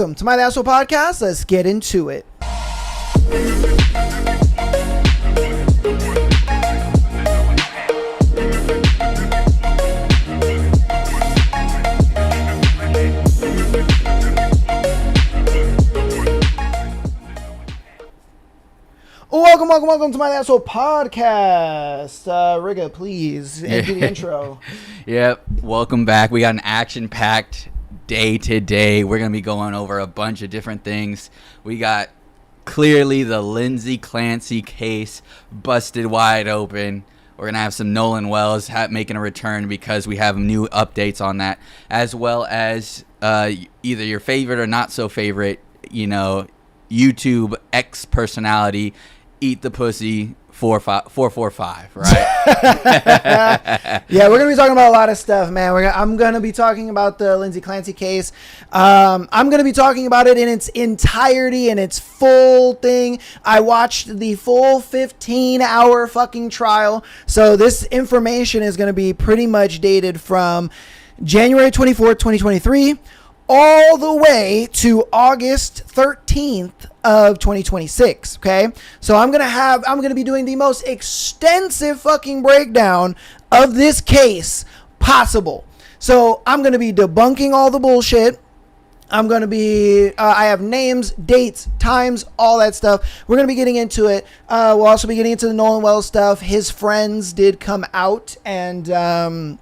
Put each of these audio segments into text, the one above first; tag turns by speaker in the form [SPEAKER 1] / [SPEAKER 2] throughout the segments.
[SPEAKER 1] welcome to my Asshole Podcast. Let's get into it. Welcome to my Asshole Podcast. Riga, please, do the intro.
[SPEAKER 2] Yep, welcome back. We got an action-packed day today. We're going to be going over a bunch of different things. We got clearly the Lindsay Clancy case busted wide open. We're going to have some Nolan Wells making a return because we have new updates on that, as well as either your favorite or not so favorite, YouTube X personality, Eat the Pussy 445, right?
[SPEAKER 1] Yeah, we're going to be talking about a lot of stuff, man. I'm going to be talking about the Lindsay Clancy case. I'm going to be talking about it in its entirety and its full thing. I watched the full 15-hour fucking trial. So this information is going to be pretty much dated from January 24th, 2023 all the way to August 13th of 2026. Okay, so I'm gonna be doing the most extensive fucking breakdown of this case possible. So I'm gonna be debunking all the bullshit. I'm gonna be I have names, dates, times, all that stuff. We're gonna be getting into it. We'll also be getting into the Nolan Wells stuff. His friends did come out and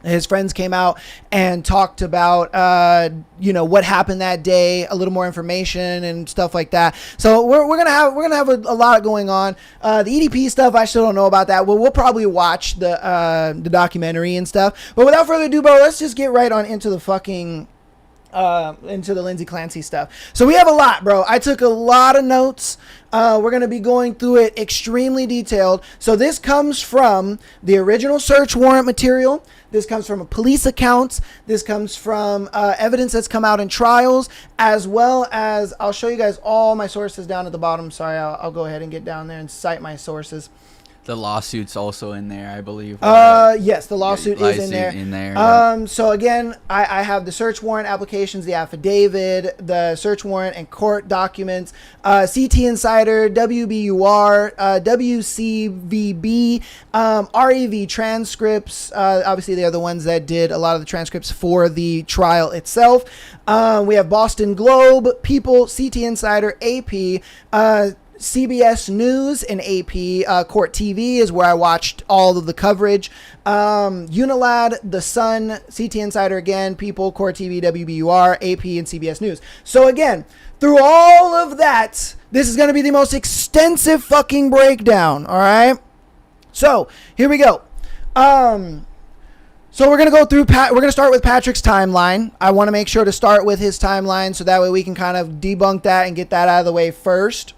[SPEAKER 1] his friends came out and talked about, what happened that day, a little more information and stuff like that. So we're gonna have a lot going on. The EDP stuff, I still don't know about that. We'll probably watch the documentary and stuff. But without further ado, bro, let's just get right on into the fucking into the Lindsay Clancy stuff. So we have a lot, bro. I took a lot of notes. We're going to be going through it extremely detailed. So this comes from the original search warrant material. This comes from police accounts. This comes from evidence that's come out in trials, as well as I'll show you guys all my sources down at the bottom. Sorry, I'll go ahead and get down there and cite my sources.
[SPEAKER 2] The lawsuit's also in there, I believe.
[SPEAKER 1] Yes, the lawsuit is in there. So again, I have the search warrant applications, the affidavit, the search warrant and court documents, CT Insider, WBUR, WCVB, REV transcripts. Obviously, they are the ones that did a lot of the transcripts for the trial itself. We have Boston Globe, People, CT Insider, AP, CBS News and AP. Court TV is where I watched all of the coverage. Unilad, The Sun, CT Insider again, People, Court TV, WBUR, AP, and CBS News. So again, through all of that, this is going to be the most extensive fucking breakdown, all right? So, here we go. So we're going to go through, we're going to start with Patrick's timeline. I want to make sure to start with his timeline so that way we can kind of debunk that and get that out of the way first.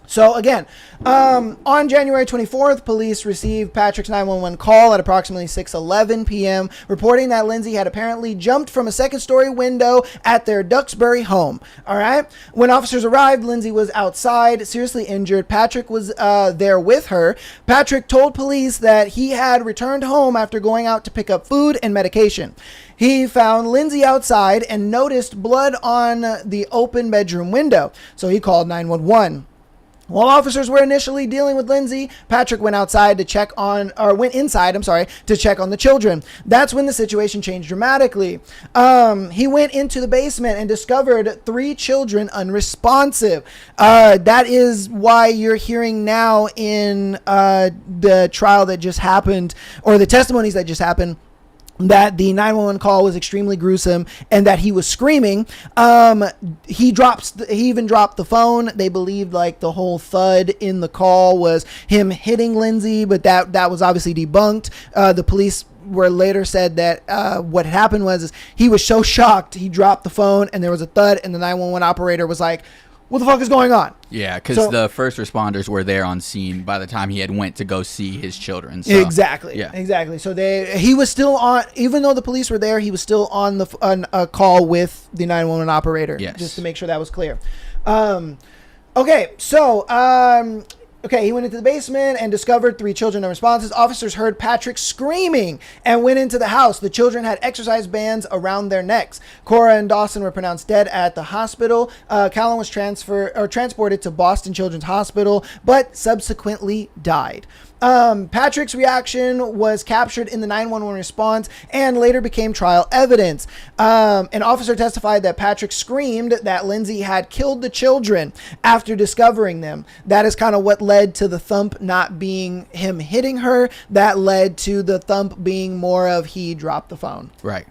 [SPEAKER 1] So again, on January 24th, police received Patrick's 911 call at approximately 6:11 p.m. reporting that Lindsay had apparently jumped from a second-story window at their Duxbury home. All right. When officers arrived, Lindsay was outside, seriously injured. Patrick was there with her. Patrick told police that he had returned home after going out to pick up food and medication. He found Lindsay outside and noticed blood on the open bedroom window. So he called 911. While officers were initially dealing with Lindsay, Patrick went inside to check on the children. That's when the situation changed dramatically. He went into the basement and discovered 3 children unresponsive. That is why you're hearing now in the trial that just happened, or the testimonies that just happened, that the 911 call was extremely gruesome and that he was screaming. He even dropped the phone. They believed like the whole thud in the call was him hitting Lindsay, but that was obviously debunked. The police were later said that what happened was he was so shocked he dropped the phone and there was a thud and the 911 operator was like, what the fuck is going on?
[SPEAKER 2] Yeah, because the first responders were there on scene by the time he had went to go see his children. So,
[SPEAKER 1] exactly. Yeah. Exactly. So he was still on, even though the police were there, he was still on a call with the 911 operator.
[SPEAKER 2] Yes.
[SPEAKER 1] Just to make sure that was clear. Okay. So Okay, he went into the basement and discovered 3 children unresponsive. Officers heard Patrick screaming and went into the house. The children had exercise bands around their necks. Cora and Dawson were pronounced dead at the hospital. Callan was transported to Boston Children's Hospital, but subsequently died. Patrick's reaction was captured in the 911 response and later became trial evidence. An officer testified that Patrick screamed that Lindsay had killed the children after discovering them. That is kind of what led to the thump not being him hitting her. That led to the thump being more of he dropped the phone.
[SPEAKER 2] Right.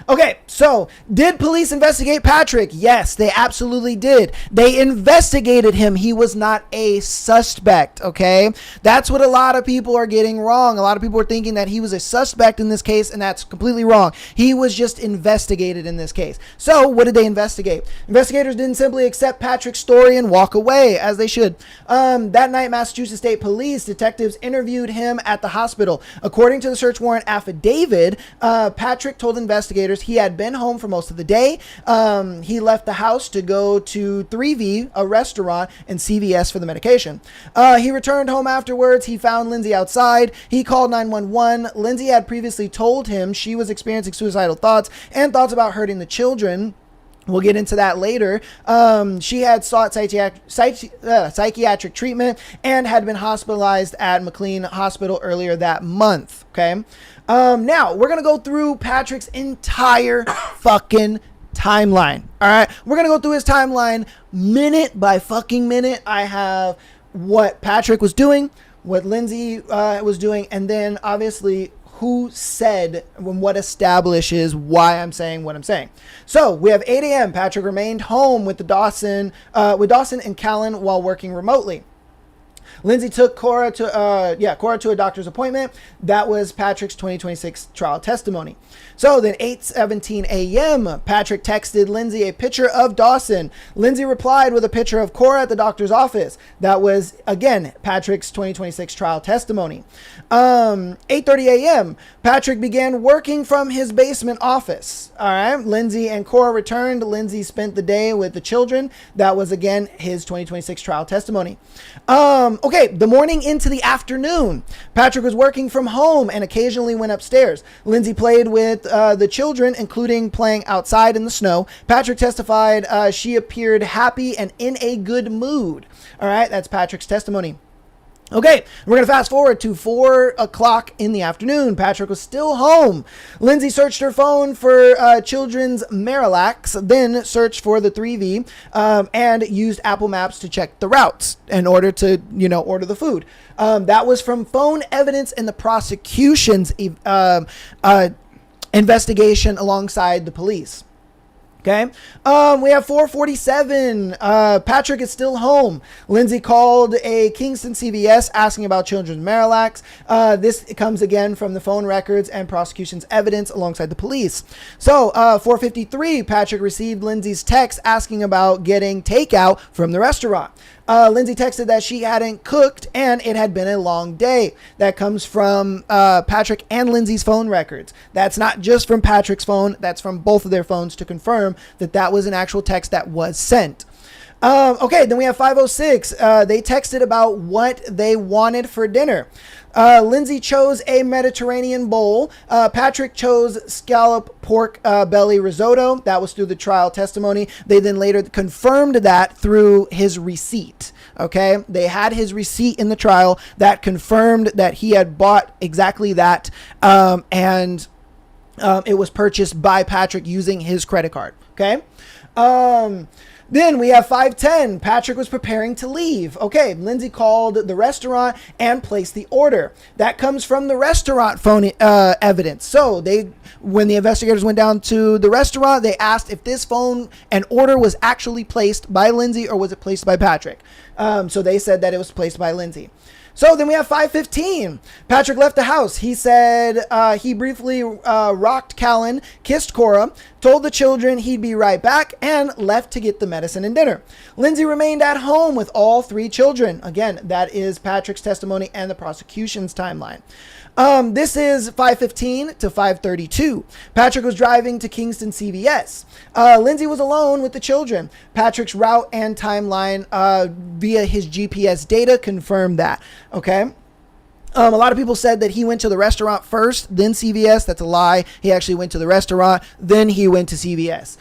[SPEAKER 1] Okay, so did police investigate Patrick? Yes, they absolutely did. They investigated him. He was not a suspect, okay? That's what a lot of people are getting wrong. A lot of people are thinking that he was a suspect in this case, and that's completely wrong. He was just investigated in this case. So what did they investigate? Investigators didn't simply accept Patrick's story and walk away, as they should. That night, Massachusetts State Police detectives interviewed him at the hospital. According to the search warrant affidavit, Patrick told investigators he had been home for most of the day. He left the house to go to 3V, a restaurant, and CVS for the medication. He returned home afterwards. He found Lindsay outside. He called 911. Lindsay had previously told him she was experiencing suicidal thoughts and thoughts about hurting the children. We'll get into that later. She had sought psychiatric treatment and had been hospitalized at McLean Hospital earlier that month. Okay. Now we're going to go through Patrick's entire fucking timeline. All right. We're going to go through his timeline minute by fucking minute. I have what Patrick was doing, what Lindsay was doing, and then obviously who said when what establishes why I'm saying what I'm saying. So we have 8 a.m. Patrick remained home with Dawson and Callan while working remotely. Lindsay took Cora to a doctor's appointment. That was Patrick's 2026 trial testimony. So then 8:17 a.m., Patrick texted Lindsay a picture of Dawson. Lindsay replied with a picture of Cora at the doctor's office. That was, again, Patrick's 2026 trial testimony. 8:30 a.m., Patrick began working from his basement office. All right. Lindsay and Cora returned. Lindsay spent the day with the children. That was, again, his 2026 trial testimony. Okay, the morning into the afternoon, Patrick was working from home and occasionally went upstairs. Lindsay played with the children, including playing outside in the snow. Patrick testified she appeared happy and in a good mood. All right, that's Patrick's testimony. Okay, we're going to fast forward to 4 o'clock in the afternoon. Patrick was still home. Lindsay searched her phone for children's Marilacs, then searched for the 3V, and used Apple Maps to check the routes in order to, order the food. That was from phone evidence in the prosecution's investigation alongside the police. Okay. We have 4:47. Patrick is still home. Lindsay called a Kingston CVS asking about children's Marilacs. This comes again from the phone records and prosecution's evidence alongside the police. So, 4:53, Patrick received Lindsay's text asking about getting takeout from the restaurant. Lindsay texted that she hadn't cooked and it had been a long day. That comes from Patrick and Lindsay's phone records. That's not just from Patrick's phone. That's from both of their phones to confirm that that was an actual text that was sent. Okay, then we have 5:06. They texted about what they wanted for dinner. Lindsay chose a Mediterranean bowl. Patrick chose scallop pork belly risotto. That was through the trial testimony. They then later confirmed that through his receipt. Okay, they had his receipt in the trial that confirmed that he had bought exactly that, and it was purchased by Patrick using his credit card. Okay. Then we have 5:10. Patrick was preparing to leave. Okay, Lindsay called the restaurant and placed the order. That comes from the restaurant phone evidence. So when the investigators went down to the restaurant, they asked if this phone and order was actually placed by Lindsay or was it placed by Patrick. So they said that it was placed by Lindsay. So then we have 5:15. Patrick left the house. He said he briefly rocked Callan, kissed Cora, told the children he'd be right back, and left to get the medicine and dinner. Lindsay remained at home with all 3 children. Again, that is Patrick's testimony and the prosecution's timeline. This is 5:15 to 5:32. Patrick was driving to Kingston CVS. Lindsay was alone with the children. Patrick's route and timeline via his GPS data confirmed that. Okay. A lot of people said that he went to the restaurant first, then CVS. That's a lie. He actually went to the restaurant, then he went to CVS.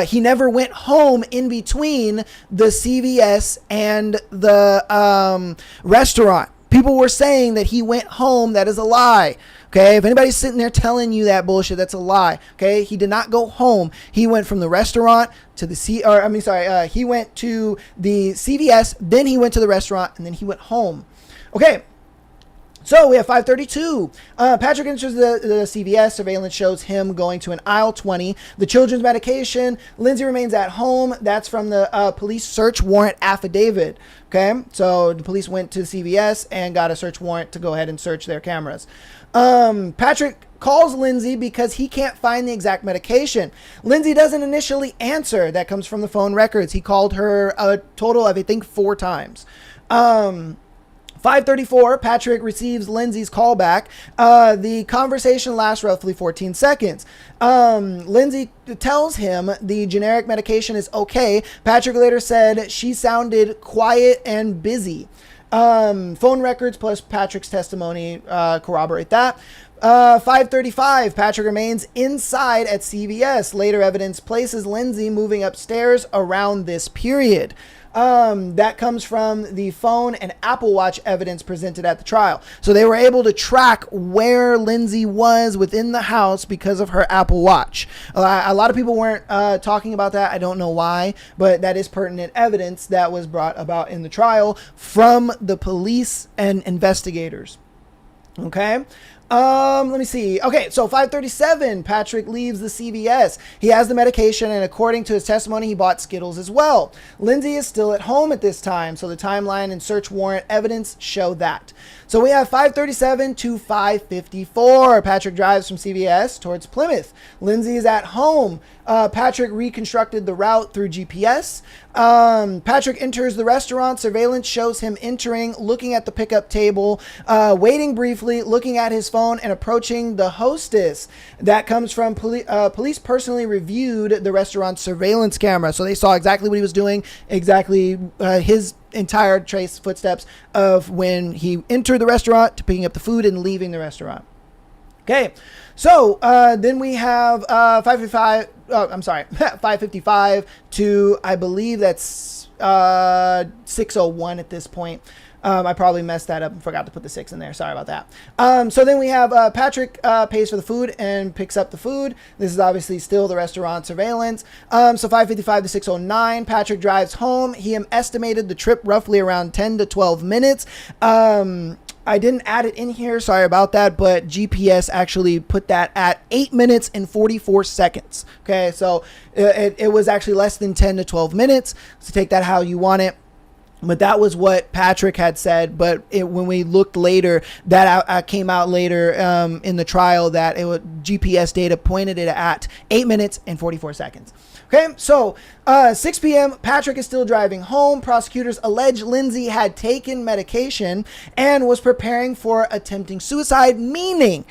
[SPEAKER 1] He never went home in between the CVS and the restaurant. People were saying that he went home. That is a lie. Okay, if anybody's sitting there telling you that bullshit, that's a lie. Okay, he did not go home. He went from the restaurant to the he went to the CVS, then he went to the restaurant, and then he went home. Okay. So we have 5:32. Patrick enters the CVS. Surveillance shows him going to an aisle 20. The children's medication. Lindsay remains at home. That's from the police search warrant affidavit. Okay, so the police went to CVS and got a search warrant to go ahead and search their cameras. Patrick calls Lindsay because he can't find the exact medication. Lindsay doesn't initially answer. That comes from the phone records. He called her a total of, I think, 4 times. 5:34, Patrick receives Lindsay's call back. The conversation lasts roughly 14 seconds. Lindsay tells him the generic medication is okay. Patrick later said she sounded quiet and busy. Phone records plus Patrick's testimony corroborate that. 5:35, Patrick remains inside at CVS. Later evidence places Lindsay moving upstairs around this period. That comes from the phone and Apple Watch evidence presented at the trial. So they were able to track where Lindsay was within the house because of her Apple Watch. A lot of people weren't talking about that. I don't know why, but that is pertinent evidence that was brought about in the trial from the police and investigators. Okay. Let me see. Okay, so 5:37, Patrick leaves the CVS. He has the medication, and according to his testimony, he bought Skittles as well. Lindsay is still at home at this time, so the timeline and search warrant evidence show that. So we have 5:37 to 5:54. Patrick drives from CVS towards Plymouth. Lindsay is at home. Patrick reconstructed the route through GPS. Patrick enters the restaurant. Surveillance shows him entering, looking at the pickup table, waiting briefly, looking at his phone, and approaching the hostess. That comes from police personally reviewed the restaurant's surveillance camera. So they saw exactly what he was doing, exactly his entire trace footsteps of when he entered the restaurant to picking up the food and leaving the restaurant. Okay, so then we have 5:55 to, I believe that's 6:01 at this point. I probably messed that up and forgot to put the 6 in there. Sorry about that. So then we have Patrick pays for the food and picks up the food. This is obviously still the restaurant surveillance. So 5:55 to 6:09, Patrick drives home. He estimated the trip roughly around 10 to 12 minutes. I didn't add it in here. Sorry about that. But GPS actually put that at 8 minutes and 44 seconds. Okay. So it was actually less than 10 to 12 minutes. So take that how you want it. But that was what Patrick had said. But when we looked later, that came out later in the trial that GPS data pointed it at 8 minutes and 44 seconds. Okay, so 6 p.m., Patrick is still driving home. Prosecutors allege Lindsay had taken medication and was preparing for attempting suicide, meaning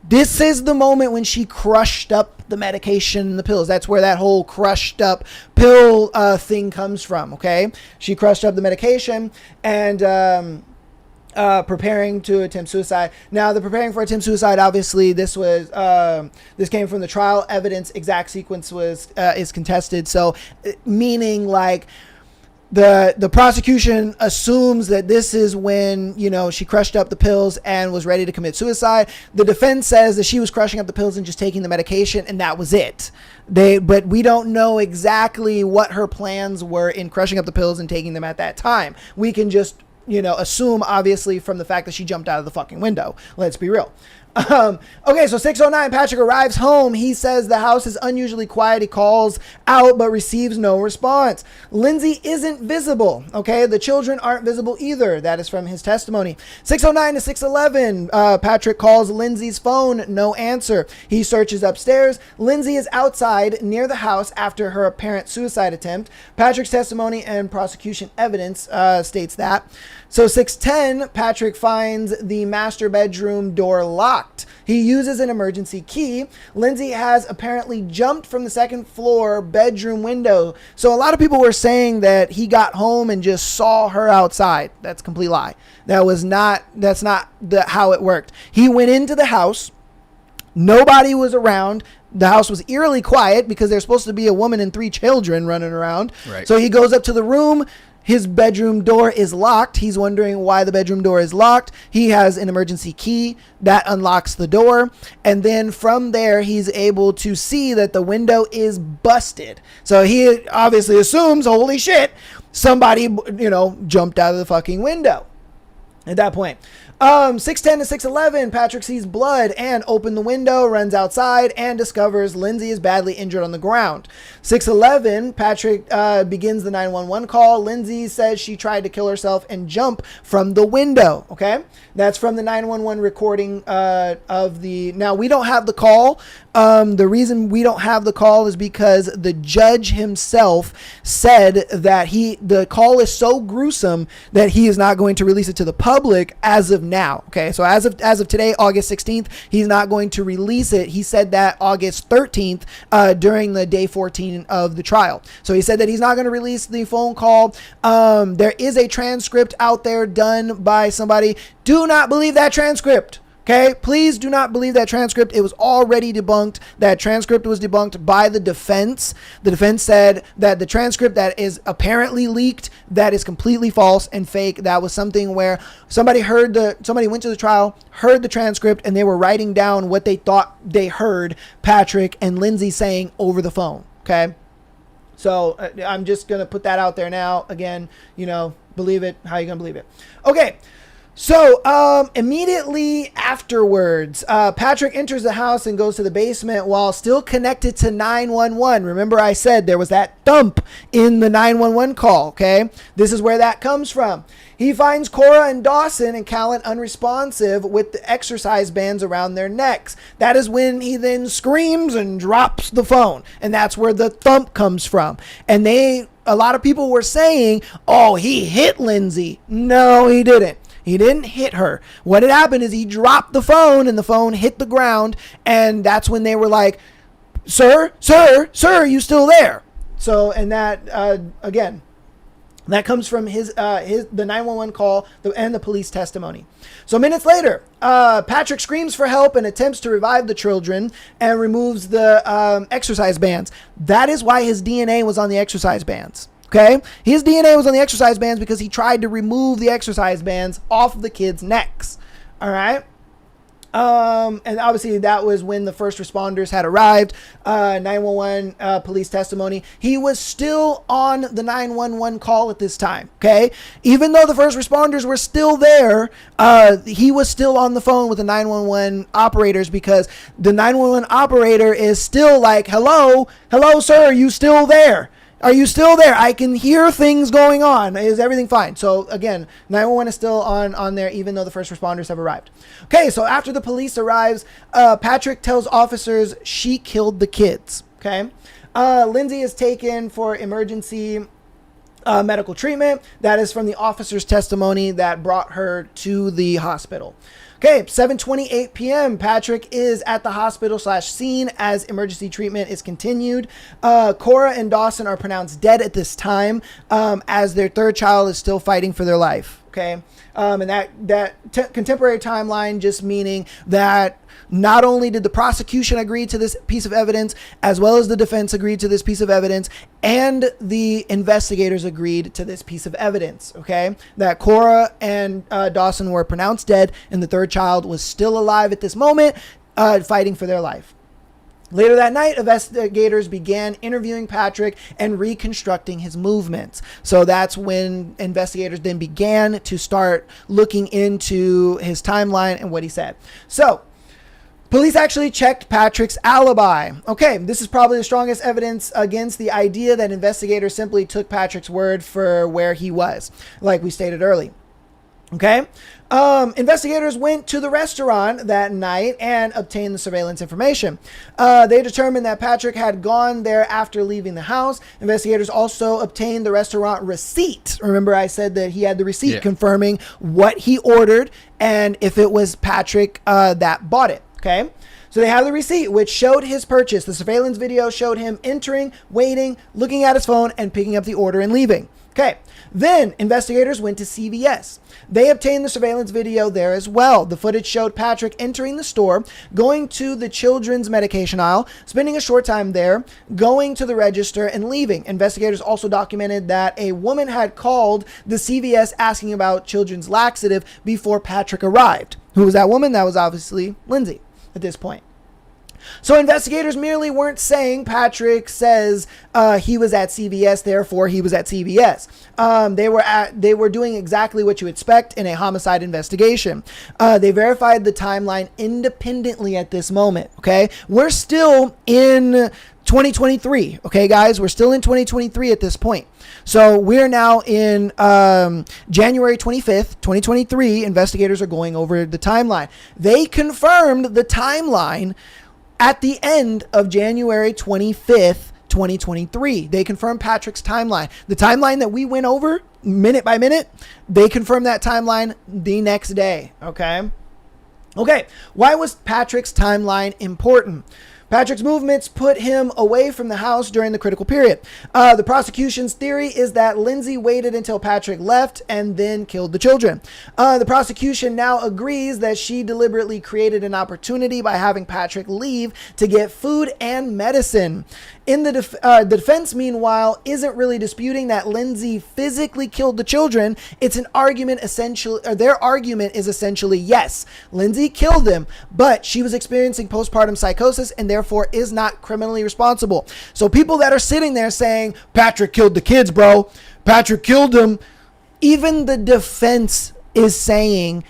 [SPEAKER 1] this is the moment when she crushed up the medication and the pills. That's where that whole crushed up pill thing comes from, okay? She crushed up the medication and preparing to attempt suicide. Now, the preparing for attempt suicide, obviously, this came from the trial evidence. Exact sequence is contested. So, meaning like the prosecution assumes that this is when, she crushed up the pills and was ready to commit suicide. The defense says that she was crushing up the pills and just taking the medication, and that was it. But we don't know exactly what her plans were in crushing up the pills and taking them at that time. We can just assume obviously from the fact that she jumped out of the fucking window. Let's be real. Okay, so 6:09, Patrick arrives home. He says the house is unusually quiet. He calls out but receives no response. Lindsay isn't visible. Okay, the children aren't visible either. That is from his testimony. 6:09 to 6:11, Patrick calls Lindsay's phone. No answer. He searches upstairs. Lindsay is outside near the house after her apparent suicide attempt. Patrick's testimony and prosecution evidence states that. So 6:10, Patrick finds the master bedroom door locked. He uses an emergency key. Lindsay has apparently jumped from the second floor bedroom window. So a lot of people were saying that he got home and just saw her outside. That's a complete lie. That's not how it worked. He went into the house. Nobody was around. The house was eerily quiet because there's supposed to be a woman and 3 children running around.
[SPEAKER 2] Right.
[SPEAKER 1] So he goes up to the room. His bedroom door is locked. He's wondering why the bedroom door is locked. He has an emergency key that unlocks the door. And then from there, he's able to see that the window is busted. So he obviously assumes, holy shit, somebody, jumped out of the fucking window at that point. 6:10 to 6:11, Patrick sees blood and opens the window, runs outside, and discovers Lindsay is badly injured on the ground. 6:11, Patrick begins the 911 call. Lindsay says she tried to kill herself and jump from the window. Okay, that's from the 911 recording of the. Now we don't have the call. The reason we don't have the call is because the judge himself said that the call is so gruesome that he is not going to release it to the public as of now. Okay, so as of today, August 16th, he's not going to release it. He said that August 13th during the day 14 of the trial. So he said that he's not going to release the phone call. There is a transcript out there done by somebody. Do not believe that transcript. Okay, please do not believe that transcript. It was already debunked. That transcript was debunked by the defense. The defense said that the transcript that is apparently leaked, that is completely false and fake. That was something where somebody went to the trial, heard the transcript, and they were writing down what they thought they heard Patrick and Lindsay saying over the phone. Okay, so I'm just going to put that out there now. Again, believe it. How are you going to believe it? Okay. So immediately afterwards, Patrick enters the house and goes to the basement while still connected to 911. Remember I said there was that thump in the 911 call, okay? This is where that comes from. He finds Cora and Dawson and Callan unresponsive with the exercise bands around their necks. That is when he then screams and drops the phone. And that's where the thump comes from. And a lot of people were saying, oh, he hit Lindsay. No, he didn't. He didn't hit her. What had happened is he dropped the phone and the phone hit the ground. And that's when they were like, sir, are you still there? So, and that, again, that comes from the 911 call and the police testimony. So minutes later, Patrick screams for help and attempts to revive the children and removes the exercise bands. That is why his DNA was on the exercise bands. Okay, his DNA was on the exercise bands because he tried to remove the exercise bands off of the kids' necks. All right. And obviously that was when the first responders had arrived. 911 police testimony. He was still on the 911 call at this time. Okay, even though the first responders were still there, he was still on the phone with the 911 operators because the 911 operator is still like, hello, sir, are you still there? Are you still there? I can hear things going on. Is everything fine? So again, 911 is still on there even though the first responders have arrived. Okay, so after the police arrives, Patrick tells officers she killed the kids. Okay, Lindsay is taken for emergency medical treatment. That is from the officer's testimony that brought her to the hospital. Okay, 7:28 p.m. Patrick is at the hospital /scene as emergency treatment is continued. Cora and Dawson are pronounced dead at this time as their third child is still fighting for their life. Okay, and that contemporary timeline just meaning that not only did the prosecution agree to this piece of evidence, as well as the defense agreed to this piece of evidence, and the investigators agreed to this piece of evidence, okay? That Cora and Dawson were pronounced dead, and the third child was still alive at this moment, fighting for their life. Later that night, investigators began interviewing Patrick and reconstructing his movements. So that's when investigators then began to start looking into his timeline and what he said. So police actually checked Patrick's alibi. Okay, this is probably the strongest evidence against the idea that investigators simply took Patrick's word for where he was, like we stated earlier. Okay. Investigators went to the restaurant that night and obtained the surveillance information. They determined that Patrick had gone there after leaving the house. Investigators also obtained the restaurant receipt. Remember, I said that he had the receipt confirming what he ordered and if it was Patrick that bought it. Okay. So they have the receipt, which showed his purchase. The surveillance video showed him entering, waiting, looking at his phone, and picking up the order and leaving. Okay. Then investigators went to CVS. They obtained the surveillance video there as well. The footage showed Patrick entering the store, going to the children's medication aisle, spending a short time there, going to the register, and leaving. Investigators also documented that a woman had called the CVS asking about children's laxative before Patrick arrived. Who was that woman? That was obviously Lindsay at this point. So investigators merely weren't saying Patrick says he was at CVS, therefore he was at CVS. They were doing exactly what you expect in a homicide investigation. They verified the timeline independently at this moment. Okay, we're still in 2023. Okay, guys, we're still in 2023 at this point. So we're now in January 25th, 2023. Investigators are going over the timeline. They confirmed the timeline at the end of January 25th, 2023. They confirmed Patrick's timeline. The timeline that we went over minute by minute, they confirmed that timeline the next day. Okay. Why was Patrick's timeline important? Patrick's movements put him away from the house during the critical period. The prosecution's theory is that Lindsay waited until Patrick left and then killed the children. The prosecution now agrees that she deliberately created an opportunity by having Patrick leave to get food and medicine. In the defense, meanwhile, isn't really disputing that Lindsay physically killed the children. It's an argument their argument is essentially, yes, Lindsay killed them, but she was experiencing postpartum psychosis and therefore is not criminally responsible. So people that are sitting there saying, Patrick killed the kids, bro, Patrick killed them, even the defense is saying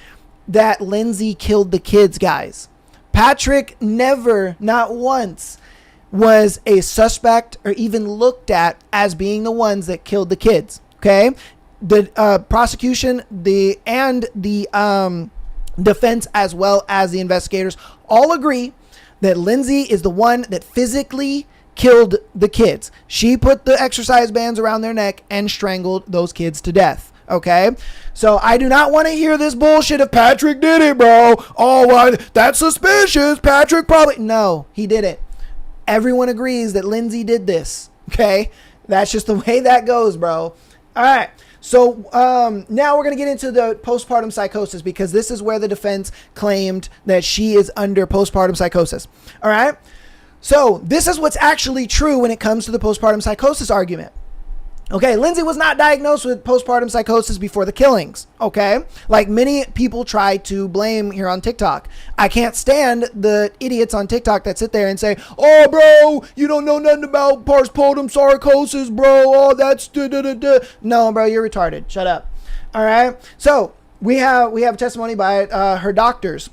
[SPEAKER 1] that Lindsay killed the kids, guys. Patrick never, not once, was a suspect or even looked at as being the ones that killed the kids. Okay. The prosecution, the defense, as well as the investigators all agree that Lindsay is the one that physically killed the kids. She put the exercise bands around their neck and strangled those kids to death. Okay, so I do not want to hear this bullshit if Patrick did it, bro. Oh, well, that's suspicious. Patrick probably... No, he didn't. Everyone agrees that Lindsay did this. Okay, that's just the way that goes, bro. All right. So now we're going to get into the postpartum psychosis, because this is where the defense claimed that she is under postpartum psychosis. All right. So this is what's actually true when it comes to the postpartum psychosis argument. Okay, Lindsay was not diagnosed with postpartum psychosis before the killings, okay? Like many people try to blame here on TikTok. I can't stand the idiots on TikTok that sit there and say, oh, bro, you don't know nothing about postpartum psychosis, bro. Oh, that's da-da-da-da. No, bro, you're retarded. Shut up. All right? So we have testimony by her doctors.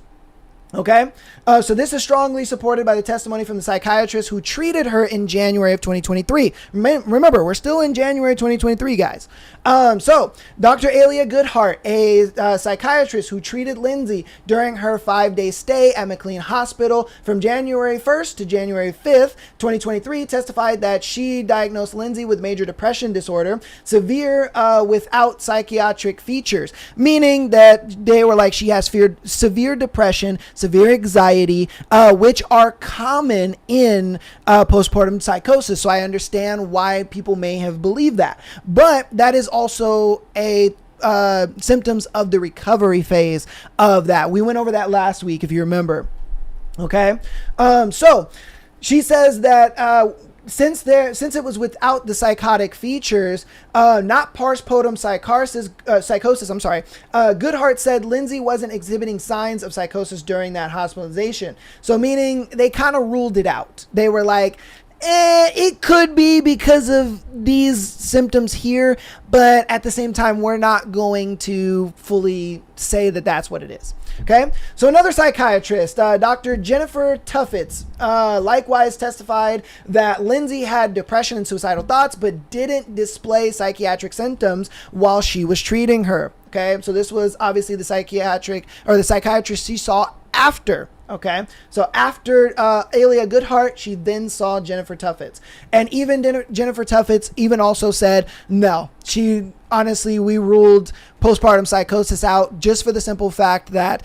[SPEAKER 1] Okay, so this is strongly supported by the testimony from the psychiatrist who treated her in January of 2023. Remember, we're still in January 2023, guys. So Dr. Alia Goodhart, a psychiatrist who treated Lindsay during her 5-day stay at McLean Hospital from January 1st to January 5th, 2023, testified that she diagnosed Lindsay with major depression disorder, severe without psychiatric features, meaning that they were like, she has severe depression, severe anxiety, which are common in postpartum psychosis. So I understand why people may have believed that. But that is also a symptoms of the recovery phase of that. We went over that last week, if you remember. Okay. So she says that since it was without the psychotic features, not postpartum psychosis. I'm sorry. Goodhart said Lindsay wasn't exhibiting signs of psychosis during that hospitalization. So meaning they kind of ruled it out. They were like, it could be because of these symptoms here, but at the same time, we're not going to fully say that that's what it is. Okay, so another psychiatrist, Dr. Jennifer Tuffets, likewise testified that Lindsay had depression and suicidal thoughts, but didn't display psychiatric symptoms while she was treating her. Okay, so this was obviously the psychiatrist she saw after. Okay, so after Alia Goodhart, she then saw Jennifer Tuffets. And even Jennifer Tuffets even also said, no, we ruled postpartum psychosis out just for the simple fact that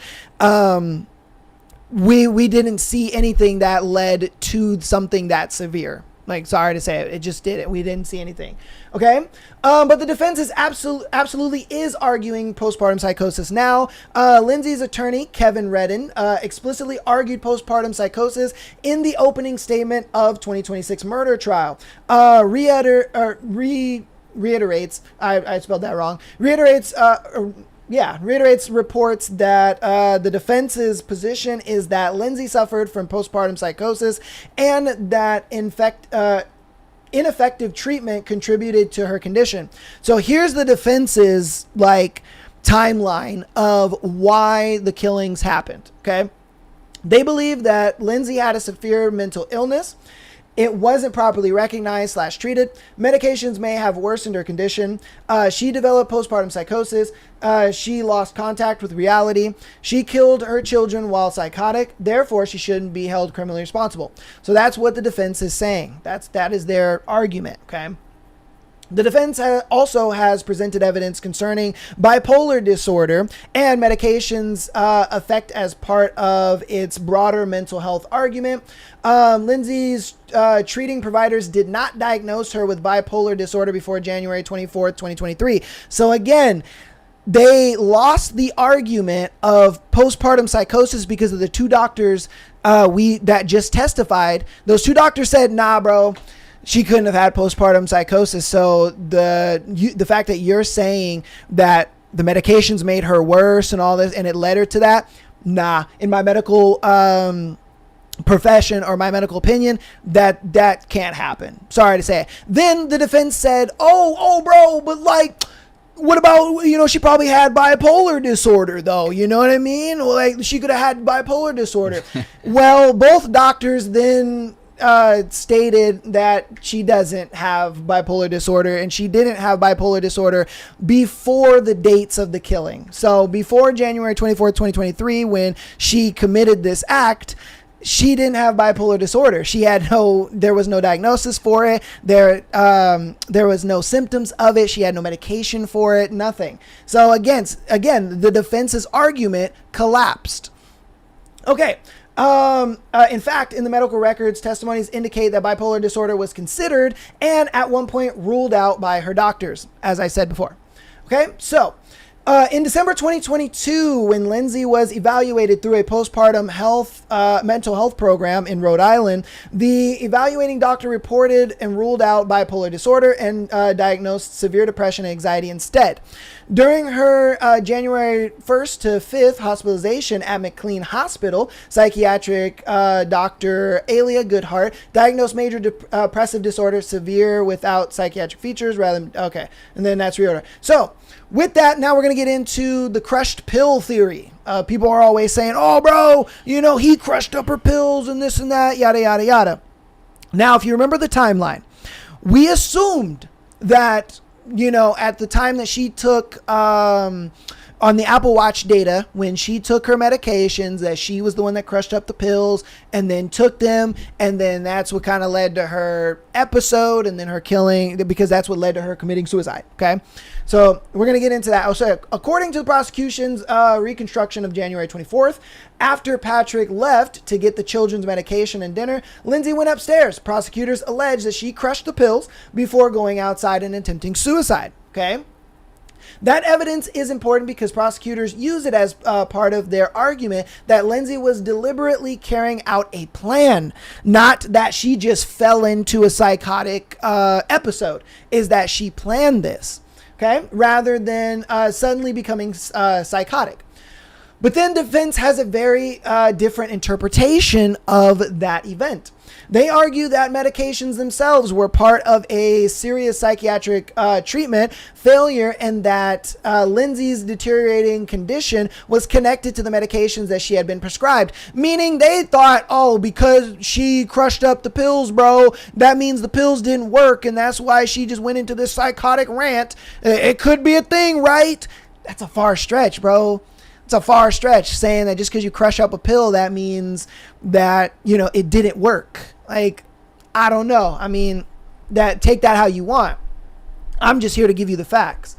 [SPEAKER 1] we didn't see anything that led to something that severe. Like, sorry to say it just didn't. We didn't see anything. Okay. But the defense is absolutely is arguing postpartum psychosis now. Lindsay's attorney, Kevin Redden, explicitly argued postpartum psychosis in the opening statement of 2026 murder trial. Reiterates, I spelled that wrong. Reiterates reports that the defense's position is that Lindsay suffered from postpartum psychosis and that ineffective treatment contributed to her condition. So here's the defense's timeline of why the killings happened. Okay. They believe that Lindsay had a severe mental illness. It wasn't properly recognized / treated. Medications may have worsened her condition. She developed postpartum psychosis. She lost contact with reality. She killed her children while psychotic. Therefore, she shouldn't be held criminally responsible. So that's what the defense is saying. That is their argument. Okay. The defense also has presented evidence concerning bipolar disorder and medications effect as part of its broader mental health argument. Lindsay's treating providers did not diagnose her with bipolar disorder before January 24th, 2023. So again, they lost the argument of postpartum psychosis because of the two doctors that just testified. Those two doctors said, nah, bro, she couldn't have had postpartum psychosis. So the fact that you're saying that the medications made her worse and all this, and it led her to that, nah. In my medical profession or my medical opinion, that can't happen. Sorry to say it. Then the defense said, oh, bro, but what about, she probably had bipolar disorder though. You know what I mean? She could have had bipolar disorder. Well, both doctors then stated that she doesn't have bipolar disorder, and she didn't have bipolar disorder before the dates of the killing. So before January 24th, 2023, when she committed this act, she didn't have bipolar disorder. There was no diagnosis for it. There was no symptoms of it. She had no medication for it, nothing. So again, the defense's argument collapsed. Okay. In fact, in the medical records, testimonies indicate that bipolar disorder was considered and at one point ruled out by her doctors, as I said before. Okay, so in December 2022, when Lindsay was evaluated through a postpartum mental health program in Rhode Island, the evaluating doctor reported and ruled out bipolar disorder and diagnosed severe depression and anxiety instead. During her January 1st to 5th hospitalization at McLean Hospital, psychiatric Dr. Alia Goodhart diagnosed major depressive disorder, severe without psychiatric features, and then that's reorder. So with that, now we're going to get into the crushed pill theory. People are always saying, oh, bro, he crushed up her pills and this and that, yada, yada, yada. Now, if you remember the timeline, we assumed that, at the time that she took, on the Apple Watch data, when she took her medications, that she was the one that crushed up the pills and then took them. And then that's what kind of led to her episode and then her killing, because that's what led to her committing suicide. Okay. So we're going to get into that. So according to the prosecution's reconstruction of January 24th, after Patrick left to get the children's medication and dinner, Lindsay went upstairs. Prosecutors allege that she crushed the pills before going outside and attempting suicide. Okay. That evidence is important because prosecutors use it as part of their argument that Lindsay was deliberately carrying out a plan, not that she just fell into a psychotic episode, is that she planned this, okay, rather than suddenly becoming psychotic. But then defense has a very different interpretation of that event. They argue that medications themselves were part of a serious psychiatric treatment failure, and that Lindsay's deteriorating condition was connected to the medications that she had been prescribed. Meaning they thought, oh, because she crushed up the pills, bro, that means the pills didn't work, and that's why she just went into this psychotic rant. It could be a thing, right? That's a far stretch, bro. It's a far stretch saying that just because you crush up a pill, that means that, it didn't work. Like, I don't know. I mean, take that how you want. I'm just here to give you the facts.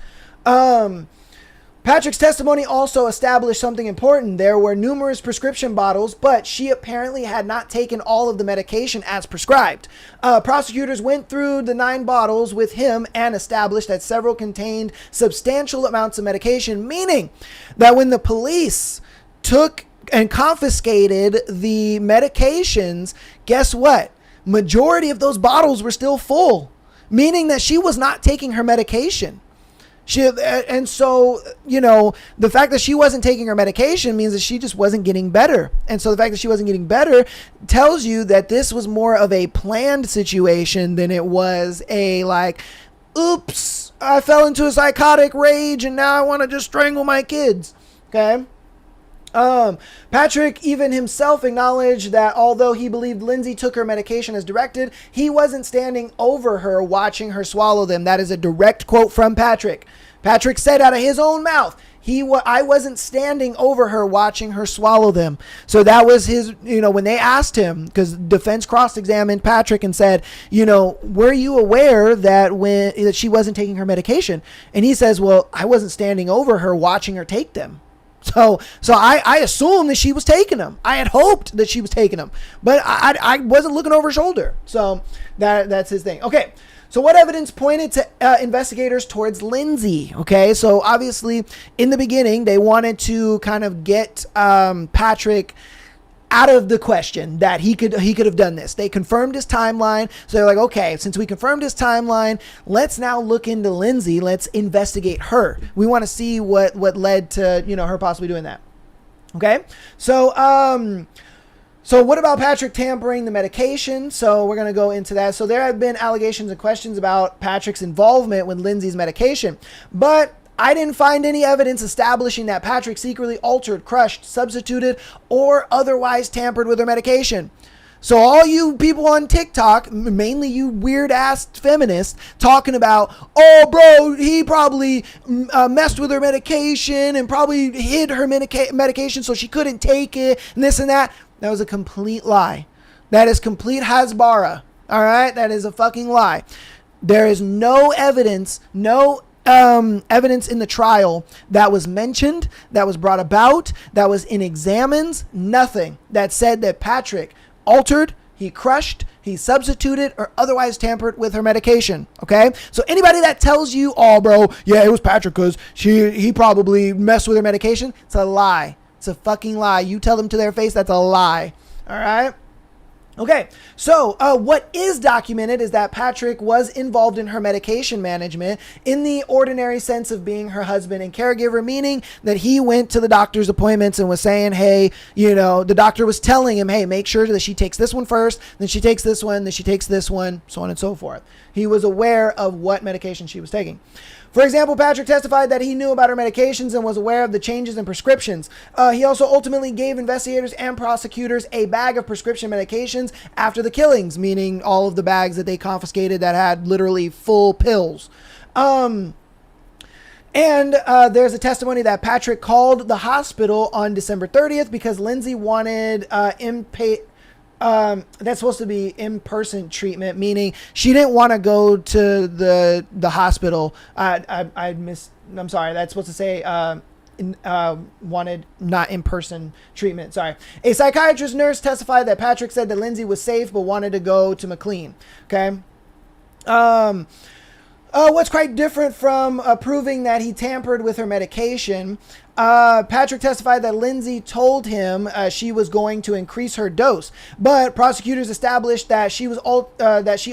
[SPEAKER 1] Patrick's testimony also established something important. There were numerous prescription bottles, but she apparently had not taken all of the medication as prescribed. Prosecutors went through the 9 bottles with him and established that several contained substantial amounts of medication, meaning that when the police took and confiscated the medications, guess what? Majority of those bottles were still full, meaning that she was not taking her medication. And so, the fact that she wasn't taking her medication means that she just wasn't getting better. And so the fact that she wasn't getting better tells you that this was more of a planned situation than it was a oops, I fell into a psychotic rage and now I want to just strangle my kids. Okay. Patrick even himself acknowledged that although he believed Lindsay took her medication as directed, he wasn't standing over her watching her swallow them. That is a direct quote from Patrick. Patrick said out of his own mouth, I wasn't standing over her watching her swallow them. So that was his, when they asked him, because defense cross-examined Patrick and said, were you aware that she wasn't taking her medication? And he says, well, I wasn't standing over her watching her take them. So I assumed that she was taking them. I had hoped that she was taking them, but I wasn't looking over her shoulder. So that's his thing. Okay. So what evidence pointed to investigators towards Lindsay? Okay. So obviously in the beginning, they wanted to kind of get Patrick out of the question that he could have done this. They confirmed his timeline. So they're like, okay, since we confirmed his timeline, let's now look into Lindsay. Let's investigate her. We want to see what led to, her possibly doing that. Okay. So what about Patrick tampering the medication? So we're going to go into that. So there have been allegations and questions about Patrick's involvement with Lindsay's medication, but I didn't find any evidence establishing that Patrick secretly altered, crushed, substituted, or otherwise tampered with her medication. So all you people on TikTok, mainly you weird ass feminists, talking about, oh bro, he probably messed with her medication and probably hid her medication so she couldn't take it and this and that. That was a complete lie. That is complete hasbara. All right, that is a fucking lie. There is no evidence, evidence in the trial that was mentioned, that was brought about, that was in examines, nothing that said that Patrick altered, he crushed, he substituted, or otherwise tampered with her medication. Okay, so anybody that tells you, oh bro, yeah, it was Patrick because he probably messed with her medication, it's a lie. It's a fucking lie. You tell them to their face that's a lie. All right. Okay, so what is documented is that Patrick was involved in her medication management in the ordinary sense of being her husband and caregiver, meaning that he went to the doctor's appointments and was saying, hey, the doctor was telling him, hey, make sure that she takes this one first, then she takes this one, then she takes this one, so on and so forth. He was aware of what medication she was taking. For example, Patrick testified that he knew about her medications and was aware of the changes in prescriptions. He also ultimately gave investigators and prosecutors a bag of prescription medications after the killings, meaning all of the bags that they confiscated that had literally full pills. And there's a testimony that Patrick called the hospital on December 30th because Lindsay wanted that's supposed to be in-person treatment, meaning she didn't want to go to the hospital. I'm sorry. That's supposed to say wanted not in-person treatment. Sorry. A psychiatrist nurse testified that Patrick said that Lindsay was safe but wanted to go to McLean. Okay. What's quite different from proving that he tampered with her medication, Patrick testified that Lindsay told him she was going to increase her dose, but prosecutors established that she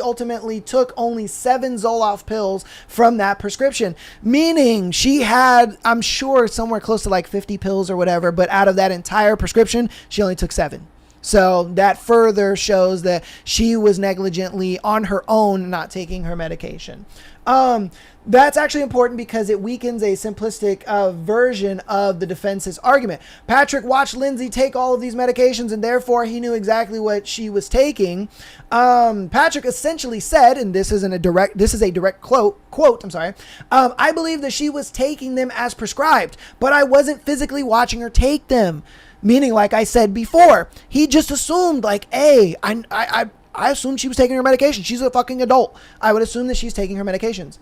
[SPEAKER 1] ultimately took only 7 Zoloft pills from that prescription, meaning she had, I'm sure, somewhere close to like 50 pills or whatever, but out of that entire prescription, she only took 7. So that further shows that she was negligently on her own not taking her medication. That's actually important because it weakens a simplistic version of the defense's argument. Patrick watched Lindsay take all of these medications and therefore he knew exactly what she was taking. Patrick essentially said, and this is a direct quote, I'm sorry. I believe that she was taking them as prescribed, but I wasn't physically watching her take them. Meaning, like I said before, he just assumed like, hey, I assumed she was taking her medication. She's a fucking adult. I would assume that she's taking her medications.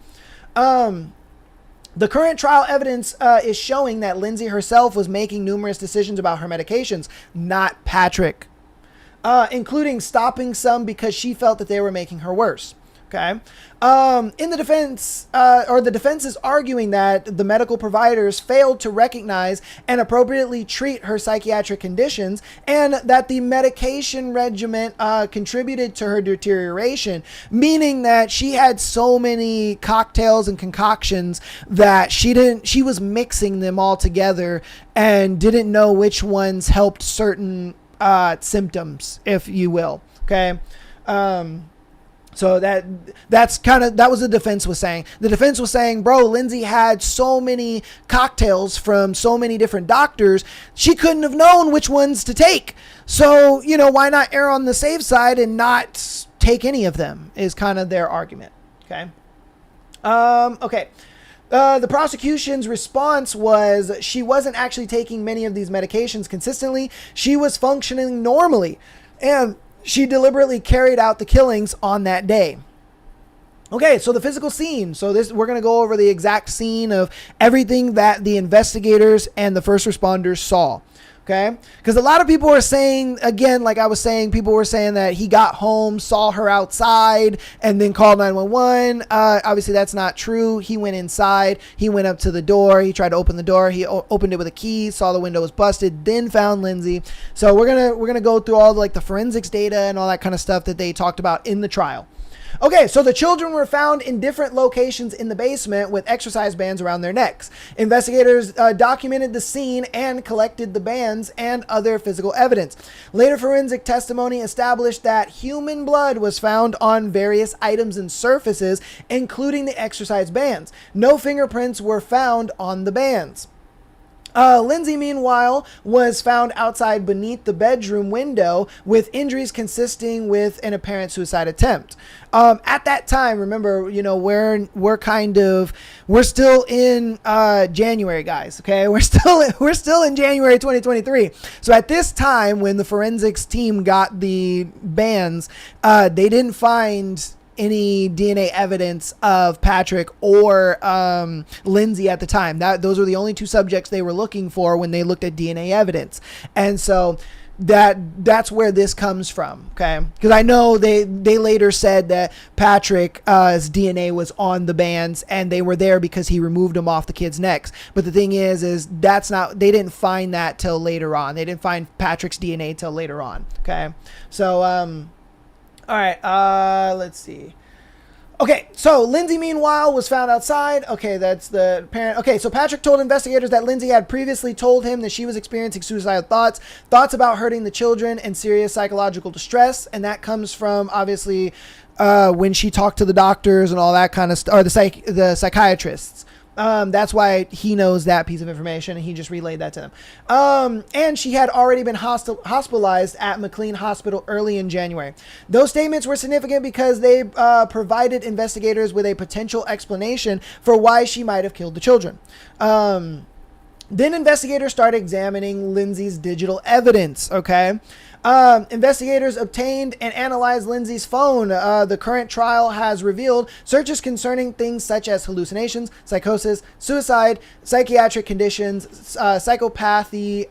[SPEAKER 1] The current trial evidence is showing that Lindsay herself was making numerous decisions about her medications, not Patrick, including stopping some because she felt that they were making her worse. Okay. In the defense, the defense is arguing that the medical providers failed to recognize and appropriately treat her psychiatric conditions, and that the medication regimen contributed to her deterioration, meaning that she had so many cocktails and concoctions that she was mixing them all together and didn't know which ones helped certain symptoms, if you will. Okay. So that was the defense was saying. The defense was saying, bro, Lindsay had so many cocktails from so many different doctors, she couldn't have known which ones to take. So, why not err on the safe side and not take any of them is kind of their argument. Okay. Okay. The prosecution's response was she wasn't actually taking many of these medications consistently. She was functioning normally. And she deliberately carried out the killings on that day. Okay, so the physical scene. So we're going to go over the exact scene of everything that the investigators and the first responders saw. Okay, because a lot of people are saying, again, like I was saying, people were saying that he got home, saw her outside, and then called 911. Obviously, that's not true. He went inside. He went up to the door. He tried to open the door. He opened it with a key, saw the window was busted, then found Lindsay. So we're gonna go through all the forensics data and all that kind of stuff that they talked about in the trial. Okay, so the children were found in different locations in the basement with exercise bands around their necks. Investigators documented the scene and collected the bands and other physical evidence. Later forensic testimony established that human blood was found on various items and surfaces, including the exercise bands. No fingerprints were found on the bands. Lindsay, meanwhile, was found outside beneath the bedroom window with injuries consisting with an apparent suicide attempt. At that time, remember, we're still in January, guys. Okay, we're still in January 2023. So at this time, when the forensics team got the bands, they didn't find any DNA evidence of Patrick or Lindsay at the time. Those were the only two subjects they were looking for when they looked at DNA evidence. And so that's where this comes from, okay? Because I know they later said that Patrick's DNA was on the bands and they were there because he removed them off the kids' necks. But the thing is they didn't find that till later on. They didn't find Patrick's DNA till later on, okay? So, all right, let's see. Okay, so Lindsay, meanwhile, was found outside. Okay, that's the parent. Okay, so Patrick told investigators that Lindsay had previously told him that she was experiencing suicidal thoughts about hurting the children, and serious psychological distress. And that comes from, obviously, when she talked to the doctors and all that kind of stuff, or the psychiatrists. That's why he knows that piece of information, and he just relayed that to them. And she had already been hospitalized at McLean Hospital early in January. Those statements were significant because they provided investigators with a potential explanation for why she might have killed the children. Then investigators started examining Lindsay's digital evidence, okay? Investigators obtained and analyzed Lindsay's phone. The current trial has revealed searches concerning things such as hallucinations, psychosis, suicide, psychiatric conditions, psychopathy,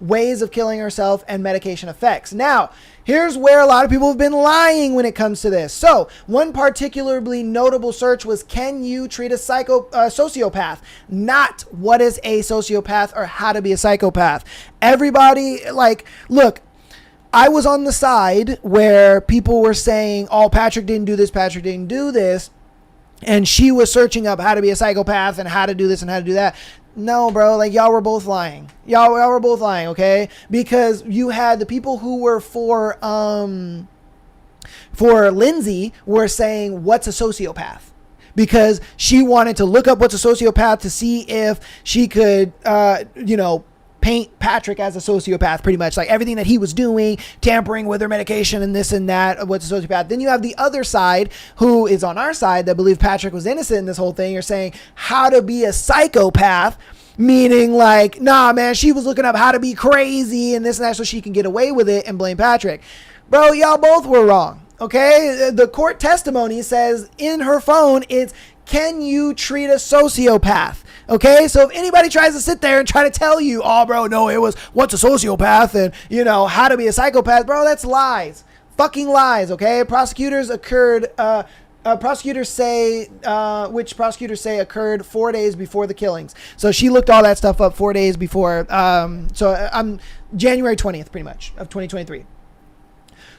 [SPEAKER 1] ways of killing herself, and medication effects. Now, here's where a lot of people have been lying when it comes to this. So, one particularly notable search was, can you treat a sociopath? Not what is a sociopath or how to be a psychopath. Everybody, look, I was on the side where people were saying, oh, Patrick didn't do this, Patrick didn't do this. And she was searching up how to be a psychopath and how to do this and how to do that. No, bro, y'all were both lying. Y'all were both lying, okay? Because you had the people who were for Lindsay were saying, what's a sociopath? Because she wanted to look up what's a sociopath to see if she could, paint Patrick as a sociopath, pretty much. Like everything that he was doing, tampering with her medication and this and that, what's a sociopath. Then you have the other side, who is on our side, that believe Patrick was innocent in this whole thing. You're saying how to be a psychopath, meaning nah, man, she was looking up how to be crazy and this and that so she can get away with it and blame Patrick. Bro, y'all both were wrong, okay? The court testimony says in her phone, it's, can you treat a sociopath? Okay, so if anybody tries to sit there and try to tell you, oh, bro, no, it was what's a sociopath and, how to be a psychopath, bro, that's lies. Fucking lies, okay? Prosecutors say occurred 4 days before the killings. So she looked all that stuff up 4 days before. So I'm January 20th, pretty much, of 2023.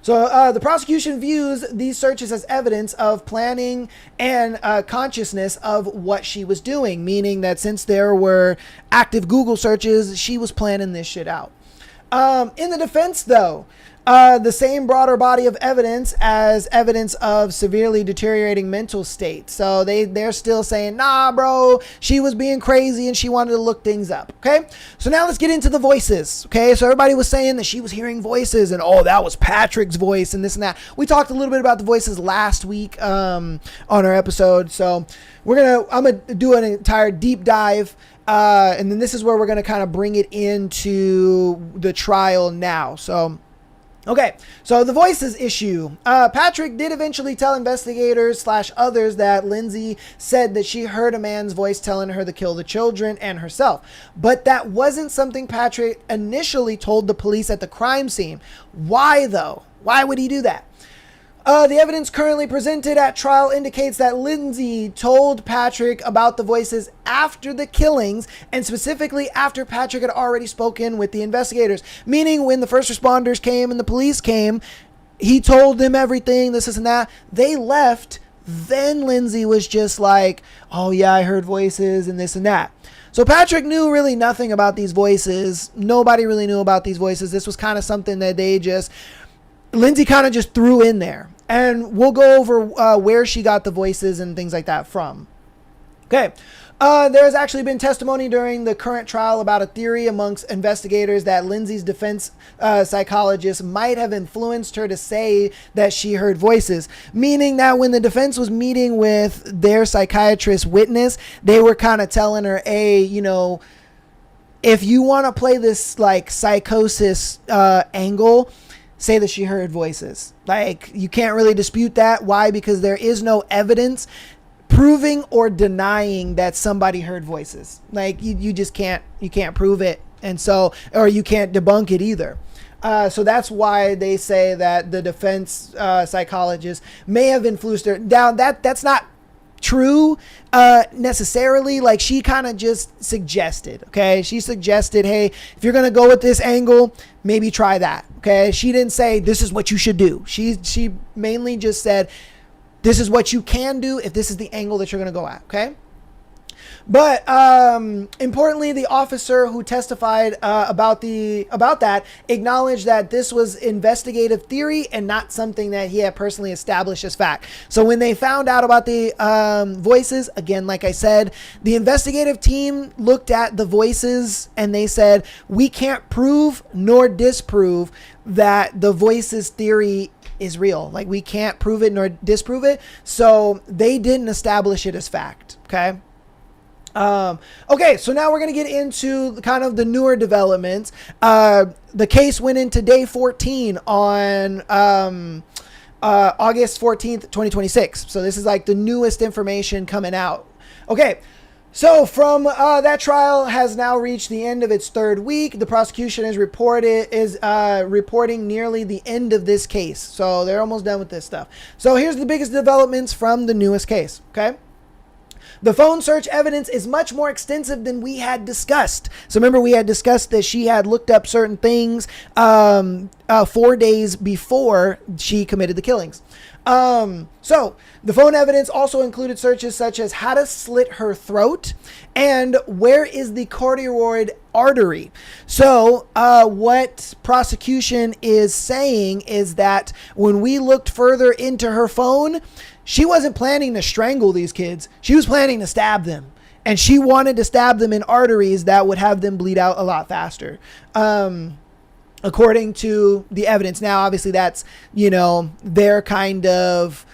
[SPEAKER 1] So the prosecution views these searches as evidence of planning and consciousness of what she was doing, meaning that since there were active Google searches, she was planning this shit out. In the defense, though, the same broader body of evidence as evidence of severely deteriorating mental state. So they're still saying, nah, bro, she was being crazy and she wanted to look things up. Okay. So now let's get into the voices. Okay. So everybody was saying that she was hearing voices and, oh, that was Patrick's voice and this and that. We talked a little bit about the voices last week, on our episode. So I'm going to do an entire deep dive. And then this is where we're going to kind of bring it into the trial now. Okay, so the voices issue. Patrick did eventually tell investigators / others that Lindsay said that she heard a man's voice telling her to kill the children and herself. But that wasn't something Patrick initially told the police at the crime scene. Why, though? Why would he do that? The evidence currently presented at trial indicates that Lindsay told Patrick about the voices after the killings, and specifically after Patrick had already spoken with the investigators. Meaning when the first responders came and the police came, he told them everything, this and that. They left. Then Lindsay was just like, oh yeah, I heard voices and this and that. So Patrick knew really nothing about these voices. Nobody really knew about these voices. This was kind of something that Lindsay kind of just threw in there. And we'll go over where she got the voices and things like that from. Okay. There has actually been testimony during the current trial about a theory amongst investigators that Lindsay's defense psychologist might have influenced her to say that she heard voices. Meaning that when the defense was meeting with their psychiatrist witness, they were kind of telling her, hey, if you want to play this psychosis angle, say that she heard voices. You can't really dispute that. Why? Because there is no evidence proving or denying that somebody heard voices. You just can't prove it. And so, or you can't debunk it either. So that's why they say that the defense psychologist may have influenced her. Now that's not true necessarily. She kind of just suggested. Okay, she suggested, hey, if you're gonna go with this angle, maybe try that. Okay, she didn't say this is what you should do. She mainly just said this is what you can do if this is the angle that you're gonna go at. Okay. But importantly, the officer who testified about that acknowledged that this was investigative theory and not something that he had personally established as fact. So when they found out about the voices, again, like I said, the investigative team looked at the voices and they said, we can't prove nor disprove that the voices theory is real. We can't prove it nor disprove it. So they didn't establish it as fact. Okay. Okay, so now we're going to get into kind of the newer developments. The case went into day 14 on August 14th, 2026. So this is like the newest information coming out. Okay, so from that trial has now reached the end of its third week. The prosecution is reporting nearly the end of this case. So they're almost done with this stuff. So here's the biggest developments from the newest case, okay? The phone search evidence is much more extensive than we had discussed. So remember, we had discussed that she had looked up certain things 4 days before she committed the killings. So the phone evidence also included searches such as how to slit her throat and where is the carotid artery. So what prosecution is saying is that when we looked further into her phone, she wasn't planning to strangle these kids. She was planning to stab them. And she wanted to stab them in arteries that would have them bleed out a lot faster. According to the evidence. Now, obviously, that's, their kind of,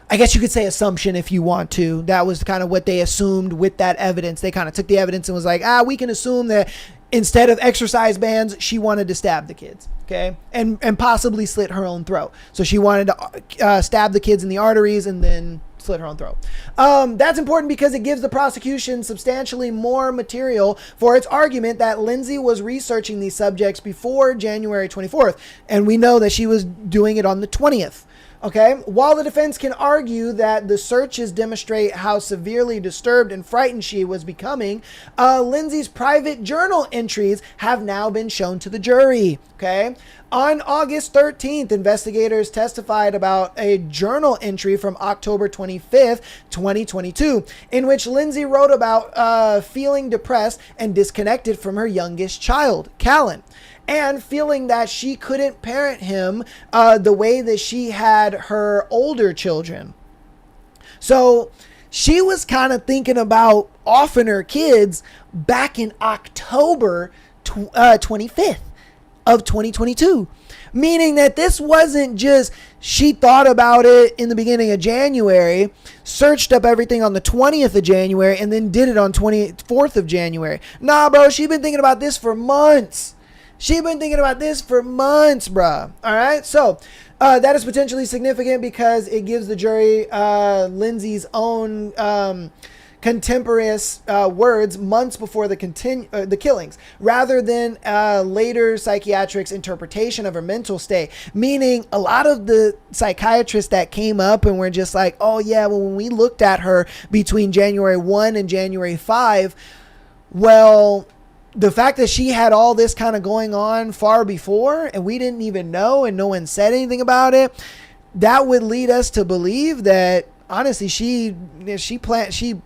[SPEAKER 1] I guess you could say, assumption if you want to. That was kind of what they assumed with that evidence. They kind of took the evidence and was like, we can assume that instead of exercise bands, she wanted to stab the kids. Okay. And possibly slit her own throat. So she wanted to stab the kids in the arteries and then slit her own throat. That's important because it gives the prosecution substantially more material for its argument that Lindsay was researching these subjects before January 24th. And we know that she was doing it on the 20th. Okay, while the defense can argue that the searches demonstrate how severely disturbed and frightened she was becoming, Lindsay's private journal entries have now been shown to the jury. Okay, on August 13th, investigators testified about a journal entry from October 25th, 2022, in which Lindsay wrote about feeling depressed and disconnected from her youngest child, Callan, and feeling that she couldn't parent him the way that she had her older children. So she was kind of thinking about offing her kids back in October 25th of 2022. Meaning that this wasn't just she thought about it in the beginning of January, searched up everything on the 20th of January, and then did it on 24th of January. Nah, bro, she's been thinking about this for months. Bruh. All right. So that is potentially significant because it gives the jury Lindsay's own contemporaneous words months before the killings, rather than later psychiatrists' interpretation of her mental state. Meaning a lot of the psychiatrists that came up and were just like, oh yeah, well, when we looked at her between January 1 and January 5, well, the fact that she had all this kind of going on far before and we didn't even know and no one said anything about it, that would lead us to believe that honestly she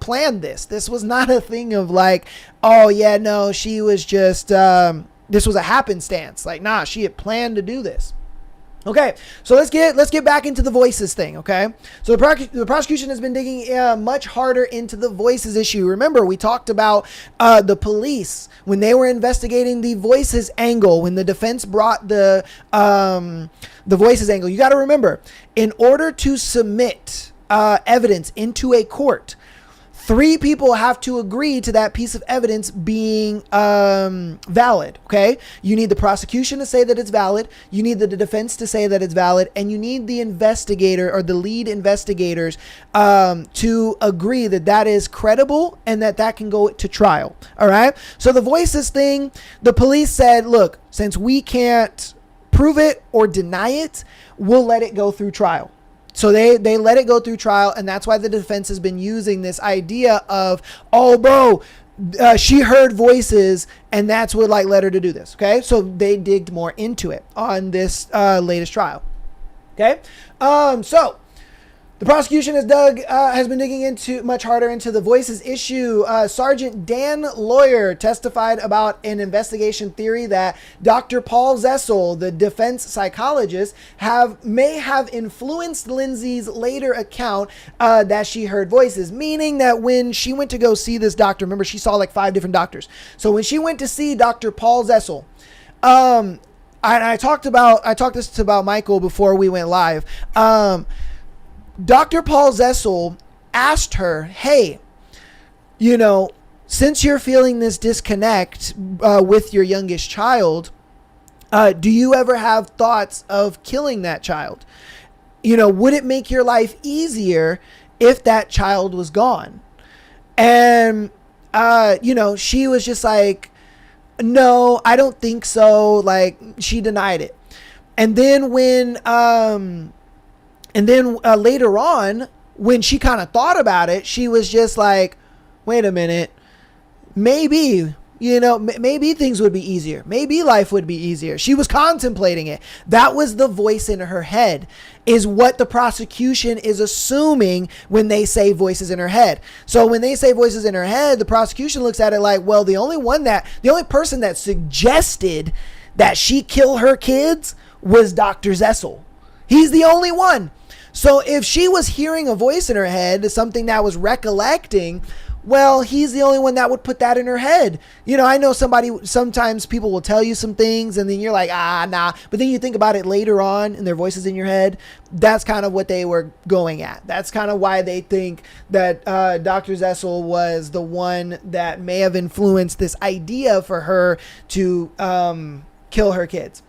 [SPEAKER 1] planned this. This was not a thing of like, oh yeah, no, she was just this was a happenstance. Like, nah, she had planned to do this. Okay, so let's get back into the voices thing, okay? So the prosecution has been digging much harder into the voices issue. Remember, we talked about the police when they were investigating the voices angle, when the defense brought the voices angle. You got to remember, in order to submit evidence into a court, 3 people have to agree to that piece of evidence being valid, okay? You need the prosecution to say that it's valid, you need the defense to say that it's valid, and you need the investigator or the lead investigators to agree that that is credible and that can go to trial, all right? So the voices thing, the police said, look, since we can't prove it or deny it, we'll let it go through trial. So they let it go through trial, and that's why the defense has been using this idea of, oh, bro, she heard voices, and that's what led her to do this. Okay, so they digged more into it on this latest trial. Okay, so the prosecution has been digging into much harder into the voices issue. Sergeant Dan Lawyer testified about an investigation theory that Dr. Paul Zessel, the defense psychologist, may have influenced Lindsay's later account that she heard voices. Meaning that when she went to go see this doctor, remember she saw 5 different doctors. So when she went to see Dr. Paul Zessel, I talked this about Michael before we went live. Dr. Paul Zessel asked her, hey, since you're feeling this disconnect with your youngest child, do you ever have thoughts of killing that child? Would it make your life easier if that child was gone? And, she was just like, no, I don't think so. Like, she denied it. And then later on, when she kind of thought about it, she was just like, wait a minute, maybe things would be easier. Maybe life would be easier. She was contemplating it. That was the voice in her head, is what the prosecution is assuming when they say voices in her head. So when they say voices in her head, the prosecution looks at it like, well, the only person that suggested that she kill her kids was Dr. Zessel. He's the only one. So if she was hearing a voice in her head, something that was recollecting, well, he's the only one that would put that in her head. I know sometimes people will tell you some things and then you're like, nah. But then you think about it later on and their voices in your head. That's kind of what they were going at. That's kind of why they think that Dr. Zessel was the one that may have influenced this idea for her to kill her kids.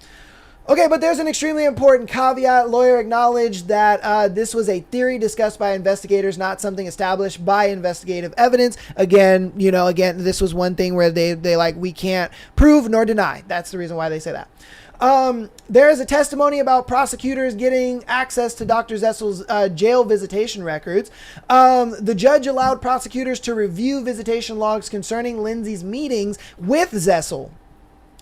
[SPEAKER 1] Okay, but there's an extremely important caveat. Lawyer acknowledged that this was a theory discussed by investigators, not something established by investigative evidence. Again, this was one thing where they like, we can't prove nor deny. That's the reason why they say that. There is a testimony about prosecutors getting access to Dr. Zessel's jail visitation records. The judge allowed prosecutors to review visitation logs concerning Lindsay's meetings with Zessel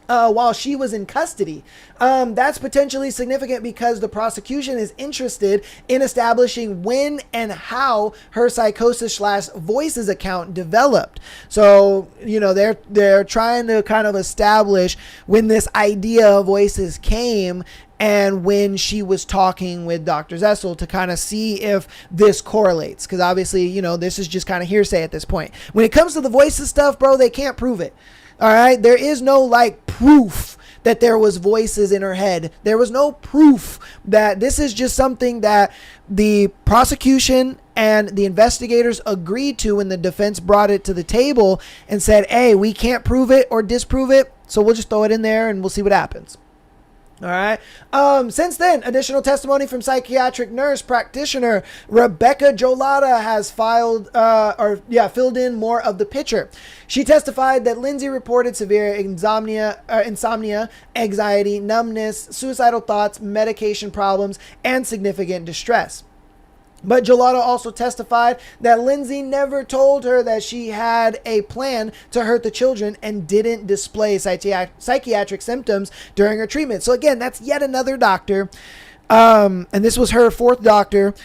[SPEAKER 1] while she was in custody. That's potentially significant because the prosecution is interested in establishing when and how her psychosis/voices account developed. So, they're trying to kind of establish when this idea of voices came and when she was talking with Dr. Zessel to kind of see if this correlates. Because obviously, this is just kind of hearsay at this point. When it comes to the voices stuff, bro, they can't prove it. All right. There is no proof that there was voices in her head. There was no proof that this is just something that the prosecution and the investigators agreed to when the defense brought it to the table and said, hey, we can't prove it or disprove it. So we'll just throw it in there and we'll see what happens. All right. Since then, additional testimony from psychiatric nurse practitioner Rebecca Jolata has filled in more of the picture. She testified that Lindsay reported severe insomnia, anxiety, numbness, suicidal thoughts, medication problems, and significant distress. But Jolata also testified that Lindsay never told her that she had a plan to hurt the children and didn't display psychiatric symptoms during her treatment. So again, that's yet another doctor. And this was her fourth doctor,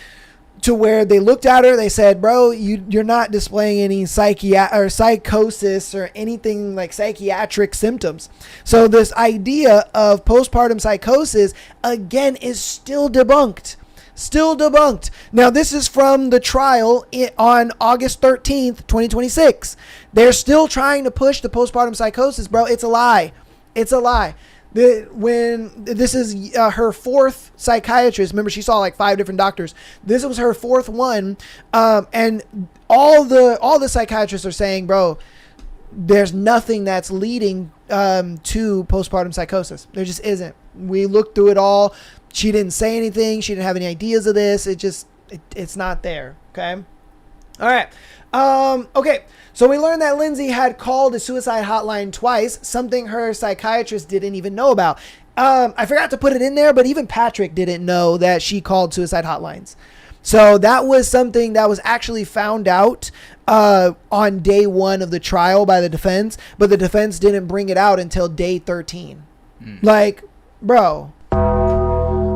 [SPEAKER 1] to where they looked at her, they said, bro, you're not displaying any psychosis or anything like psychiatric symptoms. So this idea of postpartum psychosis, again, is still debunked. Still debunked. Now, this is from the trial on August 13th, 2026. They're still trying to push the postpartum psychosis, bro. It's a lie. It's a lie. This is her fourth psychiatrist. Remember, she saw like 5 different doctors. This was her fourth one. And all the psychiatrists are saying, bro, there's nothing that's leading to postpartum psychosis. There just isn't. We looked through it all. She didn't say anything. She didn't have any ideas of this. It's not there. Okay. All right. Okay. So we learned that Lindsay had called a suicide hotline twice, something her psychiatrist didn't even know about. I forgot to put it in there, but even Patrick didn't know that she called suicide hotlines. So that was something that was actually found out on day 1 of the trial by the defense, but the defense didn't bring it out until day 13. Like, bro.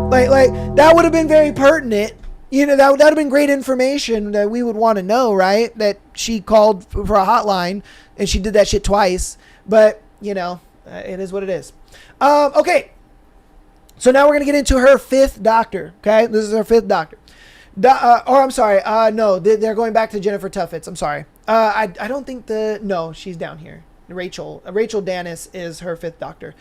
[SPEAKER 1] Like that would have been very pertinent. That would have been great information that we would want to know, right? That she called for a hotline and she did that shit twice. But, it is what it is. Okay. So now we're going to get into her 5th doctor. Okay. This is her 5th doctor. I'm sorry. No, they're going back to Jennifer Tuffets. I'm sorry. I don't think she's down here. Rachel Dennis is her 5th doctor.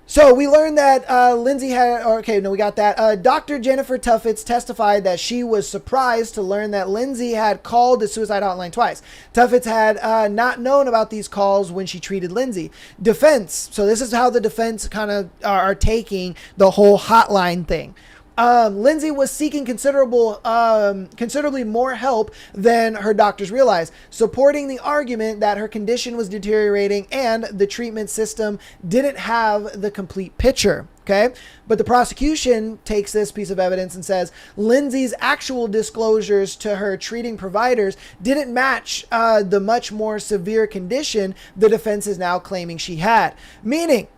[SPEAKER 1] So we learned that Lindsay had, we got that. Dr. Jennifer Tuffets testified that she was surprised to learn that Lindsay had called the suicide hotline twice. Tuffets had not known about these calls when she treated Lindsay. Defense. So this is how the defense kind of are taking the whole hotline thing. Lindsay was seeking considerably more help than her doctors realized, supporting the argument that her condition was deteriorating and the treatment system didn't have the complete picture. Okay. But the prosecution takes this piece of evidence and says Lindsay's actual disclosures to her treating providers didn't match the much more severe condition the defense is now claiming she had. Meaning,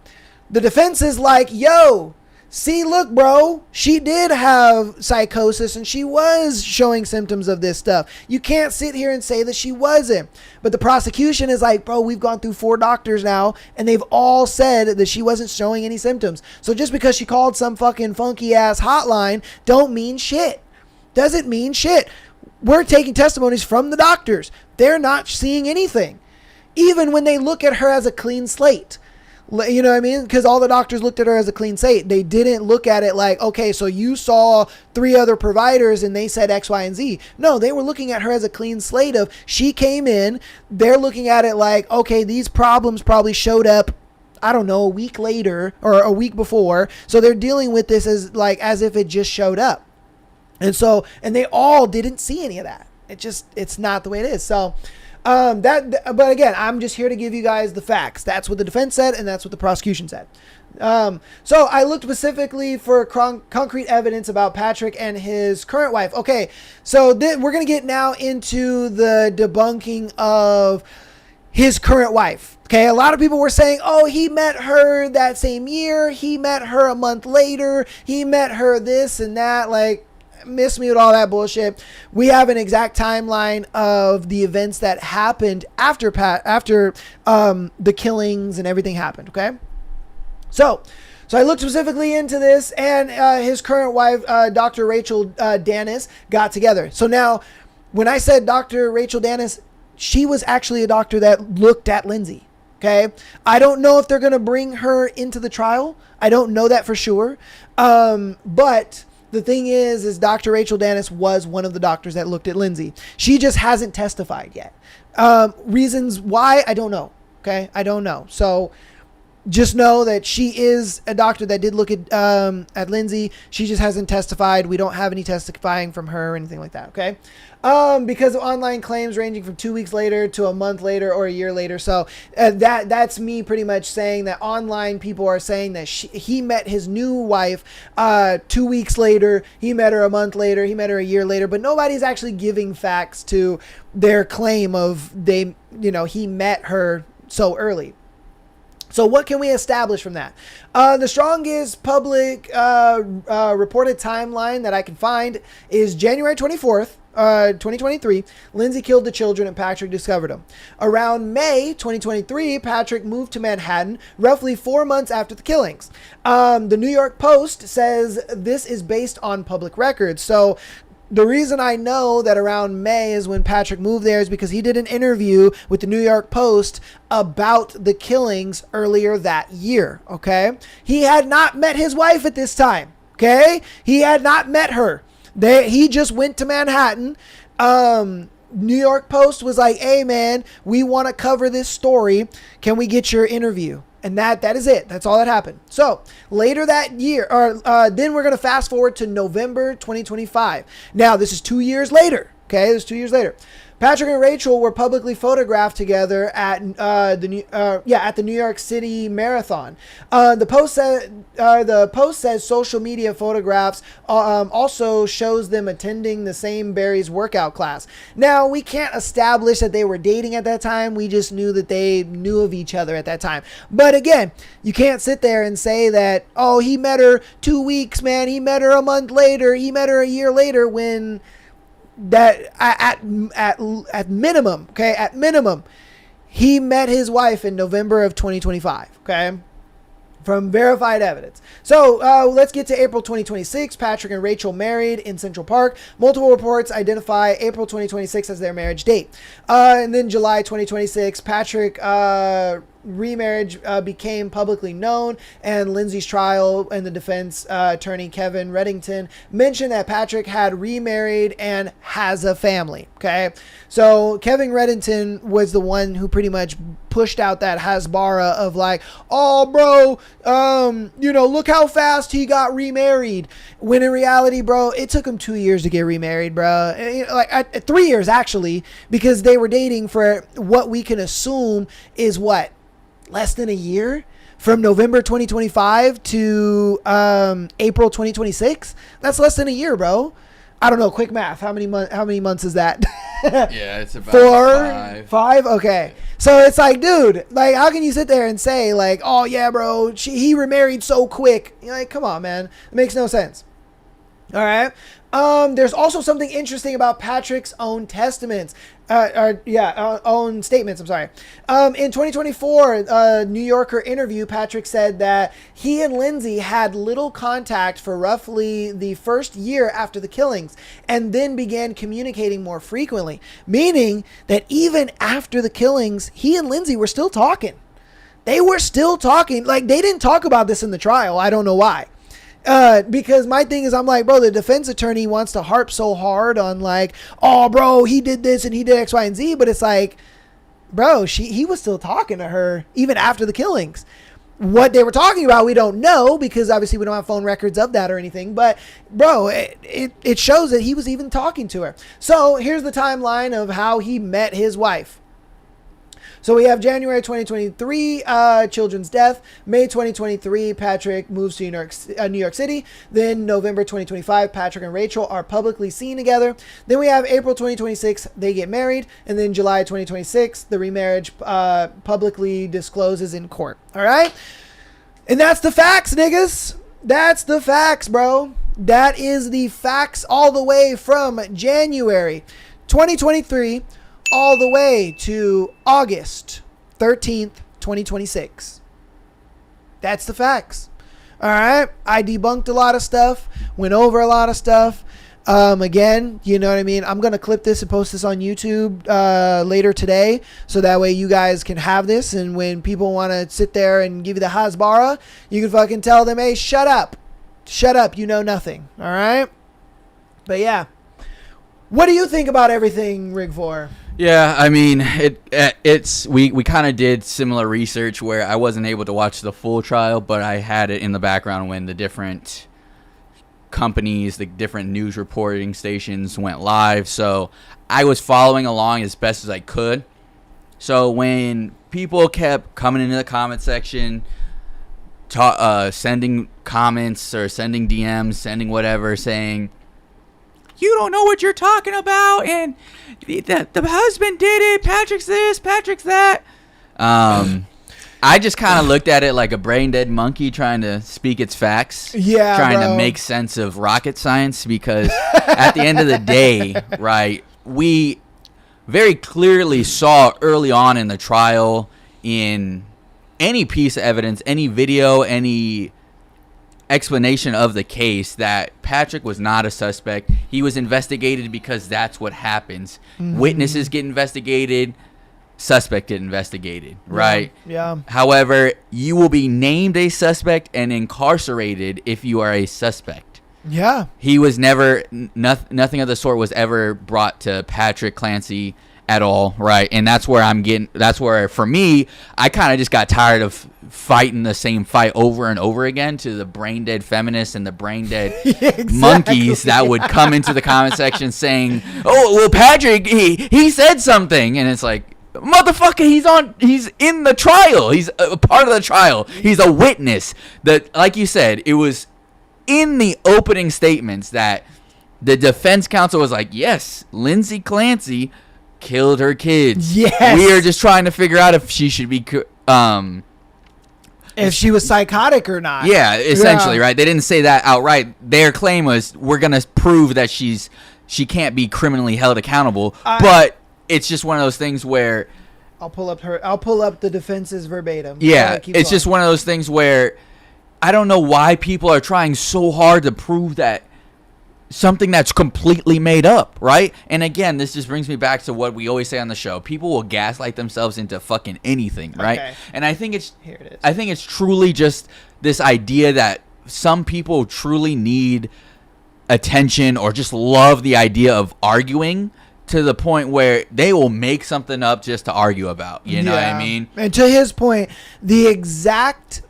[SPEAKER 1] the defense is like, yo, see, look, bro, she did have psychosis and she was showing symptoms of this stuff. You can't sit here and say that she wasn't. But the prosecution is like, bro, we've gone through 4 doctors now and they've all said that she wasn't showing any symptoms. So just because she called some fucking funky ass hotline don't mean shit. Doesn't mean shit. We're taking testimonies from the doctors. They're not seeing anything. Even when they look at her as a clean slate. You know what I mean? Because all the doctors looked at her as a clean slate. They didn't look at it like, okay, so you saw 3 other providers and they said X, Y, and Z. No, they were looking at her as a clean slate of she came in. They're looking at it like, okay, these problems probably showed up, I don't know, a week later or a week before. So they're dealing with this as if it just showed up. And they all didn't see any of that. It's not the way it is. So, but again, I'm just here to give you guys the facts. That's what the defense said, and that's what the prosecution said. So I looked specifically for concrete evidence about Patrick and his current wife. Okay, so we're going to get now into the debunking of his current wife. Okay, a lot of people were saying, oh, he met her that same year. He met her a month later. He met her this and that. Like, miss me with all that bullshit. We have an exact timeline of the events that happened after the killings and everything happened. Okay, so I looked specifically into this, and his current wife, Dr. Rachel Danis, got together. So now, when I said Dr. Rachel Danis, she was actually a doctor that looked at Lindsay. Okay, I don't know if they're gonna bring her into the trial. I don't know that for sure, but the thing is Dr. Rachel Danis was one of the doctors that looked at Lindsay. She just hasn't testified yet. Reasons why, I don't know. Okay, I don't know. So just know that she is a doctor that did look at Lindsay. She just hasn't testified. We don't have any testifying from her or anything like that. Okay, because of online claims ranging from 2 weeks later to a month later or a year later. So that's me pretty much saying that online people are saying that he met his new wife 2 weeks later. He met her a month later. He met her a year later. But nobody's actually giving facts to their claim of he met her so early. So what can we establish from that? The strongest public reported timeline that I can find is January 24th, 2023. Lindsay killed the children and Patrick discovered them. Around May 2023, Patrick moved to Manhattan, roughly 4 months after the killings. The New York Post says this is based on public records. So the reason I know that around May is when Patrick moved there is because he did an interview with the New York Post about the killings earlier that year. Okay. He had not met his wife at this time. Okay. He had not met her. He just went to Manhattan. New York Post was like, hey man, we want to cover this story. Can we get your interview? And that is it. That's all that happened. So later that year, then we're going to fast forward to November 2025. Now, this is 2 years later. Okay, this is 2 years later. Patrick and Rachel were publicly photographed together at the New York City Marathon. The post says social media photographs also shows them attending the same Barry's workout class. Now, we can't establish that they were dating at that time. We just knew that they knew of each other at that time. But again, you can't sit there and say that, oh, he met her 2 weeks, man. He met her a month later. He met her a year later, when that at minimum, okay, at minimum, he met his wife in November of 2025, okay, from verified evidence. So let's get to April 2026. Patrick and Rachel married in Central Park. Multiple reports identify April 2026 as their marriage date. And then July 2026, Patrick remarriage became publicly known, and Lindsay's trial and the defense attorney Kevin Reddington mentioned that Patrick had remarried and has a family. Okay, so Kevin Reddington was the one who pretty much pushed out that hasbara of like, oh bro, look how fast he got remarried, when in reality, bro, it took him 2 years to get remarried, bro. Like 3 years actually, because they were dating for what we can assume is what, less than a year, from November 2025 to April 2026. That's less than a year, bro. I don't know, quick math, how many months is that?
[SPEAKER 2] Yeah, it's about
[SPEAKER 1] five. Okay, so it's like, dude, like, how can you sit there and say like, oh yeah, bro, he remarried so quick? You're like, come on, man, it makes no sense. All right. There's also something interesting about Patrick's own testaments. Own statements. I'm sorry. In 2024, New Yorker interview, Patrick said that he and Lindsay had little contact for roughly the first year after the killings, and then began communicating more frequently, meaning that even after the killings, he and Lindsay were still talking. They were still talking. Like, they didn't talk about this in the trial. I don't know why. Because my thing is, I'm like, bro, the defense attorney wants to harp so hard on like, oh, bro, he did this and he did X, Y, and Z. But it's like, bro, he was still talking to her even after the killings. What they were talking about, we don't know, because obviously we don't have phone records of that or anything. But, bro, it shows that he was even talking to her. So here's the timeline of how he met his wife. So we have January 2023, children's death. May 2023, Patrick moves to New York City. Then November 2025, Patrick and Rachel are publicly seen together. Then we have April 2026, they get married. And then July 2026, the remarriage publicly discloses in court. All right? And that's the facts, niggas. That's the facts, bro. That is the facts all the way from January 2023 all the way to August 13th, 2026. That's the facts. All right. I debunked a lot of stuff, went over a lot of stuff. Again, you know what I mean? I'm going to clip this and post this on YouTube later today, so that way you guys can have this. And when people want to sit there and give you the hasbara, you can fucking tell them, hey, shut up. Shut up. You know nothing. All right. But yeah. What do you think about everything, Rig 4?
[SPEAKER 2] Yeah, I mean, we kind of did similar research where I wasn't able to watch the full trial, but I had it in the background when the different companies, the different news reporting stations went live. So I was following along as best as I could. So when people kept coming into the comment section, sending comments or sending DMs, sending whatever, saying, you don't know what you're talking about, and the husband did it, Patrick's this, Patrick's that. I just kind of looked at it like a brain dead monkey trying to speak its facts.
[SPEAKER 1] Yeah,
[SPEAKER 2] trying
[SPEAKER 1] bro.
[SPEAKER 2] to make sense of rocket science, because at the end of the day, right, we very clearly saw early on in the trial, in any piece of evidence, any video, any explanation of the case, that Patrick was not a suspect. He was investigated because that's what happens. Mm-hmm. Witnesses get investigated, suspect get investigated, right?
[SPEAKER 1] Yeah.
[SPEAKER 2] However, you will be named a suspect and incarcerated if you are a suspect.
[SPEAKER 1] Yeah.
[SPEAKER 2] He was never, nothing of the sort was ever brought to Patrick Clancy at all, right? And that's where for me, I kind of just got tired of fighting the same fight over and over again to the brain dead feminists and the brain dead
[SPEAKER 1] exactly.
[SPEAKER 2] monkeys that would come into the comment section saying, oh, well, Patrick, he said something. And it's like, motherfucker, he's in the trial. He's a part of the trial. He's a witness. That, like you said, it was in the opening statements that the defense counsel was like, yes, Lindsay Clancy killed her kids.
[SPEAKER 1] Yes.
[SPEAKER 2] We are just trying to figure out if she should be
[SPEAKER 1] if she was psychotic or not.
[SPEAKER 2] Yeah, essentially, right? They didn't say that outright. Their claim was, we're going to prove that she can't be criminally held accountable. But it's just one of those things where
[SPEAKER 1] I'll pull up the defense's verbatim.
[SPEAKER 2] Yeah, it's just one of those things where I don't know why people are trying so hard to prove that something that's completely made up, right? And again, this just brings me back to what we always say on the show. People will gaslight themselves into fucking anything, right?
[SPEAKER 1] Okay.
[SPEAKER 2] And I think it's
[SPEAKER 1] Here it is.
[SPEAKER 2] I think it's truly just this idea that some people truly need attention or just love the idea of arguing to the point where they will make something up just to argue about. You know what I mean?
[SPEAKER 1] And to his point, the exact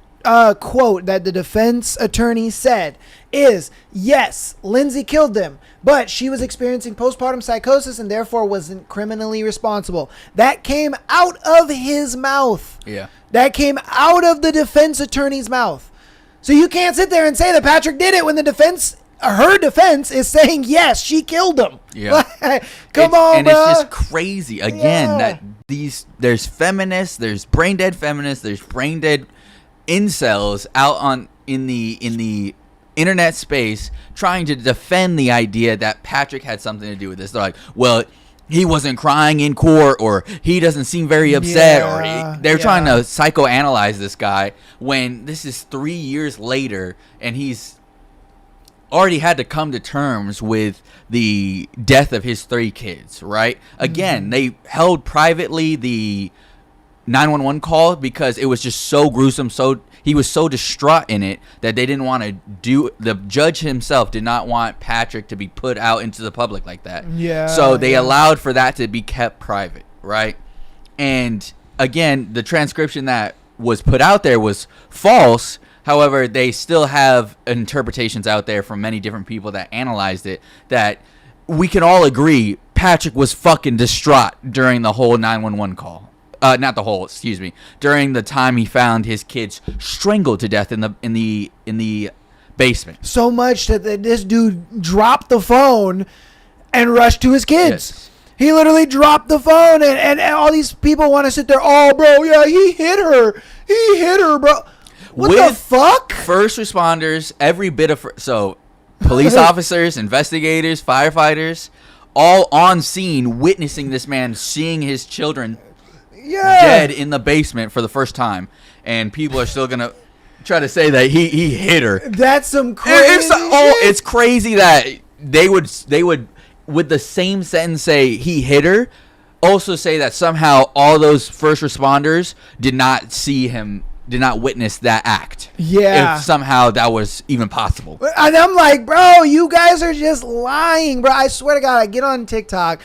[SPEAKER 1] quote that the defense attorney said is, yes, Lindsay killed them, but she was experiencing postpartum psychosis and therefore wasn't criminally responsible. That came out of his mouth.
[SPEAKER 2] Yeah.
[SPEAKER 1] That came out of the defense attorney's mouth. So you can't sit there and say that Patrick did it when the defense, her defense, is saying, yes, she killed him.
[SPEAKER 2] Yeah.
[SPEAKER 1] Come on,
[SPEAKER 2] and
[SPEAKER 1] bro.
[SPEAKER 2] it's just crazy. Again, that there's feminists, there's brain dead feminists, there's brain dead incels out in the internet space trying to defend the idea that Patrick had something to do with this. They're like, well, he wasn't crying in court, or he doesn't seem very upset, or they're trying to psychoanalyze this guy when this is 3 years later and he's already had to come to terms with the death of his 3 kids, right? Again, they held privately the 911 call because it was just so gruesome, so he was so distraught in it that they didn't want to do. The judge himself did not want Patrick to be put out into the public like that. So they allowed for that to be kept private, right? And again, the transcription that was put out there was false. However, they still have interpretations out there from many different people that analyzed it that we can all agree Patrick was fucking distraught during the whole 911 call. During the time he found his kids strangled to death in the basement.
[SPEAKER 1] So much that this dude dropped the phone and rushed to his kids.
[SPEAKER 2] Yes.
[SPEAKER 1] He literally dropped the phone, and all these people want to sit there. Oh, bro, yeah, he hit her. He hit her, bro. What the fuck?
[SPEAKER 2] First responders, every bit of police officers, investigators, firefighters, all on scene, witnessing this man seeing his children dead in the basement for the first time, and people are still gonna try to say that he hit her.
[SPEAKER 1] That's some crazy shit.
[SPEAKER 2] It's crazy that they would with the same sentence say he hit her, also say that somehow all those first responders did not see him, did not witness that act.
[SPEAKER 1] Yeah.
[SPEAKER 2] If somehow that was even possible.
[SPEAKER 1] And I'm like, bro, you guys are just lying, bro. I swear to God, I get on TikTok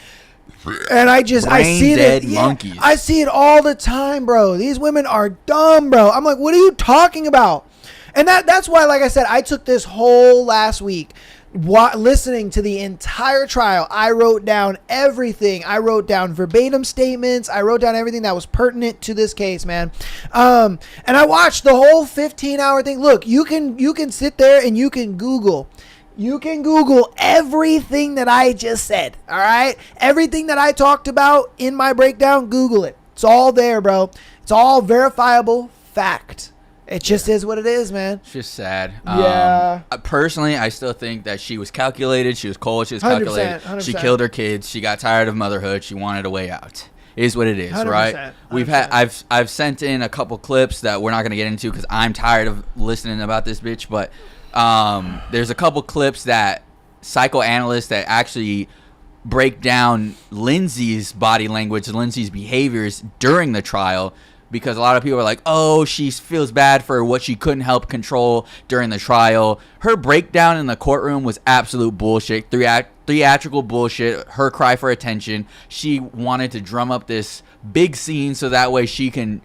[SPEAKER 1] and I see it.
[SPEAKER 2] Monkeys.
[SPEAKER 1] I see it all the time, bro. These women are dumb, bro. I'm like, what are you talking about? And that's why, like I said, I took this whole last week listening to the entire trial. I wrote down everything. I wrote down verbatim statements. I wrote down everything that was pertinent to this case, man. And I watched the whole 15-hour thing. Look, you can sit there and you can Google. You can Google everything that I just said, all right? Everything that I talked about in my breakdown, Google it. It's all there, bro. It's all verifiable fact. It just is what it is, man.
[SPEAKER 2] It's just sad.
[SPEAKER 1] Yeah.
[SPEAKER 2] Personally, I still think that she was calculated. She was cold. She was calculated.
[SPEAKER 1] 100%.
[SPEAKER 2] She killed her kids. She got tired of motherhood. She wanted a way out. It is what it is,
[SPEAKER 1] 100%,
[SPEAKER 2] right?
[SPEAKER 1] 100%.
[SPEAKER 2] I've sent in a couple clips that we're not gonna get into because I'm tired of listening about this bitch. But there's a couple clips that psychoanalysts that actually break down Lindsay's body language, Lindsay's behaviors during the trial. Because a lot of people are like, oh, she feels bad for what she couldn't help control during the trial. Her breakdown in the courtroom was absolute bullshit, theatrical bullshit, her cry for attention. She wanted to drum up this big scene so that way she can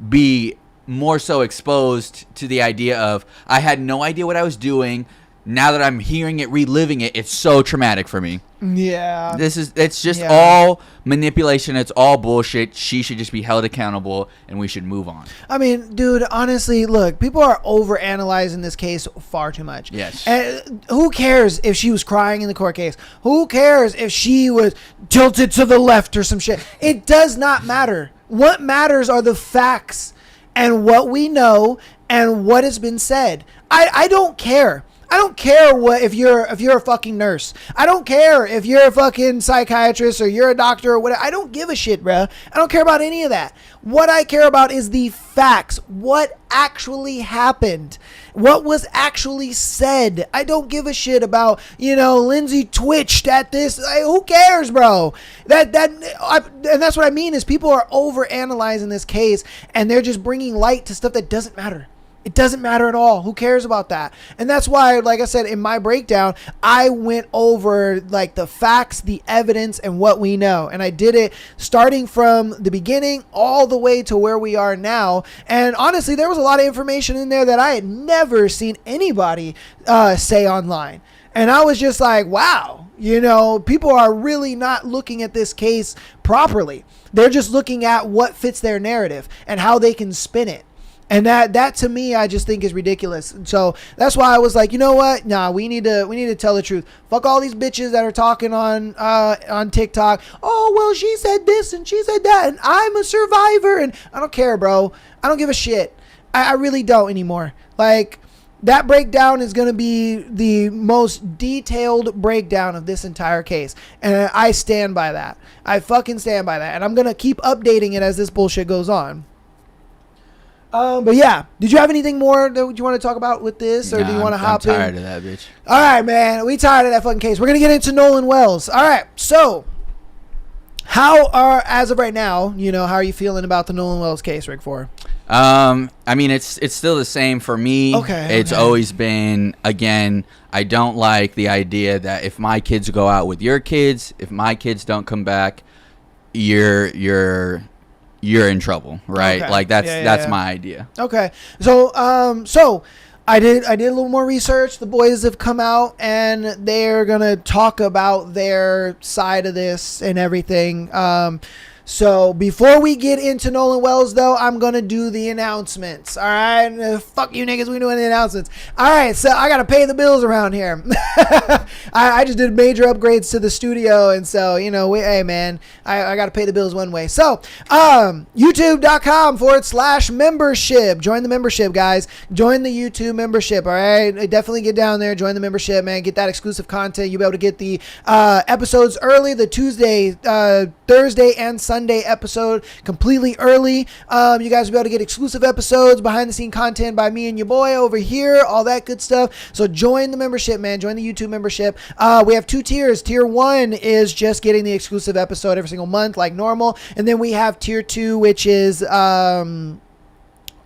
[SPEAKER 2] be more so exposed to the idea of, I had no idea what I was doing. Now that I'm hearing it, reliving it, it's so traumatic for me.
[SPEAKER 1] Yeah.
[SPEAKER 2] It's just all manipulation. It's all bullshit. She should just be held accountable and we should move on.
[SPEAKER 1] I mean, dude, honestly, look, people are overanalyzing this case far too much.
[SPEAKER 2] Yes.
[SPEAKER 1] And who cares if she was crying in the court case? Who cares if she was tilted to the left or some shit? It does not matter. What matters are the facts and what we know and what has been said. I don't care. I don't care what if you're a fucking nurse. I don't care if you're a fucking psychiatrist or you're a doctor or whatever. I don't give a shit, bruh. I don't care about any of that. What I care about is the facts. What actually happened? What was actually said? I don't give a shit about, Lindsay twitched at this. Who cares, bro? And that's what I mean is people are over analyzing this case and they're just bringing light to stuff that doesn't matter. It doesn't matter at all. Who cares about that? And that's why, like I said, in my breakdown, I went over like the facts, the evidence, and what we know. And I did it starting from the beginning all the way to where we are now. And honestly, there was a lot of information in there that I had never seen anybody say online. And I was just like, wow, people are really not looking at this case properly. They're just looking at what fits their narrative and how they can spin it. And that to me, I just think is ridiculous. So that's why I was like, you know what? Nah, we need to tell the truth. Fuck all these bitches that are talking on TikTok. Oh, well, she said this and she said that, and I'm a survivor, and I don't care, bro. I don't give a shit. I really don't anymore. Like, that breakdown is going to be the most detailed breakdown of this entire case. And I stand by that. I fucking stand by that. And I'm going to keep updating it as this bullshit goes on. But yeah, did you have anything more that you want to talk about with this, or do you want to hop in?
[SPEAKER 2] I'm tired of that, bitch.
[SPEAKER 1] All right, man, we tired of that fucking case. We're gonna get into Nolan Wells. All right, so as of right now, how are you feeling about the Nolan Wells case, Rick?
[SPEAKER 2] I mean, it's still the same for me.
[SPEAKER 1] Okay.
[SPEAKER 2] It's always been, again, I don't like the idea that if my kids go out with your kids, if my kids don't come back, you're in trouble, right?
[SPEAKER 1] Okay.
[SPEAKER 2] Like that's my idea.
[SPEAKER 1] Okay. So I did a little more research. The boys have come out and they're going to talk about their side of this and everything. So before we get into Nolan Wells, though, I'm going to do the announcements. All right. Fuck you niggas. We doing the announcements. All right. So I got to pay the bills around here. I just did major upgrades to the studio. And so, hey, man, I got to pay the bills one way. So youtube.com/membership. Join the membership, guys. Join the YouTube membership. All right. Definitely get down there. Join the membership, man. Get that exclusive content. You'll be able to get the episodes early, the Tuesday, Thursday, and Sunday episode completely early. You guys will be able to get exclusive episodes, behind the scene content by me and your boy over here, all that good stuff. So join the membership, man. Join the YouTube membership. We have 2 tiers. Tier 1 is just getting the exclusive episode every single month like normal. And then we have tier 2, which is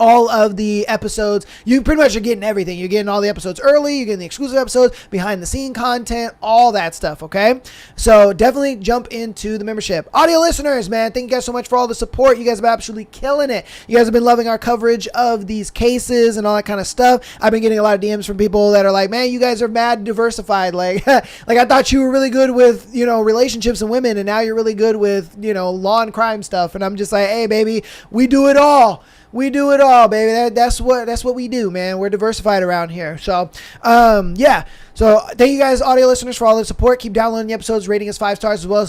[SPEAKER 1] all of the episodes. You pretty much are getting everything. You're getting all the episodes early. You're getting the exclusive episodes, behind the scene content, all that stuff. Okay. So definitely jump into the membership. Audio listeners, man, thank you guys so much for all the support. You guys have been absolutely killing it. You guys have been loving our coverage of these cases and all that kind of stuff. I've been getting a lot of DMs from people that are like, man, you guys are mad diversified. Like, like I thought you were really good with, relationships and women, and now you're really good with, law and crime stuff. And I'm just like, hey, baby, we do it all. We do it all, baby. That's what we do, man. We're diversified around here. So, yeah. So thank you guys, audio listeners, for all the support. Keep downloading the episodes, rating us 5 stars, as well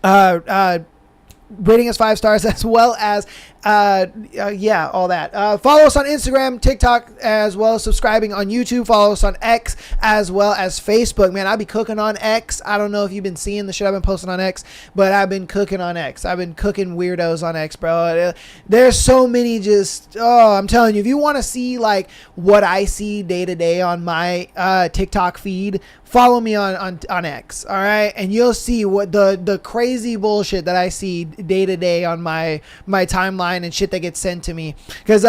[SPEAKER 1] as rating us 5 stars, as well as yeah, all that. Follow us on Instagram, TikTok, as well as subscribing on YouTube. Follow us on X as well as Facebook. Man, I be cooking on X. I don't know if you've been seeing the shit I've been posting on X, but I've been cooking on X. I've been cooking weirdos on X, bro. There's so many I'm telling you, if you want to see like what I see day to day on my TikTok feed, follow me on X, all right? And you'll see what the crazy bullshit that I see day to day on my timeline and shit that gets sent to me, because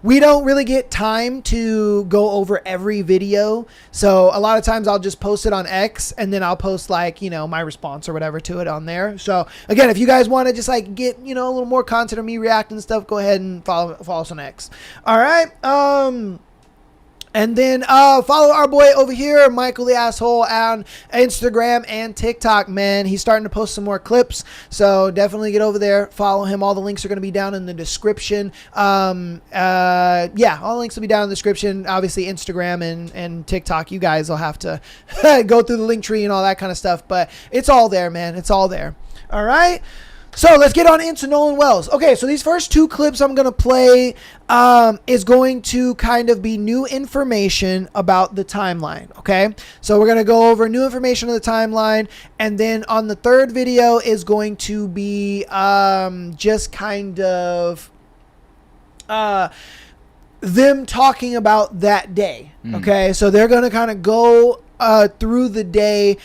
[SPEAKER 1] we don't really get time to go over every video. So a lot of times I'll just post it on X, and then I'll post like, my response or whatever to it on there. So again, if you guys want to just like get, a little more content of me reacting and stuff, go ahead and follow us on X. All right. And then follow our boy over here, Michael the Asshole, on Instagram and TikTok, man. He's starting to post some more clips, so definitely get over there. Follow him. All the links are going to be down in the description. Yeah, all the links will be down in the description. Obviously, Instagram and TikTok, you guys will have to go through the link tree and all that kind of stuff, but it's all there, man. It's all there. All right. So let's get on into Nolan Wells. Okay, so these first two clips I'm going to play is going to kind of be new information about the timeline, okay? So we're going to go over new information on the timeline, and then on the third video is going to be just kind of them talking about that day, okay? So they're going to kind of go through the day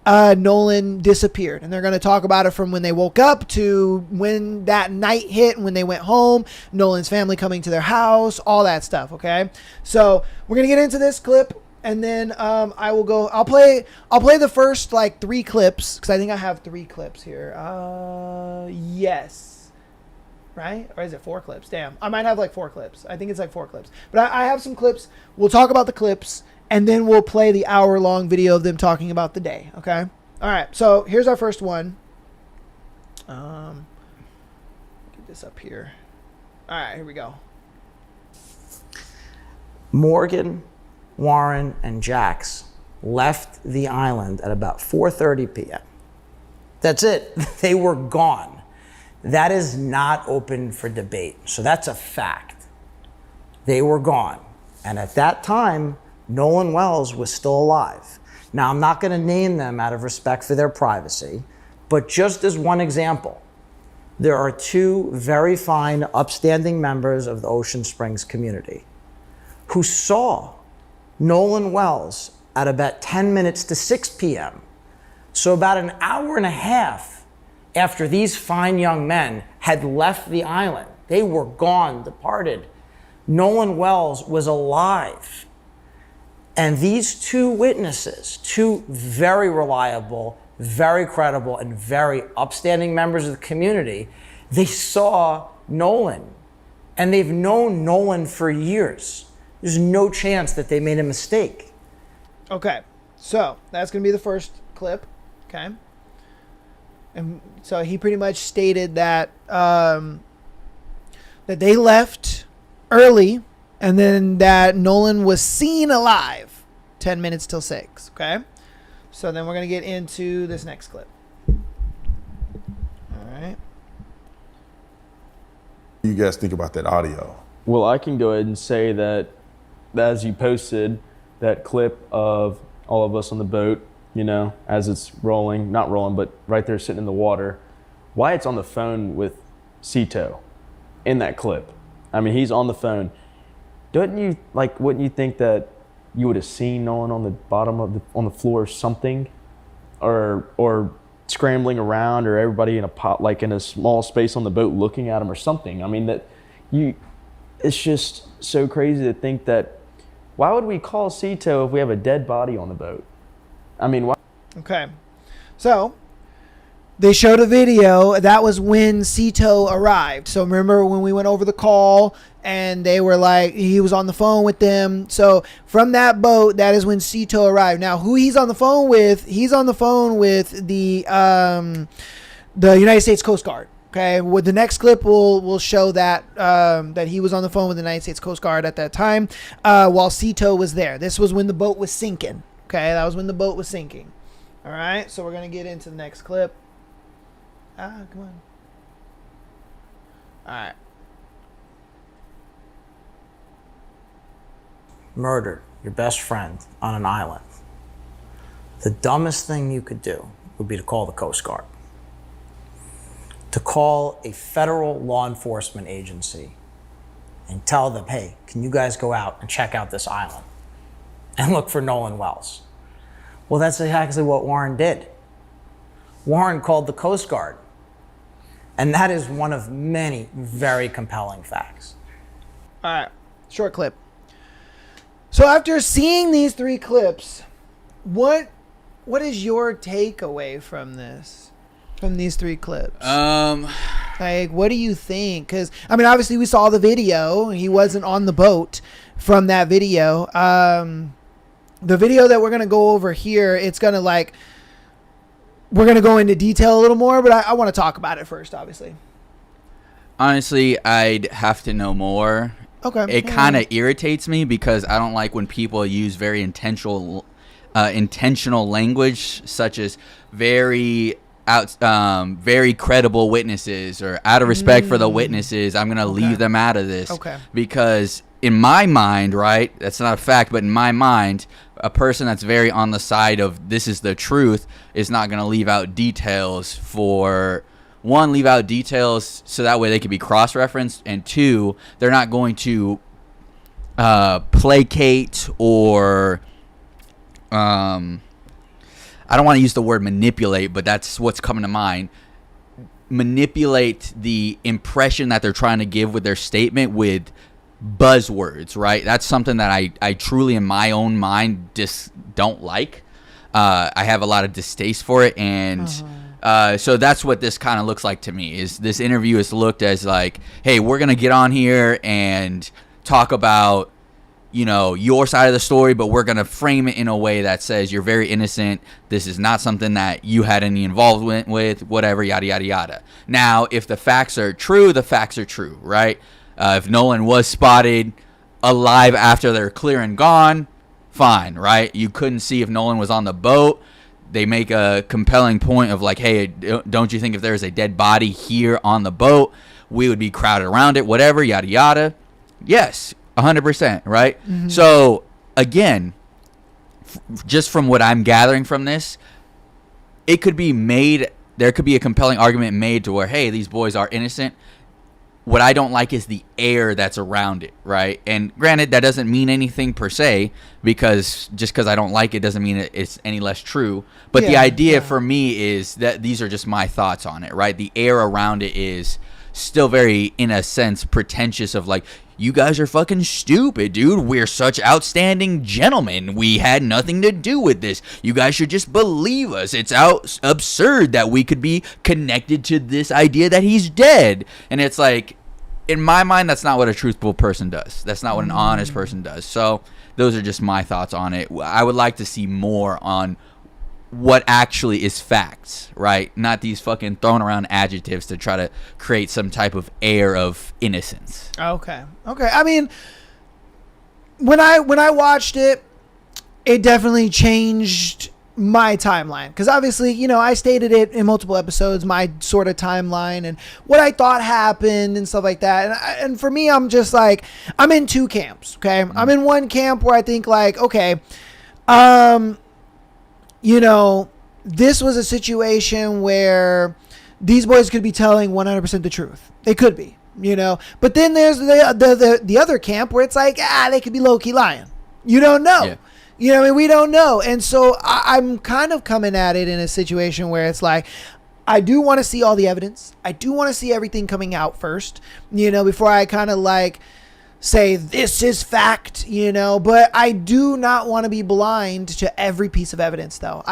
[SPEAKER 1] Nolan disappeared, and they're going to talk about it from when they woke up to when that night hit, when they went home, Nolan's family coming to their house, all that stuff. Okay, so we're going to get into this clip, and then I'll play the first like 3 clips, because I think I have 3 clips here. Yes, right? Or is it 4 clips? Damn, I might have like 4 clips. I think it's like 4 clips, but I have some clips. We'll talk about the clips, and then we'll play the hour-long video of them talking about the day, okay? All right, so here's our first one. Get this up here. All right, here we go.
[SPEAKER 3] Morgan, Warren, and Jax left the island at about 4:30 p.m. That's it. They were gone. That is not open for debate. So that's a fact. They were gone. And at that time, Nolan Wells was still alive. Now, I'm not going to name them out of respect for their privacy, but just as one example, there are 2 very fine, upstanding members of the Ocean Springs community who saw Nolan Wells at about 10 minutes to 6 p.m. So about an hour and a half after these fine young men had left the island, they were gone, departed. Nolan Wells was alive. And these 2 witnesses, 2 very reliable, very credible, and very upstanding members of the community, they saw Nolan. And they've known Nolan for years. There's no chance that they made a mistake.
[SPEAKER 1] Okay, so that's going to be the first clip, okay? And so he pretty much stated that that they left early, and then that Nolan was seen alive 10 minutes till 6, okay? So then we're going to get into this next clip. All right.
[SPEAKER 4] What do you guys think about that audio?
[SPEAKER 5] Well, I can go ahead and say that as you posted that clip of all of us on the boat, you know, as it's rolling, not rolling, but right there sitting in the water, Wyatt's on the phone with Cito in that clip. I mean, he's on the phone. Wouldn't you think that you would have seen Nolan on the bottom of on the floor or something, or scrambling around, or everybody in a pot, like in a small space on the boat looking at him or something? I mean, it's just so crazy to think that. Why would we call Cito if we have a dead body on the boat? I mean, why?
[SPEAKER 1] Okay, so they showed a video. That was when Cito arrived. So remember when we went over the call and they were like, he was on the phone with them. So from that boat, that is when Cito arrived. Now, who he's on the phone with? He's on the phone with the United States Coast Guard. Okay, with the next clip, we'll show that that he was on the phone with the United States Coast Guard at that time while Cito was there. This was when the boat was sinking. Okay, that was when the boat was sinking. All right, so we're going to get into the next clip. Come on. All right.
[SPEAKER 3] Murdered your best friend on an island. The dumbest thing you could do would be to call the Coast Guard. To call a federal law enforcement agency and tell them, hey, can you guys go out and check out this island and look for Nolan Wells? Well, that's exactly what Warren did. Warren called the Coast Guard. And that is one of many very compelling facts.
[SPEAKER 1] All right, short clip. So after seeing these 3 clips, what is your takeaway from this? From these 3 clips? Like, what do you think? Because, I mean, obviously we saw the video. He wasn't on the boat from that video. The video that we're going to go over here, it's going to like, we're going to go into detail a little more, but I want to talk about it first, obviously.
[SPEAKER 2] Honestly, I'd have to know more.
[SPEAKER 1] Okay.
[SPEAKER 2] It kind of irritates me because I don't like when people use very intentional language, such as very out very credible witnesses, or out of respect for the witnesses, I'm gonna leave them out of this.
[SPEAKER 1] Okay.
[SPEAKER 2] Because in my mind, right, that's not a fact, but in my mind, a person that's very on the side of this is the truth is not gonna leave out details for. One, leave out details so that way they can be cross-referenced, and two, they're not going to placate or I don't want to use the word manipulate, but that's what's coming to mind. Manipulate the impression that they're trying to give with their statement with buzzwords, right? That's something that I truly in my own mind just don't like. I have a lot of distaste for it, and so that's what this kind of looks like to me. Is this interview is looked as like, hey, we're gonna get on here and talk about, you know, your side of the story, but we're gonna frame it in a way that says you're very innocent. This is not something that you had any involvement with, whatever, yada yada yada. Now, if the facts are true, the facts are true, right? If Nolan was spotted alive after they're clear and gone, fine, right? You couldn't see if Nolan was on the boat. They make a compelling point of like, hey, don't you think if there's a dead body here on the boat, we would be crowded around it, whatever, yada, yada. Yes, 100%, right? Mm-hmm. So, again, just from what I'm gathering from this, it could be made, there could be a compelling argument made to where, hey, these boys are innocent. What I don't like is the air that's around it, right? And granted, that doesn't mean anything per se, because just because I don't like it doesn't mean it's any less true. But the idea for me is that these are just my thoughts on it, right? The air around it is still very, in a sense, pretentious of like, you guys are fucking stupid, dude. We're such outstanding gentlemen. We had nothing to do with this. You guys should just believe us. It's absurd that we could be connected to this idea that he's dead. And it's like, in my mind, that's not what a truthful person does. That's not what an honest person does. So those are just my thoughts on it. I would like to see more on what actually is facts, right? Not these fucking thrown around adjectives to try to create some type of air of innocence.
[SPEAKER 1] Okay. I mean, when I watched it, it definitely changed my timeline, because obviously, you know, I stated it in multiple episodes, my sort of timeline and what I thought happened and stuff like that. And for me, I'm just like, I'm in two camps. Okay. I'm in one camp where I think like, okay, you know, this was a situation where these boys could be telling 100% the truth. They could be, you know. But then there's the other camp where it's like, they could be low-key lying. You don't know. Yeah. You know, I mean, we don't know. And so I'm kind of coming at it in a situation where it's like, I do want to see all the evidence. I do want to see everything coming out first, you know, before I kind of like say this is fact, you know. But I do not want to be blind to every piece of evidence, though.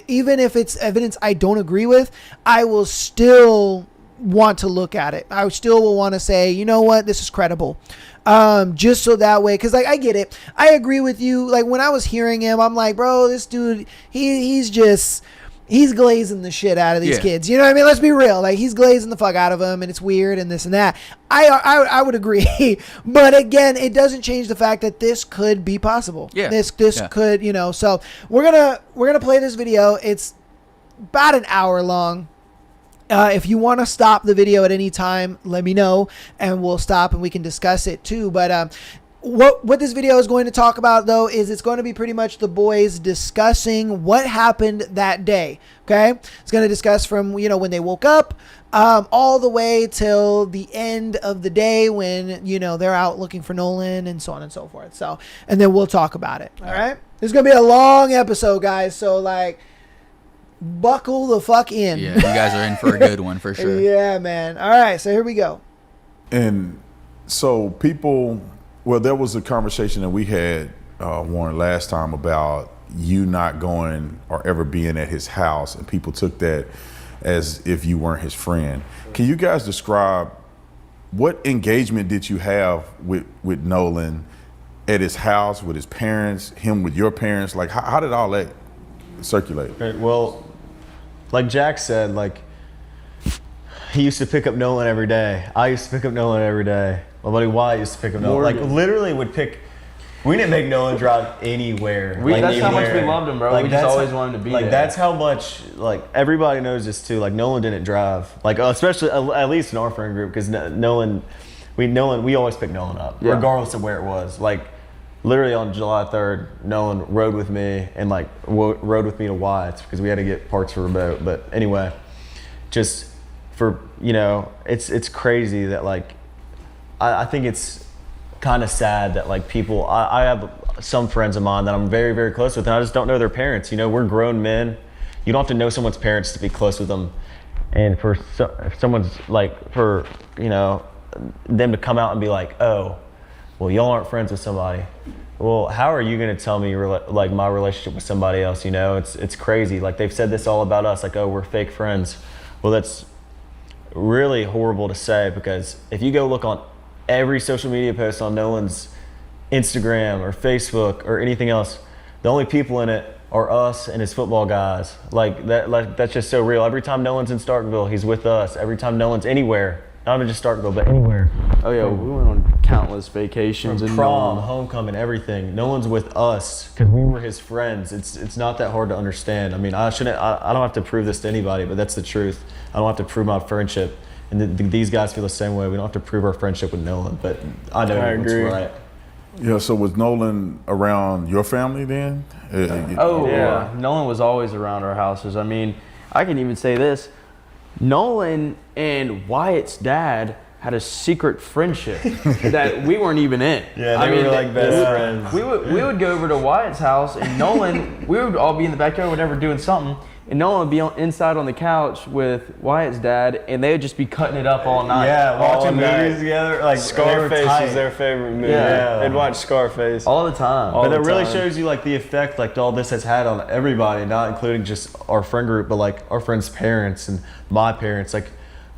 [SPEAKER 1] Even if it's evidence I don't agree with, I will still want to look at it. I still will want to say, you know what, this is credible. Just so that way, because like I get it, I agree with you. Like when I was hearing him, I'm like, bro, this dude, he's glazing the shit out of these kids. You know what I mean? Let's be real. Like he's glazing the fuck out of them, and it's weird and this and that. I would agree, but again, it doesn't change the fact that this could be possible. Yeah, this could, you know. So we're gonna play this video. It's about an hour long. If you want to stop the video at any time, let me know and we'll stop and we can discuss it too. But what this video is going to talk about, though, is it's going to be pretty much the boys discussing what happened that day. Okay, it's going to discuss from, you know, when they woke up all the way till the end of the day when, you know, they're out looking for Nolan and so on and so forth. So, and then we'll talk about it. All right, this is going to be a long episode, guys. So like, buckle the fuck in.
[SPEAKER 2] Yeah, you guys are in for a good one for sure.
[SPEAKER 1] Yeah, man. All right, so here we go.
[SPEAKER 4] And so there was a conversation that we had, Warren, last time about you not going or ever being at his house, and people took that as if you weren't his friend. Can you guys describe what engagement did you have with Nolan at his house, with his parents, him with your parents? Like, how did all that circulate?
[SPEAKER 5] Right, well, like Jack said, like he used to pick up Nolan every day. I used to pick up Nolan every day. My buddy Wyatt used to pick up Nolan. Like literally would pick.
[SPEAKER 6] We didn't make Nolan drive anywhere.
[SPEAKER 5] That's how much we loved him, bro. We just always wanted to be there.
[SPEAKER 6] That's how much, everybody knows this too. Nolan didn't drive. Especially, at least in our friend group, because Nolan, we always pick Nolan up, regardless of where it was. Literally on July 3rd, Nolan rode with me and rode with me to Wyatt's because we had to get parts for a boat. But anyway, just for, it's crazy that I think it's kind of sad that people, I have some friends of mine that I'm very, very close with, and I just don't know their parents. We're grown men. You don't have to know someone's parents to be close with them. And for if someone's for them to come out and be like, oh, well, y'all aren't friends with somebody. Well, how are you going to tell me my relationship with somebody else? It's crazy. They've said this all about us, oh, we're fake friends. Well, that's really horrible to say, because if you go look on every social media post on Nolan's Instagram or Facebook or anything else, the only people in it are us and his football guys. That's just so real. Every time Nolan's in Starkville, he's with us. Every time Nolan's anywhere, not even just Starkville, but anywhere.
[SPEAKER 5] Oh yeah, we went on countless vacations
[SPEAKER 6] and prom, homecoming, everything. Nolan's with us because we were his friends. It's not that hard to understand. I don't have to prove this to anybody, but that's the truth. I don't have to prove my friendship. And these guys feel the same way. We don't have to prove our friendship with Nolan, but I know it's right.
[SPEAKER 4] Yeah, so was Nolan around your family then?
[SPEAKER 5] Yeah. Nolan was always around our houses. I can even say this. Nolan and Wyatt's dad had a secret friendship that we weren't even in.
[SPEAKER 6] Yeah, they were best friends.
[SPEAKER 5] We would go over to Wyatt's house, and Nolan, we would all be in the backyard, whatever, doing something. And Nolan would be inside on the couch with Wyatt's dad, and they would just be cutting it up all night.
[SPEAKER 6] Yeah, watching movies together.
[SPEAKER 7] Scarface was their favorite movie.
[SPEAKER 5] Yeah.
[SPEAKER 7] They'd watch Scarface
[SPEAKER 5] all the time.
[SPEAKER 6] But it really shows you the effect all this has had on everybody, not including just our friend group, but our friends' parents and my parents.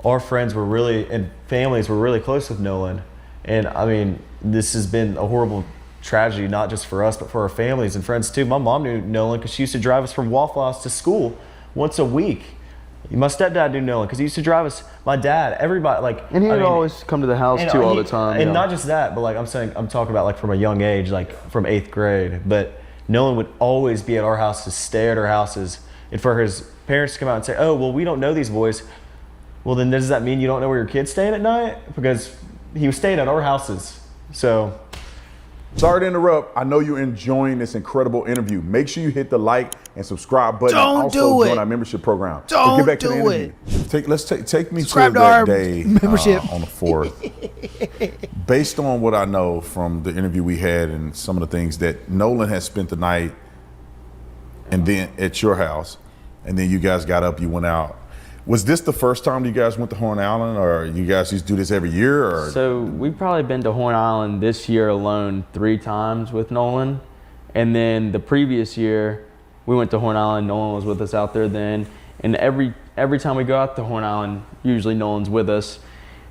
[SPEAKER 6] Our friends were really, and families were really close with Nolan. And this has been a horrible tragedy, not just for us, but for our families and friends too. My mom knew Nolan because she used to drive us from Waffle House to school once a week. My stepdad knew Nolan because he used to drive us, my dad, everybody.
[SPEAKER 5] And he would always come to the house too all the time.
[SPEAKER 6] And not just that, but I'm talking about from a young age, from 8th grade. But Nolan would always be at our houses, stay at our houses. And for his parents to come out and say, oh, well, we don't know these boys. Well, then does that mean you don't know where your kid's staying at night? Because he was staying at our houses. So...
[SPEAKER 4] Sorry to interrupt. I know you're enjoying this incredible interview. Make sure you hit the like and subscribe button. Also join our membership program.
[SPEAKER 1] Don't
[SPEAKER 4] get back to the
[SPEAKER 1] do
[SPEAKER 4] interview. Take me
[SPEAKER 1] Subscribe
[SPEAKER 4] to
[SPEAKER 1] to our
[SPEAKER 4] that day
[SPEAKER 1] membership.
[SPEAKER 4] on the 4th. Based on what I know from the interview we had and some of the things that Nolan had spent the night and then at your house, and then you guys got up, you went out. Was this the first time you guys went to Horn Island, or you guys used to do this every year? Or?
[SPEAKER 5] So we've probably been to Horn Island this year alone 3 times with Nolan. And then the previous year, we went to Horn Island. Nolan was with us out there then. And every time we go out to Horn Island, usually Nolan's with us.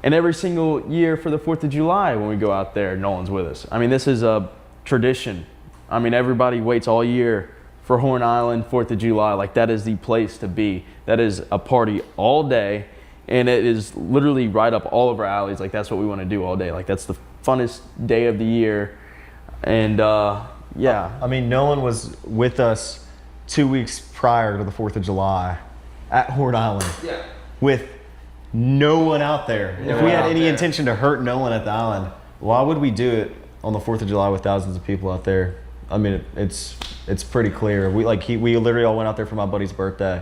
[SPEAKER 5] And every single year for the 4th of July when we go out there, Nolan's with us. This is a tradition. Everybody waits all year for Horn Island, 4th of July. That is the place to be. That is a party all day, and it is literally right up all of our alleys. That's what we want to do all day. That's the funnest day of the year. And yeah.
[SPEAKER 6] Nolan was with us 2 weeks prior to the 4th of July at Horn Island. Yeah. With no one out there. If we had any intention to hurt Nolan at the island, why would we do it on the 4th of July with thousands of people out there? It's pretty clear. We literally all went out there for my buddy's birthday,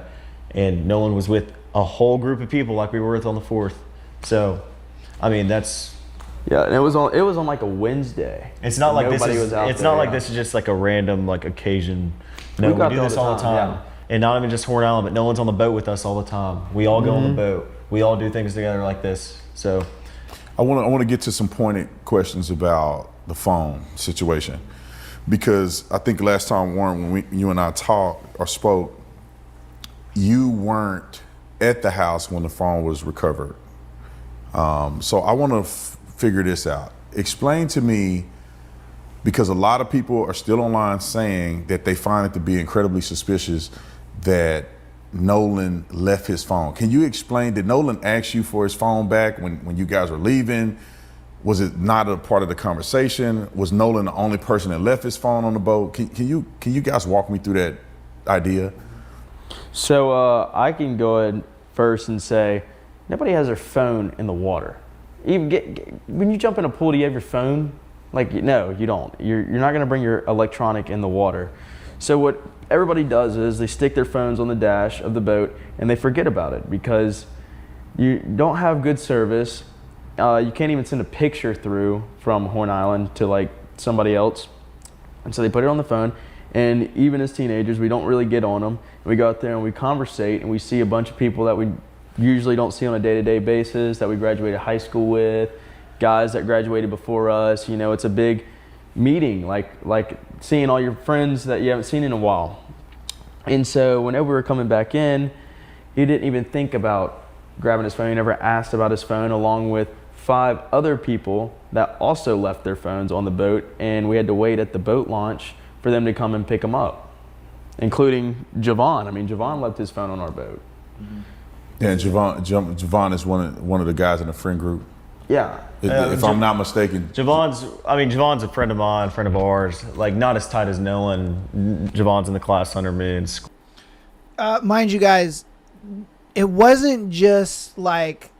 [SPEAKER 6] and Nolan was with a whole group of people like we were with on the 4th. So, that's.
[SPEAKER 5] Yeah, and it was on a Wednesday.
[SPEAKER 6] It's not like
[SPEAKER 5] Nobody
[SPEAKER 6] this is.
[SPEAKER 5] was out
[SPEAKER 6] It's
[SPEAKER 5] there,
[SPEAKER 6] not like this is just a random occasion. No, we do this all the time.
[SPEAKER 5] Yeah.
[SPEAKER 6] And not even just Horn Island, but Nolan's on the boat with us all the time. We all go on the boat. We all do things together like this. So,
[SPEAKER 4] I want to get to some pointed questions about the phone situation. Because I think last time, Warren, when you and I talked or spoke, you weren't at the house when the phone was recovered. So I want to figure this out. Explain to me, because a lot of people are still online saying that they find it to be incredibly suspicious that Nolan left his phone. Can you explain, did Nolan ask you for his phone back when you guys were leaving? Was it not a part of the conversation? Was Nolan the only person that left his phone on the boat? Can you guys walk me through that idea?
[SPEAKER 5] So I can go ahead first and say nobody has their phone in the water. Even when you jump in a pool, do you have your phone? Like, no, you don't. You're not going to bring your electronic in the water. So what everybody does is they stick their phones on the dash of the boat and they forget about it because you don't have good service. You can't even send a picture through from Horn Island to like somebody else. And so they put it on the phone. And even as teenagers, we don't really get on them. We go out there and we conversate and we see a bunch of people that we usually don't see on a day-to-day basis, that we graduated high school with, guys that graduated before us. You know, it's a big meeting, like seeing all your friends that you haven't seen in a while. And so whenever we were coming back in, he didn't even think about grabbing his phone. He never asked about his phone, along with 5 other people that also left their phones on the boat, and we had to wait at the boat launch for them to come and pick him up, including Javon. I mean, Javon left his phone on our boat.
[SPEAKER 4] Yeah, and Javon is one of the guys in the friend group.
[SPEAKER 5] Yeah.
[SPEAKER 4] If I'm not mistaken.
[SPEAKER 6] Javon's a friend of mine, friend of ours. Like, not as tight as Nolan. Javon's in the class under me. And
[SPEAKER 1] mind you guys, it wasn't just like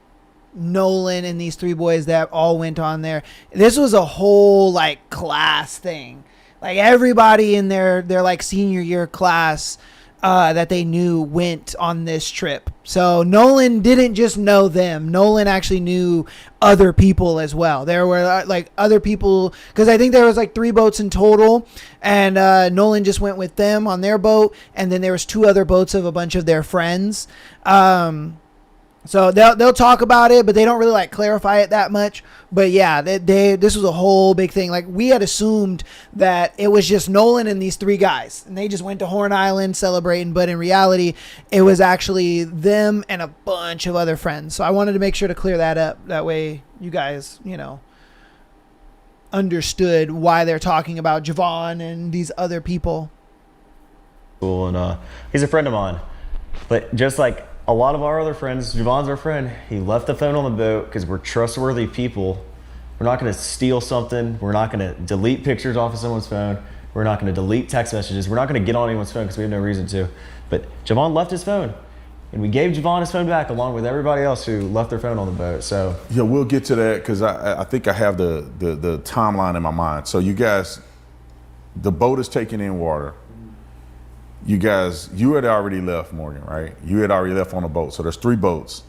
[SPEAKER 1] Nolan and these 3 boys that all went on there. This was a whole like class thing. Like everybody in their like senior year class that they knew went on this trip. So Nolan didn't just know them. Nolan actually knew other people as well. There were like other people, because I think there was like 3 boats in total, and Nolan just went with them on their boat, and then there was 2 other boats of a bunch of their friends. So they'll talk about it, but they don't really like clarify it that much. But yeah, this was a whole big thing. Like, we had assumed that it was just Nolan and these 3 guys, and they just went to Horn Island celebrating. But in reality, it was actually them and a bunch of other friends. So I wanted to make sure to clear that up. That way, you guys, understood why they're talking about Javon and these other people.
[SPEAKER 6] Cool, and he's a friend of mine. But just like a lot of our other friends, Javon's our friend. He left the phone on the boat because we're trustworthy people. We're not going to steal something. We're not going to delete pictures off of someone's phone. We're not going to delete text messages. We're not going to get on anyone's phone because we have no reason to. But Javon left his phone, and we gave Javon his phone back along with everybody else who left their phone on the boat. So
[SPEAKER 4] yeah, we'll get to that because I think I have the timeline in my mind. So you guys, the boat is taking in water. You had already left, Morgan, right? You had already left on a boat. So there's 3 boats.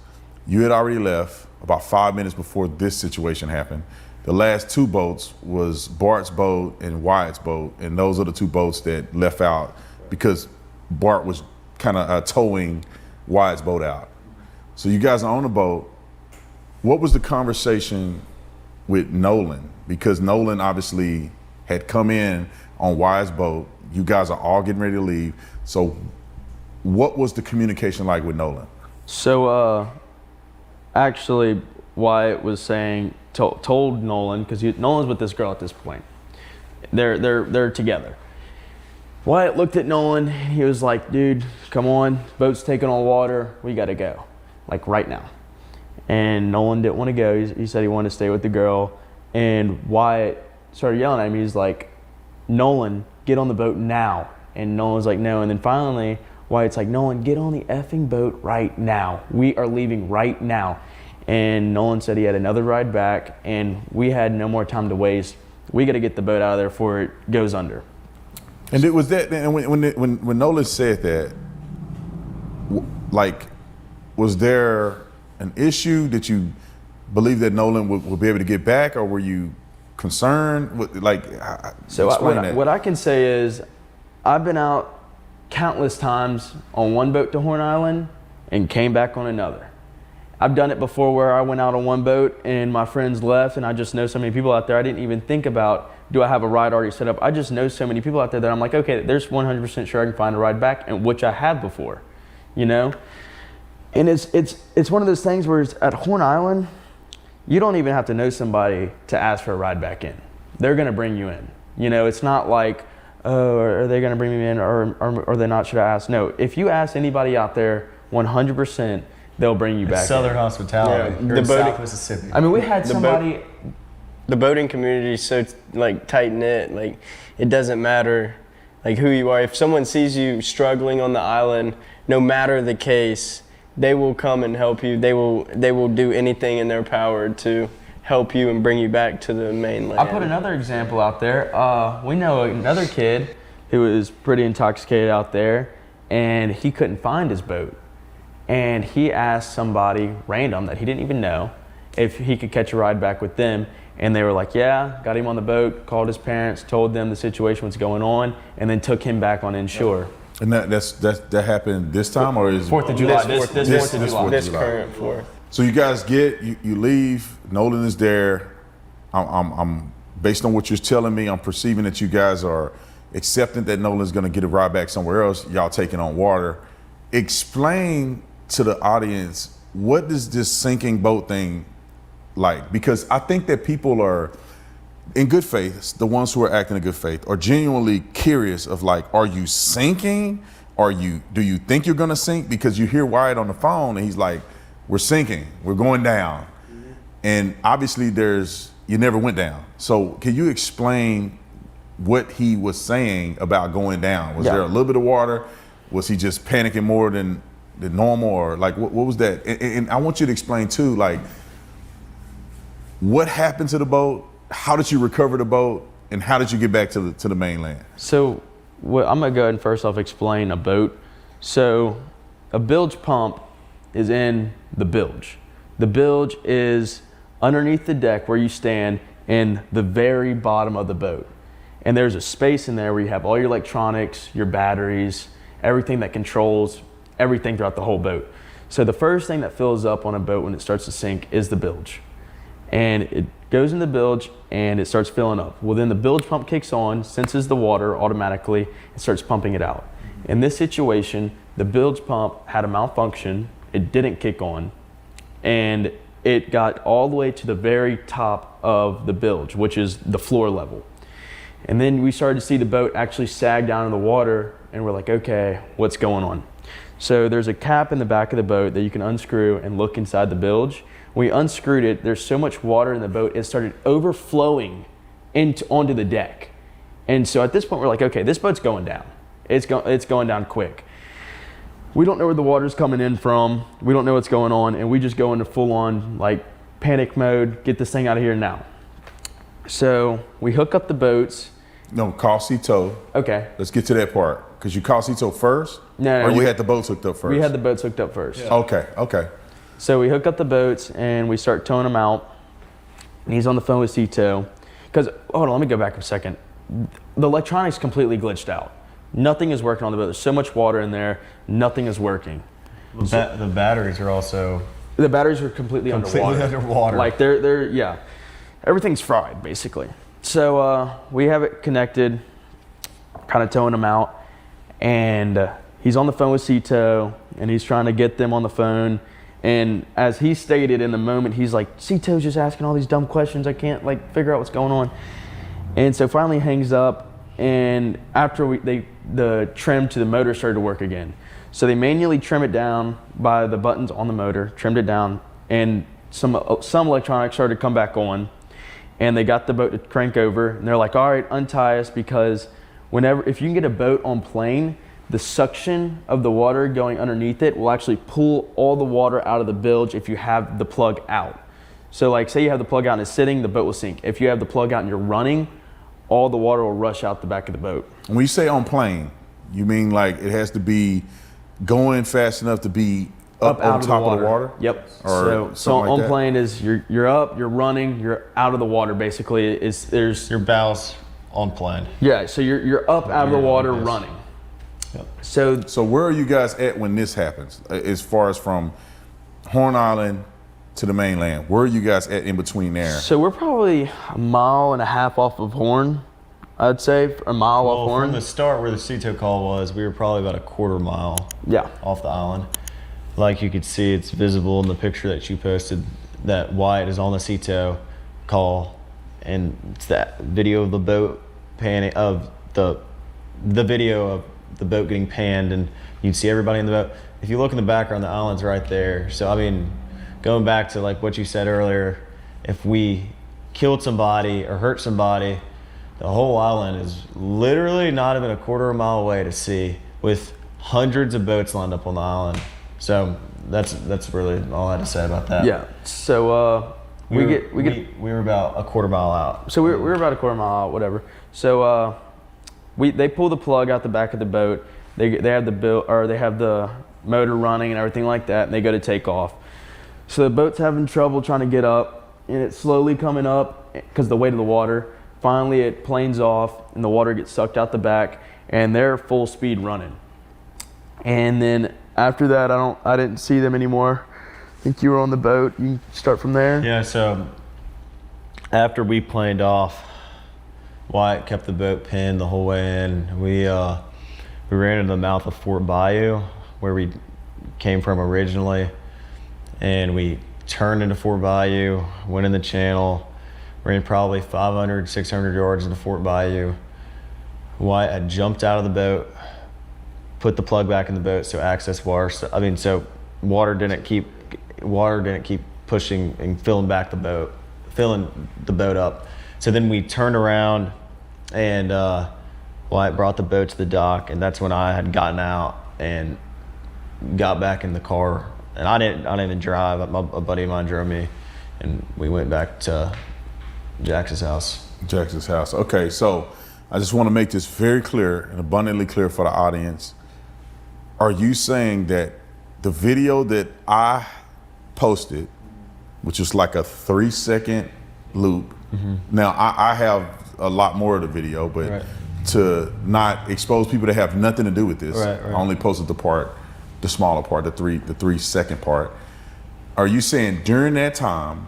[SPEAKER 4] You had already left about 5 minutes before this situation happened. The last 2 boats was Bart's boat and Wyatt's boat, and those are the 2 boats that left out because Bart was kind of towing Wyatt's boat out. So you guys are on the boat. What was the conversation with Nolan? Because Nolan obviously had come in on Wyatt's boat. You guys are all getting ready to leave. So what was the communication like with Nolan?
[SPEAKER 5] So actually, Wyatt was saying, told Nolan, because Nolan's with this girl at this point. They're together. Wyatt looked at Nolan. He was like, dude, come on. Boat's taking on water. We got to go, like right now. And Nolan didn't want to go. He said he wanted to stay with the girl. And Wyatt started yelling at him. He's like, Nolan, get on the boat now. And Nolan's like, no. And then finally, Wyatt's like, Nolan, get on the effing boat right now. We are leaving right now. And Nolan said he had another ride back, and we had no more time to waste. We got to get the boat out of there before it goes under.
[SPEAKER 4] And it was that. And when Nolan said that, like, was there an issue that you believe that Nolan would be able to get back, or were you concerned?
[SPEAKER 5] So what I can say is, I've been out countless times on one boat to Horn Island and came back on another. I've done it before where I went out on one boat and my friends left, and I just know so many people out there. I didn't even think about, do I have a ride already set up? I just know so many people out there that I'm like, okay, there's 100% sure I can find a ride back, and which I have before, And it's one of those things where it's at Horn Island, you don't even have to know somebody to ask for a ride back in. They're going to bring you in. It's not like, oh, are they going to bring me in or are they not? Should I ask? No. If you ask anybody out there, 100%, they'll bring you back
[SPEAKER 6] Southern
[SPEAKER 5] in.
[SPEAKER 6] hospitality.
[SPEAKER 5] Yeah,
[SPEAKER 6] You're in South Mississippi.
[SPEAKER 5] I mean, we had somebody
[SPEAKER 7] the boating community is so like tight knit. Like it doesn't matter like who you are. If someone sees you struggling on the island, no matter the case, they will come and help you. They will do anything in their power to help you and bring you back to the mainland.
[SPEAKER 5] I'll put another example out there. We know another kid who was pretty intoxicated out there, and he couldn't find his boat. And he asked somebody random that he didn't even know if he could catch a ride back with them. And they were like, yeah, got him on the boat, called his parents, told them the situation was going on, and then took him back on inshore.
[SPEAKER 4] And that happened this time, or is
[SPEAKER 5] 4th of July. This 4th of July.
[SPEAKER 7] This current 4th.
[SPEAKER 4] So you guys you leave. Nolan is there. I'm based on what you're telling me, I'm perceiving that you guys are accepting that Nolan's going to get a ride back somewhere else. Y'all taking on water. Explain to the audience, what does this sinking boat thing like? Because I think that people are in good faith, the ones who are acting in good faith are genuinely curious of like, are you sinking? Do you think you're gonna sink? Because you hear Wyatt on the phone and he's like, we're sinking, we're going down. Mm-hmm. And obviously you never went down. So can you explain what he was saying about going down? Was there a little bit of water? Was he just panicking more than normal, or like what was that? And I want you to explain too, like what happened to the boat? How did you recover the boat, and how did you get back to the mainland?
[SPEAKER 5] So I'm gonna go ahead and first off explain a boat. So a bilge pump is in the bilge. The bilge is underneath the deck where you stand in the very bottom of the boat. And there's a space in there where you have all your electronics, your batteries, everything that controls everything throughout the whole boat. So the first thing that fills up on a boat when it starts to sink is the bilge. And it goes in the bilge and it starts filling up. Well, then the bilge pump kicks on, senses the water automatically, and starts pumping it out. In this situation, the bilge pump had a malfunction, it didn't kick on, and it got all the way to the very top of the bilge, which is the floor level. And then we started to see the boat actually sag down in the water, and we're like, okay, what's going on? So there's a cap in the back of the boat that you can unscrew and look inside the bilge. When we unscrewed it, there's so much water in the boat, it started overflowing onto the deck. And so at this point, we're like, okay, this boat's going down. It's going down quick. We don't know where the water's coming in from. We don't know what's going on, and we just go into full-on like panic mode, get this thing out of here now. So we hook up the boats.
[SPEAKER 4] No, call Cito.
[SPEAKER 5] Okay.
[SPEAKER 4] Let's get to that part. Because you called Cito first?
[SPEAKER 5] No,
[SPEAKER 4] or you had the boats hooked up first?
[SPEAKER 5] We had the boats hooked up first.
[SPEAKER 4] Yeah. Okay.
[SPEAKER 5] So we hook up the boats and we start towing them out. And he's on the phone with Cito. Because, hold on, let me go back a second. The electronics completely glitched out. Nothing is working on the boat. There's so much water in there, nothing is working.
[SPEAKER 6] The batteries are also...
[SPEAKER 5] The batteries are completely underwater. Like they're yeah. Everything's fried, basically. So we have it connected, kind of towing them out. And he's on the phone with Cito, and he's trying to get them on the phone. And as he stated in the moment, he's like, Cito's just asking all these dumb questions. I can't like figure out what's going on. And so finally hangs up, and after the trim to the motor started to work again. So they manually trim it down by the buttons on the motor, trimmed it down, and some electronics started to come back on. And they got the boat to crank over, and they're like, all right, untie us, because if you can get a boat on plane, the suction of the water going underneath it will actually pull all the water out of the bilge if you have the plug out. So like say you have the plug out and it's sitting, the boat will sink. If you have the plug out and you're running, all the water will rush out the back of the boat.
[SPEAKER 4] When you say on plane, you mean like it has to be going fast enough to be up on top of the water?
[SPEAKER 5] Yep.
[SPEAKER 4] Or
[SPEAKER 5] so on
[SPEAKER 4] like
[SPEAKER 5] plane is you're up, you're running, you're out of the water basically. There's
[SPEAKER 6] your bows on plane.
[SPEAKER 5] Yeah, so you're up out of the water running.
[SPEAKER 6] Yep.
[SPEAKER 4] So where are you guys at when this happens? As far as from Horn Island to the mainland, where are you guys at in between there?
[SPEAKER 5] So we're probably 1.5 miles off of Horn, I'd say, a mile off Horn.
[SPEAKER 6] From the start where the Cito call was, we were probably about 1/4 mile off the island. Like you could see, it's visible in the picture that you posted that Wyatt is on the Cito call, and it's that video of the boat panning, of the video of the boat getting panned, and you can see everybody in the boat. If you look in the background, the island's right there. So I mean, going back to like what you said earlier, if we killed somebody or hurt somebody, the whole island is literally not even a quarter of a mile away to sea, with hundreds of boats lined up on the island. So that's really all I had to say about that.
[SPEAKER 5] Yeah. So we
[SPEAKER 6] were about a quarter mile out.
[SPEAKER 5] So we were about a quarter mile out, whatever. So they pull the plug out the back of the boat. They have the motor running and everything like that, and they go to take off. So the boat's having trouble trying to get up, and it's slowly coming up because of the weight of the water. Finally, it planes off, and the water gets sucked out the back, and they're full speed running. And then after that, I didn't see them anymore. I think you were on the boat. You start from there.
[SPEAKER 6] Yeah. So after we planed off, Wyatt kept the boat pinned the whole way in. We ran into the mouth of Fort Bayou, where we came from originally, and we turned into Fort Bayou, went in the channel, ran probably 500, 600 yards into Fort Bayou. Wyatt had jumped out of the boat, put the plug back in the boat so access water. So water didn't keep pushing and filling the boat up. So then we turned around, and Wyatt brought the boat to the dock, and that's when I had gotten out and got back in the car. And I didn't even drive. A buddy of mine drove me, and we went back to Jax's house.
[SPEAKER 4] Jax's house. Okay, so I just want to make this very clear and abundantly clear for the audience. Are you saying that the video that I posted, which is like a 3-second loop, now I have a lot more of the video, but
[SPEAKER 6] Right.
[SPEAKER 4] to not expose people that have nothing to do with this,
[SPEAKER 6] Right.
[SPEAKER 4] I only posted the smaller part, the 3-second part. Are you saying during that time,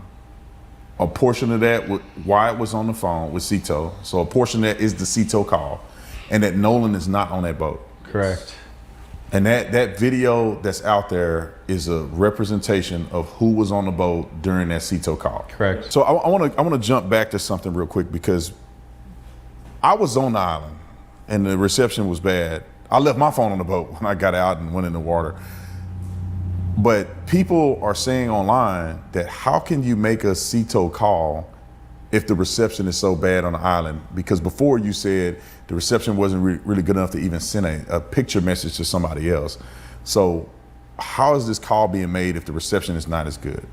[SPEAKER 4] a portion of that, Wyatt was on the phone with Cito, so a portion of that is the Cito call, and that Nolan is not on that boat?
[SPEAKER 6] Correct.
[SPEAKER 4] And that video that's out there is a representation of who was on the boat during that Cito call.
[SPEAKER 6] Correct.
[SPEAKER 4] So I want to jump back to something real quick, because I was on the island and the reception was bad. I left my phone on the boat when I got out and went in the water. But people are saying online that how can you make a Cito call if the reception is so bad on the island? Because before you said the reception wasn't really good enough to even send a picture message to somebody else. So how is this call being made if the reception is not as good?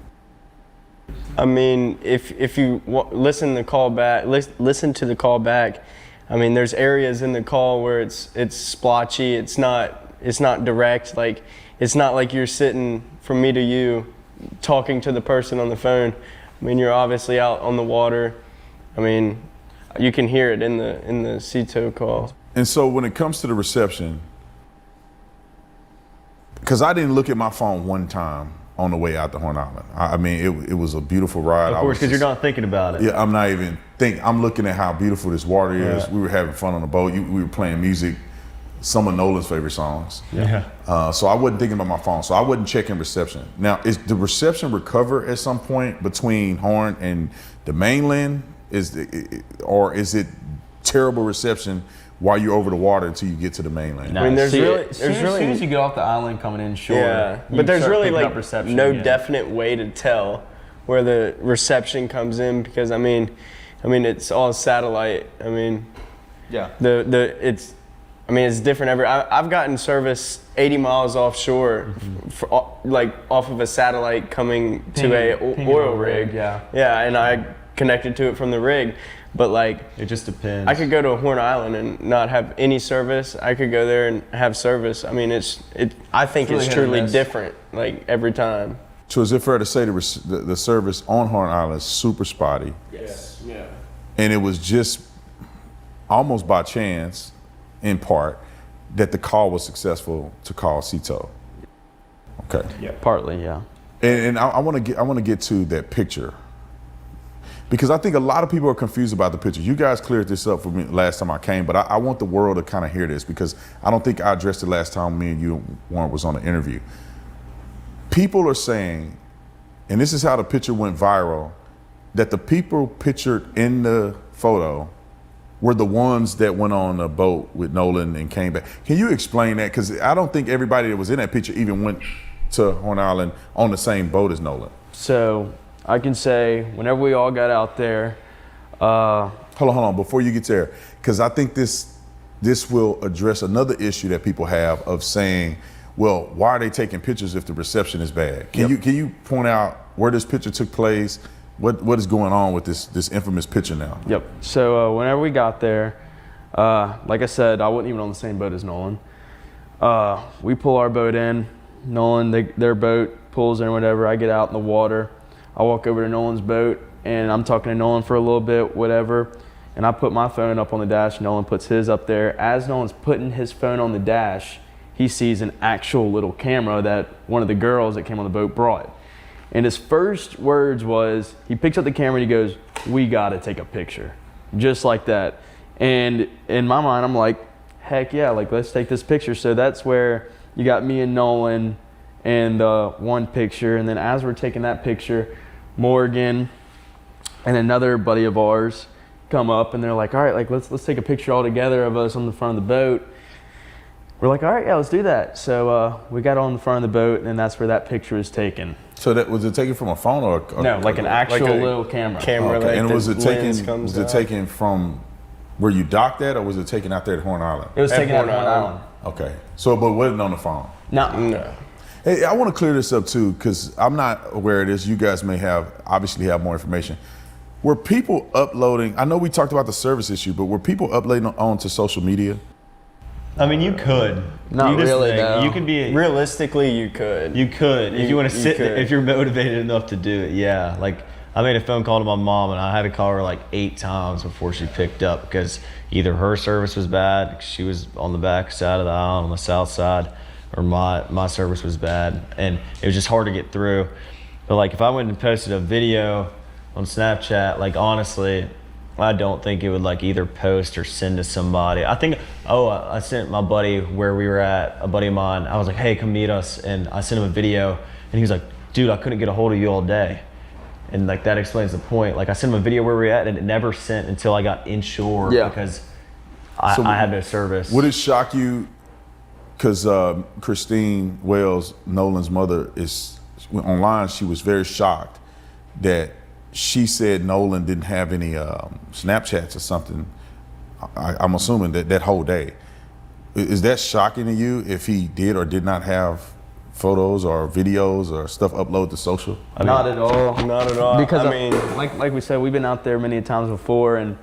[SPEAKER 7] I mean, if you listen to the call back. I mean, there's areas in the call where it's splotchy. It's not direct. Like, it's not like you're sitting from me to you talking to the person on the phone. I mean, you're obviously out on the water. I mean, you can hear it in the Cito call.
[SPEAKER 4] And so when it comes to the reception, because I didn't look at my phone one time on the way out to Horn Island. I mean, it was a beautiful ride.
[SPEAKER 6] Of course, because you're not thinking about it.
[SPEAKER 4] Yeah, I'm not even thinking. I'm looking at how beautiful this water is.
[SPEAKER 6] Yeah.
[SPEAKER 4] We were having fun on the boat. We were playing music, some of Nolan's favorite songs.
[SPEAKER 6] Yeah.
[SPEAKER 4] So I wasn't thinking about my phone. So I wasn't checking reception. Now, is the reception recover at some point between Horn and the mainland? Or is it terrible reception while you're over the water until you get to the mainland?
[SPEAKER 7] I mean, there's really,
[SPEAKER 5] as soon as you get off the island coming in shore,
[SPEAKER 7] yeah,
[SPEAKER 5] you
[SPEAKER 7] but there's
[SPEAKER 5] start
[SPEAKER 7] really
[SPEAKER 5] picking up
[SPEAKER 7] like
[SPEAKER 5] reception
[SPEAKER 7] no
[SPEAKER 5] again.
[SPEAKER 7] definite way to tell where the reception comes in, because I mean it's all satellite. I mean,
[SPEAKER 5] Yeah.
[SPEAKER 7] it's different every. I've gotten service 80 miles offshore, like off of a satellite coming to a oil rig.
[SPEAKER 5] Yeah.
[SPEAKER 7] Yeah, and I connected to it from the rig. But like,
[SPEAKER 6] It just depends.
[SPEAKER 7] I could go to a Horn Island and not have any service. I could go there and have service. I mean, I think
[SPEAKER 5] really
[SPEAKER 7] it's
[SPEAKER 5] hit or
[SPEAKER 7] truly
[SPEAKER 5] miss.
[SPEAKER 7] different, like every time.
[SPEAKER 4] So is it fair to say the service on Horn Island is super spotty?
[SPEAKER 7] Yes. Yeah.
[SPEAKER 4] And it was just almost by chance, in part, that the call was successful to call Cito. Okay.
[SPEAKER 5] Yeah. Partly, yeah.
[SPEAKER 4] And I want to get to that picture, because I think a lot of people are confused about the picture. You guys cleared this up for me last time I came, but I want the world to kind of hear this, because I don't think I addressed it last time me and you, Warren, was on the interview. People are saying, and this is how the picture went viral, that the people pictured in the photo were the ones that went on a boat with Nolan and came back. Can you explain that? Because I don't think everybody that was in that picture even went to Horn Island on the same boat as Nolan.
[SPEAKER 5] So I can say whenever we all got out there.
[SPEAKER 4] Hold on. Before you get there, because I think this will address another issue that people have of saying, well, why are they taking pictures if the reception is bad? Can you point out where this picture took place? What is going on with this infamous picture now?
[SPEAKER 5] Yep. So whenever we got there, like I said, I wasn't even on the same boat as Nolan. We pull our boat in. Nolan, their boat pulls in, whatever. I get out in the water. I walk over to Nolan's boat, and I'm talking to Nolan for a little bit, whatever. And I put my phone up on the dash. Nolan puts his up there. As Nolan's putting his phone on the dash, he sees an actual little camera that one of the girls that came on the boat brought. And his first words was, he picks up the camera and he goes, "We gotta take a picture." Just like that. And in my mind, I'm like, heck yeah, like let's take this picture. So that's where you got me and Nolan and one picture. And then as we're taking that picture, Morgan and another buddy of ours come up and they're like, all right, like let's take a picture all together of us on the front of the boat. We're like, all right, yeah, let's do that. So we got on the front of the boat, and that's where that picture was taken.
[SPEAKER 4] So that was it taken from a phone or
[SPEAKER 5] no, like an actual little camera.
[SPEAKER 7] Camera,
[SPEAKER 4] okay.
[SPEAKER 7] like
[SPEAKER 4] And was it
[SPEAKER 7] lens
[SPEAKER 4] taken?
[SPEAKER 7] comes
[SPEAKER 4] Was it
[SPEAKER 7] out.
[SPEAKER 4] taken from where you docked at, or was it taken out there at Horn Island?
[SPEAKER 5] It was taken at
[SPEAKER 7] Horn
[SPEAKER 5] Horn
[SPEAKER 7] Island.
[SPEAKER 5] Island.
[SPEAKER 4] Okay. So, but wasn't on the phone.
[SPEAKER 7] No.
[SPEAKER 4] Hey, I want to clear this up too, because I'm not aware of this. You guys may obviously have more information. Were people uploading? I know we talked about the service issue, but were people uploading onto social media?
[SPEAKER 6] I mean, you could.
[SPEAKER 5] Not
[SPEAKER 6] You just
[SPEAKER 5] really,
[SPEAKER 6] think,
[SPEAKER 5] though.
[SPEAKER 6] You could be.
[SPEAKER 7] Realistically, you could.
[SPEAKER 6] You could if you want to
[SPEAKER 7] You
[SPEAKER 6] sit.
[SPEAKER 7] could.
[SPEAKER 6] If you're motivated enough to do it, yeah. Like I made a phone call to my mom, and I had to call her like 8 times before she picked up because either her service was bad, she was on the back side of the aisle on the south side, or my service was bad, and it was just hard to get through. But like if I went and posted a video on Snapchat, like honestly, I don't think it would like either post or send to somebody. I think, I sent my buddy where we were at, a buddy of mine. I was like, hey, come meet us. And I sent him a video and he was like, dude, I couldn't get a hold of you all day. And like that explains the point. Like I sent him a video where we were at and it never sent until I got inshore because I had no service.
[SPEAKER 4] Would it shock you? Because Christine Wells, Nolan's mother, is online. She was very shocked that she said Nolan didn't have any Snapchats or something. I'm assuming that whole day. Is that shocking to you if he did or did not have photos or videos or stuff uploaded to social?
[SPEAKER 5] Not at all.
[SPEAKER 7] Not at all.
[SPEAKER 5] Because
[SPEAKER 7] I mean,
[SPEAKER 5] like we said, we've been out there many times before, and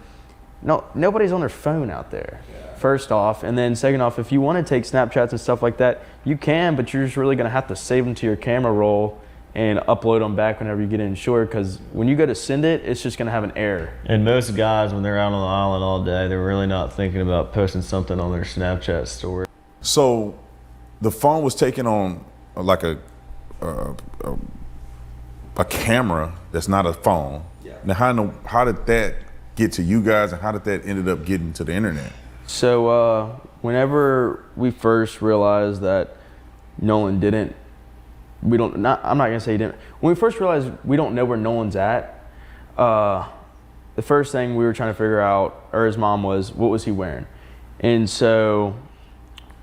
[SPEAKER 5] nobody's on their phone out there. First off, and then second off, if you want to take Snapchats and stuff like that, you can, but you're just really gonna have to save them to your camera roll and upload them back whenever you get insured, because when you go to send it, it's just gonna have an error.
[SPEAKER 6] And most guys, when they're out on the island all day, they're really not thinking about posting something on their Snapchat story.
[SPEAKER 4] So the phone was taken on like a camera that's not a phone. Yeah. Now how did that get to you guys, and how did that ended up getting to the internet?
[SPEAKER 5] So whenever we first realized that Nolan didn't, I'm not gonna say he didn't. When we first realized we don't know where Nolan's at, the first thing we were trying to figure out, or his mom was, what was he wearing? And so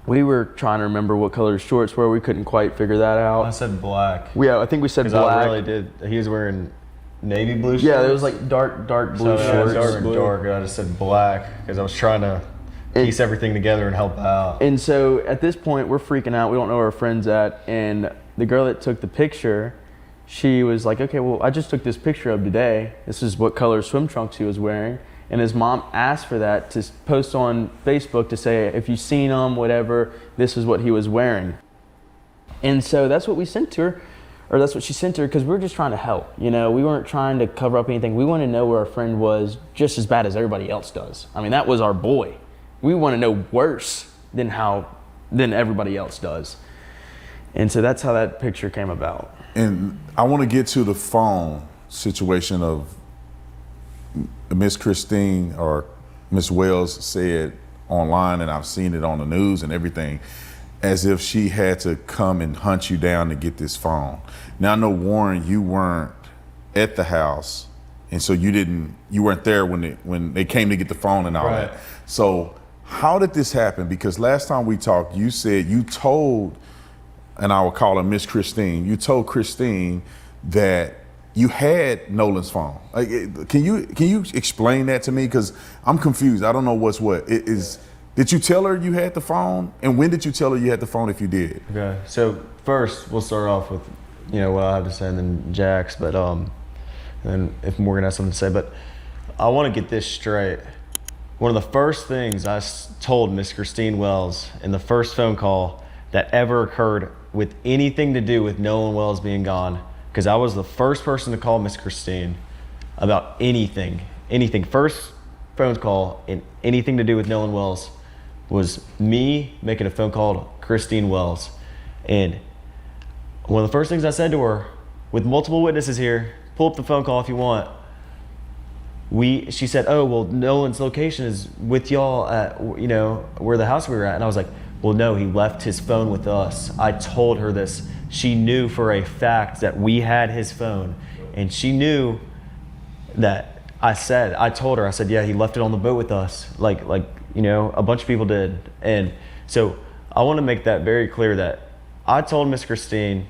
[SPEAKER 5] we were trying to remember what color his shorts were. We couldn't quite figure that out.
[SPEAKER 6] I said black.
[SPEAKER 5] Yeah, I think we said black.
[SPEAKER 6] I really did. He was wearing navy blue shorts.
[SPEAKER 5] Yeah, it was like dark blue shorts.
[SPEAKER 6] Dark. I just said black because I was trying to piece everything together and help out.
[SPEAKER 5] And so at this point, we're freaking out. We don't know where our friend's at. And the girl that took the picture, she was like, okay, well, I just took this picture of today. This is what color swim trunks he was wearing. And his mom asked for that to post on Facebook to say, if you've seen him, whatever, this is what he was wearing. And so that's what we sent to her, or that's what she sent to her, because we were just trying to help. You know, we weren't trying to cover up anything. We wanted to know where our friend was just as bad as everybody else does. I mean, that was our boy. We want to know worse than everybody else does. And so that's how that picture came about.
[SPEAKER 4] And I want to get to the phone situation of Miss Christine, or Miss Wells said online, and I've seen it on the news and everything, as if she had to come and hunt you down to get this phone. Now I know, Warren, you weren't at the house, and so you weren't there when they came to get the phone and all that. So how did this happen? Because last time we talked, you said you told, and I will call her Miss Christine, you told Christine that you had Nolan's phone. Like, can you explain that to me? Because I'm confused. I don't know what's what. Did you tell her you had the phone? And when did you tell her you had the phone if you did?
[SPEAKER 6] Okay, so first we'll start off with, what I have to say, and then Jax, but and if Morgan has something to say, but I want to get this straight. One of the first things I told Miss Christine Wells in the first phone call that ever occurred with anything to do with Nolan Wells being gone, because I was the first person to call Miss Christine about anything. First phone call and anything to do with Nolan Wells was me making a phone call to Christine Wells. And one of the first things I said to her, with multiple witnesses here, pull up the phone call if you want. She said, oh, well, Nolan's location is with y'all at, where the house we were at. And I was like, well, no, he left his phone with us. I told her this. She knew for a fact that we had his phone. And she knew that I told her, yeah, he left it on the boat with us. Like, a bunch of people did. And so I want to make that very clear that I told Miss Christine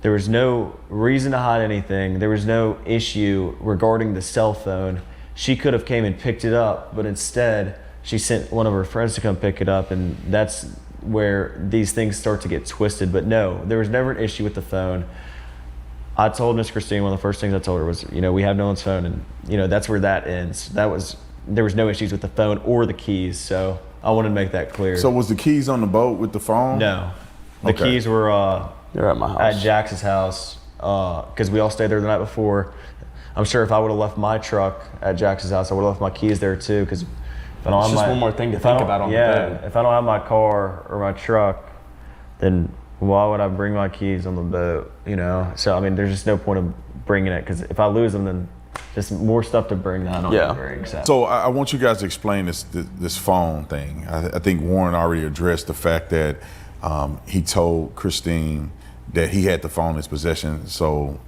[SPEAKER 6] there was no reason to hide anything. There was no issue regarding the cell phone. She could have came and picked it up, but instead she sent one of her friends to come pick it up, and that's where these things start to get twisted. But no, there was never an issue with the phone. I told Miss Christine, one of the first things I told her was, we have Nolan's phone, and that's where that ends. There was no issues with the phone or the keys, so I wanted to make that clear.
[SPEAKER 4] So was the keys on the boat with the phone?
[SPEAKER 6] No. The keys were
[SPEAKER 5] they're at my house.
[SPEAKER 6] At Jax's house, because we all stayed there the night before. I'm sure if I would have left my truck at Jax's house, I would have left my keys there too. Because if I don't
[SPEAKER 5] it's
[SPEAKER 6] have
[SPEAKER 5] just
[SPEAKER 6] my,
[SPEAKER 5] one more thing to think about on the boat.
[SPEAKER 6] If I don't have my car or my truck, then why would I bring my keys on the boat? So I mean, there's just no point of bringing it, because if I lose them, then just more stuff to bring that I don't even bring.
[SPEAKER 4] So I want you guys to explain this phone thing. I think Warren already addressed the fact that he told Christine that he had the phone in his possession. So,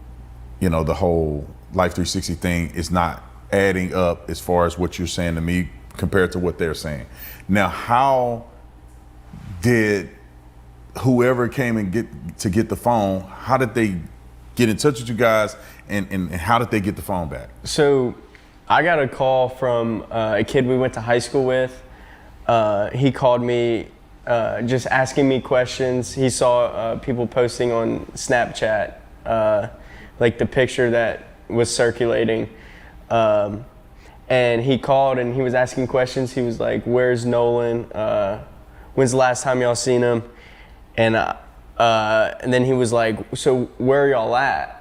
[SPEAKER 4] the whole Life 360 thing is not adding up as far as what you're saying to me compared to what they're saying. Now, how did whoever came and get the phone, how did they get in touch with you guys, and how did they get the phone back?
[SPEAKER 7] So I got a call from a kid we went to high school with. He called me just asking me questions. He saw people posting on Snapchat, like the picture that was circulating. And he called and he was asking questions. He was like, where's Nolan? When's the last time y'all seen him? And then he was like, so where are y'all at?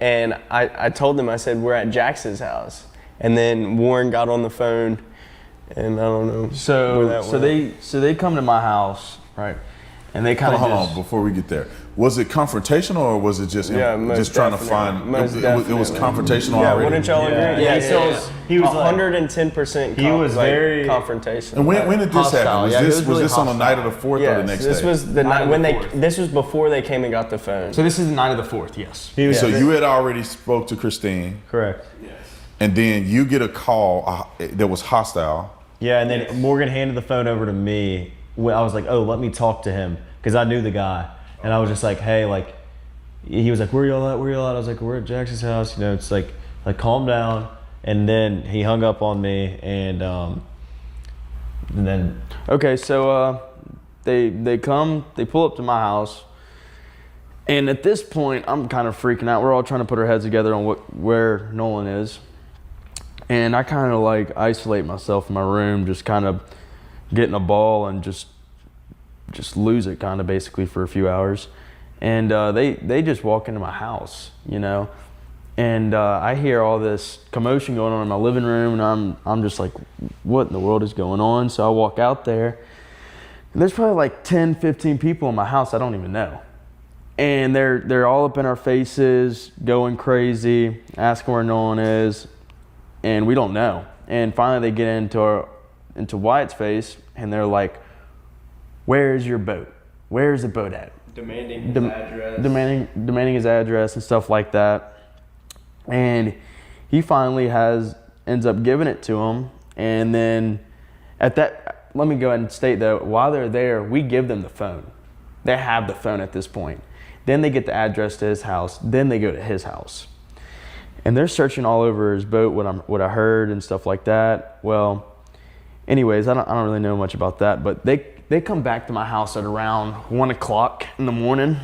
[SPEAKER 7] And I told him, I said, we're at Jax's house. And then Warren got on the phone, and I don't know.
[SPEAKER 5] So they come to my house, right? And they kind of
[SPEAKER 4] hold on before we get there. Was it confrontational, or was it just just trying to find? It was confrontational already.
[SPEAKER 7] Wouldn't y'all agree?
[SPEAKER 6] He was
[SPEAKER 7] 110%.
[SPEAKER 6] He was very
[SPEAKER 7] confrontational.
[SPEAKER 4] And when did this happen? Was this on the night of the 4th or the next day?
[SPEAKER 7] This was the night when this was before they came and got the phone.
[SPEAKER 5] So this is the night of the 4th, yes.
[SPEAKER 4] So you had already spoke to Christine.
[SPEAKER 6] Correct.
[SPEAKER 4] Yes. And then you get a call that was hostile.
[SPEAKER 6] Yeah, and then Morgan handed the phone over to me. I was like, oh, let me talk to him, because I knew the guy. And I was just like, hey, like, he was like, where y'all at? I was like, we're at Jackson's house. It's like calm down. And then he hung up on me, and then.
[SPEAKER 5] Okay, so they pull up to my house. And at this point, I'm kind of freaking out. We're all trying to put our heads together on where Nolan is. And I kind of like isolate myself in my room, just kind of get in a ball and just lose it kind of basically for a few hours. And they just walk into my house, and I hear all this commotion going on in my living room, and I'm just like, what in the world is going on? So I walk out there, and there's probably like 10, 15 people in my house I don't even know. And they're all up in our faces, going crazy, asking where Nolan is, and we don't know. And finally they get into Wyatt's face, and they're like, where's your boat? Where's the boat at?
[SPEAKER 7] Demanding his address.
[SPEAKER 5] Demanding his address and stuff like that. And he finally ends up giving it to him. And then let me go ahead and state though, while they're there, we give them the phone. They have the phone at this point. Then they get the address to his house. Then they go to his house. And they're searching all over his boat, what I heard and stuff like that. Well, anyways, I don't really know much about that, but they come back to my house at around 1 o'clock in the morning,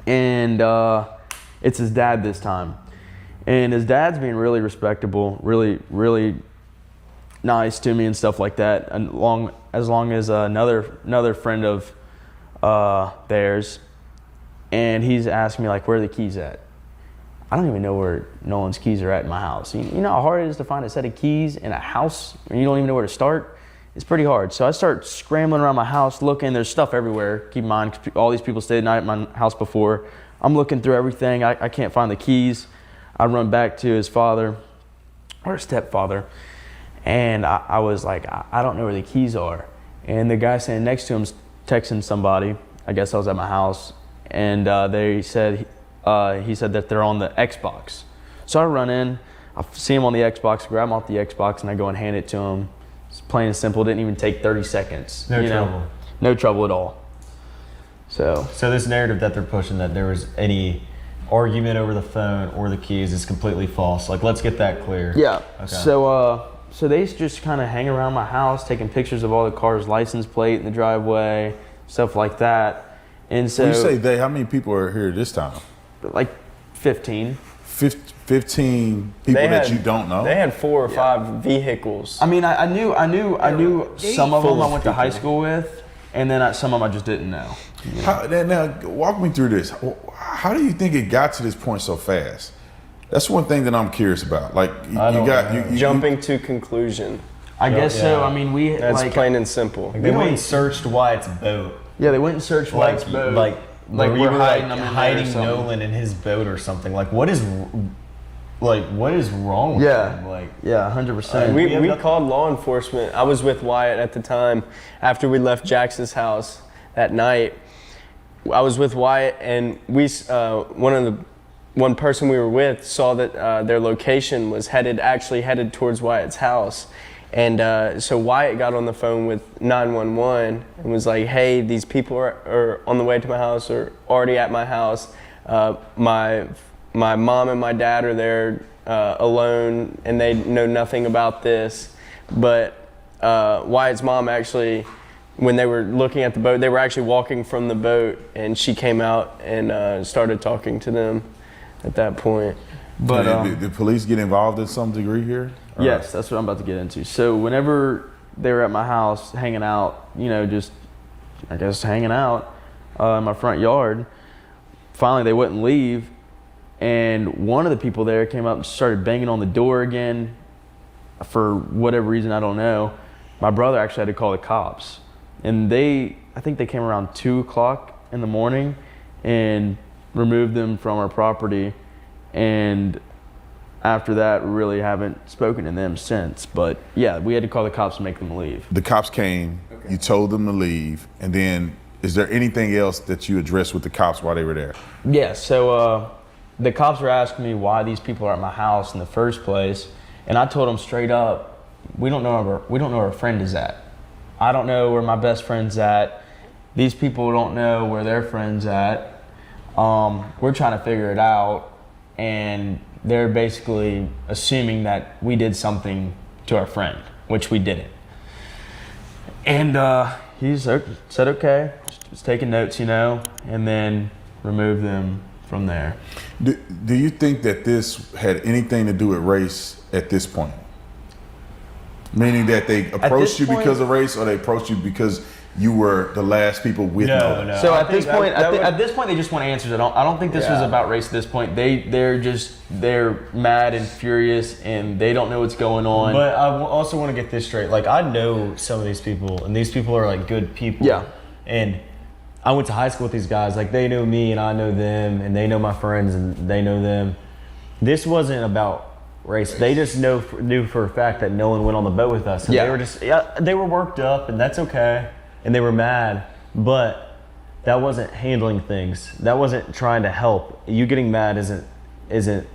[SPEAKER 5] and it's his dad this time. And his dad's being really respectable, really, really nice to me and stuff like that. And as long as another friend of theirs, and he's asking me like, where are the keys at? I don't even know where Nolan's keys are at in my house. You know how hard it is to find a set of keys in a house and you don't even know where to start? It's pretty hard. So I start scrambling around my house looking. There's stuff everywhere. Keep in mind, all these people stayed the night at my house before. I'm looking through everything. I can't find the keys. I run back to his father or stepfather, and I was like, I don't know where the keys are. And the guy standing next to him's texting somebody. I guess I was at my house, and he said that they're on the Xbox. So I run in, I see him on the Xbox, grab him off the Xbox, and I go and hand it to him. It's plain and simple. Didn't even take 30 seconds.
[SPEAKER 6] No trouble.
[SPEAKER 5] No trouble at all. So
[SPEAKER 6] this narrative that they're pushing, that there was any argument over the phone or the keys, is completely false. Like, let's get that clear.
[SPEAKER 5] Yeah.
[SPEAKER 6] Okay.
[SPEAKER 5] So they just kind of hang around my house, taking pictures of all the cars' license plate in the driveway, stuff like that. And so
[SPEAKER 4] When you say they, how many people are here this time?
[SPEAKER 5] like 15.
[SPEAKER 4] 15 people that you don't know?
[SPEAKER 7] They had 4 or 5 vehicles.
[SPEAKER 5] I mean, I knew some of them I went to high
[SPEAKER 7] people.
[SPEAKER 5] school with, and then some of them I just didn't know.
[SPEAKER 4] Now, walk me through this. How do you think it got to this point so fast? That's one thing that I'm curious about. Like, you
[SPEAKER 7] Jumping to conclusion.
[SPEAKER 5] I guess so.
[SPEAKER 6] yeah.
[SPEAKER 5] I mean, we
[SPEAKER 7] That's
[SPEAKER 5] like
[SPEAKER 7] plain and simple.
[SPEAKER 6] They went and searched Wyatt's boat.
[SPEAKER 5] yeah, they went and searched White's boat.
[SPEAKER 6] Like
[SPEAKER 5] Like
[SPEAKER 6] we
[SPEAKER 5] we're
[SPEAKER 6] were
[SPEAKER 5] hiding them in there or
[SPEAKER 6] hiding
[SPEAKER 5] something.
[SPEAKER 6] Nolan in his boat or something. Like, what is wrong with him? Like,
[SPEAKER 5] yeah, 100%.
[SPEAKER 7] We called law enforcement. I was with Wyatt at the time after we left Jax's house that night. I was with Wyatt, and one person we were with saw that their location was actually headed towards Wyatt's house. And so Wyatt got on the phone with 911 and was like, hey, these people are on the way to my house or already at my house. My mom and my dad are there alone, and they know nothing about this. But Wyatt's mom actually, when they were looking at the boat, they were actually walking from the boat, and she came out and started talking to them at that point.
[SPEAKER 5] But
[SPEAKER 4] did the police get involved in some degree here? Or-
[SPEAKER 5] yes, that's what I'm about to get into. So whenever they were at my house hanging out, just I guess hanging out in my front yard, finally they wouldn't leave, and one of the people there came up and started banging on the door again for whatever reason, I don't know. My brother actually had to call the cops, and I think they came around 2 o'clock in the morning and removed them from our property. And after that, we really haven't spoken to them since. But yeah, we had to call the cops and make them leave.
[SPEAKER 4] The cops came, you told them to leave, and then is there anything else that you addressed with the cops while they were there?
[SPEAKER 5] Yeah, so the cops were asking me why these people are at my house in the first place, and I told them straight up, we don't know where our friend is at. I don't know where my best friend's at. These people don't know where their friend's at. We're trying to figure it out, and they're basically assuming that we did something to our friend, which we didn't. And he said okay, just taking notes, and then remove them from there.
[SPEAKER 4] Do you think that this had anything to do with race at this point? Meaning that they approached you because of race, or they approached you because you were the last people with Nolan?
[SPEAKER 6] No.
[SPEAKER 5] So
[SPEAKER 6] I
[SPEAKER 5] at this
[SPEAKER 6] think
[SPEAKER 5] point,
[SPEAKER 6] that
[SPEAKER 5] at this point, they just want answers. I don't think this was about race at this point. They're mad and furious, and they don't know what's going on.
[SPEAKER 6] But I also want to get this straight. Like, I know some of these people, and these people are like good people.
[SPEAKER 5] Yeah.
[SPEAKER 6] And I went to high school with these guys. Like, they know me, and I know them, and they know my friends, and they know them. This wasn't about race. They just knew for a fact that Nolan went on the boat with us. And they were worked up, and that's okay. And they were mad, but that wasn't handling things. That wasn't trying to help. You getting mad isn't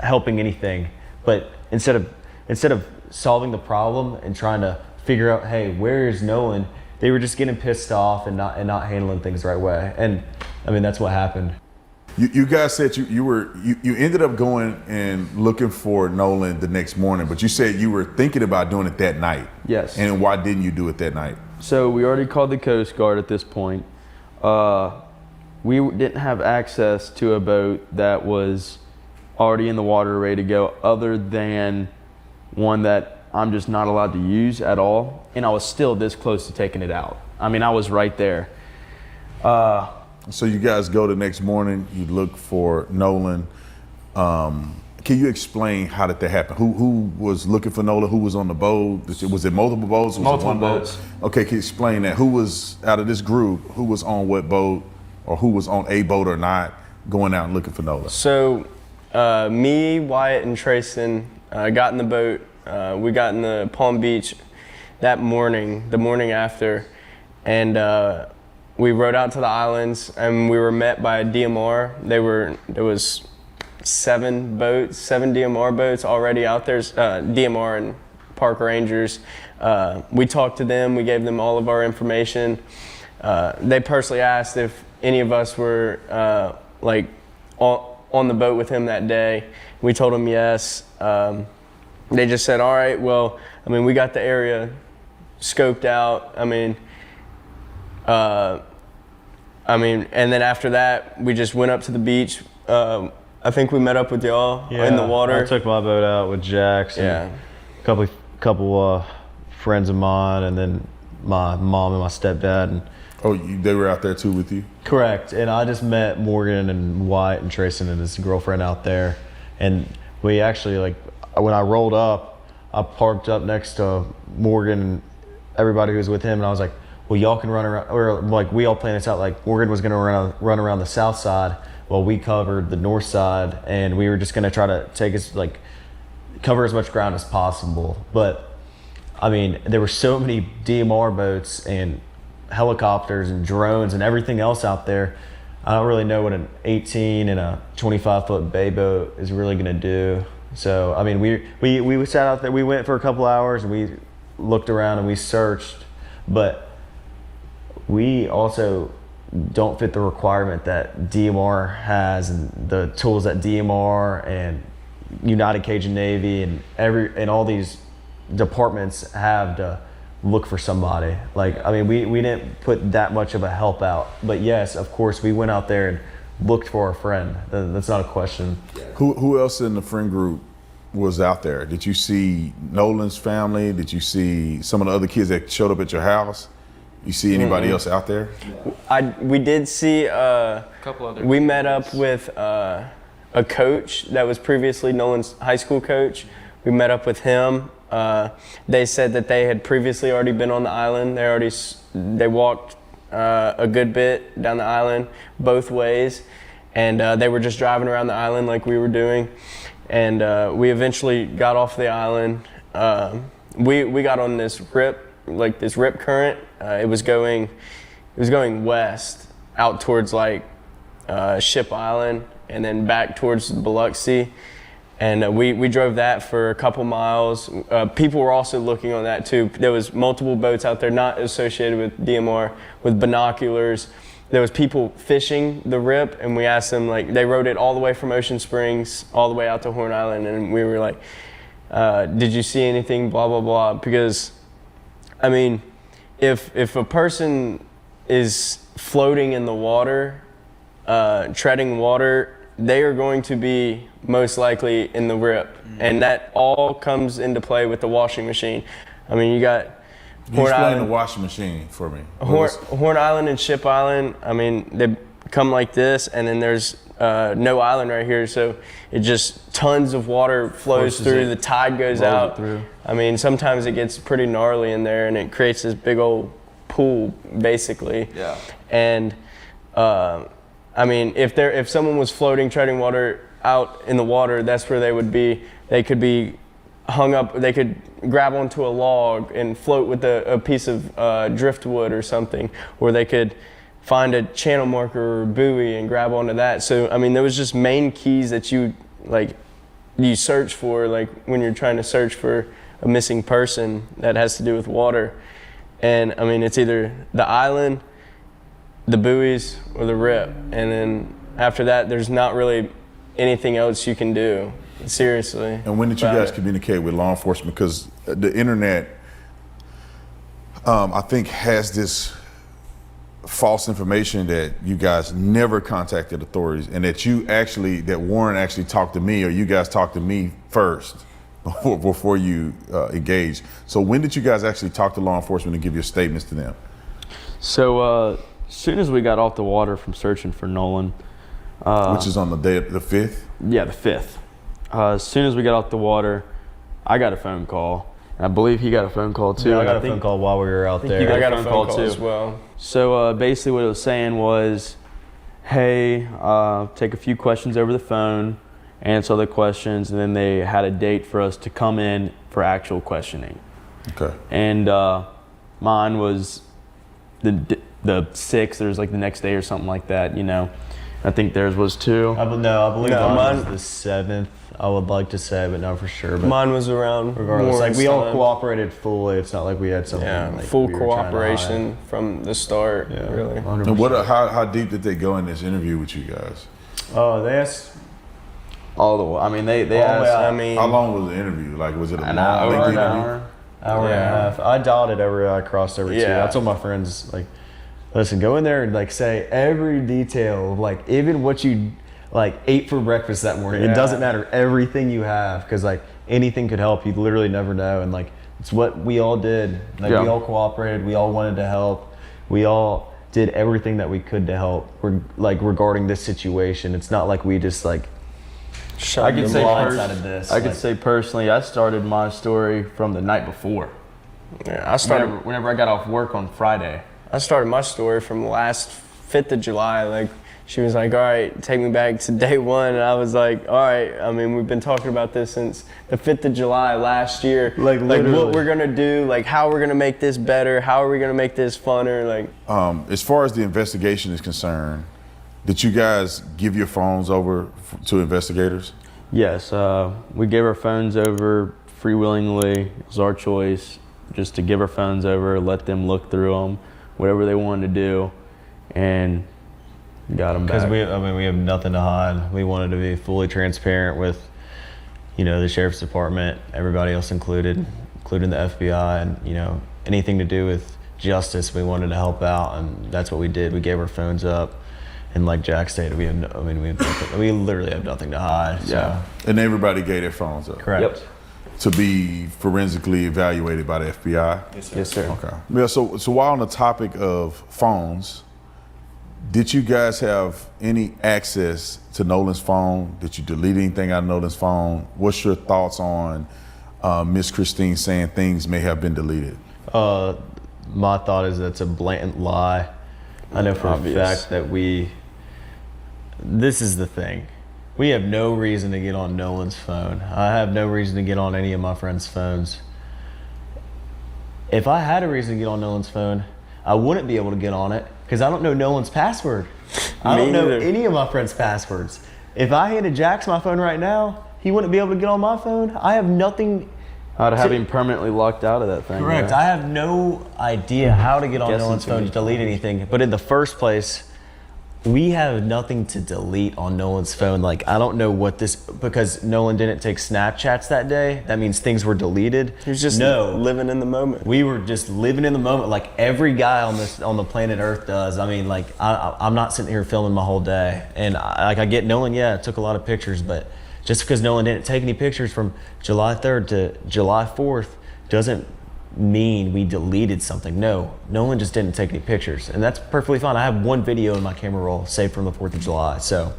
[SPEAKER 6] helping anything. But instead of solving the problem and trying to figure out, hey, where is Nolan? They were just getting pissed off and not handling things the right way. And I mean, that's what happened.
[SPEAKER 4] You guys said you ended up going and looking for Nolan the next morning, but you said you were thinking about doing it that night.
[SPEAKER 5] Yes.
[SPEAKER 4] And why didn't you do it that night?
[SPEAKER 5] So we already called the Coast Guard at this point. We didn't have access to a boat that was already in the water ready to go, other than one that I'm just not allowed to use at all. And I was still this close to taking it out. I mean, I was right there.
[SPEAKER 4] So you guys go the next morning, you look for Nolan. Can you explain how did that happen? Who was looking for Nolan? Who was on the boat? Was it multiple boats? Was
[SPEAKER 5] Multiple
[SPEAKER 4] it one
[SPEAKER 5] boats.
[SPEAKER 4] boat? Okay, can you explain that? Who was, out of this group, who was on what boat, or who was on a boat or not, going out and looking for Nolan?
[SPEAKER 7] So me, Wyatt, and Trayson got in the boat. We got in the Palm Beach that morning, the morning after, and we rode out to the islands, and we were met by a DMR. There was 7 DMR boats already out there, DMR and park rangers. We talked to them, we gave them all of our information. They personally asked if any of us were on the boat with him that day. We told them yes. They just said, all right, well, I mean, we got the area scoped out. And then after that, we just went up to the beach. I think we met up with y'all in the water.
[SPEAKER 6] I took my boat out with Jax and a couple friends of mine, and then my mom and my stepdad. And
[SPEAKER 4] They were out there too with you?
[SPEAKER 6] correct. And I just met Morgan and Wyatt and Trayson and his girlfriend out there. And we actually, when I rolled up, I parked up next to Morgan and everybody who was with him, and I was like, well, y'all can run around, or we all planned this out. Morgan was gonna run around the south side while we covered the north side, and we were just gonna try to cover as much ground as possible. But I mean, there were so many DMR boats and helicopters and drones and everything else out there. I don't really know what an 18 and a 25-foot bay boat is really gonna do. So I mean, we sat out there. We went for a couple hours and we looked around and we searched, but we also don't fit the requirement that DMR has, and the tools that DMR and United Cajun Navy and all these departments have to look for somebody. We didn't put that much of a help out, but yes, of course, we went out there and looked for our friend. That's not a question.
[SPEAKER 4] Who else in the friend group was out there? Did you see Nolan's family? Did you see some of the other kids that showed up at your house? You see anybody else out there?
[SPEAKER 7] We did see
[SPEAKER 2] Couple other
[SPEAKER 7] we met up with a coach that was previously Nolan's high school coach. We met up with him. They said that they had previously already been on the island. They walked a good bit down the island both ways, and they were just driving around the island like we were doing. And we eventually got off the island. We got on this rip current. It was going west out towards Ship Island, and then back towards Biloxi. And we drove that for a couple miles. People were also looking on that too. There was multiple boats out there not associated with DMR with binoculars. There was people fishing the rip, and we asked them, they rode it all the way from Ocean Springs all the way out to Horn Island, and we were like, did you see anything, blah, blah, blah. Because, I mean, if a person is floating in the water, treading water, they are going to be most likely in the rip. And that all comes into play with the washing machine. I mean, you got
[SPEAKER 4] Explain the washing machine for me.
[SPEAKER 7] Horn Island and Ship Island, I mean, they come like this, and then there's no island right here, so it just tons of water flows through, the tide goes out. I mean, sometimes it gets pretty gnarly in there, and it creates this big old pool, basically. Yeah. And I mean, if someone was floating, treading water out in the water, that's where they would be. They could be hung up, they could grab onto a log and float with a piece of driftwood or something, or they could find a channel marker or a buoy and grab onto that. So, I mean, there was just main keys that you search for, when you're trying to search for a missing person that has to do with water. And I mean, it's either the island, the buoys, or the rip. And then after that, there's not really anything else you can do. Seriously.
[SPEAKER 4] And when did you
[SPEAKER 7] about
[SPEAKER 4] guys
[SPEAKER 7] it.
[SPEAKER 4] communicate with law enforcement? Because the internet, I think, has this false information that you guys never contacted authorities, and that Warren actually talked to me, or you guys talked to me first before you engaged. So when did you guys actually talk to law enforcement and give your statements to them?
[SPEAKER 5] So as soon as we got off the water from searching for Nolan,
[SPEAKER 4] Which is on the day of the 5th?
[SPEAKER 5] yeah, the 5th. As soon as we got off the water, I got a phone call. And I believe he got a phone call too.
[SPEAKER 6] Yeah, I
[SPEAKER 5] and
[SPEAKER 6] got a
[SPEAKER 5] think
[SPEAKER 6] phone call while we were out
[SPEAKER 5] you
[SPEAKER 6] there.
[SPEAKER 5] got
[SPEAKER 7] I got
[SPEAKER 5] a
[SPEAKER 7] a
[SPEAKER 5] phone
[SPEAKER 7] phone
[SPEAKER 5] call
[SPEAKER 7] call
[SPEAKER 5] too.
[SPEAKER 7] as well.
[SPEAKER 5] So basically what it was saying was, hey, take a few questions over the phone, answer the questions, and then they had a date for us to come in for actual questioning.
[SPEAKER 4] Okay.
[SPEAKER 5] And mine was the 6th, there's like the next day or something like that, you know. I think theirs was too.
[SPEAKER 6] I believe
[SPEAKER 7] No,
[SPEAKER 6] mine was
[SPEAKER 7] mine-
[SPEAKER 6] the 7th. I would like to say, but not for sure. But
[SPEAKER 7] Mine was around.
[SPEAKER 6] regardless, like
[SPEAKER 7] Warren's
[SPEAKER 6] we all
[SPEAKER 7] time.
[SPEAKER 6] cooperated fully. It's not like we had something.
[SPEAKER 7] Yeah,
[SPEAKER 6] like
[SPEAKER 7] full
[SPEAKER 6] we were trying to
[SPEAKER 7] cooperation from the start.
[SPEAKER 6] hide. Yeah,
[SPEAKER 7] Really.
[SPEAKER 6] 100%.
[SPEAKER 4] And how deep did they go in this interview with you guys?
[SPEAKER 6] Oh, they asked.
[SPEAKER 5] All the way. I mean, they
[SPEAKER 6] All the way
[SPEAKER 5] asked
[SPEAKER 6] out.
[SPEAKER 7] I mean,
[SPEAKER 4] How long was the interview? Like, was it a
[SPEAKER 5] an
[SPEAKER 4] long,
[SPEAKER 5] hour,
[SPEAKER 4] lengthy
[SPEAKER 5] an
[SPEAKER 4] interview?
[SPEAKER 5] hour.
[SPEAKER 6] Hour and a
[SPEAKER 7] Yeah.
[SPEAKER 6] half. I dotted every I, crossed every T.
[SPEAKER 7] Yeah.
[SPEAKER 6] I told my friends, like, listen, go in there and like say every detail of like even what you like ate for breakfast that morning. It
[SPEAKER 7] Yeah.
[SPEAKER 6] doesn't matter, everything you have, because like anything could help. You literally never know, and like it's what we all did. Like
[SPEAKER 5] Yeah.
[SPEAKER 6] we all cooperated. We all wanted to help. We all did everything that we could to help. Like regarding this situation, it's not like we just like
[SPEAKER 7] shut
[SPEAKER 5] I could
[SPEAKER 7] the
[SPEAKER 5] say
[SPEAKER 7] blinds.
[SPEAKER 6] blindsided this.
[SPEAKER 5] I could
[SPEAKER 6] like,
[SPEAKER 5] say personally, I started my story from the night before.
[SPEAKER 7] Yeah, I started.
[SPEAKER 5] Whenever I got off work on Friday.
[SPEAKER 7] I started my story from last 5th of July. Like, she was like, all right, take me back to day one. And I was like, all right, I mean, we've been talking about this since the 5th of July last year.
[SPEAKER 6] Like,
[SPEAKER 7] what
[SPEAKER 6] literally.
[SPEAKER 7] we're going to do, like how we're going to make this better, how are we going to make this funner. Like,
[SPEAKER 4] As far as the investigation is concerned, did you guys give your phones over to investigators?
[SPEAKER 5] Yes, we gave our phones over freewillingly. It was our choice just to give our phones over, let them look through them, whatever they wanted to do, and got them
[SPEAKER 6] Because
[SPEAKER 5] back.
[SPEAKER 6] we have nothing to hide. We wanted to be fully transparent with, you know, the sheriff's department, everybody else including the FBI, and you know anything to do with justice. We wanted to help out, and that's what we did. We gave our phones up, and like Jack stated, we literally have nothing to hide. So.
[SPEAKER 5] Yeah.
[SPEAKER 4] And everybody gave their phones up
[SPEAKER 6] Correct.
[SPEAKER 5] Yep.
[SPEAKER 4] to be forensically evaluated by the FBI?
[SPEAKER 5] Yes, sir.
[SPEAKER 4] Okay. Yeah, so while on the topic of phones, did you guys have any access to Nolan's phone? Did you delete anything out of Nolan's phone? What's your thoughts on Miss Christine saying things may have been deleted?
[SPEAKER 6] My thought is that's a blatant lie. I know for
[SPEAKER 7] Obvious.
[SPEAKER 6] a fact that this is the thing. We have no reason to get on Nolan's phone. I have no reason to get on any of my friends' phones. If I had a reason to get on Nolan's phone, I wouldn't be able to get on it because I don't know Nolan's password. I
[SPEAKER 7] Me
[SPEAKER 6] don't know
[SPEAKER 7] neither.
[SPEAKER 6] any of my friends' passwords. If I handed Jax my phone right now, he wouldn't be able to get on my phone. I have nothing.
[SPEAKER 5] I'd have him permanently locked out of that thing.
[SPEAKER 6] Correct.
[SPEAKER 5] yeah.
[SPEAKER 6] I have no idea how to get on
[SPEAKER 5] Guessing
[SPEAKER 6] Nolan's
[SPEAKER 5] to
[SPEAKER 6] phone
[SPEAKER 5] me.
[SPEAKER 6] to delete anything. But in the first place, we have nothing to delete on Nolan's phone. Like, I don't know what this, because Nolan didn't take Snapchats that day. That means things were deleted.
[SPEAKER 7] he was just living in the moment.
[SPEAKER 6] We were just living in the moment, like every guy on the planet Earth does. I mean, like I'm not sitting here filming my whole day, and I get Nolan. Yeah, took a lot of pictures, but just because Nolan didn't take any pictures from July 3rd to July 4th doesn't mean we deleted something. No, Nolan just didn't take any pictures, and that's perfectly fine. I have one video in my camera roll saved from the 4th of July.
[SPEAKER 4] So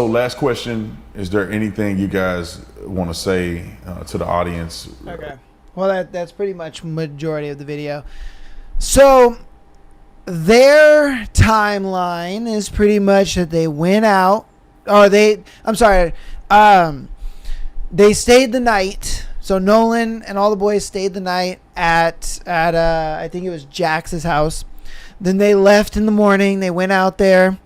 [SPEAKER 4] last question, is there anything you guys want to say to the audience?
[SPEAKER 1] Okay. Well, that's pretty much majority of the video. So their timeline is pretty much that they went out, or they stayed the night. So Nolan and all the boys stayed the night at I think it was Jax's house. Then they left in the morning. They went out there.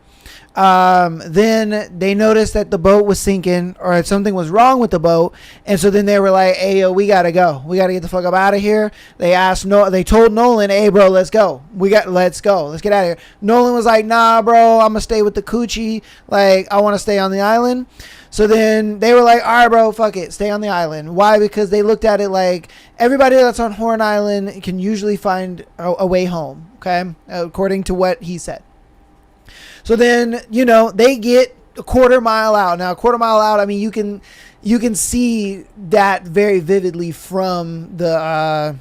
[SPEAKER 1] Then they noticed that the boat was sinking or that something was wrong with the boat. And so then they were like, hey, yo, we got to go. We got to get the fuck up out of here. They told Nolan, hey, bro, let's go. Let's go. Let's get out of here. Nolan was like, nah, bro, I'm going to stay with the coochie. Like, I want to stay on the island. So then they were like, all right, bro, fuck it. Stay on the island. Why? Because they looked at it like everybody that's on Horn Island can usually find a way home. Okay. According to what he said. So then, they get a quarter mile out. Now, a quarter mile out, I mean, you can see that very vividly from the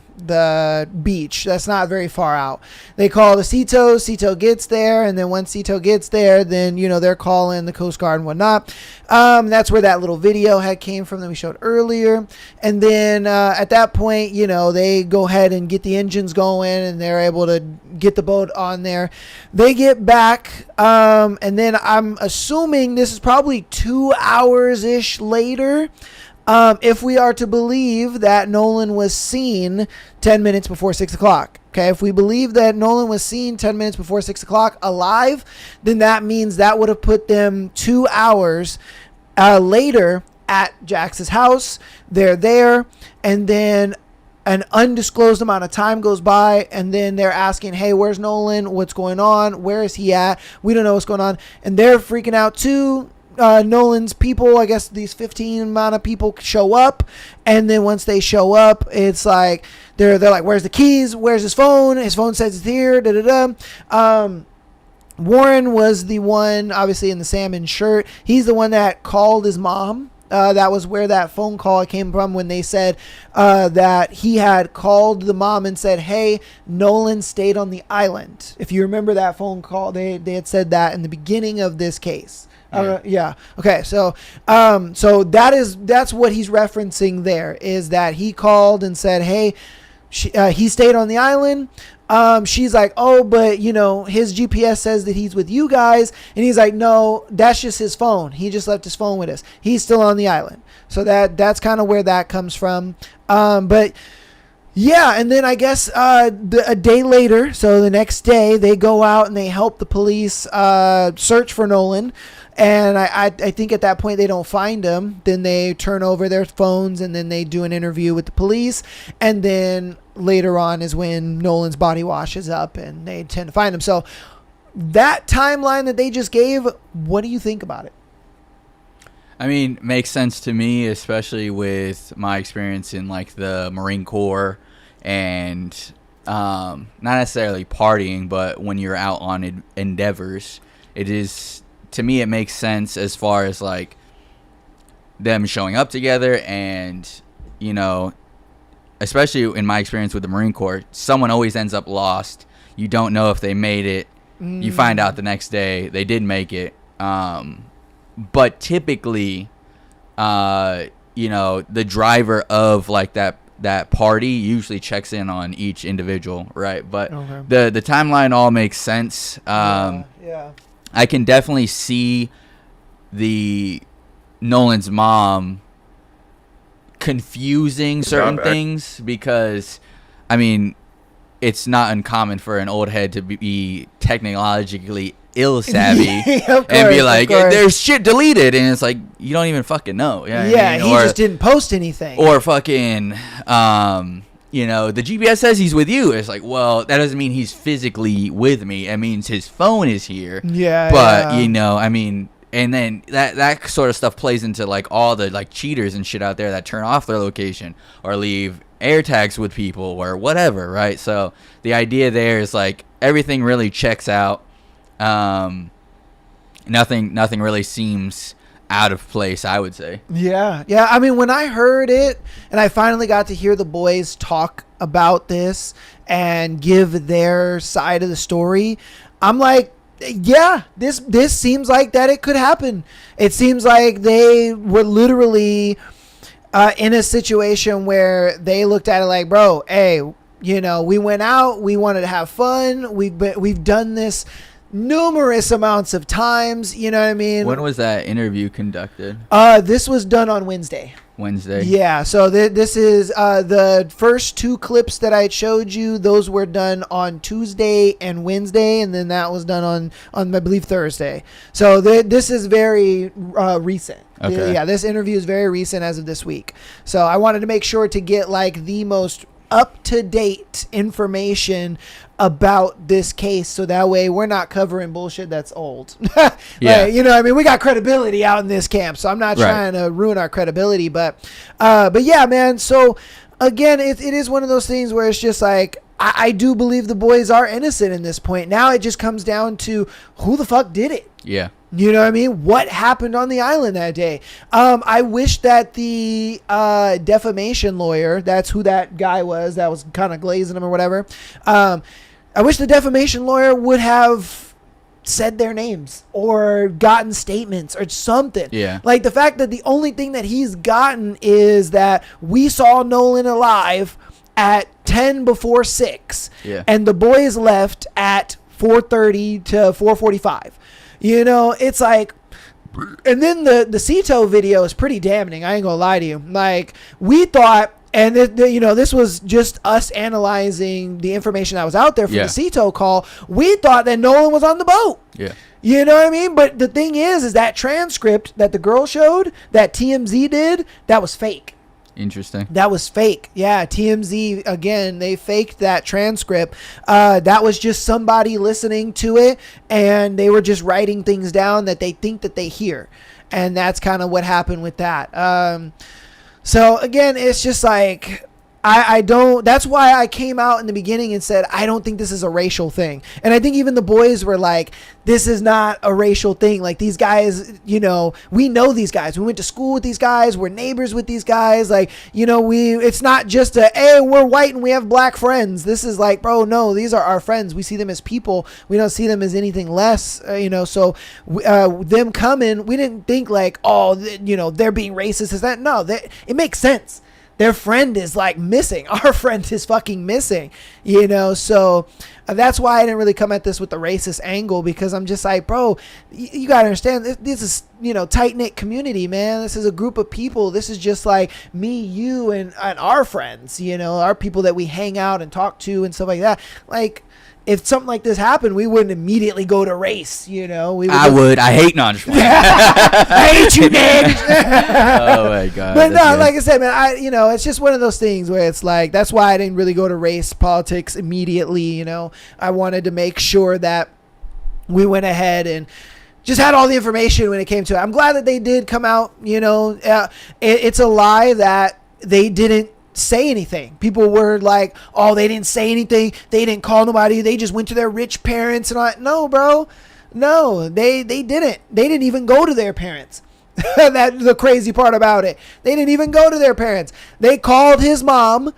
[SPEAKER 1] beach. That's not very far out. They call the Cito. Cito gets there, and then once Cito gets there, then they're calling the Coast Guard and whatnot. That's where that little video came from that we showed earlier. And then at that point, they go ahead and get the engines going, and they're able to get the boat on there. They get back, and then I'm assuming this is probably 2 hours ish later. If we are to believe that Nolan was seen 10 minutes before 6 o'clock. Okay, if we believe that Nolan was seen 10 minutes before 6 o'clock alive, then that means that would have put them 2 hours later at Jax's house. They're there, and then an undisclosed amount of time goes by, and then they're asking, hey, where's Nolan? What's going on? Where is he at? We don't know what's going on. And they're freaking out too. Nolan's people, I guess these 15 amount of people show up, and then once they show up, it's like they're like, where's the keys? Where's his phone? His phone says it's here. Warren was the one, obviously in the salmon shirt. He's the one that called his mom. That was where that phone call came from, when they said that he had called the mom and said, hey, Nolan stayed on the island. If you remember that phone call, they had said that in the beginning of this case. Yeah. Okay. So that's what he's referencing there, is that he called and said, hey, he stayed on the island. She's like, oh, but his GPS says that he's with you guys. And he's like, no, that's just his phone. He just left his phone with us. He's still on the island. So that's kind of where that comes from. But yeah. And then I guess, a day later, so the next day, they go out and they help the police, search for Nolan. And I think at that point they don't find him. Then they turn over their phones, and then they do an interview with the police. And then later on is when Nolan's body washes up and they tend to find him. So that timeline that they just gave, what do you think about it?
[SPEAKER 2] I mean, makes sense to me, especially with my experience in like the Marine Corps and not necessarily partying, but when you're out on endeavors, it is, to me, it makes sense as far as like them showing up together, and especially in my experience with the Marine Corps, someone always ends up lost. You don't know if they made it. You find out the next day they did make it. But typically, the driver of like that party usually checks in on each individual, right? But okay. The timeline all makes sense.
[SPEAKER 1] Yeah.
[SPEAKER 2] I can definitely see the Nolan's mom confusing certain things, because I mean, it's not uncommon for an old head to be technologically ill savvy and be like, there's shit deleted, and it's like, you don't even fucking know. You know what I mean?
[SPEAKER 1] He just didn't post anything.
[SPEAKER 2] Or fucking the GPS says he's with you. It's like, well, that doesn't mean he's physically with me. It means his phone is here.
[SPEAKER 1] Yeah.
[SPEAKER 2] But I mean, and then that sort of stuff plays into like all the like cheaters and shit out there that turn off their location or leave air tags with people or whatever, right? So the idea there is like everything really checks out. Nothing really seems out of place, I would say.
[SPEAKER 1] Yeah. I mean, when I heard it and I finally got to hear the boys talk about this and give their side of the story, I'm like, yeah, this seems like that it could happen. It seems like they were literally in a situation where they looked at it like, bro, hey, we went out, we wanted to have fun, we've done this numerous amounts of times, you know what I mean?
[SPEAKER 2] When was that interview conducted?
[SPEAKER 1] This was done on Wednesday.
[SPEAKER 2] Wednesday.
[SPEAKER 1] Yeah, so this is the first 2 clips that I showed you. Those were done on Tuesday and Wednesday, and then that was done on I believe Thursday. So this is very recent.
[SPEAKER 2] Okay.
[SPEAKER 1] Yeah, this interview is very recent as of this week. So I wanted to make sure to get like the most up-to-date information about this case, so that way we're not covering bullshit that's old.
[SPEAKER 2] Yeah.
[SPEAKER 1] Like, you know, I mean, we got credibility out in this camp, so I'm not
[SPEAKER 2] Right.
[SPEAKER 1] trying to ruin our credibility, but yeah, man. So again, it is one of those things where it's just like, I do believe the boys are innocent in this point. Now it just comes down to who the fuck did it.
[SPEAKER 2] Yeah.
[SPEAKER 1] You know what I mean? What happened on the island that day? I wish that the defamation lawyer, that's who that guy was that was kind of glazing him or whatever. I wish the defamation lawyer would have said their names or gotten statements or something.
[SPEAKER 2] Yeah.
[SPEAKER 1] Like the fact that the only thing that he's gotten is that we saw Nolan alive at 10 before 6.
[SPEAKER 2] Yeah.
[SPEAKER 1] And the boys left at 4:30 to 4:45. You know, it's like, and then the Cito video is pretty damning. I ain't gonna lie to you. Like, we thought, and this was just us analyzing the information that was out there for
[SPEAKER 2] Yeah.
[SPEAKER 1] the Cito call. We thought that Nolan was on the boat.
[SPEAKER 2] Yeah.
[SPEAKER 1] You know what I mean? But the thing is that transcript that the girl showed, that TMZ did, that was fake.
[SPEAKER 2] Interesting.
[SPEAKER 1] That was fake. Yeah, TMZ, again, they faked that transcript. That was just somebody listening to it, and they were just writing things down that they think that they hear. And that's kind of what happened with that. So, again, it's just like, I don't, that's why I came out in the beginning and said, I don't think this is a racial thing. And I think even the boys were like, this is not a racial thing. Like, these guys, you know, we know these guys. We went to school with these guys. We're neighbors with these guys. Like, you know, it's not just hey, we're white and we have black friends. This is like, bro, no, these are our friends. We see them as people. We don't see them as anything less, you know. So them coming, we didn't think like, oh, you know, they're being racist. Is that? No, it makes sense. Their friend is like missing. Our friend is fucking missing, you know? So that's why I didn't really come at this with the racist angle, because I'm just like, bro, you got to understand this is, you know, tight knit community, man. This is a group of people. This is just like me, you, and our friends, you know, our people that we hang out and talk to and stuff like that. Like, if something like this happened, we wouldn't immediately go to race, you know?
[SPEAKER 2] I would. I hate
[SPEAKER 1] I hate you, Nick.
[SPEAKER 2] Oh my god.
[SPEAKER 1] But no,
[SPEAKER 2] that's good.
[SPEAKER 1] like I said, man, you know, it's just one of those things where it's like, that's why I didn't really go to race politics immediately, you know? I wanted to make sure that we went ahead and just had all the information when it came to it. I'm glad that they did come out, you know? It's a lie that they didn't say anything. People were like, oh, they didn't say anything. They didn't call nobody. They just went to their rich parents. And no, bro. No, they didn't. They didn't even go to their parents. That's the crazy part about it. They didn't even go to their parents. They called his mom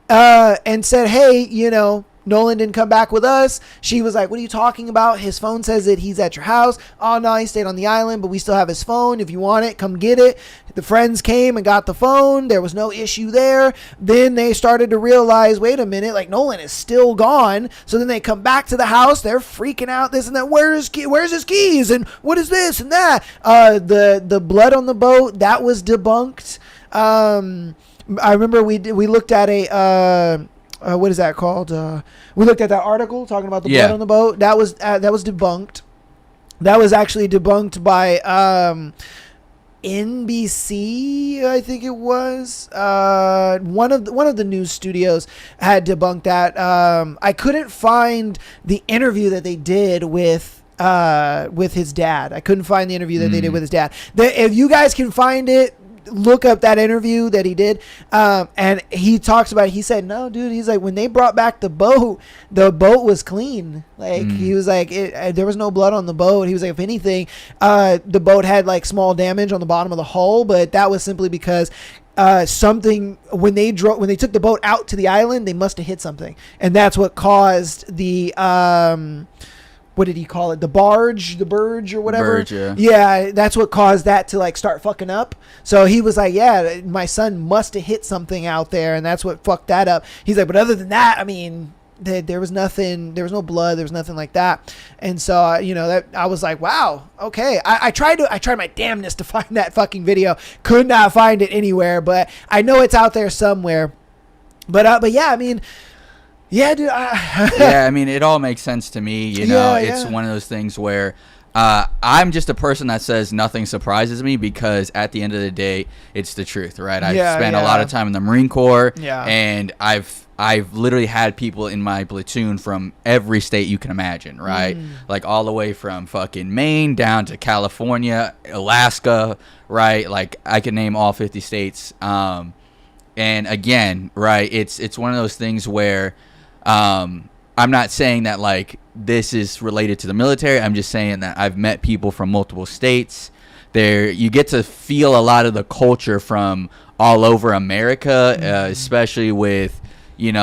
[SPEAKER 1] and said, hey, you know, Nolan didn't come back with us. She was like, what are you talking about? His phone says that he's at your house. Oh, no, he stayed on the island, but we still have his phone. If you want it, come get it. The friends came and got the phone. There was no issue there. Then they started to realize, wait a minute, like Nolan is still gone. So then they come back to the house. They're freaking out, this and that. Where's his keys? And what is this and that? The blood on the boat, that was debunked. I remember we looked at a... what is that called? We looked at that article talking about the blood on the boat. That was debunked. That was actually debunked by NBC, I think it was. One of the news studios had debunked that. I couldn't find the interview that they did with his dad. I couldn't find the interview that they did with his dad. If you guys can find it, look up that interview that he did, and he talks about it. He said, no, dude, he's like, when they brought back the boat was clean. Like, he was like, there was no blood on the boat. He was like, if anything, the boat had like small damage on the bottom of the hull, but that was simply because something, when they took the boat out to the island, they must have hit something, and that's what caused the what did he call it? The burge or whatever.
[SPEAKER 2] Burge, yeah.
[SPEAKER 1] Yeah, that's what caused that to like start fucking up. So he was like, yeah, my son must have hit something out there, and that's what fucked that up. He's like, but other than that, I mean, there was nothing, there was no blood, there was nothing like that. And so, that I was like, wow, okay. I tried my damnness to find that fucking video. Could not find it anywhere, but I know it's out there somewhere. But yeah, I mean, yeah, dude.
[SPEAKER 2] Yeah, I mean, it all makes sense to me. It's one of those things where I'm just a person that says nothing surprises me, because at the end of the day, it's the truth, right? I've spent a lot of time in the Marine Corps, and I've literally had people in my platoon from every state you can imagine, right? Like all the way from fucking Maine down to California, Alaska, right? Like I can name all 50 states. And again, right, it's one of those things where I'm not saying that like this is related to the military. I'm just saying that I've met people from multiple states. You get to feel a lot of the culture from all over America, especially with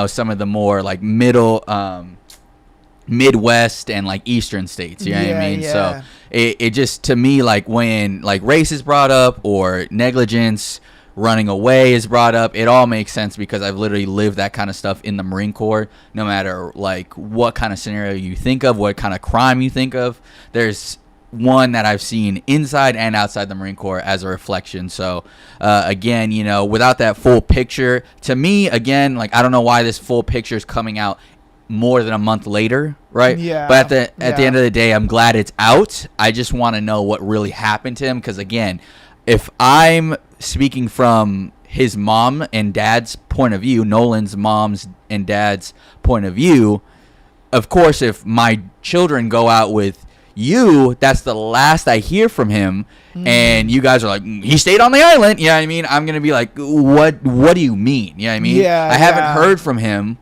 [SPEAKER 2] some of the more like Midwest and like Eastern states. You know what I mean?
[SPEAKER 1] Yeah.
[SPEAKER 2] So it just, to me, like when like race is brought up or negligence, running away is brought up, it all makes sense, because I've literally lived that kind of stuff in the Marine Corps. No matter like what kind of scenario you think of, what kind of crime you think of, there's one that I've seen inside and outside the Marine Corps as a reflection. So again, without that full picture, to me, again, like I don't know why this full picture is coming out more than a month later, right?
[SPEAKER 1] Yeah.
[SPEAKER 2] But at the end of the day, I'm glad it's out. I just want to know what really happened to him, because again, if I'm speaking from his mom and dad's point of view, Nolan's mom's and dad's point of view, of course, if my children go out with you, that's the last I hear from him. And you guys are like, he stayed on the island. You know what I mean? I'm going to be like, what do you mean? You know what I mean?
[SPEAKER 1] Yeah,
[SPEAKER 2] I haven't heard from him.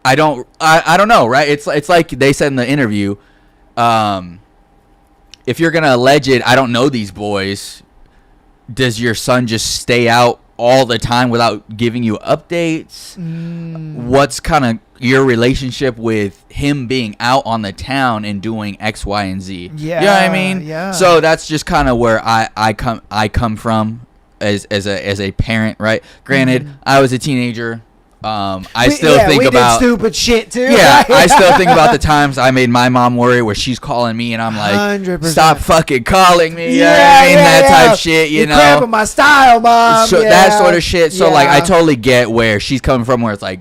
[SPEAKER 2] I don't know, right? It's like they said in the interview, if you're going to allege it, I don't know these boys. Does your son just stay out all the time without giving you updates? What's kind of your relationship with him being out on the town and doing X, Y, and Z?
[SPEAKER 1] Yeah,
[SPEAKER 2] you know what I mean?
[SPEAKER 1] yeah.
[SPEAKER 2] So that's just kind of where I come from as a parent, right? Granted, I was a teenager. I still think about
[SPEAKER 1] did stupid shit too.
[SPEAKER 2] Yeah,
[SPEAKER 1] right?
[SPEAKER 2] I still think about the times I made my mom worry, where she's calling me and I'm like,
[SPEAKER 1] 100%.
[SPEAKER 2] stop fucking calling me.
[SPEAKER 1] Yeah,
[SPEAKER 2] that type of shit,
[SPEAKER 1] You're cramping my style, mom.
[SPEAKER 2] So that sort of shit. So like, I
[SPEAKER 1] Yeah.
[SPEAKER 2] totally get where she's coming from, where it's like,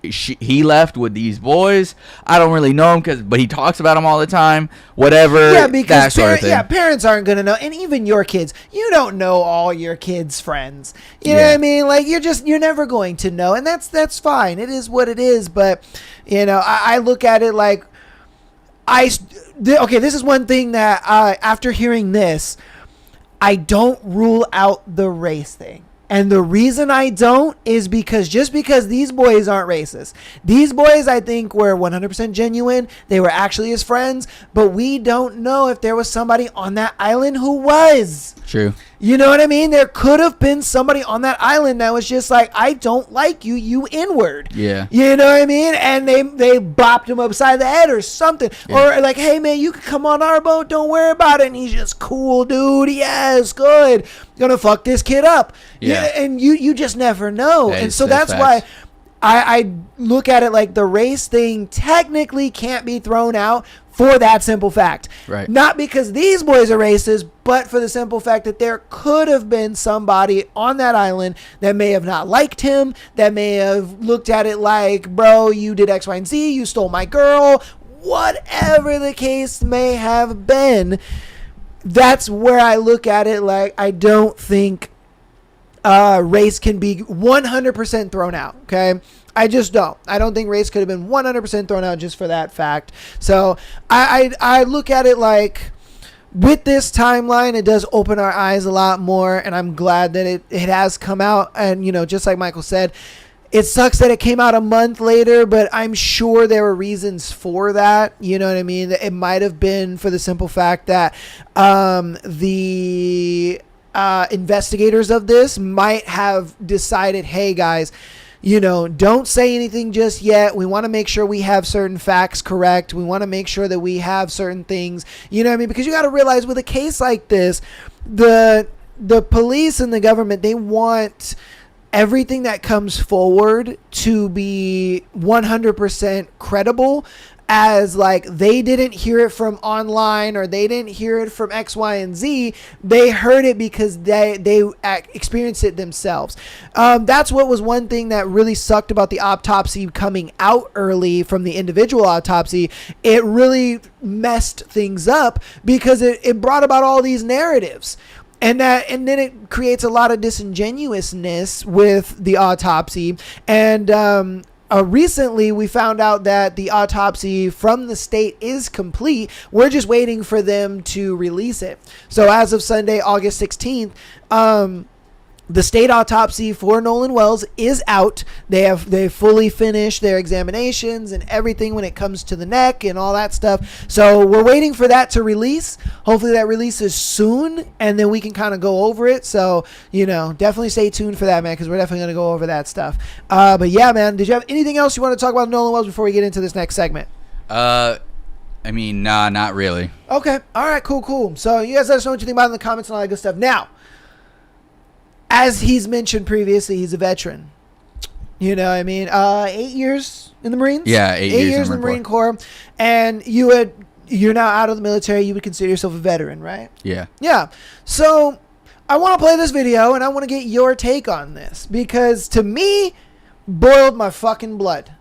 [SPEAKER 2] he left with these boys. I don't really know him, but he talks about them all the time. Whatever.
[SPEAKER 1] Yeah, because
[SPEAKER 2] that sort of thing.
[SPEAKER 1] parents aren't gonna know, and even your kids, you don't know all your kids' friends. You know what I mean? Like you're never going to know, and that's fine. It is what it is. But I look at it like okay. This is one thing that after hearing this, I don't rule out the race thing. And the reason I don't is because these boys aren't racist. These boys, I think, were 100% genuine. They were actually his friends. But we don't know if there was somebody on that island who was.
[SPEAKER 2] True.
[SPEAKER 1] You know what I mean? There could have been somebody on that island that was just like, I don't like you, you N-word.
[SPEAKER 2] Yeah.
[SPEAKER 1] You know what I mean? And they bopped him upside the head or something. Yeah. Or like, hey, man, you can come on our boat. Don't worry about it. And he's just cool, dude. Yes, good. Gonna fuck this kid up. Yeah. And you just never know. And so that's why I look at it like the race thing technically can't be thrown out for that simple fact.
[SPEAKER 2] Right.
[SPEAKER 1] Not because these boys are racist, but for the simple fact that there could have been somebody on that island that may have not liked him, that may have looked at it like, bro, you did X, Y, and Z, you stole my girl, whatever the case may have been. That's where I look at it like I don't think race can be 100% thrown out, okay? I just don't. I don't think race could have been 100% thrown out just for that fact. So I look at it like with this timeline, it does open our eyes a lot more, and I'm glad that it has come out. And, just like Michael said, it sucks that it came out a month later, but I'm sure there were reasons for that. You know what I mean? It might have been for the simple fact that the investigators of this might have decided, hey, guys, don't say anything just yet. We want to make sure we have certain facts correct. We want to make sure that we have certain things, you know what I mean? Because you got to realize with a case like this, the police and the government, they want everything that comes forward to be 100% credible, as like they didn't hear it from online or they didn't hear it from X, Y, and Z. They heard it because they experienced it themselves. That's what was one thing that really sucked about the autopsy coming out early from the individual autopsy. It really messed things up because it brought about all these narratives. And then it creates a lot of disingenuousness with the autopsy. And recently, we found out that the autopsy from the state is complete. We're just waiting for them to release it. So as of Sunday, August 16th, the state autopsy for Nolan Wells is out. They fully finished their examinations and everything when it comes to the neck and all that stuff. So we're waiting for that to release. Hopefully that releases soon, and then we can kind of go over it. So, definitely stay tuned for that, man, because we're definitely going to go over that stuff. But yeah, man, did you have anything else you want to talk about Nolan Wells before we get into this next segment?
[SPEAKER 2] Nah, not really.
[SPEAKER 1] Okay. All right, cool. So you guys let us know what you think about it in the comments and all that good stuff. Now, as he's mentioned previously, he's a veteran. 8 years in the Marines?
[SPEAKER 2] Yeah, 8 years
[SPEAKER 1] in the Marine Corps. And you're now out of the military. You would consider yourself a veteran, right?
[SPEAKER 2] Yeah.
[SPEAKER 1] Yeah. So I want to play this video, and I want to get your take on this. Because to me, boiled my fucking blood.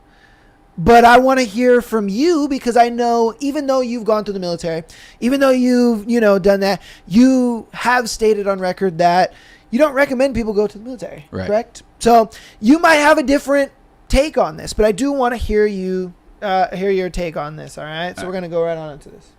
[SPEAKER 1] But I want to hear from you because I know, even though you've gone through the military, even though you've, done that, you have stated on record that you don't recommend people go to the military,
[SPEAKER 2] right?
[SPEAKER 1] Correct? So you might have a different take on this, but I do want to hear your take on this, all right? So we're going to go right on into this.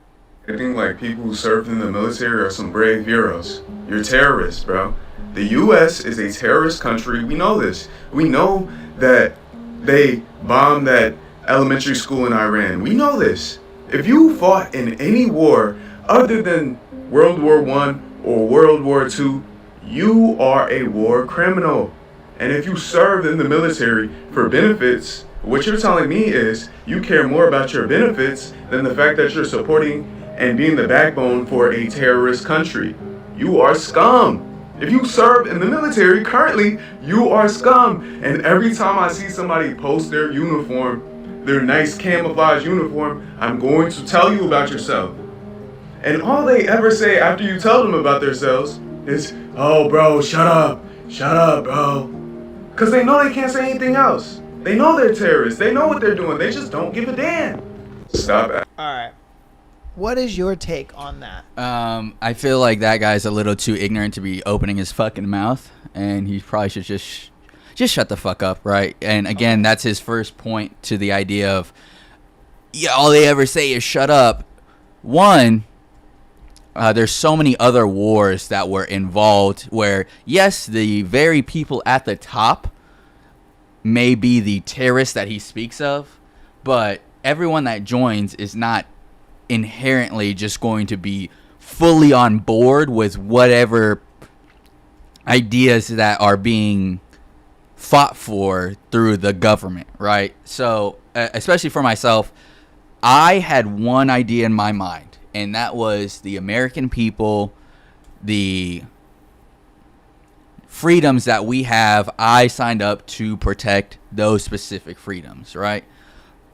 [SPEAKER 8] I think like people who served in the military are some brave heroes. You're terrorists, bro. The U.S. is a terrorist country. We know this. We know that they bombed that elementary school in Iran. We know this. If you fought in any war other than World War I or World War II, you are a war criminal. And if you served in the military for benefits, what you're telling me is you care more about your benefits than the fact that you're supporting and being the backbone for a terrorist country. You are scum. If you serve in the military currently, you are scum. And every time I see somebody post their uniform, their nice camouflage uniform, I'm going to tell you about yourself. And all they ever say after you tell them about themselves is, "Oh, bro, shut up, bro." Because they know they can't say anything else. They know they're terrorists. They know what they're doing. They just don't give a damn. Stop it.
[SPEAKER 1] All right. What is your take on that?
[SPEAKER 2] I feel like that guy's a little too ignorant to be opening his fucking mouth, and he probably should just shut the fuck up, right? And again, that's his first point to the idea of, yeah, all they ever say is shut up. One, there's so many other wars that were involved where, yes, the very people at the top may be the terrorists that he speaks of, but everyone that joins is not inherently just going to be fully on board with whatever ideas that are being fought for through the government, right? So, especially for myself, I had one idea in my mind, and that was the American people, the freedoms that we have. I signed up to protect those specific freedoms, right?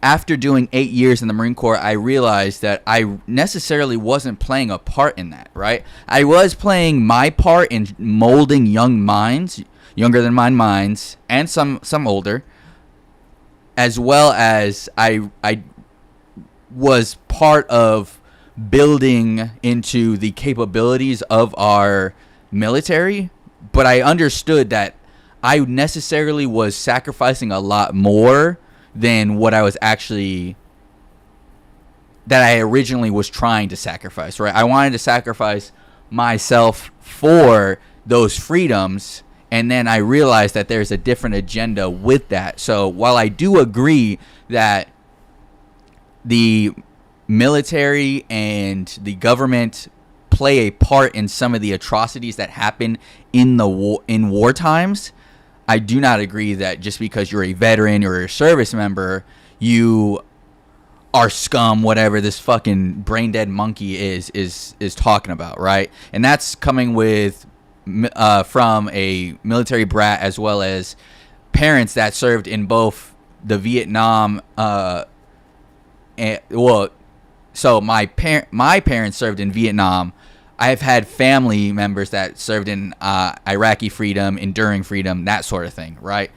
[SPEAKER 2] After doing 8 years in the Marine Corps, I realized that I necessarily wasn't playing a part in that, right? I was playing my part in molding young minds, younger than mine minds, and some older, as well as I was part of building into the capabilities of our military, but I understood that I necessarily was sacrificing a lot more than what I was actually, that I originally was trying to sacrifice, right? I wanted to sacrifice myself for those freedoms, and then I realized that there's a different agenda with that. So while I do agree that the military and the government play a part in some of the atrocities that happen in the war times, I do not agree that just because you're a veteran or a service member, you are scum, whatever this fucking brain dead monkey is talking about, right? And that's coming with from a military brat, as well as parents that served in both the Vietnam. So my parents served in Vietnam. I've had family members that served in Iraqi freedom, enduring freedom, that sort of thing, right?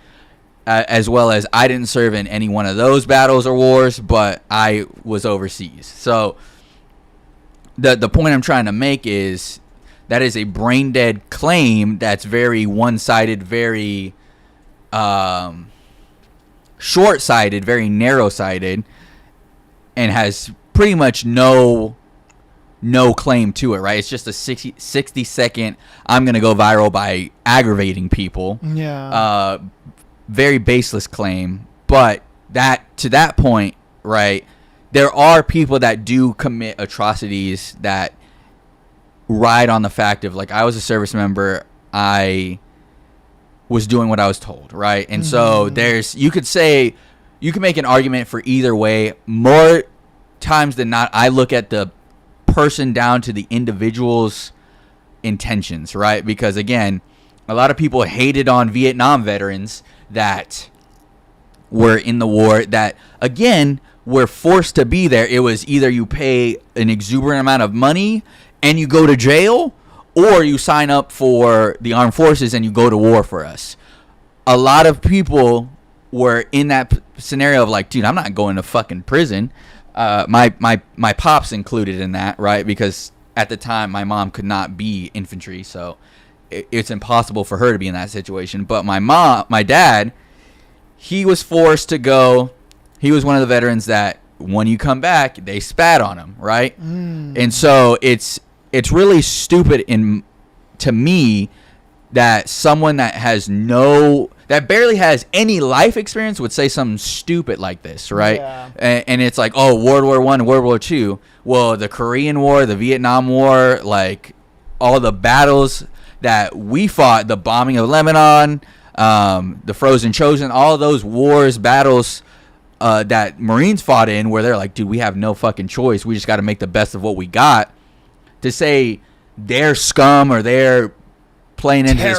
[SPEAKER 2] As well as I didn't serve in any one of those battles or wars, but I was overseas. So the point I'm trying to make is that is a brain dead claim that's very one-sided, very short-sighted, very narrow-sighted, and has pretty much no claim to it, right? It's just a 60 second, I'm going to go viral by aggravating people.
[SPEAKER 1] Yeah.
[SPEAKER 2] Very baseless claim. But to that point, right, there are people that do commit atrocities that ride on the fact of, like, I was a service member, I was doing what I was told, right? And so you can make an argument for either way. More times than not, I look at the person down to the individual's intentions, right? Because again, a lot of people hated on Vietnam veterans that were in the war that, again, were forced to be there. It was either you pay an exuberant amount of money and you go to jail, or you sign up for the armed forces and you go to war for us. A lot of people were in that scenario of like, dude, I'm not going to fucking prison. My pops included in that, right? Because at the time my mom could not be infantry, so it's impossible for her to be in that situation. But my dad, he was forced to go. He was one of the veterans that when you come back, they spat on him, right? And so it's really stupid to me that someone that barely has any life experience would say something stupid like this, right?
[SPEAKER 1] Yeah.
[SPEAKER 2] And it's like, oh, World War I, World War II. Well, the Korean War, the Vietnam War, like all the battles that we fought, the bombing of Lebanon, the Frozen Chosen, all those wars, battles that Marines fought in, where they're like, dude, we have no fucking choice. We just got to make the best of what we got. To say they're scum or they're playing into this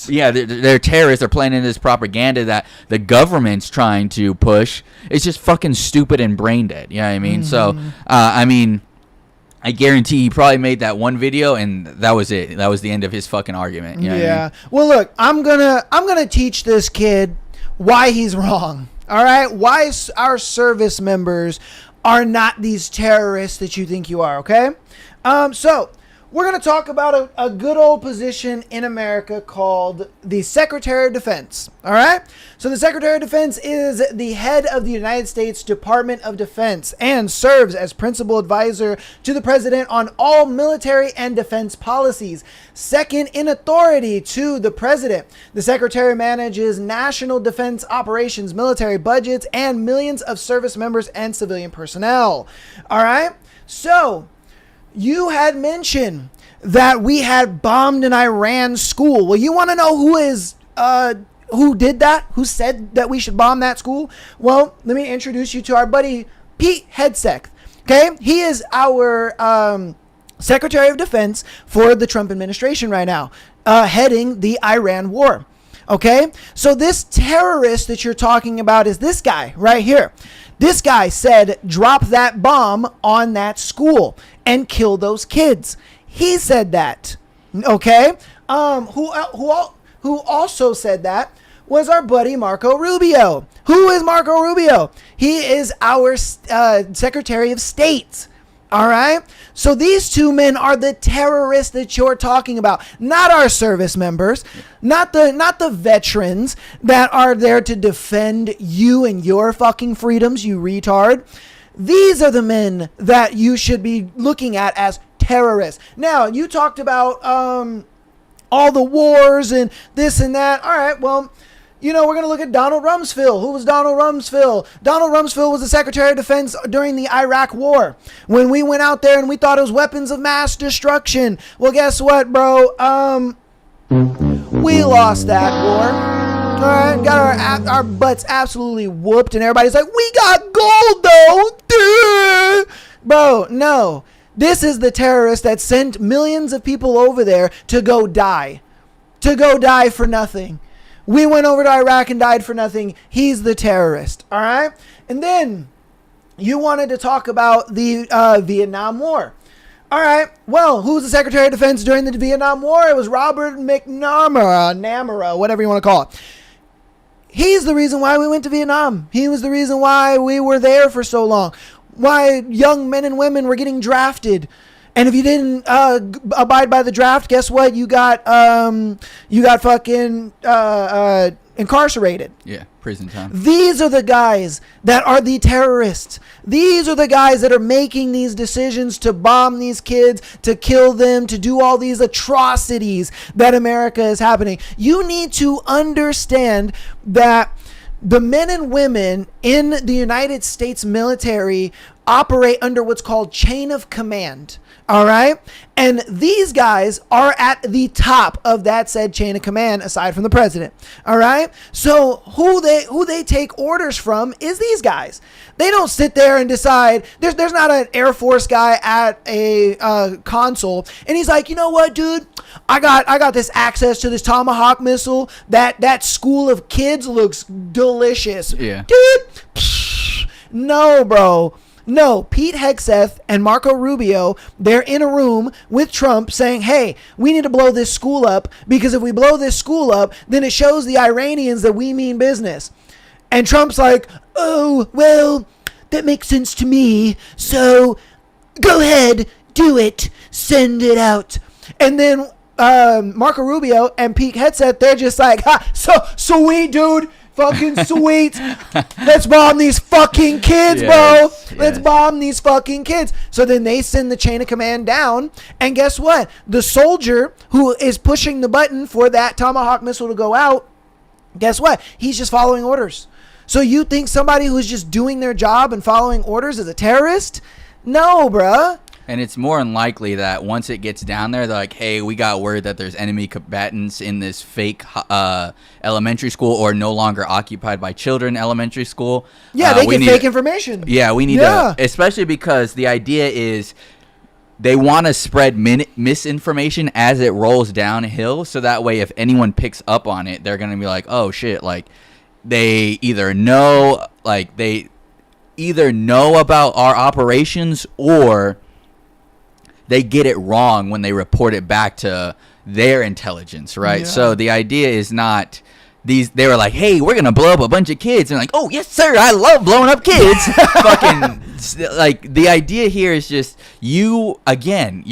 [SPEAKER 2] they're terrorists. They're playing into this propaganda that the government's trying to push. It's just fucking stupid and brain dead. You know what I mean? So, I guarantee he probably made that one video and that was it. That was the end of his fucking argument. You know what I mean?
[SPEAKER 1] Well, look, I'm gonna teach this kid why he's wrong. All right, why our service members are not these terrorists that you think you are. Okay, so we're going to talk about a good old position in America called the Secretary of Defense. All right. So the Secretary of Defense is the head of the United States Department of Defense and serves as principal advisor to the president on all military and defense policies. Second in authority to the president, the secretary manages national defense operations, military budgets, and millions of service members and civilian personnel. All right. So you had mentioned that we had bombed an Iran school. Well, you want to know who did that? Who said that we should bomb that school? Well, let me introduce you to our buddy Pete Hegseth. Okay, he is our Secretary of Defense for the Trump administration right now, heading the Iran war. Okay, so this terrorist that you're talking about is this guy right here. This guy said, drop that bomb on that school and kill those kids. He said that. Okay. Who also said that was our buddy Marco Rubio. Who is Marco Rubio? He is our Secretary of State. All right. So these two men are the terrorists that you're talking about, not our service members, not the veterans that are there to defend you and your fucking freedoms, you retard. These are the men that you should be looking at as terrorists. Now, you talked about all the wars and this and that. All right, well, you know, we're going to look at Donald Rumsfeld. Who was Donald Rumsfeld? Donald Rumsfeld was the Secretary of Defense during the Iraq War. When we went out there and we thought it was weapons of mass destruction. Well, guess what, bro? We lost that war. All right, got our butts absolutely whooped, and everybody's like, we got gold, though. Duh. Bro, no. This is the terrorist that sent millions of people over there to go die. to go die for nothing. We went over to Iraq and died for nothing. He's the terrorist. All right. And then you wanted to talk about the Vietnam War. All right. Well, who was the Secretary of Defense during the Vietnam War? It was Robert McNamara, whatever you want to call it. He's the reason why we went to Vietnam. He was the reason why we were there for so long. Why young men and women were getting drafted. And if you didn't abide by the draft, guess what? You got fucking incarcerated.
[SPEAKER 2] Yeah, prison time.
[SPEAKER 1] These are the guys that are the terrorists. These are the guys that are making these decisions to bomb these kids, to kill them, to do all these atrocities that America is happening. You need to understand that the men and women in the United States military operate under what's called chain of command. All right. And these guys are at the top of that said chain of command, aside from the president. All right. So who they take orders from is these guys. They don't sit there and decide. There's not an Air Force guy at a console and he's like, you know what, dude? I got this access to this Tomahawk missile. That school of kids looks delicious.
[SPEAKER 2] Yeah.
[SPEAKER 1] Dude. No, bro. No, Pete Hegseth and Marco Rubio, they're in a room with Trump saying, hey, we need to blow this school up because if we blow this school up, then it shows the Iranians that we mean business. And Trump's like, oh, well, that makes sense to me. So go ahead, do it, send it out. And then Marco Rubio and Pete Hegseth, they're just like, ha, so sweet, dude. Fucking sweet. Let's bomb these fucking kids, bro. Let's bomb these fucking kids. So then they send the chain of command down. And guess what? The soldier who is pushing the button for that Tomahawk missile to go out, guess what? He's just following orders. So you think somebody who's just doing their job and following orders is a terrorist? No, bruh.
[SPEAKER 2] And it's more than likely that once it gets down there, they're like, hey, we got word that there's enemy combatants in this fake elementary school or no longer occupied by children elementary school.
[SPEAKER 1] Yeah, they get fake information.
[SPEAKER 2] Yeah, we need to, especially because the idea is they want to spread misinformation as it rolls downhill. So that way, if anyone picks up on it, they're going to be like, oh, shit, like they either know about our operations or they get it wrong when they report it back to their intelligence, right? Yeah. So the idea is not they were like, hey, we're going to blow up a bunch of kids. And like, oh, yes, sir, I love blowing up kids. Fucking, like, the idea here is just you're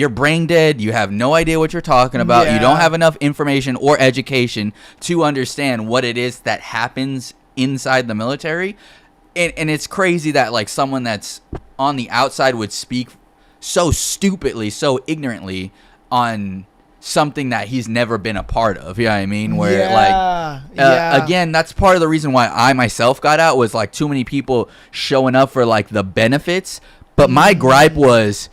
[SPEAKER 2] brain dead. You have no idea what you're talking about. Yeah. You don't have enough information or education to understand what it is that happens inside the military. And it's crazy that, like, someone that's on the outside would speak so stupidly, so ignorantly on something that he's never been a part of. You know what I mean? Where again, that's part of the reason why I myself got out was like too many people showing up for like the benefits. But my gripe was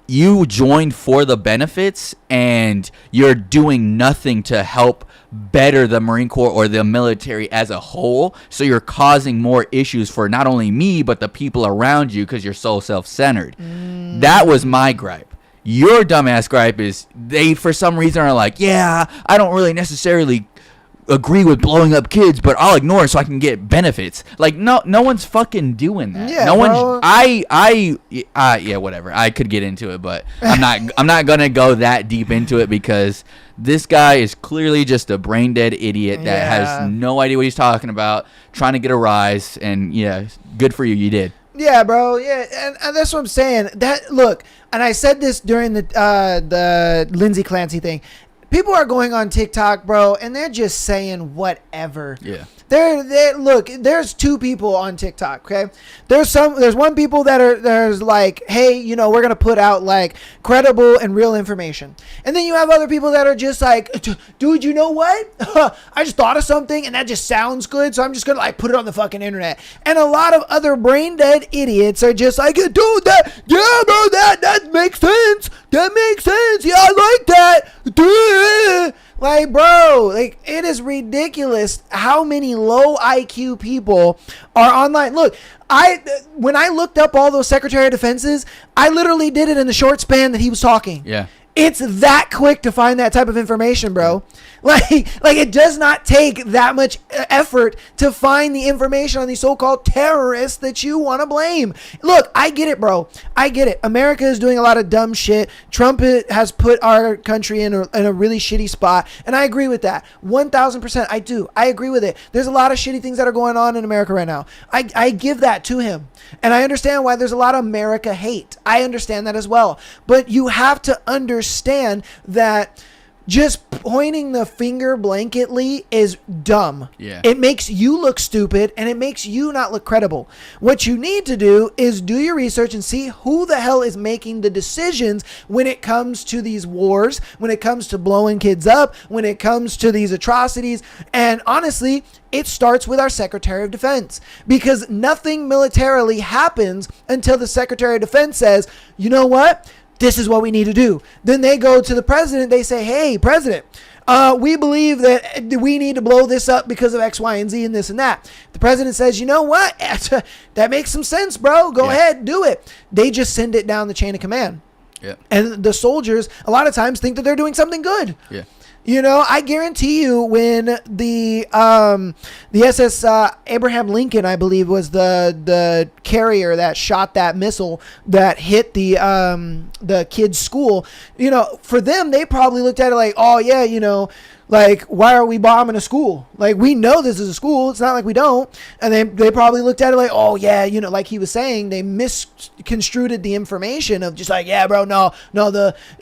[SPEAKER 2] you joined for the benefits and you're doing nothing to help better the Marine Corps or the military as a whole. So you're causing more issues for not only me, but the people around you because you're so self-centered. That was my gripe. Your dumbass gripe is they, for some reason, are like, yeah, I don't really necessarily agree with blowing up kids, but I'll ignore it so I can get benefits. Like, no one's fucking doing that. Yeah, no one. Yeah, whatever. I could get into it, but I'm not gonna go that deep into it because this guy is clearly just a brain dead idiot that has no idea what he's talking about, trying to get a rise. And yeah, good for you. You did.
[SPEAKER 1] Yeah, bro. Yeah, and that's what I'm saying. That look, and I said this during the Lindsay Clancy thing. People are going on TikTok, bro, and they're just saying whatever. Yeah. Look, there's two people on TikTok, okay? There's one people there's like, hey, you know, we're going to put out like credible and real information. And then you have other people that are just like, dude, you know what? I just thought of something and that just sounds good, so I'm just going to like put it on the fucking internet. And a lot of other brain dead idiots are just like, dude, that makes sense. That makes sense. Yeah, I like that. Dude. Like, bro, like, it is ridiculous how many low IQ people are online. Look, when I looked up all those Secretary of Defenses, I literally did it in the short span that he was talking.
[SPEAKER 2] Yeah.
[SPEAKER 1] It's that quick to find that type of information, bro. Like it does not take that much effort to find the information on these so-called terrorists that you want to blame. Look, I get it, bro. I get it. America is doing a lot of dumb shit. Trump has put our country in a really shitty spot, and I agree with that. 1,000%. I do. I agree with it. There's a lot of shitty things that are going on in America right now. I give that to him, and I understand why there's a lot of America hate. I understand that as well. But you have to understand that just pointing the finger blanketly is dumb.
[SPEAKER 2] Yeah.
[SPEAKER 1] It makes you look stupid, and it makes you not look credible. What you need to do is do your research and see who the hell is making the decisions when it comes to these wars, when it comes to blowing kids up, when it comes to these atrocities. And honestly, it starts with our Secretary of Defense, because nothing militarily happens until the Secretary of Defense says, you know what? This is what we need to do. Then they go to the president. They say, hey, president, we believe that we need to blow this up because of X, Y, and Z and this and that. The president says, you know what? That makes some sense, bro. Go ahead, do it. They just send it down the chain of command.
[SPEAKER 2] Yeah.
[SPEAKER 1] And the soldiers, a lot of times, think that they're doing something good.
[SPEAKER 2] Yeah.
[SPEAKER 1] You know, I guarantee you when the SS Abraham Lincoln, I believe, was the carrier that shot that missile that hit the kid's school, you know, for them, they probably looked at it like, oh, yeah, you know, like, why are we bombing a school? Like, we know this is a school. It's not like we don't. And they probably looked at it like, oh, yeah, you know, like he was saying, they misconstrued the information of just like, yeah, bro, no,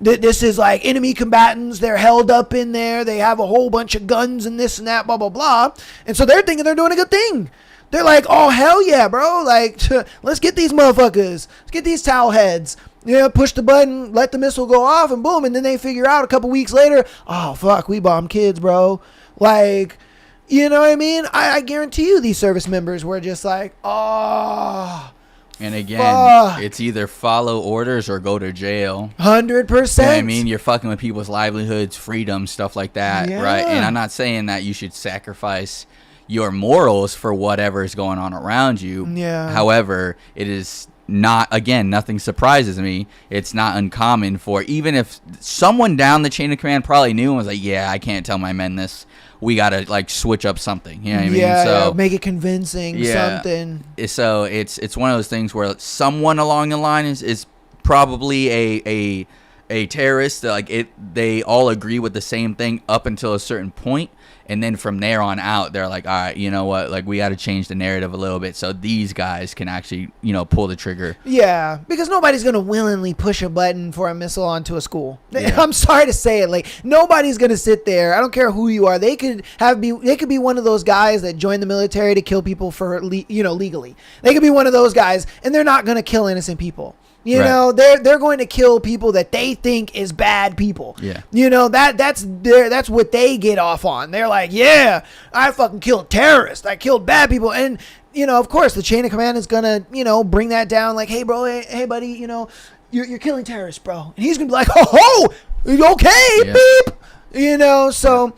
[SPEAKER 1] this is like enemy combatants. They're held up in there. They have a whole bunch of guns and this and that, blah, blah, blah. And so they're thinking they're doing a good thing. They're like, oh, hell yeah, bro. Like, let's get these motherfuckers. Let's get these towel heads. You know, push the button, let the missile go off, and boom. And then they figure out a couple weeks later, oh, fuck, we bombed kids, bro. Like, you know what I mean? I guarantee you these service members were just like, oh.
[SPEAKER 2] And again,
[SPEAKER 1] fuck.
[SPEAKER 2] It's either follow orders or go to jail.
[SPEAKER 1] 100%.
[SPEAKER 2] You know what I mean? You're fucking with people's livelihoods, freedom, stuff like that,
[SPEAKER 1] Yeah.
[SPEAKER 2] right? And I'm not saying that you should sacrifice your morals for whatever is going on around you.
[SPEAKER 1] Yeah.
[SPEAKER 2] However, it is not, again, nothing surprises me. It's not uncommon for, even if someone down the chain of command probably knew and was like, yeah, I can't tell my men this. We got to like switch up something. You know what I mean?
[SPEAKER 1] Yeah, make it convincing, something.
[SPEAKER 2] So it's one of those things where someone along the line is probably a terrorist. Like they all agree with the same thing up until a certain point. And then from there on out, they're like, all right, you know what? Like, we got to change the narrative a little bit so these guys can actually, you know, pull the trigger.
[SPEAKER 1] Yeah, because nobody's going to willingly push a button for a missile onto a school.
[SPEAKER 2] Yeah.
[SPEAKER 1] I'm sorry to say it. Like, nobody's going to sit there. I don't care who you are. They could be one of those guys that join the military to kill people for, legally. They could be one of those guys, and they're not going to kill innocent people. You
[SPEAKER 2] Right.
[SPEAKER 1] know, they're going to kill people that they think is bad people.
[SPEAKER 2] Yeah.
[SPEAKER 1] You know, that's what they get off on. They're like, yeah, I fucking killed terrorists. I killed bad people. And, you know, of course, the chain of command is going to, you know, bring that down like, hey, bro, hey, buddy, you know, you're killing terrorists, bro. And he's going to be like, oh, okay,
[SPEAKER 2] Yeah.
[SPEAKER 1] beep. You know, so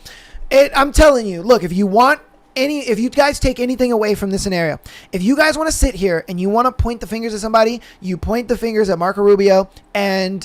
[SPEAKER 1] I'm telling you, look, if you guys take anything away from this scenario, if you guys want to sit here and you want to point the fingers at somebody, you point the fingers at Marco Rubio and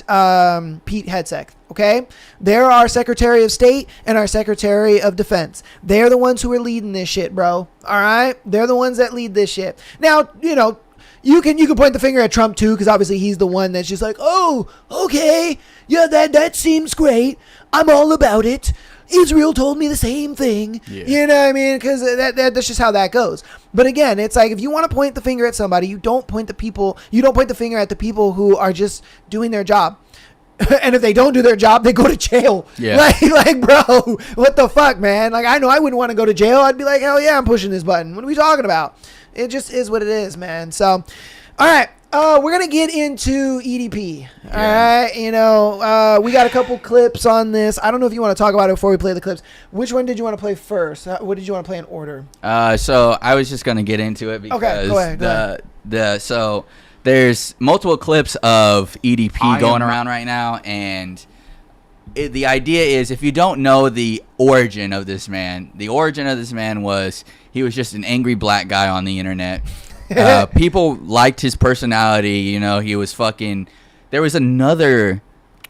[SPEAKER 1] Pete Hegseth, okay? They're our Secretary of State and our Secretary of Defense. They're the ones who are leading this shit, bro. All right? They're the ones that lead this shit. Now, you know, you can point the finger at Trump too, because obviously he's the one that's just like, oh, okay, yeah, that seems great. I'm all about it. Israel told me the same thing.
[SPEAKER 2] Yeah.
[SPEAKER 1] You know what I mean? Because that's just how that goes. But again, it's like if you want to point the finger at somebody, you don't point the finger at the people who are just doing their job. And if they don't do their job, they go to jail.
[SPEAKER 2] Yeah.
[SPEAKER 1] Like, bro, what the fuck, man? Like, I know I wouldn't want to go to jail. I'd be like, hell yeah, I'm pushing this button. What are we talking about? It just is what it is, man. So, all right. We're going to get into EDP. All right. You know, we got a couple clips on this. I don't know if you want to talk about it before we play the clips. Which one did you want to play first? What did you want to play in order?
[SPEAKER 2] So I was just going to get into it because
[SPEAKER 1] Okay, go ahead.
[SPEAKER 2] So there's multiple clips of EDP going around right now. And the idea is, if you don't know the origin of this man was he was just an angry black guy on the internet. People liked his personality. You know, he was fucking. There was another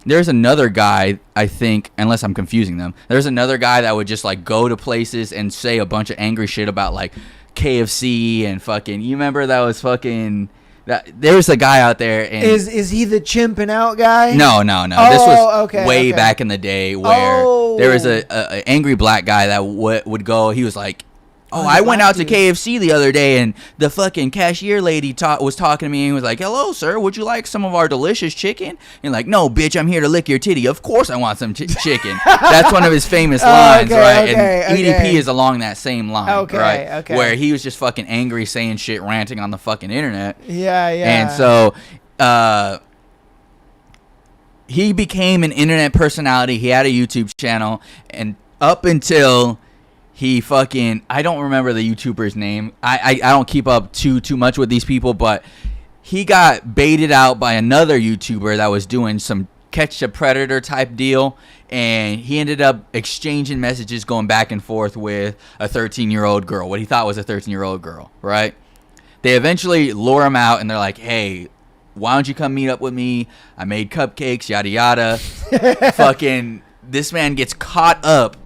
[SPEAKER 2] there's another guy, I think, unless I'm confusing them, there's another guy that would just like go to places and say a bunch of angry shit about like KFC and fucking, you remember that was fucking, that there's a guy out there. And
[SPEAKER 1] is he the chimping out guy?
[SPEAKER 2] No.
[SPEAKER 1] Oh,
[SPEAKER 2] This was
[SPEAKER 1] okay,
[SPEAKER 2] way
[SPEAKER 1] okay.
[SPEAKER 2] back in the day where there was a angry black guy that would go, he was like, oh, I went out to KFC the other day and the fucking cashier lady was talking to me and was like, hello, sir, would you like some of our delicious chicken? And like, no, bitch, I'm here to lick your titty. Of course I want some chicken. That's one of his famous lines, right? And EDP is along that same line, right?
[SPEAKER 1] Okay.
[SPEAKER 2] Where he was just fucking angry, saying shit, ranting on the fucking internet.
[SPEAKER 1] Yeah.
[SPEAKER 2] And so he became an internet personality. He had a YouTube channel, and up until he fucking, I don't remember the YouTuber's name. I don't keep up too much with these people, but he got baited out by another YouTuber that was doing some catch a predator type deal, and he ended up exchanging messages, going back and forth with a 13-year-old girl, what he thought was a 13-year-old girl, right? They eventually lure him out, and they're like, hey, why don't you come meet up with me? I made cupcakes, yada yada. Fucking, this man gets caught up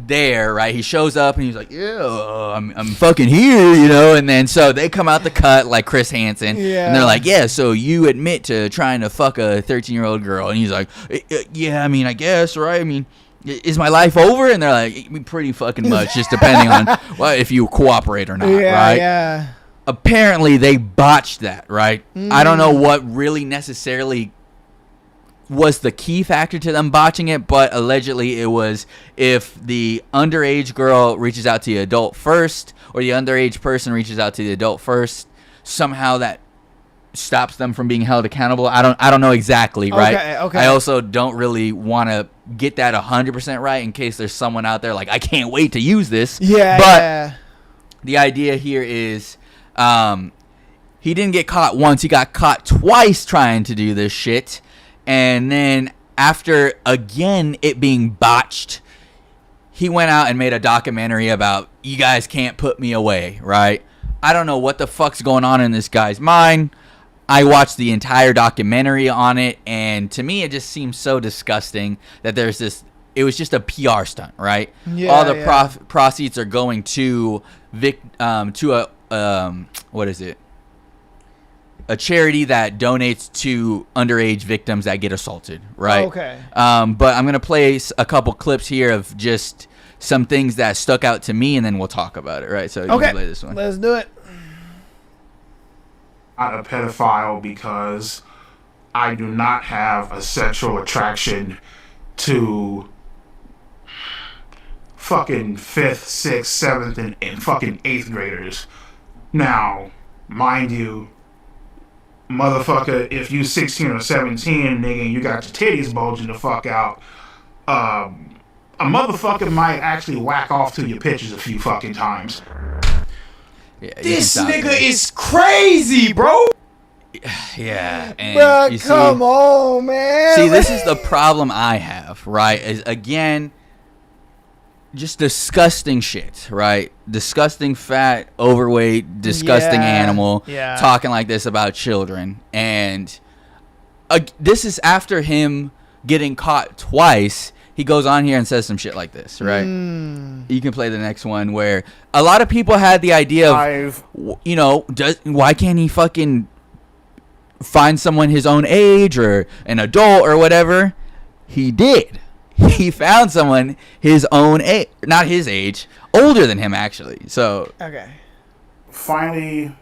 [SPEAKER 2] there, right? He shows up and he's like, yeah, I'm fucking here, you know? And then so they come out the cut like Chris Hansen, and they're like, yeah, so you admit to trying to fuck a 13-year-old girl? And he's like, yeah, I mean, I guess, right? I mean, is my life over? And they're like, pretty fucking much, just depending on if you cooperate or not, right?
[SPEAKER 1] Yeah.
[SPEAKER 2] Apparently they botched that, right? I don't know what really necessarily was the key factor to them botching it, but allegedly it was if the underage girl reaches out to the adult first, or the underage person reaches out to the adult first, somehow that stops them from being held accountable. I don't know exactly, right?
[SPEAKER 1] Okay.
[SPEAKER 2] I also don't really want to get that 100% right in case there's someone out there like, I can't wait to use this. But the idea here is he didn't get caught once, he got caught twice trying to do this shit. And then after, again, it being botched, he went out and made a documentary about, you guys can't put me away, right? I don't know what the fuck's going on in this guy's mind. I watched the entire documentary on it, and to me it just seems so disgusting that there's this, it was just a PR stunt, right?
[SPEAKER 1] Yeah,
[SPEAKER 2] all the proceeds are going to what is it? A charity that donates to underage victims that get assaulted, right?
[SPEAKER 1] Okay.
[SPEAKER 2] But I'm going to play a couple clips here of just some things that stuck out to me, and then we'll talk about it, right? So you can play this one.
[SPEAKER 1] Let's do it.
[SPEAKER 9] Not a pedophile because I do not have a sexual attraction to fucking 5th, 6th, 7th, and fucking 8th graders. Now, mind you, motherfucker, if you 16 or 17, nigga, and you got your titties bulging the fuck out, a motherfucker might actually whack off to your pictures a few fucking times.
[SPEAKER 2] Yeah,
[SPEAKER 9] This nigga is crazy, bro.
[SPEAKER 2] Yeah, and
[SPEAKER 1] Bruh,
[SPEAKER 2] you see,
[SPEAKER 1] come on, man.
[SPEAKER 2] See, this is the problem I have, right? Is again, just disgusting shit, right? Disgusting fat, overweight, disgusting animal talking like this about children. And this is after him getting caught twice. He goes on here and says some shit like this, right? You can play the next one where a lot of people had the idea of, you know, why can't he fucking find someone his own age or an adult or whatever? He did. He found someone his own age, not his age, older than him actually. So
[SPEAKER 1] okay.
[SPEAKER 9] Finally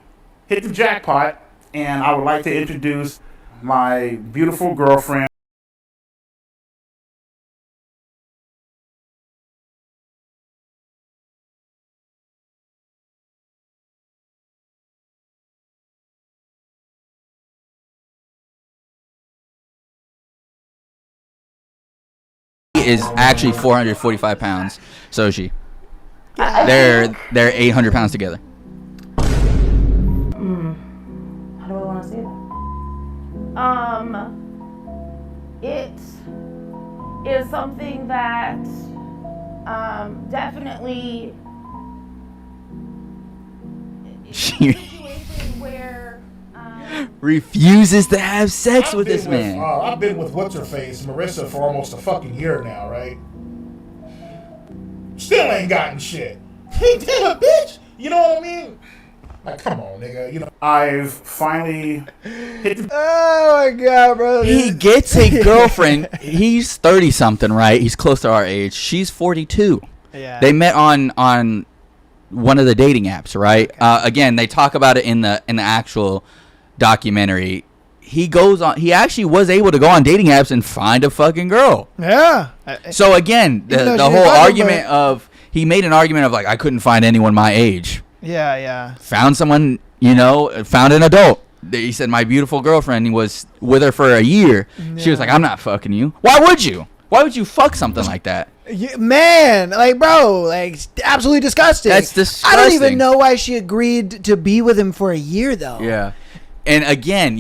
[SPEAKER 9] hit the jackpot, and I would like to introduce my beautiful girlfriend.
[SPEAKER 2] is actually 445 pounds. So she. They're 800 pounds together.
[SPEAKER 10] How do I want to say that? It is something that definitely
[SPEAKER 2] She
[SPEAKER 10] situation where
[SPEAKER 2] refuses to have sex with this man.
[SPEAKER 9] I've been with what's her face, Marissa, for almost a fucking year now, right? Still ain't gotten shit. He did a bitch. You know what I mean? Like, come on, nigga. You know, I've finally hit the.
[SPEAKER 1] Oh my god, bro.
[SPEAKER 2] He gets a girlfriend. He's 30 something, right? He's close to our age. She's 42.
[SPEAKER 1] Yeah.
[SPEAKER 2] They met on one of the dating apps, right? Again, they talk about it in the actual documentary. He goes on. He actually was able to go on dating apps and find a fucking girl.
[SPEAKER 1] Yeah.
[SPEAKER 2] So again, the whole argument of he made an argument of like I couldn't find anyone my age.
[SPEAKER 1] Yeah.
[SPEAKER 2] Found someone, found an adult. He said my beautiful girlfriend. He was with her for a year. Yeah. She was like, I'm not fucking you. Why would you? Why would you fuck something like that?
[SPEAKER 1] Man, like, bro, like, absolutely disgusting.
[SPEAKER 2] That's disgusting.
[SPEAKER 1] I don't even know why she agreed to be with him for a year, though.
[SPEAKER 2] Yeah. And again,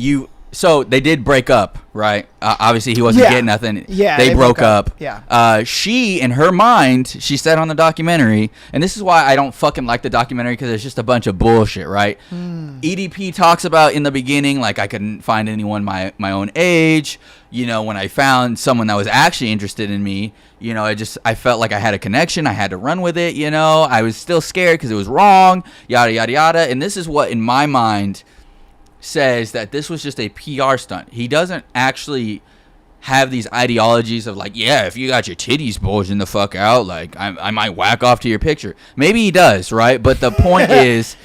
[SPEAKER 2] so they did break up, right? Obviously, he wasn't getting nothing.
[SPEAKER 1] Yeah,
[SPEAKER 2] they broke up.
[SPEAKER 1] Yeah.
[SPEAKER 2] She, in her mind, she said on the documentary, and this is why I don't fucking like the documentary because it's just a bunch of bullshit, right? EDP talks about in the beginning, like, I couldn't find anyone my own age. When I found someone that was actually interested in me, I felt like I had a connection. I had to run with it, I was still scared because it was wrong, yada, yada, yada. And this is what, in my mind, says that this was just a PR stunt. He doesn't actually have these ideologies of like, yeah, if you got your titties bulging the fuck out, like I might whack off to your picture. Maybe he does, right? But the point is,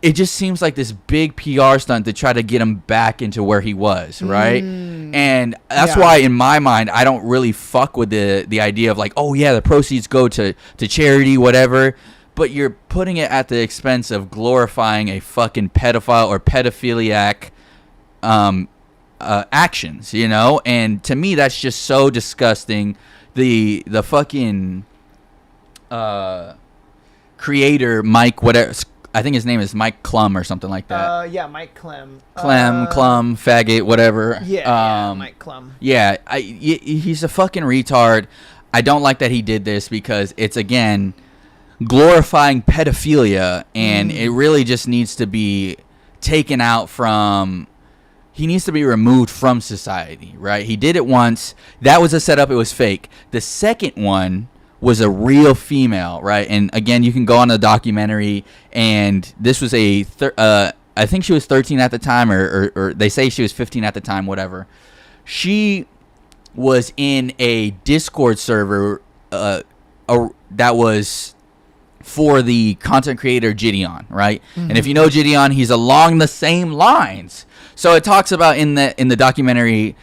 [SPEAKER 2] it just seems like this big PR stunt to try to get him back into where he was, right? And that's why, in my mind, I don't really fuck with the idea of like, oh yeah, the proceeds go to charity, whatever. But you're putting it at the expense of glorifying a fucking pedophile or pedophiliac actions, And to me, that's just so disgusting. The fucking creator, Mike, whatever, I think his name is Mike Klum or something like that.
[SPEAKER 1] Yeah, Mike Klum.
[SPEAKER 2] Klum, faggot, whatever.
[SPEAKER 1] Yeah, Mike Klum.
[SPEAKER 2] Yeah, he's a fucking retard. I don't like that he did this because it's, again, glorifying pedophilia, and it really just needs to be taken out from. He needs to be removed from society, right? He did it once. That was a setup. It was fake. The second one was a real female, right? And again, you can go on the documentary, and this was I think she was 13 at the time, or they say she was 15 at the time, whatever. She was in a Discord server that was for the content creator Gideon, right? And if you know Gideon, he's along the same lines. So it talks about in the documentary,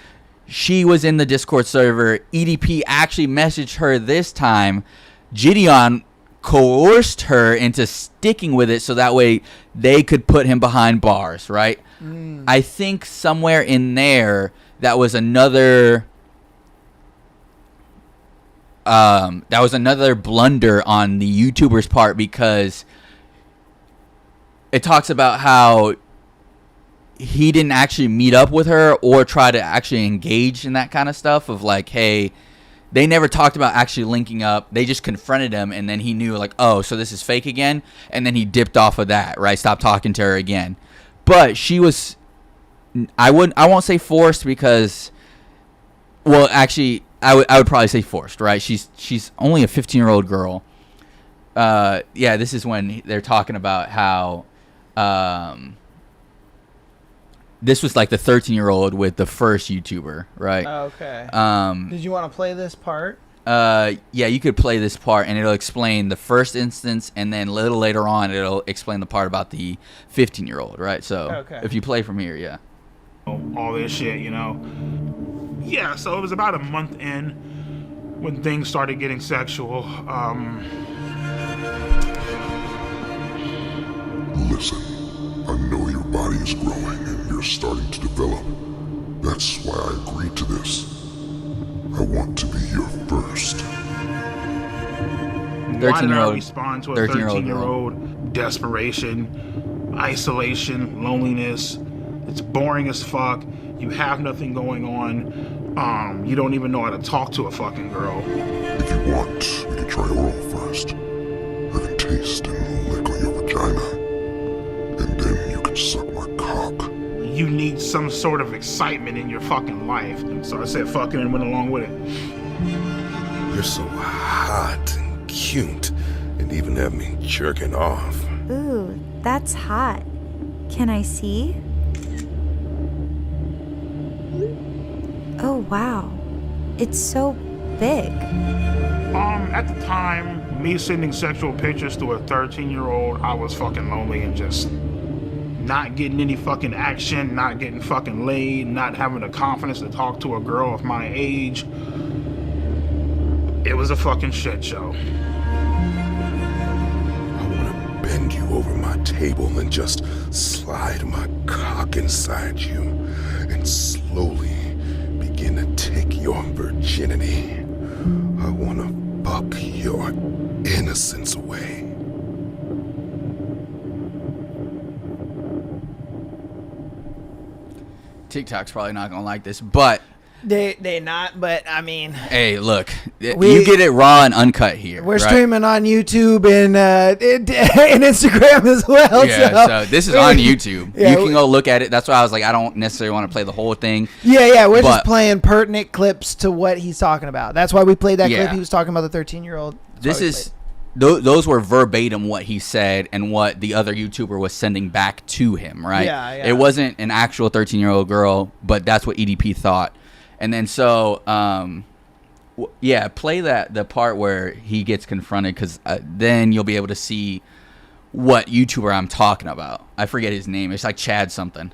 [SPEAKER 2] she was in the Discord server. EDP actually messaged her this time. Gideon coerced her into sticking with it so that way they could put him behind bars, right? I think somewhere in there that was another blunder on the YouTuber's part, because it talks about how he didn't actually meet up with her or try to actually engage in that kind of stuff of like, hey, they never talked about actually linking up. They just confronted him, and then he knew like, oh, so this is fake again, and then he dipped off of that, right? Stopped talking to her again. But she was, I won't say forced because, well, actually, I would probably say forced, right? She's only a 15-year-old girl. Yeah, this is when they're talking about how this was like the 13-year-old with the first YouTuber, right?
[SPEAKER 1] Okay. Did you want to play this part?
[SPEAKER 2] Yeah, you could play this part, and it'll explain the first instance, and then a little later on, it'll explain the part about the 15-year-old, right? So if you play from here, yeah.
[SPEAKER 9] All this shit, Yeah, so it was about a month in when things started getting sexual.
[SPEAKER 11] Listen, I know your body is growing and you're starting to develop. That's why I agreed to this. I want to be your first.
[SPEAKER 9] 13-year-old. Why did I respond to a 13-year-old? Desperation, isolation, loneliness. It's boring as fuck. You have nothing going on. You don't even know how to talk to a fucking girl.
[SPEAKER 11] If you want, we can try oral first. I can taste and lick on your vagina. And then you can suck my cock.
[SPEAKER 9] you need some sort of excitement in your fucking life. So I said fucking and went along with it.
[SPEAKER 11] You're so hot and cute, and even have me jerking off.
[SPEAKER 12] Ooh, that's hot. Can I see? Oh, wow. It's so big.
[SPEAKER 9] At the time, me sending sexual pictures to a 13-year-old, I was fucking lonely and just not getting any fucking action, not getting fucking laid, not having the confidence to talk to a girl of my age. It was a fucking shit show.
[SPEAKER 11] I want to bend you over my table and just slide my cock inside you and slowly begin to take your virginity. I want to fuck your innocence away.
[SPEAKER 2] TikTok's probably not gonna like this, but
[SPEAKER 1] They not, but I mean,
[SPEAKER 2] hey, look, you get it raw and uncut here.
[SPEAKER 1] We're
[SPEAKER 2] right?
[SPEAKER 1] streaming on YouTube and Instagram as well.
[SPEAKER 2] Yeah, so this is on YouTube.
[SPEAKER 1] Yeah,
[SPEAKER 2] you can go look at it. That's why I was like, I don't necessarily want to play the whole thing.
[SPEAKER 1] Yeah, we're just playing pertinent clips to what he's talking about. That's why we played that clip. He was talking about the 13-year-old.
[SPEAKER 2] This is those were verbatim what he said and what the other YouTuber was sending back to him, right?
[SPEAKER 1] Yeah.
[SPEAKER 2] It wasn't an actual 13-year-old girl, but that's what EDP thought. And then so, play the part where he gets confronted, because then you'll be able to see what YouTuber I'm talking about. I forget his name. It's like Chad something.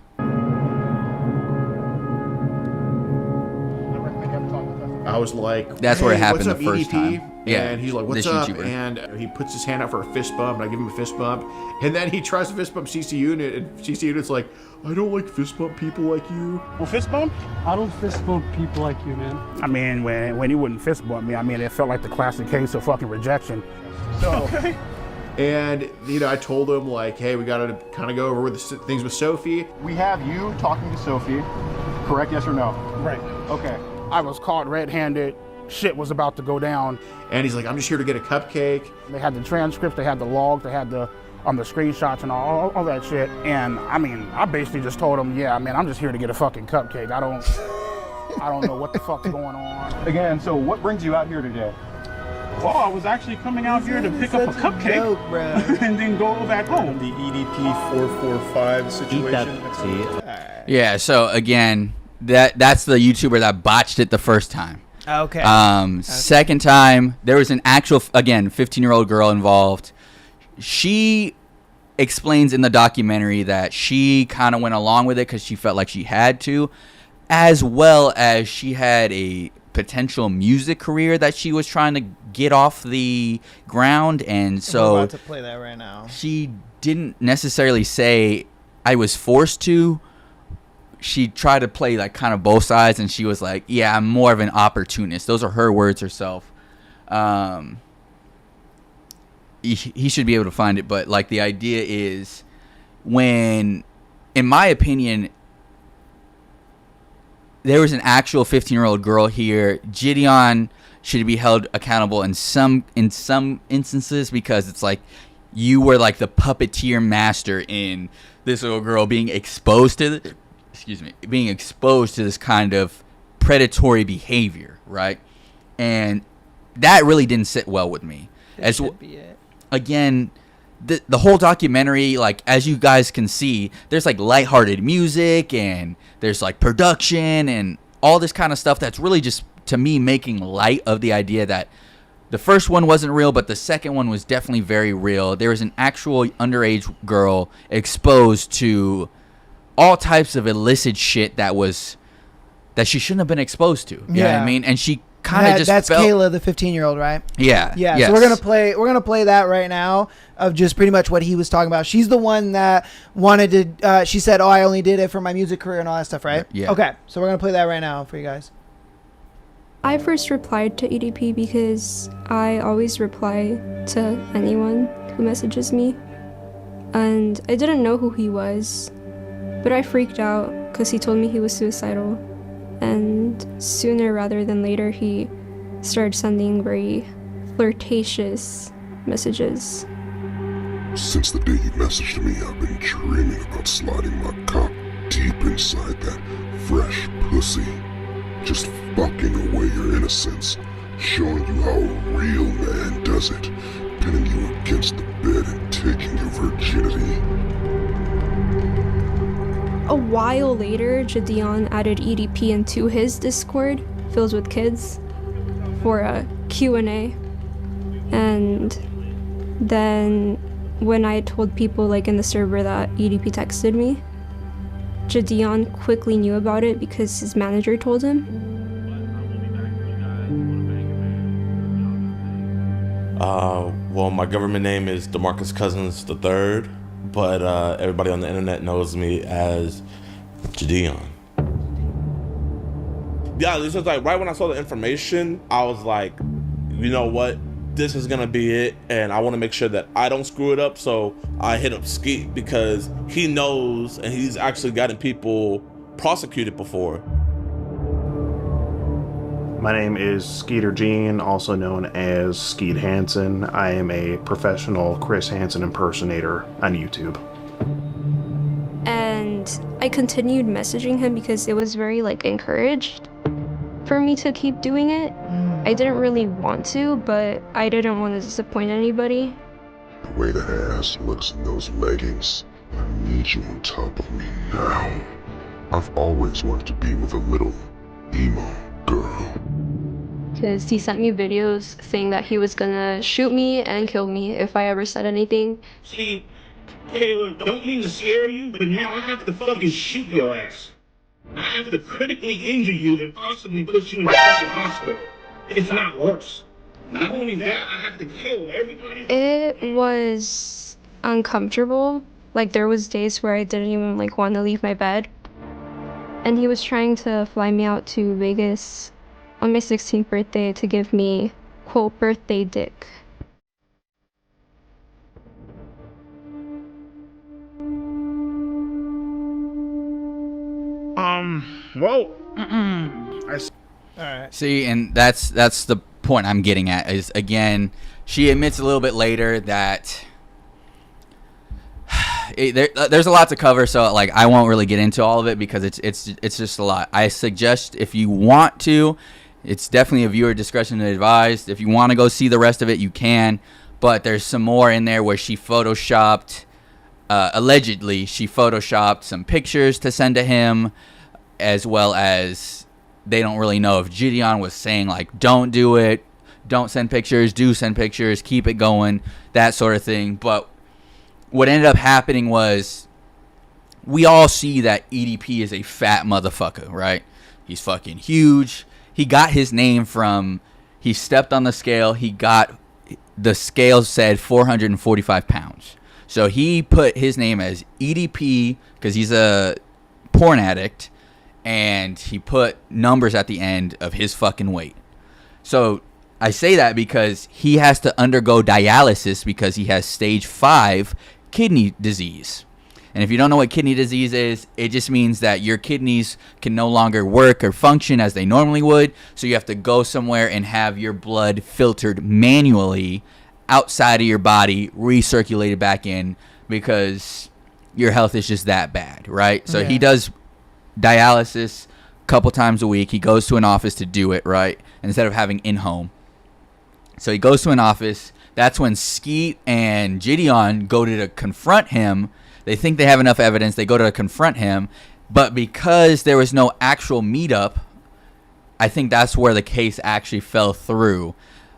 [SPEAKER 13] I was like,
[SPEAKER 2] that's where it happened
[SPEAKER 13] what's
[SPEAKER 2] the
[SPEAKER 13] up,
[SPEAKER 2] first
[SPEAKER 13] EDP?
[SPEAKER 2] time. Yeah,
[SPEAKER 13] and he's like, what's
[SPEAKER 2] this
[SPEAKER 13] up?
[SPEAKER 2] YouTuber.
[SPEAKER 13] And he puts his hand out for a fist bump, and I give him a fist bump. And then he tries to fist bump CC Unit, and CC Unit's like, I don't like fist bump people like you.
[SPEAKER 9] Well, fist bump?
[SPEAKER 14] I don't fist bump people like you, man.
[SPEAKER 9] I mean, when he wouldn't fist bump me, I mean, it felt like the classic case of fucking rejection. So,
[SPEAKER 13] okay. And, I told him, like, hey, we got to kind of go over things with Sophie.
[SPEAKER 14] We have you talking to Sophie, correct? Yes or no?
[SPEAKER 9] Right.
[SPEAKER 14] Okay.
[SPEAKER 9] I was caught red-handed. Shit was about to go down.
[SPEAKER 13] And he's like, I'm just here to get a cupcake.
[SPEAKER 9] They had the transcripts, they had the log, they had the screenshots and all that shit. And I mean, I basically just told him, yeah, man, I'm just here to get a fucking cupcake. I don't know what the fuck's going on.
[SPEAKER 14] Again, so what brings you out here today?
[SPEAKER 9] Well, I was actually coming out here to pick up a cupcake joke, and then go back home.
[SPEAKER 13] The EDP 445 situation.
[SPEAKER 2] Yeah, so again, that's the YouTuber that botched it the first time.
[SPEAKER 1] Okay.
[SPEAKER 2] Second time, there was an actual, again, 15-year-old girl involved. She explains in the documentary that she kind of went along with it because she felt like she had to, as well as she had a potential music career that she was trying to get off the ground. And so
[SPEAKER 1] we're about to play that right now.
[SPEAKER 2] She didn't necessarily say, I was forced to. She tried to play like kind of both sides, and she was like, yeah, I'm more of an opportunist. Those are her words herself. He should be able to find it, but like the idea is, when, in my opinion, there was an actual 15-year-old girl here, Gideon should be held accountable in some instances, because it's like you were like the puppeteer master in this little girl being exposed to this kind of predatory behavior, right? And that really didn't sit well with me.
[SPEAKER 1] That should be it.
[SPEAKER 2] Again, the whole documentary, like, as you guys can see, there's like lighthearted music and there's like production and all this kind of stuff that's really just, to me, making light of the idea that the first one wasn't real, but the second one was definitely very real. There was an actual underage girl exposed to all types of illicit shit that she shouldn't have been exposed to. You know what I mean? And she kind of
[SPEAKER 1] that's Kayla, the 15-year-old, right?
[SPEAKER 2] Yeah.
[SPEAKER 1] Yes. So we're gonna play that right now of just pretty much what he was talking about. She's the one that wanted to. She said, "Oh, I only did it for my music career and all that stuff," right?
[SPEAKER 2] Yeah.
[SPEAKER 1] Okay. So we're gonna play that right now for you guys.
[SPEAKER 15] I first replied to EDP because I always reply to anyone who messages me, and I didn't know who he was, but I freaked out because he told me he was suicidal. And sooner rather than later, he started sending very flirtatious messages.
[SPEAKER 11] Since the day you messaged me, I've been dreaming about sliding my cock deep deep inside that fresh pussy, just fucking away your innocence, showing you how a real man does it, pinning you against the bed and taking your virginity.
[SPEAKER 15] A while later, Gideon added EDP into his Discord, filled with kids, for a Q&A. And then when I told people like in the server that EDP texted me, Gideon quickly knew about it because his manager told him.
[SPEAKER 16] Well, my government name is DeMarcus Cousins III, but everybody on the internet knows me as Gideon. Yeah, this is like right when I saw the information, I was like, you know what? This is gonna be it, and I want to make sure that I don't screw it up. So I hit up Skeet because he knows, and he's actually gotten people prosecuted before.
[SPEAKER 14] My name is Skeeter Gene, also known as Skeet Hansen. I am a professional Chris Hansen impersonator on YouTube.
[SPEAKER 15] And I continued messaging him because it was very like encouraged for me to keep doing it. I didn't really want to, but I didn't want to disappoint anybody.
[SPEAKER 11] The way that ass looks in those leggings, I need you on top of me now. I've always wanted to be with a little emo girl.
[SPEAKER 15] Because he sent me videos saying that he was gonna shoot me and kill me if I ever said anything.
[SPEAKER 9] See, Taylor, don't mean to scare you, but now I have to fucking shoot your ass. I have to critically injure you and possibly put you in the fucking hospital. It's not worse. Not only that, I have to kill everybody.
[SPEAKER 15] It was uncomfortable. Like there was days where I didn't even like want to leave my bed. And he was trying to fly me out to Vegas on my 16th birthday to give me, quote, birthday dick.
[SPEAKER 9] Well,
[SPEAKER 2] See, and that's the point I'm getting at is, again, she admits a little bit later that there's a lot to cover, so like I won't really get into all of it because it's just a lot. I suggest if you want to, it's definitely a viewer discretion advised. If you want to go see the rest of it, you can, but there's some more in there where she photoshopped, allegedly she photoshopped some pictures to send to him, as well as they don't really know if Gideon was saying like, don't do it, don't send pictures, do send pictures, keep it going, that sort of thing. But what ended up happening was we all see that EDP is a fat motherfucker, right? He's fucking huge. He got his name from, he stepped on the scale, the scale said 445 pounds. So he put his name as EDP because he's a porn addict, and he put numbers at the end of his fucking weight. So I say that because he has to undergo dialysis because he has stage 5 kidney disease. And if you don't know what kidney disease is, it just means that your kidneys can no longer work or function as they normally would. So you have to go somewhere and have your blood filtered manually outside of your body, recirculated back in, because your health is just that bad, right? So he does dialysis a couple times a week. He goes to an office to do it, right? Instead of having in-home. So he goes to an office. That's when Skeet and Gideon go to confront him. They think they have enough evidence. They go to confront him. But because there was no actual meetup, I think that's where the case actually fell through.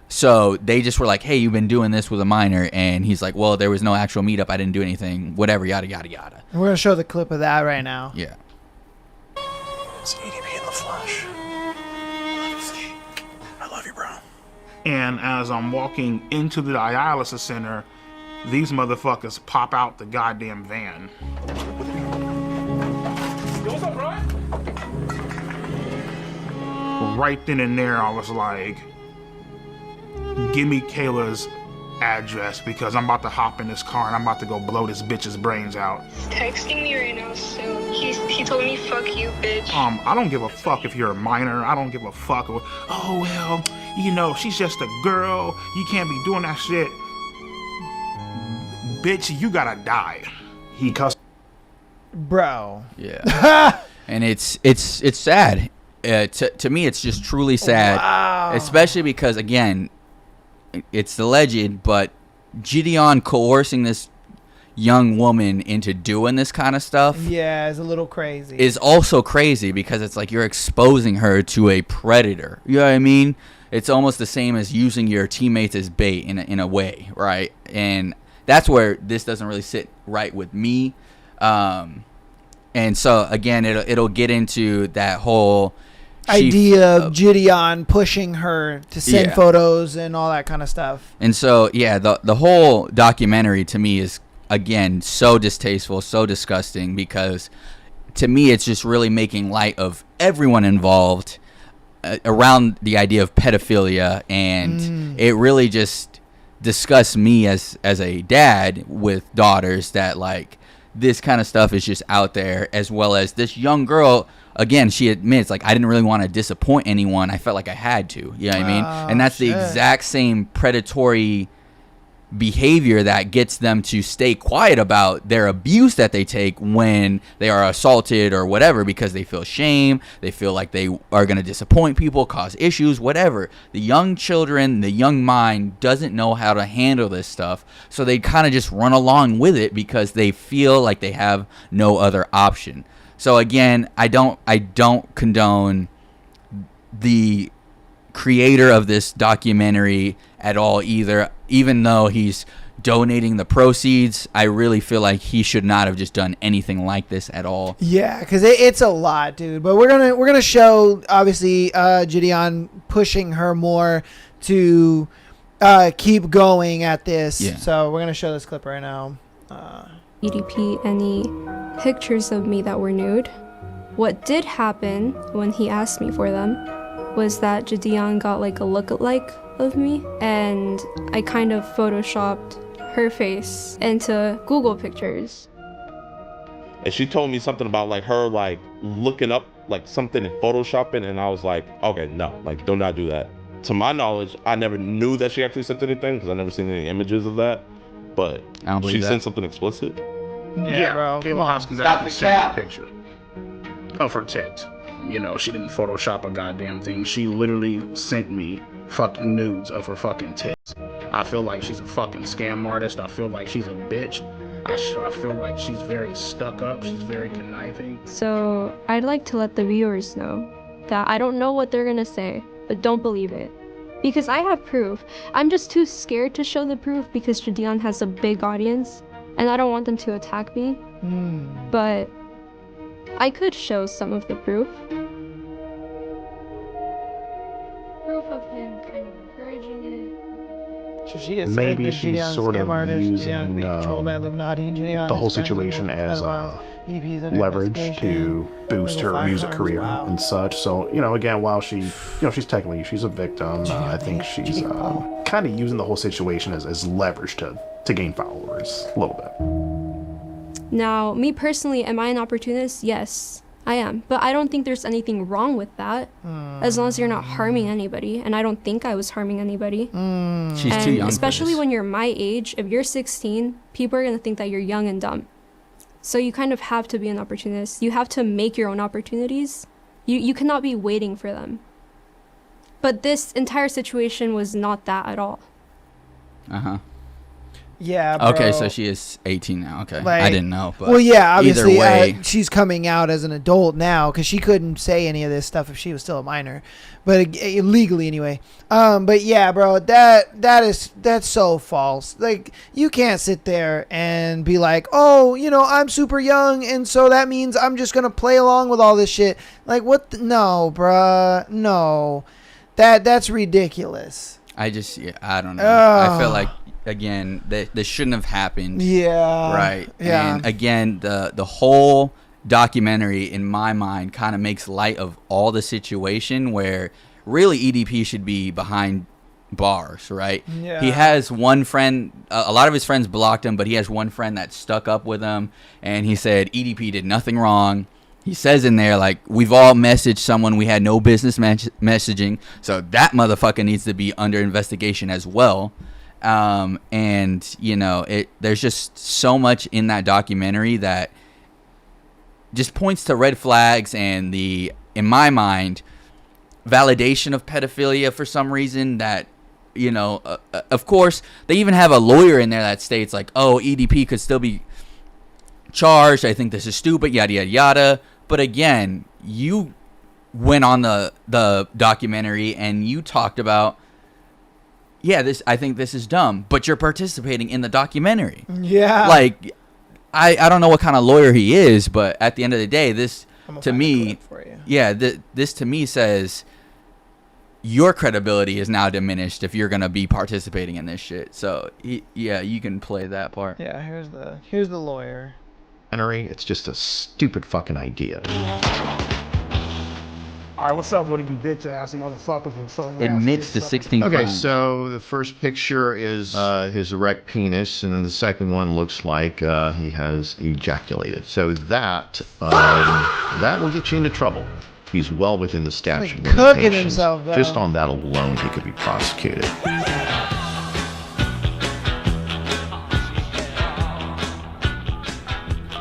[SPEAKER 2] So they just were like, hey, you've been doing this with a minor. And he's like, well, there was no actual meetup. I didn't do anything. Whatever, yada, yada, yada.
[SPEAKER 1] And we're going to show the clip of that right now.
[SPEAKER 2] Yeah.
[SPEAKER 14] It's EDP in the flesh. I love you, bro.
[SPEAKER 9] And as I'm walking into the dialysis center, these motherfuckers pop out the goddamn van. Yo, what's up, bro? Right then and there, I was like, give me Kayla's address because I'm about to hop in this car and I'm about to go blow this bitch's brains out.
[SPEAKER 15] Texting me right now, so he told me, fuck you, bitch.
[SPEAKER 9] I don't give a fuck if you're a minor. I don't give a fuck. Oh, well, you know, she's just a girl. You can't be doing that shit. Bitch, you gotta die.
[SPEAKER 14] He cussed
[SPEAKER 1] bro.
[SPEAKER 2] Yeah. And it's sad. To me, it's just truly sad.
[SPEAKER 1] Wow.
[SPEAKER 2] Especially because, again, it's alleged, but Gideon coercing this young woman into doing this kind of stuff
[SPEAKER 1] Yeah, it's a little crazy.
[SPEAKER 2] is also crazy because it's like you're exposing her to a predator. You know what I mean? It's almost the same as using your teammates as bait in a way, right? And that's where this doesn't really sit right with me. And so again, it'll get into that whole
[SPEAKER 1] idea of Gideon pushing her to send photos and all that kind of stuff.
[SPEAKER 2] And so the whole documentary to me is, again, so distasteful, so disgusting, because to me it's just really making light of everyone involved around the idea of pedophilia, and it really just disgusts me as a dad with daughters that like this kind of stuff is just out there, as well as this young girl. Again, she admits, like, I didn't really want to disappoint anyone. I felt like I had to. You know what I mean? And that's the exact same predatory behavior that gets them to stay quiet about their abuse that they take when they are assaulted or whatever, because they feel shame. They feel like they are going to disappoint people, cause issues, whatever. The young children, the young mind doesn't know how to handle this stuff. So they kind of just run along with it because they feel like they have no other option. So again, I don't condone the creator of this documentary at all either. Even though he's donating the proceeds, I really feel like he should not have just done anything like this at all.
[SPEAKER 1] Yeah, because it's a lot, dude. But we're gonna show, obviously, Gideon pushing her more to keep going at this.
[SPEAKER 2] Yeah.
[SPEAKER 1] So we're gonna show this clip right now.
[SPEAKER 15] EDP any pictures of me that were nude. What did happen when he asked me for them was that Gideon got like a look-alike of me, and I kind of photoshopped her face into Google pictures.
[SPEAKER 16] And she told me something about like her like looking up like something in photoshopping, and I was like, okay, no, like do not do that. To my knowledge, I never knew that she actually sent anything because I never seen any images of that. But
[SPEAKER 2] I don't believe
[SPEAKER 16] she
[SPEAKER 2] that.
[SPEAKER 16] sent something explicit.
[SPEAKER 9] Yeah,
[SPEAKER 1] bro.
[SPEAKER 9] Kayla Hoskins actually sent a picture of her tits. You know, she didn't Photoshop a goddamn thing. She literally sent me fucking nudes of her fucking tits. I feel like she's a fucking scam artist. I feel like she's a bitch. I feel like she's very stuck up. She's very conniving.
[SPEAKER 15] So I'd like to let the viewers know that I don't know what they're gonna say, but don't believe it. Because I have proof. I'm just too scared to show the proof because Gideon has a big audience and I don't want them to attack me. But I could show some of the proof. Proof of him kind of encouraging it.
[SPEAKER 1] So she is
[SPEAKER 14] Maybe she's
[SPEAKER 1] Gideon's
[SPEAKER 14] sort of
[SPEAKER 1] scam artist,
[SPEAKER 14] using
[SPEAKER 1] Gideon being controlled by Illuminati, Gideon
[SPEAKER 14] the whole
[SPEAKER 1] is friends
[SPEAKER 14] situation
[SPEAKER 1] with
[SPEAKER 14] as
[SPEAKER 1] EDP's under
[SPEAKER 14] leverage
[SPEAKER 1] investigation.
[SPEAKER 14] to boost
[SPEAKER 1] Legal
[SPEAKER 14] her music
[SPEAKER 1] firearms,
[SPEAKER 14] career
[SPEAKER 1] wow.
[SPEAKER 14] and such. So, you know, again, while she's technically, she's a victim, I think she's kind of using the whole situation as leverage to gain followers a little bit.
[SPEAKER 15] Now, me personally, am I an opportunist? Yes, I am. But I don't think there's anything wrong with that, as long as you're not harming anybody. And I don't think I was harming anybody.
[SPEAKER 2] She's too young for
[SPEAKER 15] especially
[SPEAKER 2] this.
[SPEAKER 15] when you're my age, if you're 16, people are going to think that you're young and dumb. So you kind of have to be an opportunist. You have to make your own opportunities. You cannot be waiting for them. But this entire situation was not that at all.
[SPEAKER 2] Uh-huh.
[SPEAKER 1] Yeah, bro.
[SPEAKER 2] Okay, so she is 18 now. Okay.
[SPEAKER 1] Like,
[SPEAKER 2] I didn't know. But
[SPEAKER 1] well, yeah, obviously,
[SPEAKER 2] either way,
[SPEAKER 1] she's coming out as an adult now because she couldn't say any of this stuff if she was still a minor, but legally anyway. But yeah, bro, that's so false. Like, you can't sit there and be like, oh, you know, I'm super young, and so that means I'm just gonna play along with all this shit. Like, what? No, bruh, no, that's ridiculous.
[SPEAKER 2] I don't know. I feel like, again, this shouldn't have happened.
[SPEAKER 1] Yeah.
[SPEAKER 2] Right.
[SPEAKER 1] Yeah.
[SPEAKER 2] And again, the whole documentary, in my mind, kind of makes light of all the situation where really EDP should be behind bars, right?
[SPEAKER 1] Yeah.
[SPEAKER 2] He has one friend, a lot of his friends blocked him, but he has one friend that stuck up with him, and he said EDP did nothing wrong. He says in there, like, we've all messaged someone we had no business messaging, so that motherfucker needs to be under investigation as well. And, you know, there's just so much in that documentary that just points to red flags and in my mind, validation of pedophilia for some reason that, of course, they even have a lawyer in there that states like, oh, EDP could still be charged. I think this is stupid, yada, yada, yada. But again, you went on the documentary and you talked about, I think this is dumb, but you're participating in the documentary.
[SPEAKER 1] Yeah.
[SPEAKER 2] Like, I don't know what kind of lawyer he is, but at the end of the day, this to me, this to me says your credibility is now diminished if you're gonna be participating in this shit. So you can play that part.
[SPEAKER 1] Yeah, here's the lawyer.
[SPEAKER 14] It's just a stupid fucking idea.
[SPEAKER 9] All right, what's up with you bitch ass motherfuckers?
[SPEAKER 2] Admits to 16
[SPEAKER 14] Okay,
[SPEAKER 2] crimes.
[SPEAKER 14] so the first picture is his erect penis, and then the second one looks like he has ejaculated. So that will get you into trouble. He's well within the statute of
[SPEAKER 1] Cooking
[SPEAKER 14] limitations.
[SPEAKER 1] himself, though.
[SPEAKER 14] Just on that alone, he could be prosecuted.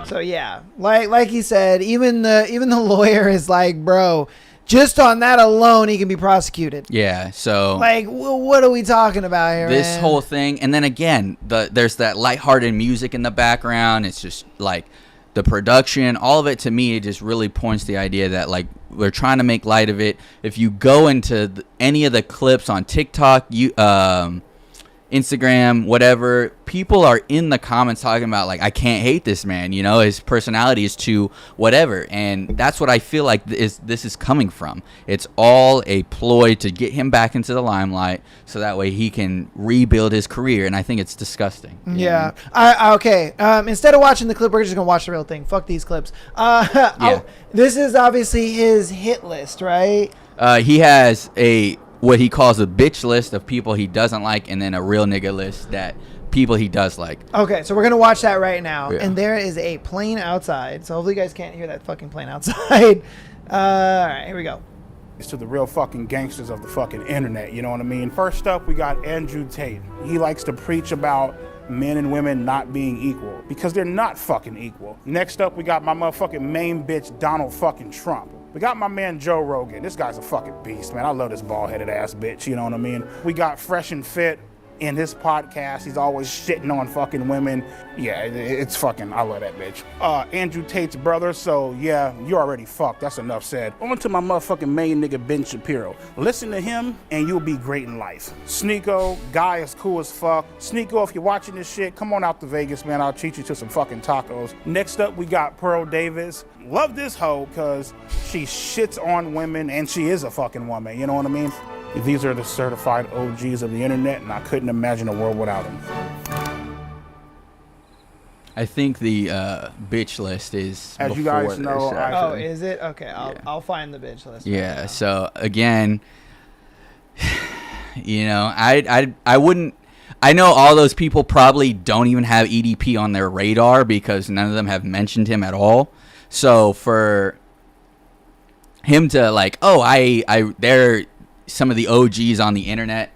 [SPEAKER 1] So yeah, like he said, even the lawyer is like, bro, just on that alone, he can be prosecuted.
[SPEAKER 2] Yeah, so
[SPEAKER 1] like, what are we talking about here?
[SPEAKER 2] This
[SPEAKER 1] man?
[SPEAKER 2] whole thing, and then again, there's that lighthearted music in the background. It's just like the production, all of it to me, it just really points to the idea that like we're trying to make light of it. If you go into any of the clips on TikTok, Instagram, whatever, people are in the comments talking about like, I can't hate this man, his personality is too whatever, and that's what I feel like this is coming from. It's all a ploy to get him back into the limelight so that way he can rebuild his career, and I think it's disgusting.
[SPEAKER 1] Yeah. Okay. Instead of watching the clip, we're just gonna watch the real thing. Fuck these clips. This is obviously his hit list, right?
[SPEAKER 2] He has what he calls a bitch list of people he doesn't like, and then a real nigga list that people he does like.
[SPEAKER 1] Okay, so we're gonna watch that right now,
[SPEAKER 2] Yeah.
[SPEAKER 1] and there is a plane outside. So hopefully you guys can't hear that fucking plane outside. All right, here we go.
[SPEAKER 9] To the real fucking gangsters of the fucking internet, you know what I mean? First up, we got Andrew Tate. He likes to preach about men and women not being equal because they're not fucking equal. Next up, we got my motherfucking main bitch, Donald fucking Trump. We got my man Joe Rogan. This guy's a fucking beast, man. I love this bald-headed ass bitch, you know what I mean? We got Fresh and Fit in his podcast. He's always shitting on fucking women. Yeah, it's fucking, I love that bitch. Andrew Tate's brother, so yeah, you already fucked. That's enough said. On to my motherfucking main nigga, Ben Shapiro. Listen to him and you'll be great in life. Sneeko, guy is cool as fuck. Sneeko, if you're watching this shit, come on out to Vegas, man. I'll treat you to some fucking tacos. Next up, we got Pearl Davis. Love this hoe because she shits on women and she is a fucking woman, you know what I mean? These are the certified OGs of the internet, and I couldn't imagine a world without them.
[SPEAKER 2] I think the bitch list is
[SPEAKER 9] as you guys know.
[SPEAKER 1] Is it? Okay, I'll find the bitch list.
[SPEAKER 2] Yeah. Right, so again, I wouldn't. I know all those people probably don't even have EDP on their radar because none of them have mentioned him at all. So for him to like, they're some of the OGs on the internet,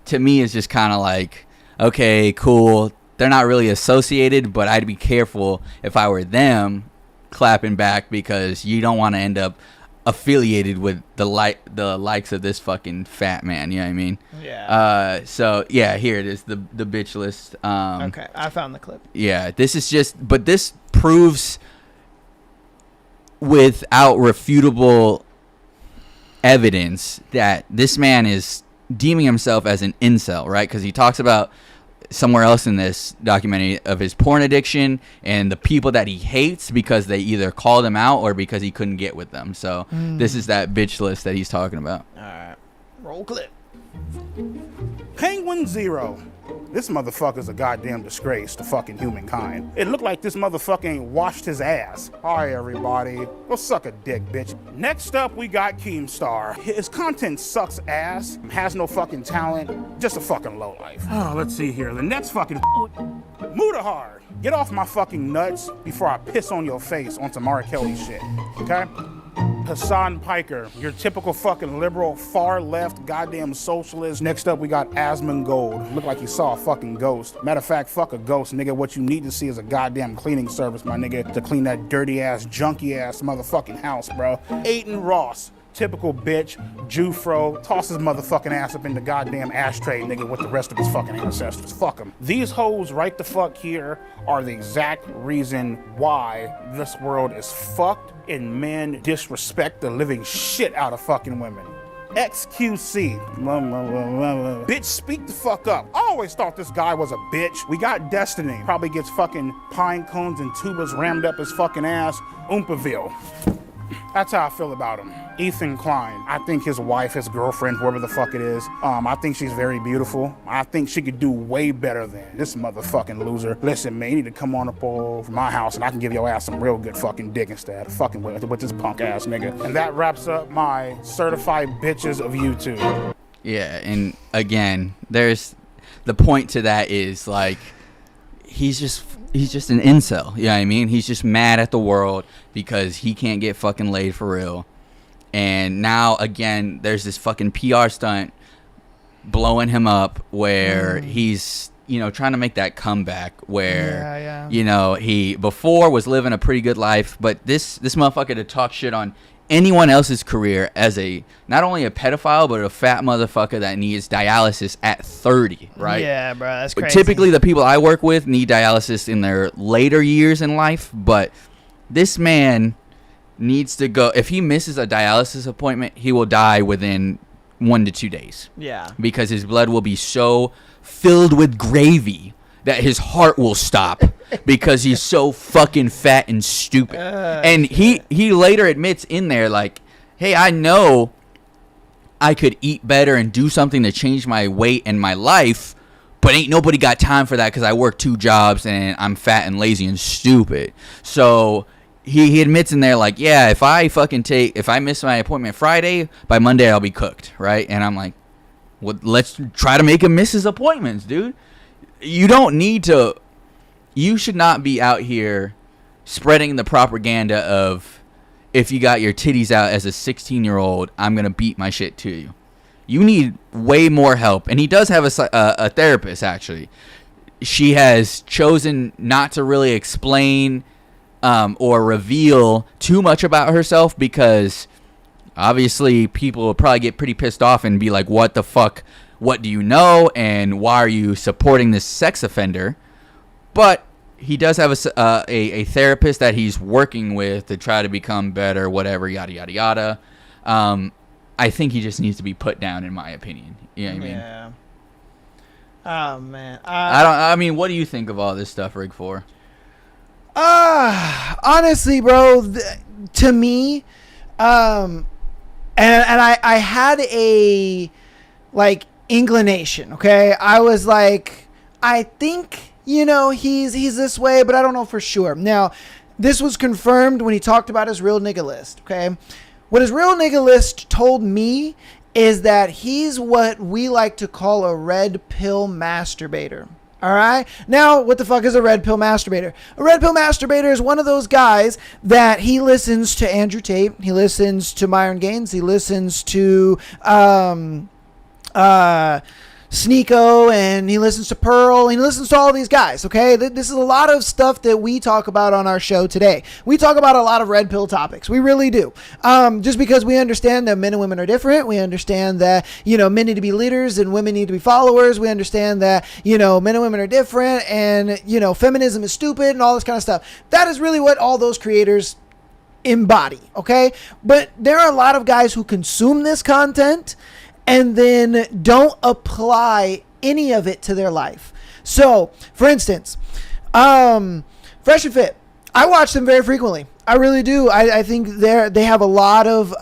[SPEAKER 2] to me is just kind of like, okay, cool. They're not really associated, but I'd be careful if I were them clapping back because you don't want to end up affiliated with the likes of this fucking fat man. You know what I mean?
[SPEAKER 1] Yeah.
[SPEAKER 2] So yeah, here it is, the bitch list.
[SPEAKER 1] Okay, I found the clip.
[SPEAKER 2] Yeah, this is but this proves without refutable evidence that this man is deeming himself as an incel, right? Because he talks about somewhere else in this documentary of his porn addiction and the people that he hates because they either called him out or because he couldn't get with them. So this is that bitch list that he's talking about.
[SPEAKER 1] All right, roll clip.
[SPEAKER 9] Penguin Zero. This motherfucker's a goddamn disgrace to fucking humankind. It looked like this motherfucker ain't washed his ass. Hi, everybody. Go suck a dick, bitch. Next up, we got Keemstar. His content sucks ass, has no fucking talent, just a fucking lowlife. Oh, let's see here. The next fucking Mudahar. Get off my fucking nuts before I piss on your face on some R. Kelly shit, okay? Hassan Piker, your typical fucking liberal, far left, goddamn socialist. Next up, we got Asmongold. Look like he saw a fucking ghost. Matter of fact, fuck a ghost, nigga. What you need to see is a goddamn cleaning service, my nigga, to clean that dirty ass, junky ass motherfucking house, bro. Aiden Ross. Typical bitch, Jufro, toss his motherfucking ass up in the goddamn ashtray, nigga, with the rest of his fucking ancestors. Fuck him. These hoes right the fuck here are the exact reason why this world is fucked and men disrespect the living shit out of fucking women. XQC. Bitch, speak the fuck up. I always thought this guy was a bitch. We got Destiny. Probably gets fucking pine cones and tubas rammed up his fucking ass. Oompaville. That's how I feel about him. Ethan Klein. I think his wife, his girlfriend, whoever the fuck it is, I think she's very beautiful. I think she could do way better than this motherfucking loser. Listen, man, you need to come on up over my house and I can give your ass some real good fucking dick instead of fucking with this punk ass nigga. And that wraps up my certified bitches of YouTube.
[SPEAKER 2] Yeah, and again, there's the point to that is like he's just an incel. You know what I mean? He's just mad at the world because he can't get fucking laid for real. And now, again, there's this fucking PR stunt blowing him up where he's, you know, trying to make that comeback where, you know, he before was living a pretty good life. But this motherfucker to talk shit on anyone else's career as a not only a pedophile, but a fat motherfucker that needs dialysis at 30, right?
[SPEAKER 1] Yeah, bro, that's
[SPEAKER 2] But
[SPEAKER 1] crazy.
[SPEAKER 2] typically, the people I work with need dialysis in their later years in life. But this man needs to go. If he misses a dialysis appointment, he will die within 1 to 2 days.
[SPEAKER 1] Yeah.
[SPEAKER 2] Because his blood will be so filled with gravy that his heart will stop because he's so fucking fat and stupid. And he later admits in there, like, hey, I know I could eat better and do something to change my weight and my life, but ain't nobody got time for that because I work 2 jobs and I'm fat and lazy and stupid. So he admits in there, like, yeah, if I miss my appointment Friday, by Monday I'll be cooked, right? And I'm like, well, let's try to make him miss his appointments, dude. You should not be out here spreading the propaganda of, if you got your titties out as a 16-year-old, I'm going to beat my shit to you. You need way more help. And he does have a therapist, actually. She has chosen not to really explain or reveal too much about herself because obviously people will probably get pretty pissed off and be like, what the fuck? What do you know? And why are you supporting this sex offender? But he does have a therapist that he's working with to try to become better, whatever, yada, yada, yada. I think he just needs to be put down, in my opinion. You know what I mean?
[SPEAKER 1] Yeah. Oh, man.
[SPEAKER 2] I mean, what do you think of all this stuff, Rig 4?
[SPEAKER 1] Honestly, bro, to me, and I had a, like, inclination, okay? I was like, I think, you know, he's this way, but I don't know for sure. Now, this was confirmed when he talked about his real nigga list, okay? What his real nigga list told me is that he's what we like to call a red pill masturbator. All right. Now, what the fuck is a red pill masturbator? A red pill masturbator is one of those guys that he listens to Andrew Tate. He listens to Myron Gaines. He listens to Sneeko, and he listens to Pearl, and he listens to all these guys, okay? This is a lot of stuff that we talk about on our show today. We talk about a lot of red pill topics. We really do. Just because we understand that men and women are different. We understand that, you know, men need to be leaders and women need to be followers. We understand that, you know, men and women are different and, you know, feminism is stupid and all this kind of stuff. That is really what all those creators embody, okay? But there are a lot of guys who consume this content and then don't apply any of it to their life. So, for instance, Fresh and Fit, I watch them very frequently. I really do. I think they have a lot of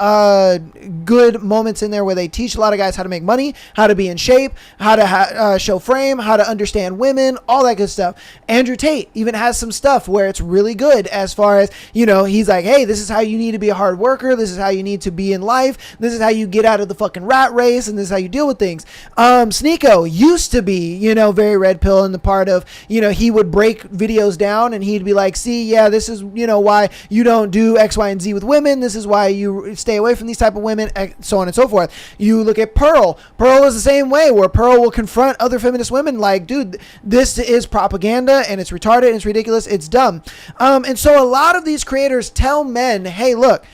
[SPEAKER 1] good moments in there where they teach a lot of guys how to make money, how to be in shape, how to show frame, how to understand women, all that good stuff. Andrew Tate even has some stuff where it's really good as far as, you know, he's like, hey, this is how you need to be a hard worker. This is how you need to be in life. This is how you get out of the fucking rat race, and this is how you deal with things. Sneeko used to be, you know, very red pill in the part of, you know, he would break videos down and he'd be like, see, yeah, this is, you know, why you don't do X, Y, and Z with women. This is why you stay away from these type of women, so on and so forth. You look at Pearl. Pearl is the same way, where Pearl will confront other feminist women like, dude, this is propaganda and it's retarded and it's ridiculous. It's dumb. And so a lot of these creators tell men, hey, look,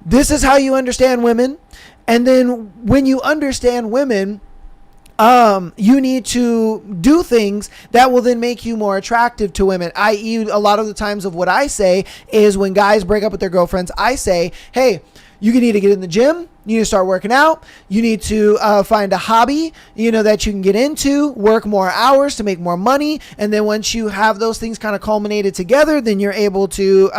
[SPEAKER 1] this is how you understand women. And then when you understand women, you need to do things that will then make you more attractive to women. I.e., a lot of the times of what I say is when guys break up with their girlfriends, I say, hey, you need to get in the gym. You need to start working out. You need to find a hobby, that you can get into, work more hours to make more money. And then once you have those things kind of culminated together, then you're able to,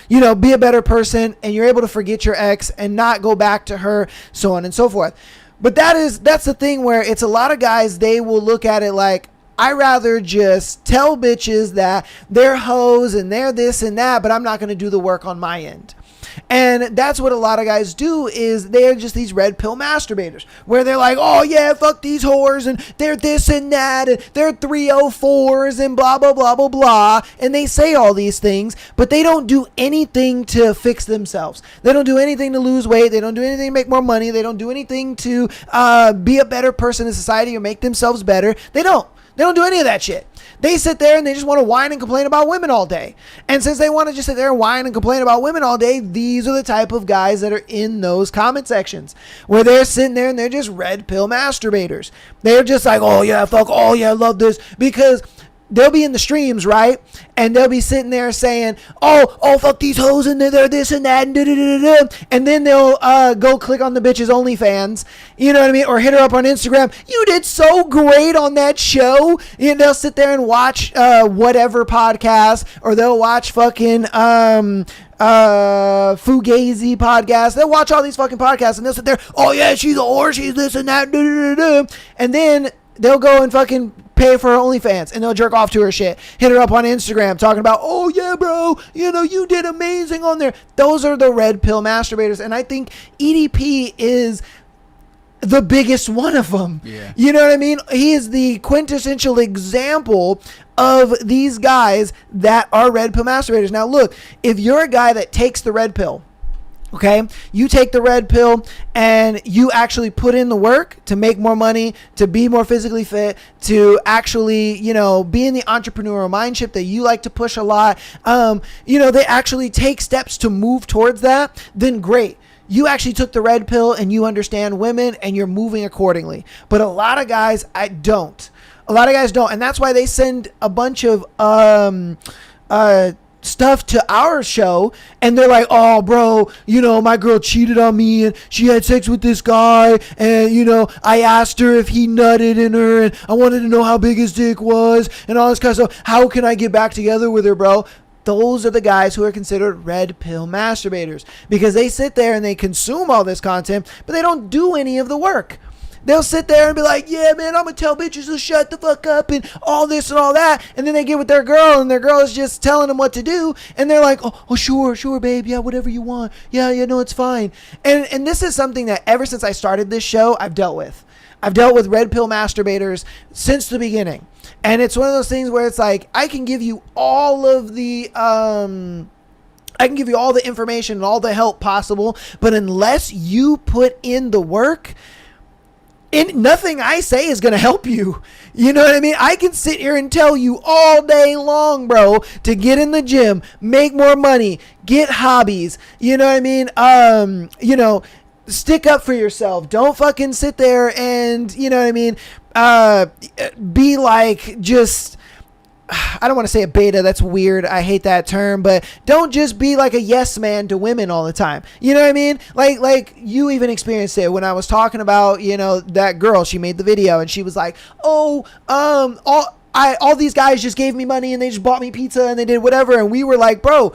[SPEAKER 1] be a better person, and you're able to forget your ex and not go back to her, so on and so forth. But that's the thing where it's a lot of guys, they will look at it like, I rather just tell bitches that they're hoes and they're this and that, but I'm not going to do the work on my end. And that's what a lot of guys do, is they're just these red pill masturbators, where they're like, oh yeah, fuck these whores, and they're this and that, and they're 304s and blah, blah, blah, blah, blah. And they say all these things, but they don't do anything to fix themselves. They don't do anything to lose weight. They don't do anything to make more money. They don't do anything to be a better person in society or make themselves better. They don't do any of that shit. They sit there and they just want to whine and complain about women all day. And since they want to just sit there and whine and complain about women all day, these are the type of guys that are in those comment sections, where they're sitting there and they're just red pill masturbators. They're just like, oh yeah, fuck, oh yeah, I love this. Because they'll be in the streams, right? And they'll be sitting there saying, oh, fuck these hoes, and they're this and that, and da-da-da-da-da. And then they'll go click on the bitch's OnlyFans, you know what I mean? Or hit her up on Instagram. You did so great on that show. And they'll sit there and watch whatever podcast, or they'll watch fucking Fugazi podcast. They'll watch all these fucking podcasts, and they'll sit there, oh yeah, she's a whore, she's this and that, da-da-da-da. And then they'll go and fucking pay for her OnlyFans, and they'll jerk off to her shit, hit her up on Instagram talking about, oh yeah, bro, you did amazing on there. Those are the red pill masturbators. And I think EDP is the biggest one of them.
[SPEAKER 2] Yeah.
[SPEAKER 1] You know what I mean? He is the quintessential example of these guys that are red pill masturbators. Now look, if you're a guy that takes the red pill, okay, you take the red pill and you actually put in the work to make more money, to be more physically fit, to actually, be in the entrepreneurial mindset that you like to push a lot. They actually take steps to move towards that, then great. You actually took the red pill and you understand women and you're moving accordingly. But a lot of guys, don't. And that's why they send a bunch of stuff to our show, and they're like, oh bro, my girl cheated on me and she had sex with this guy, and I asked her if he nutted in her, and I wanted to know how big his dick was and all this kind of stuff. How can I get back together with her, bro? Those are the guys who are considered red pill masturbators, because they sit there and they consume all this content, but they don't do any of the work. They'll sit there and be like, yeah, man, I'm going to tell bitches to shut the fuck up and all this and all that. And then they get with their girl, and their girl is just telling them what to do. And they're like, oh sure, babe. Yeah, whatever you want. Yeah, no, it's fine. And this is something that ever since I started this show, I've dealt with. I've dealt with red pill masturbators since the beginning. And it's one of those things where it's like, I can give you all of the... I can give you all the information and all the help possible, but unless you put in the work... nothing I say is going to help you. You know what I mean? I can sit here and tell you all day long, bro, to get in the gym, make more money, get hobbies. You know what I mean? Stick up for yourself. Don't fucking sit there and, you know what I mean? Be like just... I don't want to say a beta. That's weird. I hate that term. But don't just be like a yes man to women all the time. You know what I mean? Like you even experienced it when I was talking about, that girl. She made the video and she was like, all these guys just gave me money and they just bought me pizza and they did whatever. And we were like, bro,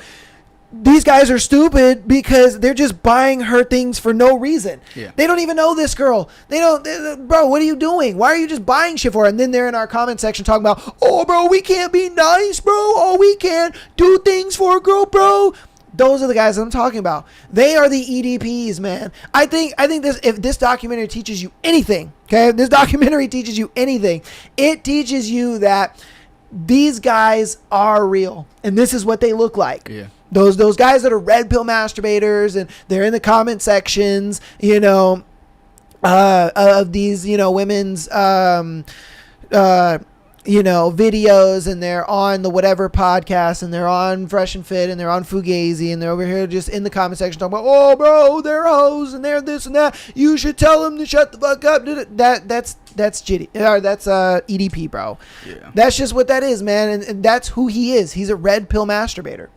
[SPEAKER 1] these guys are stupid because they're just buying her things for no reason.
[SPEAKER 2] Yeah.
[SPEAKER 1] They don't even know this girl. Bro, what are you doing? Why are you just buying shit for her? And then they're in our comment section talking about, oh, bro, we can't be nice, bro. Oh, we can't do things for a girl, bro. Those are the guys that I'm talking about. They are the EDPs, man. I think if this documentary teaches you anything, okay? If this documentary teaches you anything, it teaches you that these guys are real and this is what they look like.
[SPEAKER 2] Yeah.
[SPEAKER 1] Those guys that are red pill masturbators and they're in the comment sections, you know, of these, you know, women's, you know, videos, and they're on the whatever podcast, and they're on Fresh and Fit, and they're on Fugazi, and they're over here just in the comment section talking about, oh, bro, they're hoes, and they're this and that. You should tell them to shut the fuck up. That's Jitty, or that's EDP, bro.
[SPEAKER 2] Yeah.
[SPEAKER 1] That's just what that is, man, and that's who he is. He's a red pill masturbator.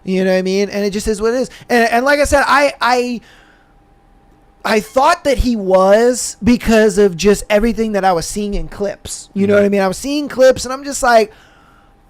[SPEAKER 1] You know what I mean? And it just is what it is. And like I said, I thought that he was, because of just everything that I was seeing in clips. You know what I mean? I was seeing clips, and I'm just like,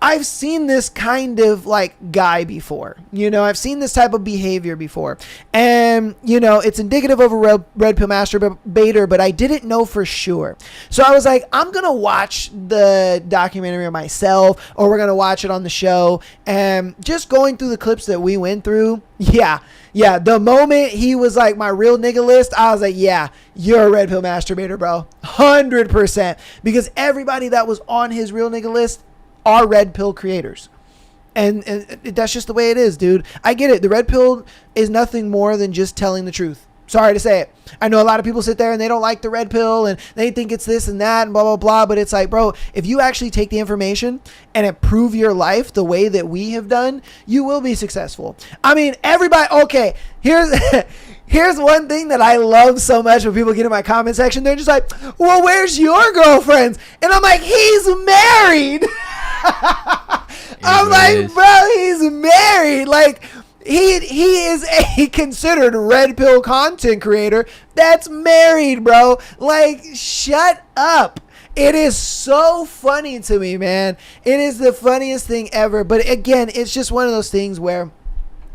[SPEAKER 1] I've seen this kind of like guy before. You know, I've seen this type of behavior before. And, you know, it's indicative of a red pill masturbator, but I didn't know for sure. So I was like, I'm going to watch the documentary myself, or we're going to watch it on the show. And just going through the clips that we went through, yeah, the moment he was like my real nigga list, I was like, yeah, you're a red pill masturbator, bro. 100%. Because everybody that was on his real nigga list are red pill creators. And that's just the way it is, dude. I get it. The red pill is nothing more than just telling the truth. Sorry to say it. I know a lot of people sit there and they don't like the red pill and they think it's this and that and blah, blah, blah. But it's like, bro, if you actually take the information and improve your life the way that we have done, you will be successful. I mean, everybody, okay, here's one thing that I love so much when people get in my comment section. They're just like, well, where's your girlfriends? And I'm like, he's married. I'm like, bro, he's married. Like, he is a considered red pill content creator that's married, bro. Like, shut up. It is so funny to me, man. It is the funniest thing ever. But again, it's just one of those things where,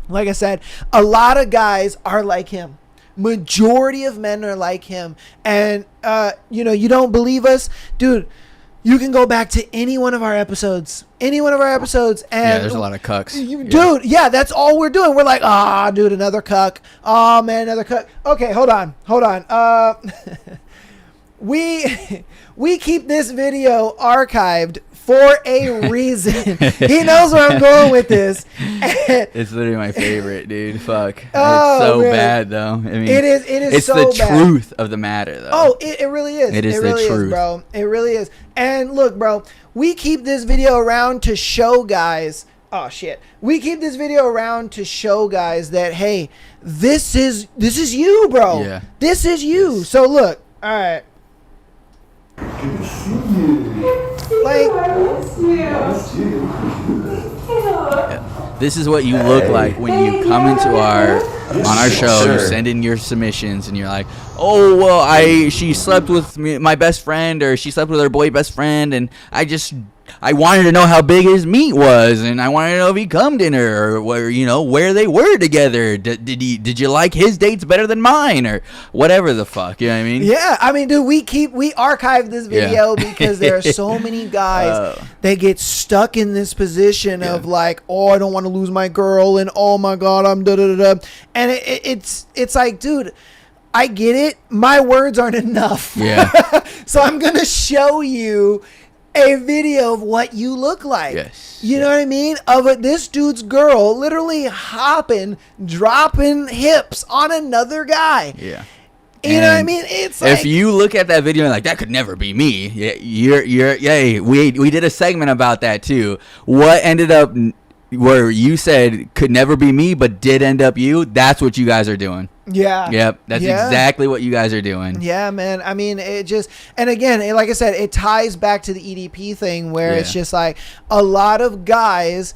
[SPEAKER 1] like I said, a lot of guys are like him. Majority of men are like him. And, you know, you don't believe us? Dude, you can go back to any one of our episodes. And
[SPEAKER 2] yeah, there's a lot of cucks.
[SPEAKER 1] Dude, yeah, that's all we're doing. We're like, dude, another cuck. Oh, man, another cuck. Okay, hold on. We keep this video archived for a reason. He knows where I'm going with this.
[SPEAKER 2] It's literally my favorite, dude. Fuck.
[SPEAKER 1] Oh,
[SPEAKER 2] it's so
[SPEAKER 1] man.
[SPEAKER 2] bad, though. I mean,
[SPEAKER 1] it is
[SPEAKER 2] it's
[SPEAKER 1] so
[SPEAKER 2] the
[SPEAKER 1] bad.
[SPEAKER 2] truth of the matter, though.
[SPEAKER 1] Oh, it really is.
[SPEAKER 2] It is
[SPEAKER 1] really
[SPEAKER 2] the truth,
[SPEAKER 1] bro. It really is. And look, bro, we keep this video around to show guys. Oh shit. We keep this video around to show guys that, hey, this is you, bro.
[SPEAKER 2] Yeah.
[SPEAKER 1] This is you. Yes. So look, all right.
[SPEAKER 2] This is what you look like when you come into on our show. You send in your submissions and you're like, oh, well, she slept with my best friend, or she slept with her boy best friend, and I wanted to know how big his meat was, and I wanted to know if he cummed in her, or where they were together. Did you like his dates better than mine, or whatever the fuck? You know what I mean?
[SPEAKER 1] Yeah, I mean, dude, we archive this video because there are so many guys that get stuck in this position of like, oh, I don't want to lose my girl, and oh my god, I'm da da da da, and it's like, dude, I get it. My words aren't enough.
[SPEAKER 2] Yeah.
[SPEAKER 1] So I'm gonna show you a video of what you look like.
[SPEAKER 2] Yes.
[SPEAKER 1] You know what I mean? Of this dude's girl literally hopping, dropping hips on another guy.
[SPEAKER 2] Yeah.
[SPEAKER 1] You know what I mean? It's like,
[SPEAKER 2] if you look at that video and like, that could never be me. Yeah, we did a segment about that too. What ended up where you said could never be me, but did end up you? That's what you guys are doing.
[SPEAKER 1] Yeah.
[SPEAKER 2] Yep. That's exactly what you guys are doing.
[SPEAKER 1] Yeah, man. I mean, it just, and again, like I said, it ties back to the EDP thing where it's just like a lot of guys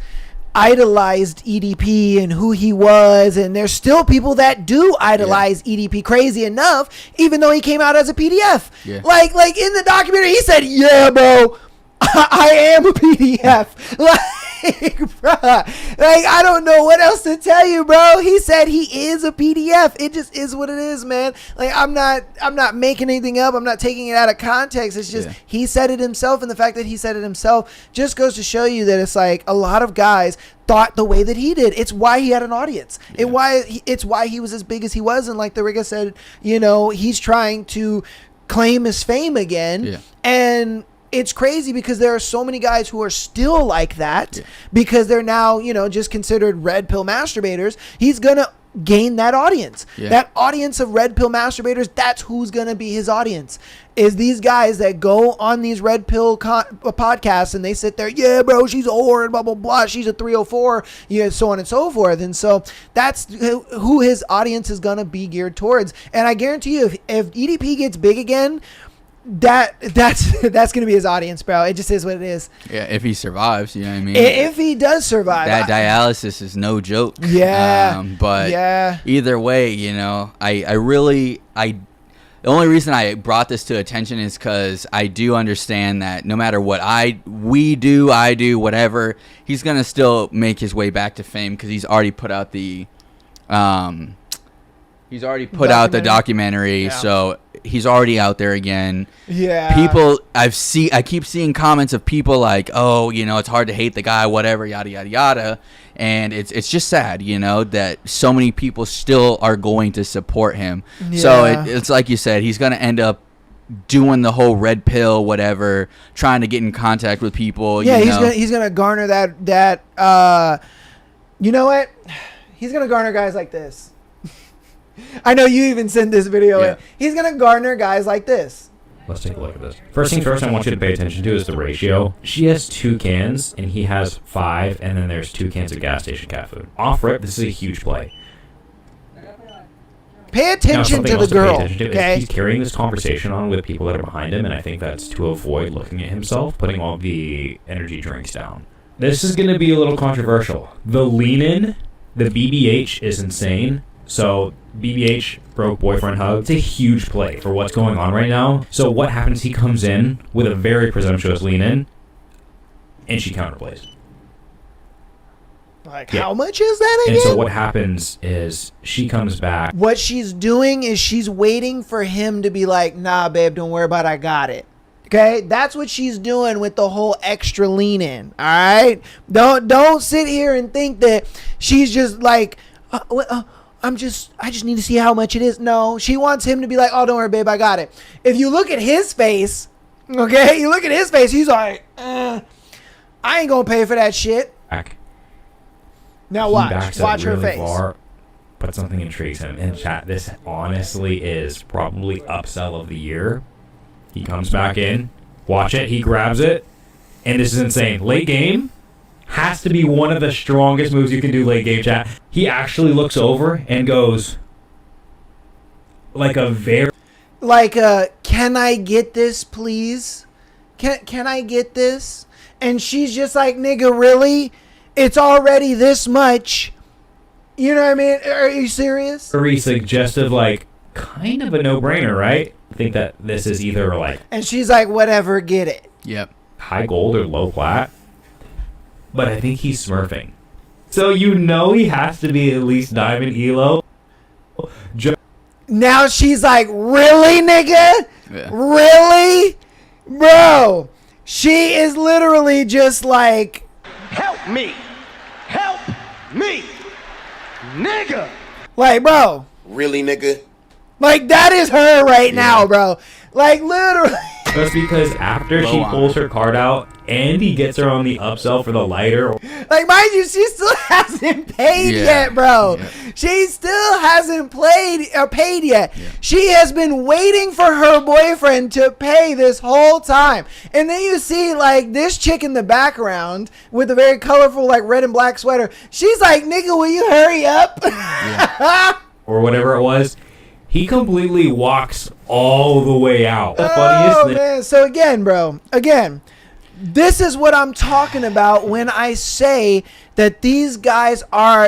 [SPEAKER 1] idolized EDP and who he was, and there's still people that do idolize EDP. Crazy enough, even though he came out as a PDF.
[SPEAKER 2] Yeah.
[SPEAKER 1] Like in the documentary, he said, yeah, bro, I am a PDF. Bruh, I don't know what else to tell you, bro. He said he is a PDF. It just is what it is, man. Like, I'm not making anything up. I'm not taking it out of context. It's just he said it himself, and the fact that he said it himself just goes to show you that it's like a lot of guys thought the way that he did. It's why he had an audience. It's why he was as big as he was. And like the Riga said, he's trying to claim his fame again.
[SPEAKER 2] Yeah.
[SPEAKER 1] And it's crazy because there are so many guys who are still like that because they're now, just considered red pill masturbators. He's going to gain that audience. That audience of red pill masturbators, that's who's going to be his audience. Is these guys that go on these red pill podcasts and they sit there, yeah, bro, she's a whore and blah, blah, blah. She's a 304, so on and so forth. And so that's who his audience is going to be geared towards. And I guarantee you, if EDP gets big again, that's going to be his audience, bro. It just is what it is.
[SPEAKER 2] Yeah, if he survives, you know what I mean?
[SPEAKER 1] If he does survive.
[SPEAKER 2] That dialysis is no joke.
[SPEAKER 1] Yeah.
[SPEAKER 2] But either way, the only reason I brought this to attention is because I do understand that no matter what I do, whatever, he's going to still make his way back to fame because he's already put out the documentary, so he's already out there again.
[SPEAKER 1] Yeah.
[SPEAKER 2] People, I keep seeing comments of people like, oh, it's hard to hate the guy, whatever, yada, yada, yada. And it's just sad, that so many people still are going to support him. Yeah. So it's like you said, he's going to end up doing the whole red pill, whatever, trying to get in contact with people.
[SPEAKER 1] Yeah, he's gonna garner that. You know what? He's gonna garner guys like this. I know you even sent this video in. He's going to garner guys like this.
[SPEAKER 17] Let's take a look at this. First things first I want you to pay attention to is the ratio. She has 2 cans, and he has 5, and then there's 2 cans of gas station cat food. Off rip, this is a huge play.
[SPEAKER 1] Pay attention to the girl, okay?
[SPEAKER 17] He's carrying this conversation on with people that are behind him, and I think that's to avoid looking at himself, putting all the energy drinks down. This is going to be a little controversial. The lean-in, the BBH is insane. So BBH, broke boyfriend hug, it's a huge play for what's going on right now. So what happens, he comes in with a very presumptuous lean in, and she counterplays.
[SPEAKER 1] How much is that again?
[SPEAKER 17] And so what happens is she comes back.
[SPEAKER 1] What she's doing is she's waiting for him to be like, nah, babe, don't worry about it, I got it. Okay, that's what she's doing with the whole extra lean in. All right, don't sit here and think that she's just like, I just need to see how much it is. No, she wants him to be like, oh, don't worry, babe, I got it. If you look at his face, okay, he's like, I ain't gonna pay for that shit.
[SPEAKER 17] Back.
[SPEAKER 1] Now watch her face.
[SPEAKER 17] But something intrigues him. In chat, this honestly is probably upsell of the year. He comes back in, watch it, he grabs it, and this is insane. Late game has to be one of the strongest moves you can do late game, chat. He actually looks over and goes can I get this, please? Can I get this?
[SPEAKER 1] And she's just like, nigga, really? It's already this much. You know what I mean? Are you serious?
[SPEAKER 17] Very suggestive, kind of a no-brainer, right? I think that this is either
[SPEAKER 1] and she's like, whatever, get it.
[SPEAKER 2] Yep.
[SPEAKER 17] High gold or low plat. But I think he's smurfing. So he has to be at least diamond elo.
[SPEAKER 1] Now she's like, really, nigga?
[SPEAKER 2] Yeah.
[SPEAKER 1] Really? Bro, she is literally just like,
[SPEAKER 18] help me, nigga.
[SPEAKER 1] Like, bro.
[SPEAKER 18] Really, nigga?
[SPEAKER 1] Like, that is her right now, bro. Like, literally.
[SPEAKER 17] That's because after she pulls her card out and he gets her on the upsell for the lighter.
[SPEAKER 1] Like, mind you, she still hasn't paid yet, bro. Yeah. She still hasn't paid yet. Yeah. She has been waiting for her boyfriend to pay this whole time. And then you see, this chick in the background with a very colorful, red and black sweater. She's like, nigga, will you hurry up?
[SPEAKER 17] Yeah. Or whatever it was. He completely walks all the way out. The
[SPEAKER 1] funniest thing. Man. So again, this is what I'm talking about when I say that these guys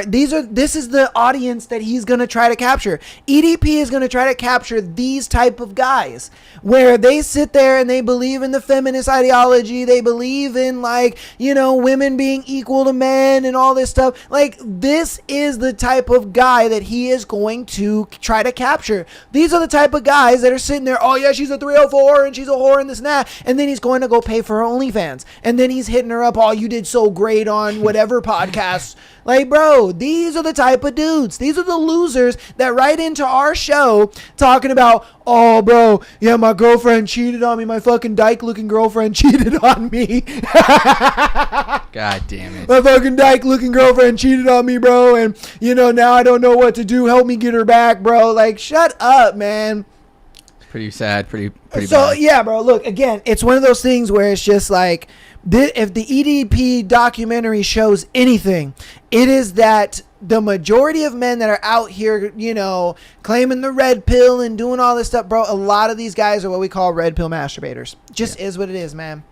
[SPEAKER 1] this is the audience that he's going to try to capture. EDP is going to try to capture these type of guys where they sit there and they believe in the feminist ideology. They believe in women being equal to men and all this stuff. This is the type of guy that he is going to try to capture. These are the type of guys that are sitting there, oh yeah, she's a 304 and she's a whore and this and that. And then he's going to go pay for her OnlyFans. And then he's hitting her up, oh, you did so great on whatever podcast. podcasts. Like, bro, these are the type of dudes. These are the losers that write into our show talking about, oh, bro, yeah, my girlfriend cheated on me. My fucking dyke-looking girlfriend cheated on me.
[SPEAKER 2] God damn it.
[SPEAKER 1] My fucking dyke-looking girlfriend cheated on me, bro. And, now I don't know what to do. Help me get her back, bro. Like, shut up, man.
[SPEAKER 2] Pretty sad. Pretty
[SPEAKER 1] So,
[SPEAKER 2] bad.
[SPEAKER 1] yeah, bro, look, again, it's one of those things where it's just like, if the EDP documentary shows anything, it is that the majority of men that are out here, claiming the red pill and doing all this stuff, bro, a lot of these guys are what we call red pill masturbators. Just is what it is, man.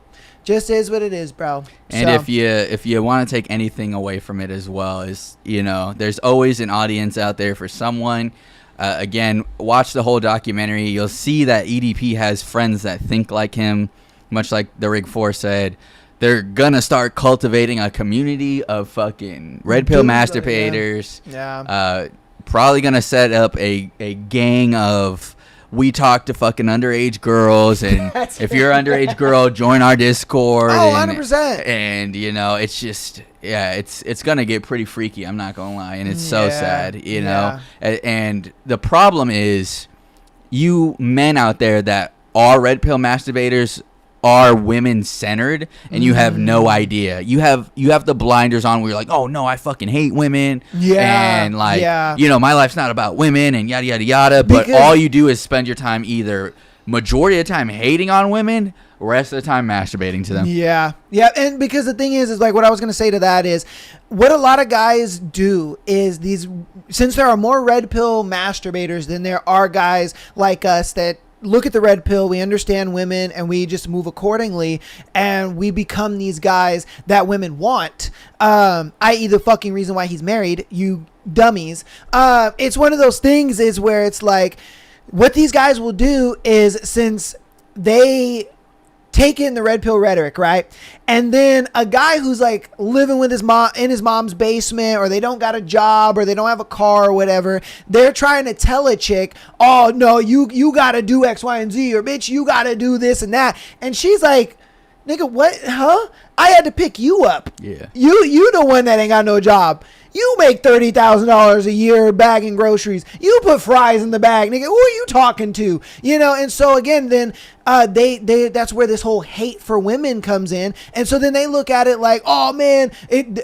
[SPEAKER 1] Just is what it is, bro.
[SPEAKER 2] And if you want to take anything away from it as well, is, there's always an audience out there for someone. Again, watch the whole documentary. You'll see that EDP has friends that think like him, much like the Rig 4 said. They're gonna start cultivating a community of fucking red pill masturbators.
[SPEAKER 1] Yeah.
[SPEAKER 2] Probably gonna set up a gang of we talk to fucking underage girls, and if you're an underage girl, join our Discord.
[SPEAKER 1] Oh, 100%.
[SPEAKER 2] And it's just, it's gonna get pretty freaky. I'm not gonna lie, and it's so sad, know. And the problem is, you men out there that are red pill masturbators are women centered, and you have no idea. You have the blinders on where you're like, oh no, I fucking hate women.
[SPEAKER 1] Yeah.
[SPEAKER 2] And like, my life's not about women and yada yada yada. But all you do is spend your time either majority of the time hating on women, rest of the time masturbating to them.
[SPEAKER 1] Yeah. And because the thing is like, what I was going to say to that is, what a lot of guys do is since there are more red pill masturbators than there are guys like us that look at the red pill, we understand women, and we just move accordingly, and we become these guys that women want, i.e. the fucking reason why he's married, you dummies. It's one of those things is where it's like, what these guys will do is, since they take in the red pill rhetoric, right? And then a guy who's like living with his mom in his mom's basement, or they don't got a job, or they don't have a car or whatever, they're trying to tell a chick, oh no, you gotta do X, Y, and Z, or bitch, you gotta do this and that. And she's like, nigga, what? Huh? I had to pick you up.
[SPEAKER 2] Yeah.
[SPEAKER 1] You the one that ain't got no job. You make $30,000 a year bagging groceries. You put fries in the bag, nigga. Who are you talking to? And so again, then they that's where this whole hate for women comes in. And so then they look at it like, oh man,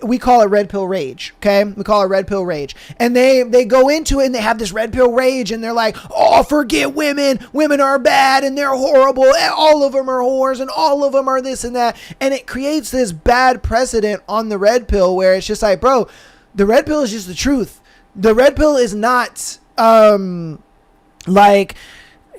[SPEAKER 1] we call it red pill rage. Okay, we call it red pill rage. And they go into it and they have this red pill rage, and they're like, oh, forget women. Women are bad and they're horrible. All of them are whores and all of them are this and that. And it creates this bad precedent on the red pill where it's just like, bro, the red pill is just the truth. The red pill is not like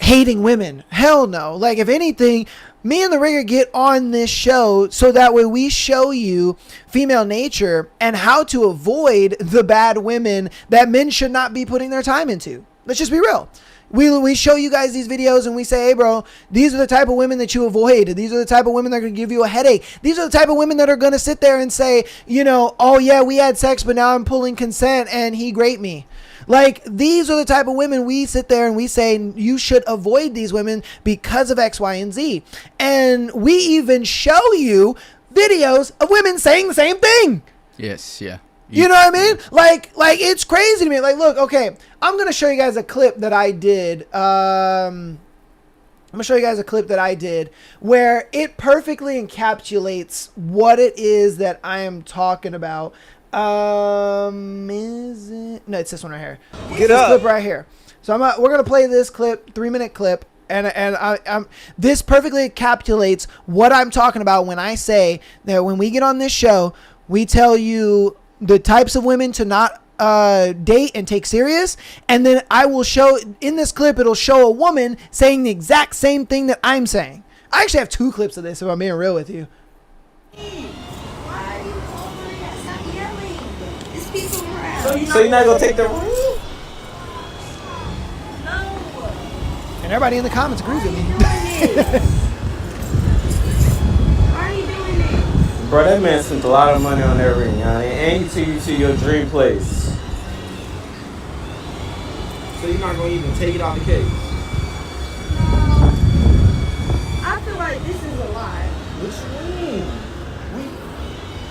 [SPEAKER 1] hating women. Hell no. Like, if anything, me and the Rigger get on this show so that way we show you female nature and how to avoid the bad women that men should not be putting their time into. Let's just be real. We show you guys these videos and we say, hey, bro, these are the type of women that you avoid. These are the type of women that are going to give you a headache. These are the type of women that are going to sit there and say, oh, yeah, we had sex, but now I'm pulling consent and he raped me. Like, these are the type of women we sit there and we say you should avoid these women because of X, Y, and Z. And we even show you videos of women saying the same thing.
[SPEAKER 2] Yes, yeah.
[SPEAKER 1] You know what I mean? Like it's crazy to me. Like, look, okay, I'm going to show you guys a clip that I did. I'm going to show you guys a clip that I did where it perfectly encapsulates what it is that I am talking about. Is it? No, it's this one right here.
[SPEAKER 7] Get
[SPEAKER 1] this
[SPEAKER 7] up.
[SPEAKER 1] clip right here. So we're going to play this clip, 3-minute clip. And I'm this perfectly encapsulates what I'm talking about when I say that when we get on this show, we tell you the types of women to not date and take serious, and then I will show in this clip, it'll show a woman saying the exact same thing that I'm saying. I actually have 2 clips of this, if I'm being real with you.
[SPEAKER 7] So you're not gonna take the room?
[SPEAKER 1] And everybody in the comments agrees with me.
[SPEAKER 7] Bro, that man spent a lot of money on that ring, and he took you to your dream place.
[SPEAKER 13] So you're not gonna even take it out the case?
[SPEAKER 10] I feel like this is a lie.
[SPEAKER 13] What you mean?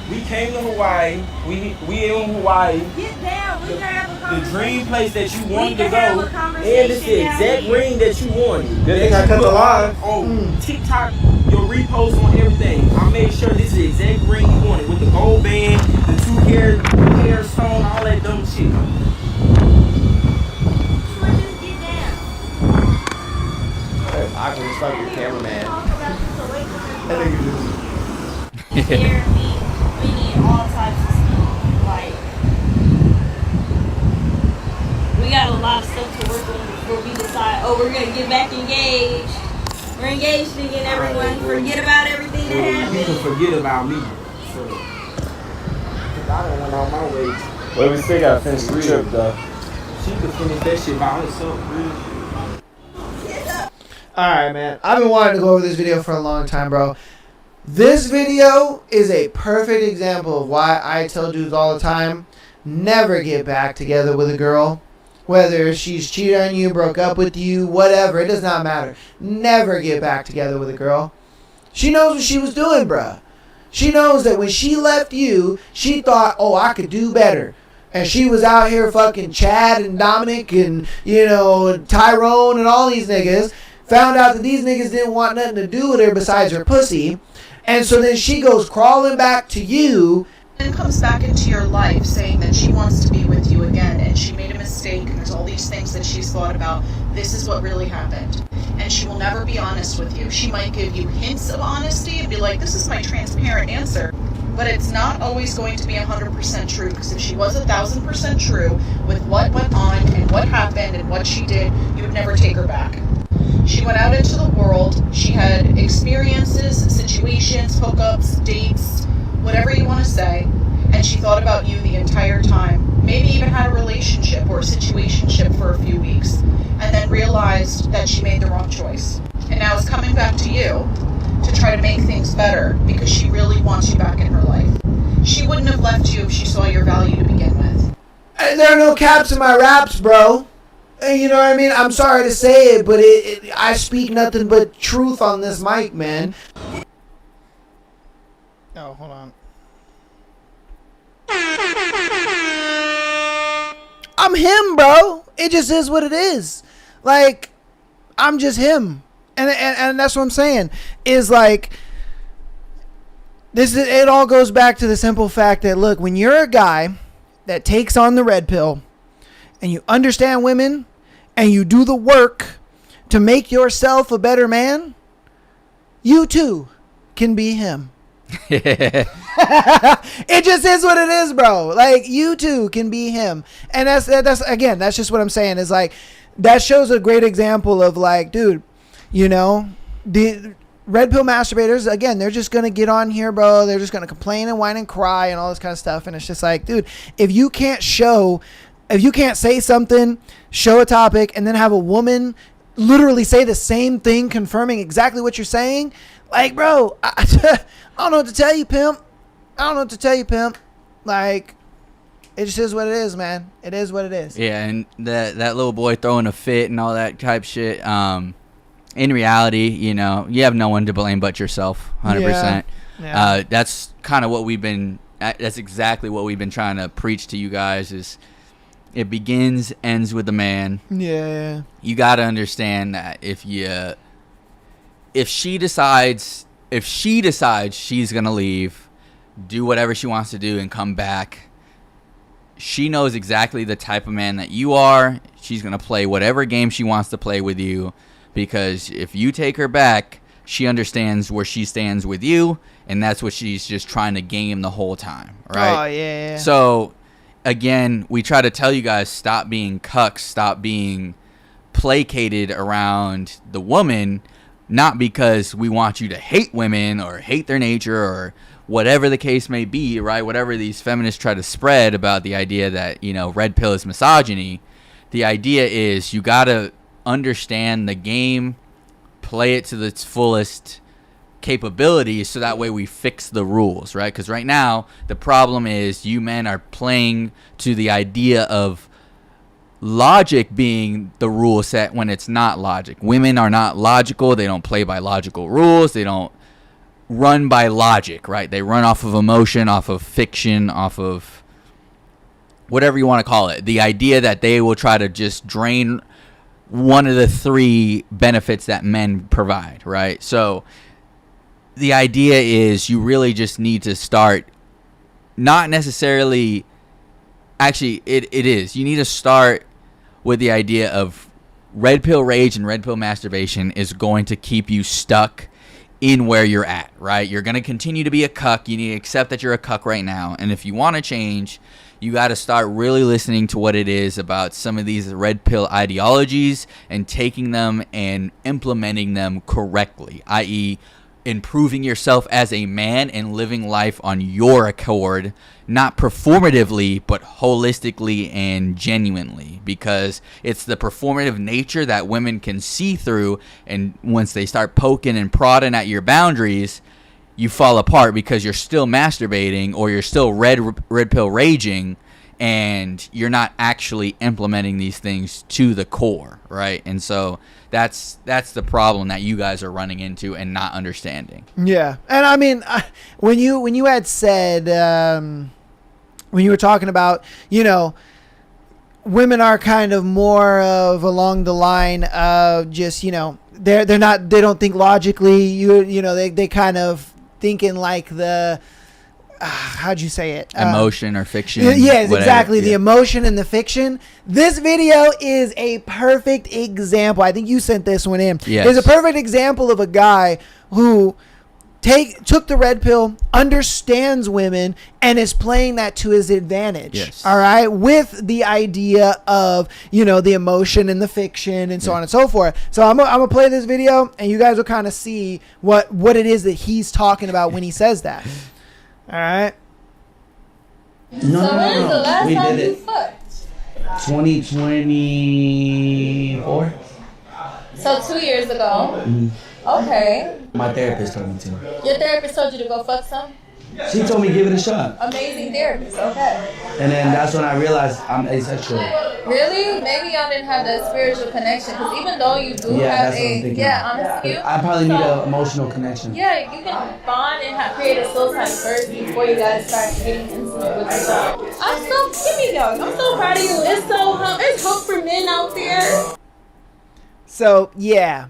[SPEAKER 13] We
[SPEAKER 19] came to Hawaii. We in Hawaii.
[SPEAKER 10] Get down. We can have a
[SPEAKER 19] The
[SPEAKER 10] conversation.
[SPEAKER 19] dream place that you
[SPEAKER 10] We
[SPEAKER 19] wanted to
[SPEAKER 10] can
[SPEAKER 19] go,
[SPEAKER 10] have a
[SPEAKER 19] and
[SPEAKER 10] conversation
[SPEAKER 19] it's the
[SPEAKER 10] down
[SPEAKER 19] exact
[SPEAKER 10] here.
[SPEAKER 19] ring that you wanted.
[SPEAKER 6] Good thing
[SPEAKER 19] That
[SPEAKER 6] I
[SPEAKER 19] you
[SPEAKER 6] cut the
[SPEAKER 19] put
[SPEAKER 6] line.
[SPEAKER 19] on TikTok, your repost on everything. I made sure this is the exact ring you wanted with the gold band, the 2 hair stone, all that dumb shit.
[SPEAKER 6] I can just fuck your cameraman.
[SPEAKER 10] We need all types of stuff. Like, we got a lot of stuff to work on before we decide, oh, we're gonna get back engaged. We're engaged again, everyone. Forget about everything that
[SPEAKER 19] You
[SPEAKER 10] happened.
[SPEAKER 19] can forget about me. So, 'cause I don't went on my way.
[SPEAKER 6] Well, we still gotta finish the trip though.
[SPEAKER 19] She could finish that shit by herself, real shit.
[SPEAKER 1] All right, man. I've been wanting to go over this video for a long time, bro. This video is a perfect example of why I tell dudes all the time, never get back together with a girl. Whether she's cheated on you, broke up with you, whatever, it does not matter. Never get back together with a girl. She knows what she was doing, bruh. She knows that when she left you, she thought, oh, I could do better. And she was out here fucking Chad and Dominic and, Tyrone and all these niggas. Found out that these niggas didn't want nothing to do with her besides her pussy. And so then she goes crawling back to you.
[SPEAKER 20] And comes back into your life saying that she wants to be with you again and she made a mistake and there's all these things that she's thought about. This is what really happened. And she will never be honest with you. She might give you hints of honesty and be like, this is my transparent answer. But it's not always going to be 100% true, because if she was 1,000% true with what went on and what happened and what she did, you would never take her back. She went out into the world. She had experiences, situations, hookups, dates, whatever you want to say, and she thought about you the entire time. Maybe even had a relationship or a situationship for a few weeks, and then realized that she made the wrong choice. And now is coming back to you to try to make things better because she really wants you back in her life. She wouldn't have left you if she saw your value to begin with.
[SPEAKER 1] There are no caps in my raps, bro. You know what I mean? I'm sorry to say it, but I speak nothing but truth on this mic, man. Oh, hold on. I'm him, bro. It just is what it is. Like, I'm just him. And that's what I'm saying. Is like, it all goes back to the simple fact that, look, when you're a guy that takes on the red pill and you understand women and you do the work to make yourself a better man, you too can be him. It just is what it is, bro. Like, you too can be him. And that's again, that's just what I'm saying, is like, that shows a great example of, like, dude, the red pill masturbators, again, they're just gonna get on here, bro. They're just gonna complain and whine and cry and all this kind of stuff. And it's just like, dude, if you can't say something, show a topic, and then have a woman literally say the same thing, confirming exactly what you're saying, like, bro, I don't know what to tell you, pimp. Like, it just is what it is, man. It is what it is.
[SPEAKER 2] Yeah, and that little boy throwing a fit and all that type shit. In reality, you have no one to blame but yourself, 100%.
[SPEAKER 1] Yeah.
[SPEAKER 2] That's kind of what that's exactly what we've been trying to preach to you guys, is it ends with the man.
[SPEAKER 1] Yeah.
[SPEAKER 2] You got to understand that if she decides she's going to leave, do whatever she wants to do and come back, she knows exactly the type of man that you are. She's going to play whatever game she wants to play with you, because if you take her back, she understands where she stands with you, and that's what she's just trying to game the whole time, right?
[SPEAKER 1] Oh, yeah.
[SPEAKER 2] So, again, we try to tell you guys, stop being cucks, stop being placated around the woman, not because we want you to hate women or hate their nature or whatever the case may be, right? Whatever these feminists try to spread about the idea that, red pill is misogyny. The idea is you got to understand the game, play it to its fullest capabilities, so that way we fix the rules, right? Because right now the problem is you men are playing to the idea of logic being the rule set when it's not logic. Women are not logical. They don't play by logical rules. They don't run by logic, right? They run off of emotion, off of fiction, off of whatever you want to call it. The idea that they will try to just drain one of the three benefits that men provide, right? So the idea is you really just need to start not necessarily, actually it is. You need to start with the idea of red pill rage and red pill masturbation is going to keep you stuck in where you're at, right? You're going to continue to be a cuck. You need to accept that you're a cuck right now. And if you want to change, you got to start really listening to what it is about some of these red pill ideologies and taking them and implementing them correctly, i.e., improving yourself as a man and living life on your accord, not performatively, but holistically and genuinely, because it's the performative nature that women can see through, and once they start poking and prodding at your boundaries, you fall apart because you're still masturbating or you're still red pill raging, and you're not actually implementing these things to the core, right? And so that's the problem that you guys are running into and not understanding.
[SPEAKER 1] Yeah, and I mean, when you had said when you were talking about, you know, women are kind of more of along the line of just, you know, they don't think logically. You know they kind of thinking like the. How'd you say it?
[SPEAKER 2] Emotion or fiction.
[SPEAKER 1] Yes,
[SPEAKER 2] whatever.
[SPEAKER 1] exactly.
[SPEAKER 2] Yeah.
[SPEAKER 1] The emotion and the fiction. This video is a perfect example. I think you sent this one in.
[SPEAKER 2] Yes.
[SPEAKER 1] It's a perfect example of a guy who took the red pill, understands women, and is playing that to his advantage.
[SPEAKER 2] Yes.
[SPEAKER 1] All right. With the idea of, you know, the emotion and the fiction and so on and so forth. So I'm gonna play this video, and you guys will kind of see what it is that he's talking about when he says that. All right.
[SPEAKER 19] No. We did it. 2024.
[SPEAKER 21] So 2 years ago. Okay.
[SPEAKER 19] My therapist told me to.
[SPEAKER 21] Your therapist told you to go fuck some?
[SPEAKER 19] She told me give it a shot.
[SPEAKER 21] Amazing therapist. Okay.
[SPEAKER 19] And then that's when I realized I'm asexual.
[SPEAKER 21] Really? Maybe y'all didn't have that spiritual connection, because even though you do have honestly,
[SPEAKER 19] I probably need an emotional connection.
[SPEAKER 21] Yeah, you can bond and create a soul tie first before you guys start getting intimate with each other. Give me those. I'm so proud of you. It's hope for men out there.
[SPEAKER 1] So yeah.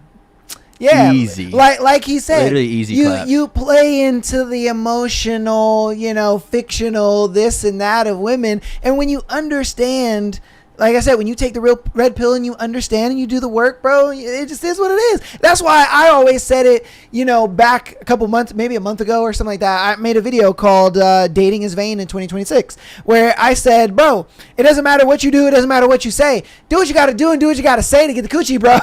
[SPEAKER 1] Yeah,
[SPEAKER 2] easy.
[SPEAKER 1] Like he said,
[SPEAKER 2] literally easy.
[SPEAKER 1] You play into the emotional, you know, fictional this and that of women, and when you understand, like I said, when you take the real red pill and you understand and you do the work, bro, it just is what it is. That's why I always said it, you know, back a couple months, maybe a month ago or something like that. I made a video called Dating is Vain in 2026, where I said, bro, it doesn't matter what you do. It doesn't matter what you say. Do what you got to do and do what you got to say to get the coochie, bro.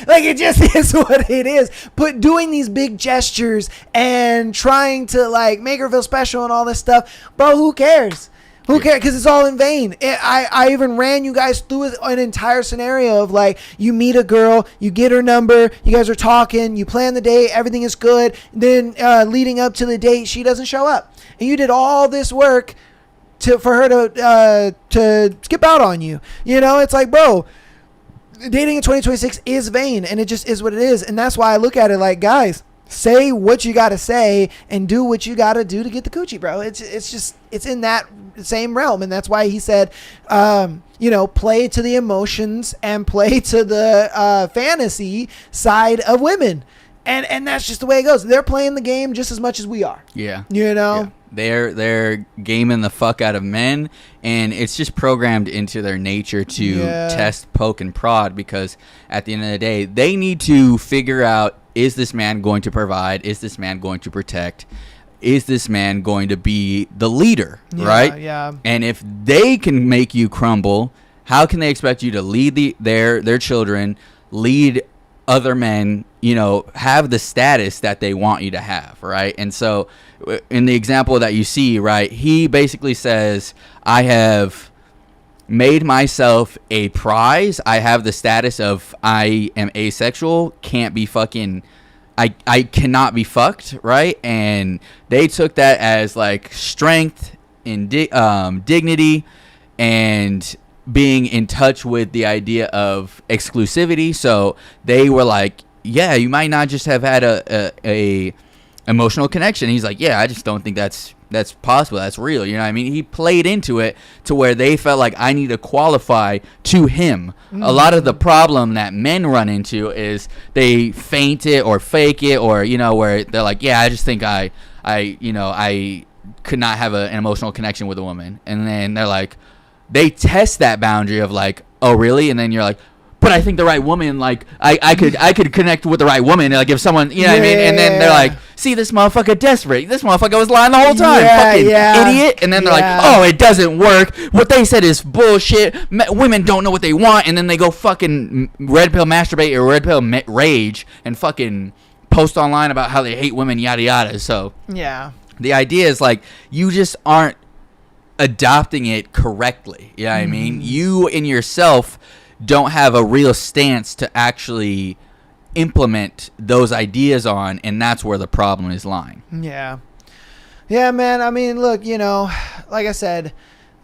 [SPEAKER 1] Like, it just is what it is. Doing these big gestures and trying to, like, make her feel special and all this stuff, bro, who cares? Who cares? Because it's all in vain. I even ran you guys through an entire scenario of, like, you meet a girl, you get her number, you guys are talking, you plan the date, everything is good. Then leading up to the date, she doesn't show up. And you did all this work for her to skip out on you. You know, it's like, bro, dating in 2026 is vain, and it just is what it is. And that's why I look at it like, guys, say what you got to say and do what you got to do to get the coochie, bro. It's in that same realm. And that's why he said, you know, play to the emotions and play to the fantasy side of women. And that's just the way it goes. They're playing the game just as much as we are.
[SPEAKER 2] Yeah.
[SPEAKER 1] You know?
[SPEAKER 2] Yeah. They're gaming the fuck out of men, and it's just programmed into their nature to test, poke, and prod, because at the end of the day, they need to figure out, is this man going to provide? Is this man going to protect? Is this man going to be the leader, right?
[SPEAKER 1] Yeah.
[SPEAKER 2] And if they can make you crumble, how can they expect you to lead their children, lead other men, you know, have the status that they want you to have, right? And so in the example that you see, right, he basically says, I have made myself a prize. I have the status of I am asexual, can't be fucking, I cannot be fucked, right? And they took that as like strength and dignity and being in touch with the idea of exclusivity. So they were like, yeah, you might not just have had a emotional connection. He's like, yeah, I just don't think that's possible. That's real. You know what I mean? He played into it to where they felt like I need to qualify to him. A lot of the problem that men run into is they feint it or fake it, or, you know, where they're like, yeah, I just think I could not have an emotional connection with a woman. And then they're like, they test that boundary of like, oh, really? And then you're like, but I think the right woman, like, I could connect with the right woman. Like, if someone, you know what I mean? And then they're like, see, this motherfucker desperate. This motherfucker was lying the whole time. Fucking idiot. And then they're like, oh, it doesn't work. What they said is bullshit. Women don't know what they want. And then they go fucking red pill masturbate or red pill rage and fucking post online about how they hate women, yada, yada. So,
[SPEAKER 1] yeah.
[SPEAKER 2] The idea is, like, you just aren't adopting it correctly. You know what I mean? You in yourself don't have a real stance to actually implement those ideas on, and that's where the problem is lying.
[SPEAKER 1] Yeah, man. I mean, look, you know, like I said,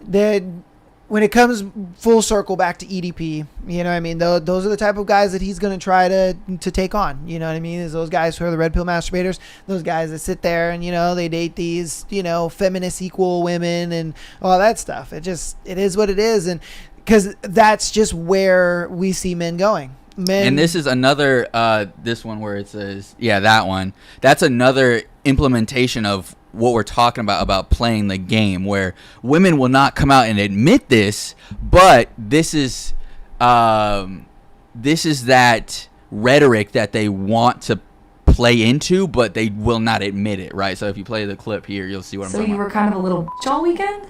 [SPEAKER 1] when it comes full circle back to EDP, you know what I mean, those are the type of guys that he's going to try to take on. You know what I mean? Is those guys who are the red pill masturbators, those guys that sit there and, you know, they date these, you know, feminist equal women and all that stuff. It is what it is. And because that's just where we see men going.
[SPEAKER 2] And this is another, this one where it says, that one. That's another implementation of what we're talking about playing the game, where women will not come out and admit this, but this is that rhetoric that they want to play into, but they will not admit it, right? So if you play the clip here, you'll see what I'm
[SPEAKER 3] So
[SPEAKER 2] talking
[SPEAKER 3] you
[SPEAKER 2] about.
[SPEAKER 3] were kind of a little bitch all weekend?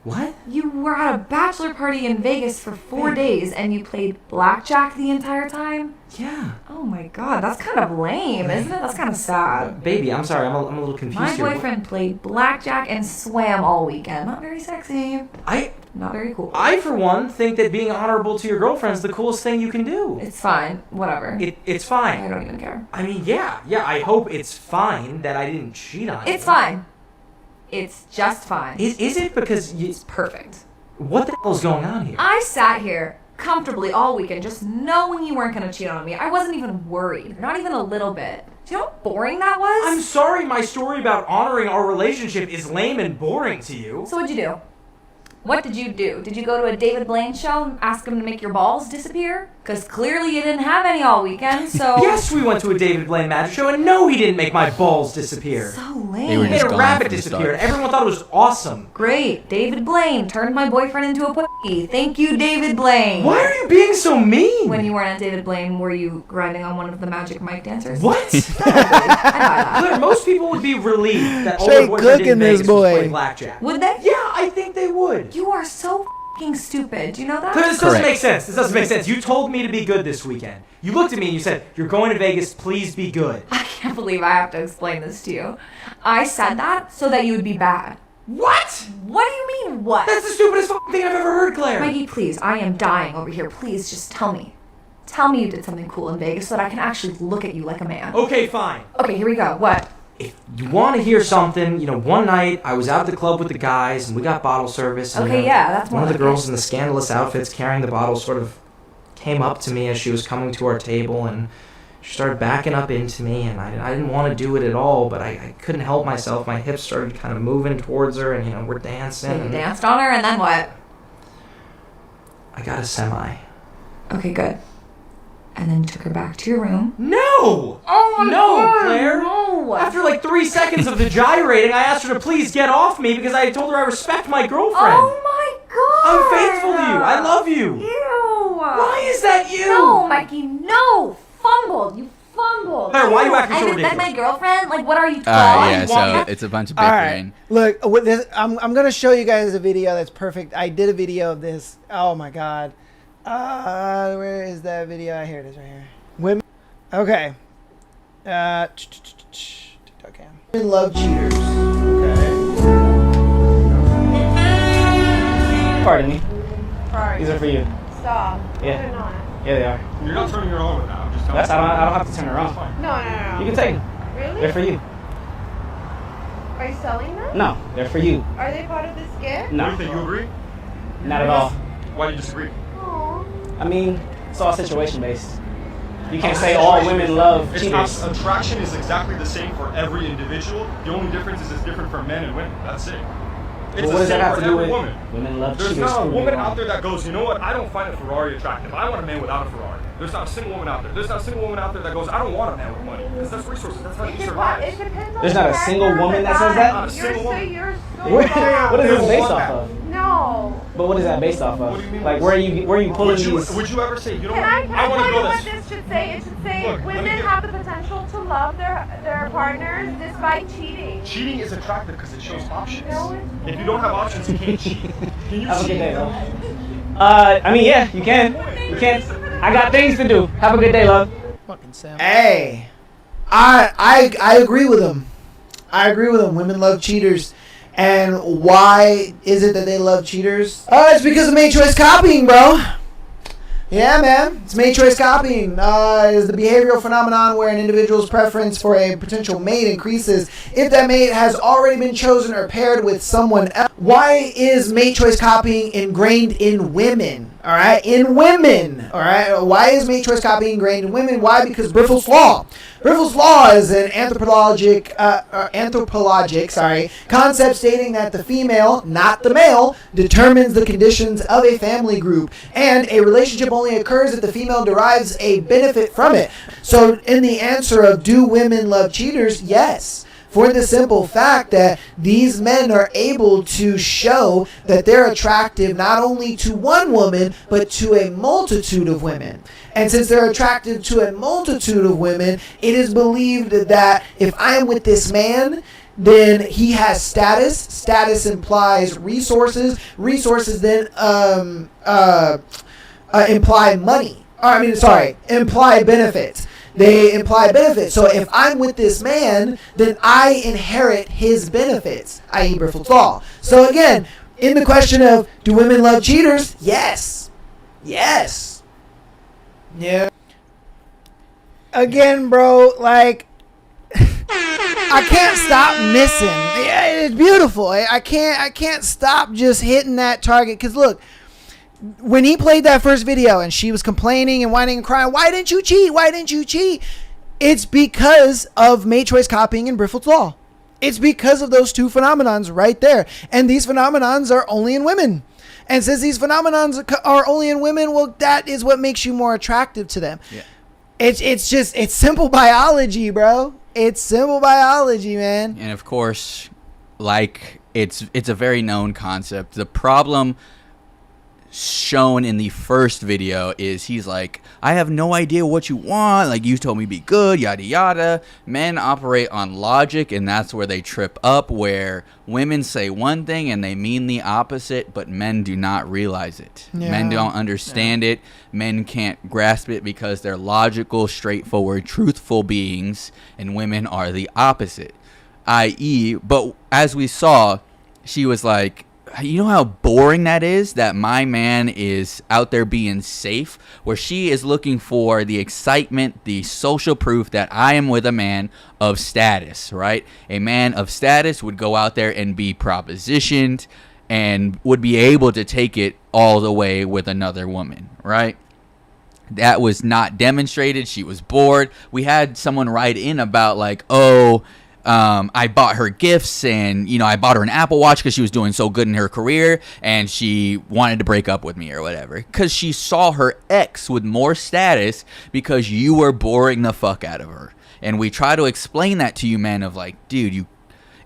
[SPEAKER 17] What?
[SPEAKER 3] You were at a bachelor party in Vegas for 4 days and you played blackjack the entire time?
[SPEAKER 17] Yeah.
[SPEAKER 3] Oh my god, that's kind of lame, isn't it? That's kind of sad.
[SPEAKER 17] Baby, I'm sorry, I'm a little confused
[SPEAKER 3] My
[SPEAKER 17] here.
[SPEAKER 3] boyfriend played blackjack and swam all weekend. Not very sexy. Not very cool.
[SPEAKER 17] I, for one, think that being honorable to your girlfriend is the coolest thing you can do.
[SPEAKER 3] It's fine. Whatever.
[SPEAKER 17] It's fine.
[SPEAKER 3] I don't even care.
[SPEAKER 17] I mean, yeah, I hope it's fine that I didn't cheat on you.
[SPEAKER 3] It's fine. It's just fine.
[SPEAKER 17] Is it? Because
[SPEAKER 3] it's perfect.
[SPEAKER 17] What the hell's going on here?
[SPEAKER 3] I sat here comfortably all weekend just knowing you weren't going to cheat on me. I wasn't even worried. Not even a little bit. Do you know how boring that was?
[SPEAKER 17] I'm sorry my story about honoring our relationship is lame and boring to you.
[SPEAKER 3] So what'd you do? What did you do? Did you go to a David Blaine show and ask him to make your balls disappear? Because clearly you didn't have any all weekend, so...
[SPEAKER 17] Yes, we went to a David Blaine magic show, and no, he didn't make my balls disappear.
[SPEAKER 3] So lame.
[SPEAKER 17] He made a rabbit disappear, and everyone thought it was awesome.
[SPEAKER 3] Great. David Blaine turned my boyfriend into a pussy. Thank you, David Blaine.
[SPEAKER 17] Why are you being so mean?
[SPEAKER 3] When you weren't at David Blaine, were you grinding on one of the Magic Mike dancers?
[SPEAKER 17] What? Claire, most people would be relieved that all
[SPEAKER 1] Straight
[SPEAKER 17] their boyfriend
[SPEAKER 1] cooking
[SPEAKER 17] in
[SPEAKER 1] this
[SPEAKER 17] Vegas
[SPEAKER 1] boy.
[SPEAKER 17] was playing blackjack.
[SPEAKER 3] Would they?
[SPEAKER 17] Yeah, I think they would.
[SPEAKER 3] You are so f***ing stupid. Do you know that?
[SPEAKER 17] Claire, this doesn't make sense. This doesn't make sense. You told me to be good this weekend. You looked at me and you said, you're going to Vegas, please be good.
[SPEAKER 3] I can't believe I have to explain this to you. I said that so that you would be bad.
[SPEAKER 17] What?
[SPEAKER 3] What do you mean, what?
[SPEAKER 17] That's the stupidest fucking thing I've ever heard, Claire.
[SPEAKER 3] Maggie, please, I am dying over here. Please, just tell me. Tell me you did something cool in Vegas so that I can actually look at you like a man.
[SPEAKER 17] Okay, fine.
[SPEAKER 3] Okay, here we go. What?
[SPEAKER 17] If you want to hear something, one night I was out at the club with the guys and we got bottle service. And,
[SPEAKER 3] Okay, yeah, that's
[SPEAKER 17] one of
[SPEAKER 3] more
[SPEAKER 17] the
[SPEAKER 3] like
[SPEAKER 17] girls in the scandalous outfits carrying the bottle sort of came up to me as she was coming to our table and she started backing up into me and I didn't want to do it at all, but I couldn't help myself. My hips started kind of moving towards her and, we're dancing.
[SPEAKER 3] So you
[SPEAKER 17] and
[SPEAKER 3] danced on her and then what?
[SPEAKER 17] I got a semi.
[SPEAKER 3] Okay, good. And then you took her back to your room.
[SPEAKER 17] No!
[SPEAKER 3] Oh my
[SPEAKER 17] No,
[SPEAKER 3] God,
[SPEAKER 17] Claire!
[SPEAKER 3] no!
[SPEAKER 17] After like 3 seconds of the gyrating, I asked her to please get off me because I told her I respect my girlfriend.
[SPEAKER 3] Oh my God!
[SPEAKER 17] I'm faithful to you. I love you.
[SPEAKER 3] Ew!
[SPEAKER 17] Why is that you?
[SPEAKER 3] No, Mikey, no! Fumbled. You fumbled.
[SPEAKER 17] Claire, why are you acting so
[SPEAKER 3] I didn't
[SPEAKER 17] ridiculous?
[SPEAKER 3] my girlfriend? Like, what are you, 12?
[SPEAKER 2] Yeah, so it's a bunch of
[SPEAKER 1] All
[SPEAKER 2] bickering.
[SPEAKER 1] right, look, with this, I'm gonna show you guys a video that's perfect. I did a video of this. Oh my God, where is that video? Here it is, right here. Women. Okay. TikTok cam. Women love cheaters. Okay.
[SPEAKER 22] Pardon me.
[SPEAKER 23] Sorry.
[SPEAKER 22] These are for you.
[SPEAKER 23] Stop.
[SPEAKER 22] Yeah.
[SPEAKER 23] They're not.
[SPEAKER 22] Yeah, they are.
[SPEAKER 23] You're not turning her on now. I'm just telling
[SPEAKER 22] That's, I don't have to turn her on.
[SPEAKER 23] No.
[SPEAKER 22] You can take them.
[SPEAKER 23] Really?
[SPEAKER 22] They're for you.
[SPEAKER 23] Are you selling them?
[SPEAKER 22] No, they're for you.
[SPEAKER 23] Are they part of this gift?
[SPEAKER 22] No.
[SPEAKER 23] What do you think? You agree?
[SPEAKER 22] Not at all.
[SPEAKER 23] Why do you disagree?
[SPEAKER 22] I mean, it's all situation based. You can't say all women love
[SPEAKER 4] It's
[SPEAKER 22] cheaters.
[SPEAKER 4] attraction is exactly the same for every individual. The only difference is it's different for men and women. That's it. It's
[SPEAKER 22] But what
[SPEAKER 4] the
[SPEAKER 22] does
[SPEAKER 4] same
[SPEAKER 22] that have
[SPEAKER 4] for
[SPEAKER 22] to do
[SPEAKER 4] every
[SPEAKER 22] with
[SPEAKER 4] woman.
[SPEAKER 22] women love
[SPEAKER 4] There's
[SPEAKER 22] cheaters?
[SPEAKER 4] not a woman out there that goes, you know what, I don't find a Ferrari attractive. I want a man without a Ferrari. There's not a single woman out there. There's not a single woman out there that goes, I don't want a man with money. Because that's resources. That's how he survives.
[SPEAKER 22] There's not a single woman that says that?
[SPEAKER 4] Not a single woman.
[SPEAKER 22] What is this based off of?
[SPEAKER 23] No.
[SPEAKER 22] But what is that based off of? Like, where are you pulling these?
[SPEAKER 4] Would you ever say, you know
[SPEAKER 23] Can
[SPEAKER 4] what,
[SPEAKER 23] I
[SPEAKER 4] want to
[SPEAKER 23] tell
[SPEAKER 4] go
[SPEAKER 23] you what
[SPEAKER 4] this.
[SPEAKER 23] this should say? It should say
[SPEAKER 4] Look, let me
[SPEAKER 23] women
[SPEAKER 4] get-
[SPEAKER 23] have the potential to love their partners despite cheating.
[SPEAKER 4] Cheating is attractive because it shows options.
[SPEAKER 23] No, it's
[SPEAKER 4] If you don't have options, you can't cheat. Can you
[SPEAKER 22] Have a good
[SPEAKER 4] cheat?
[SPEAKER 22] day, love. I mean, yeah, you can. You can. I got things to do. Have a good day, love.
[SPEAKER 1] Hey, I agree with him. I agree with him. Women love cheaters. And why is it that they love cheaters? It's because of made choice copying, bro. Yeah, man. It's made choice copying. Is the behavioral phenomenon where an individual's preference for a potential mate increases if that mate has already been chosen or paired with someone else. Why is mate choice copying ingrained in women? All right, in women. All right, why is mate choice copying ingrained in women? Why? Because Briffel's law. Briffel's law is an anthropologic concept stating that the female, not the male, determines the conditions of a family group, and a relationship only occurs if the female derives a benefit from it. So, in the answer of do women love cheaters? Yes. For the simple fact that these men are able to show that they're attractive not only to one woman, but to a multitude of women. And since they're attractive to a multitude of women, it is believed that if I am with this man, then he has status. Status implies resources. Resources then imply money. Imply benefits. They imply benefits. So if I'm with this man, then I inherit his benefits, i.e. Briffel's law. So again, in the question of do women love cheaters? Yes. Yes. Yeah. Again, bro, like I can't stop missing. Yeah, it's beautiful. I can't stop just hitting that target. Cause look, when he played that first video and she was complaining and whining and crying, why didn't you cheat? Why didn't you cheat? It's because of mate choice copying and Briffel's law. It's because of those two phenomenons right there. And these phenomenons are only in women. And since these phenomenons are only in women, well, that is what makes you more attractive to them. Yeah. It's simple biology, bro. It's simple biology, man.
[SPEAKER 2] And of course, like it's a very known concept. The problem shown in the first video is he's like, I have no idea what you want, like you told me be good, yada yada. Men operate on logic, and that's where they trip up, where women say one thing and they mean the opposite, but men do not realize it.
[SPEAKER 1] Yeah.
[SPEAKER 2] Men don't understand it. Men can't grasp it because they're logical, straightforward, truthful beings, and women are the opposite, i.e. But as we saw, she was like, you know how boring that is, that my man is out there being safe, where she is looking for the excitement, the social proof that I am with a man of status, right? A man of status would go out there and be propositioned and would be able to take it all the way with another woman, right? That was not demonstrated. She was bored. We had someone write in about like, I bought her gifts, and I bought her an Apple Watch because she was doing so good in her career, and she wanted to break up with me or whatever because she saw her ex with more status because you were boring the fuck out of her. And we try to explain that to you, man, of like, dude,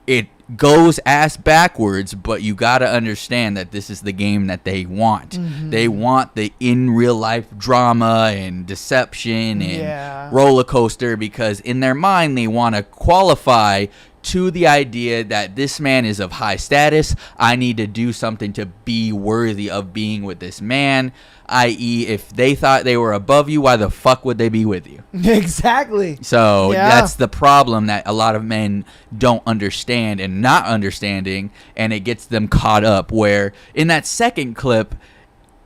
[SPEAKER 2] it goes ass backwards, but you gotta understand that this is the game that they want. Mm-hmm. They want the in real life drama and deception and roller coaster, because in their mind they want to qualify to the idea that this man is of high status. I need to do something to be worthy of being with this man. I.e., if they thought they were above you, why the fuck would they be with you?
[SPEAKER 1] Exactly.
[SPEAKER 2] So that's the problem that a lot of men don't understand and not understanding, and it gets them caught up. Where in that second clip,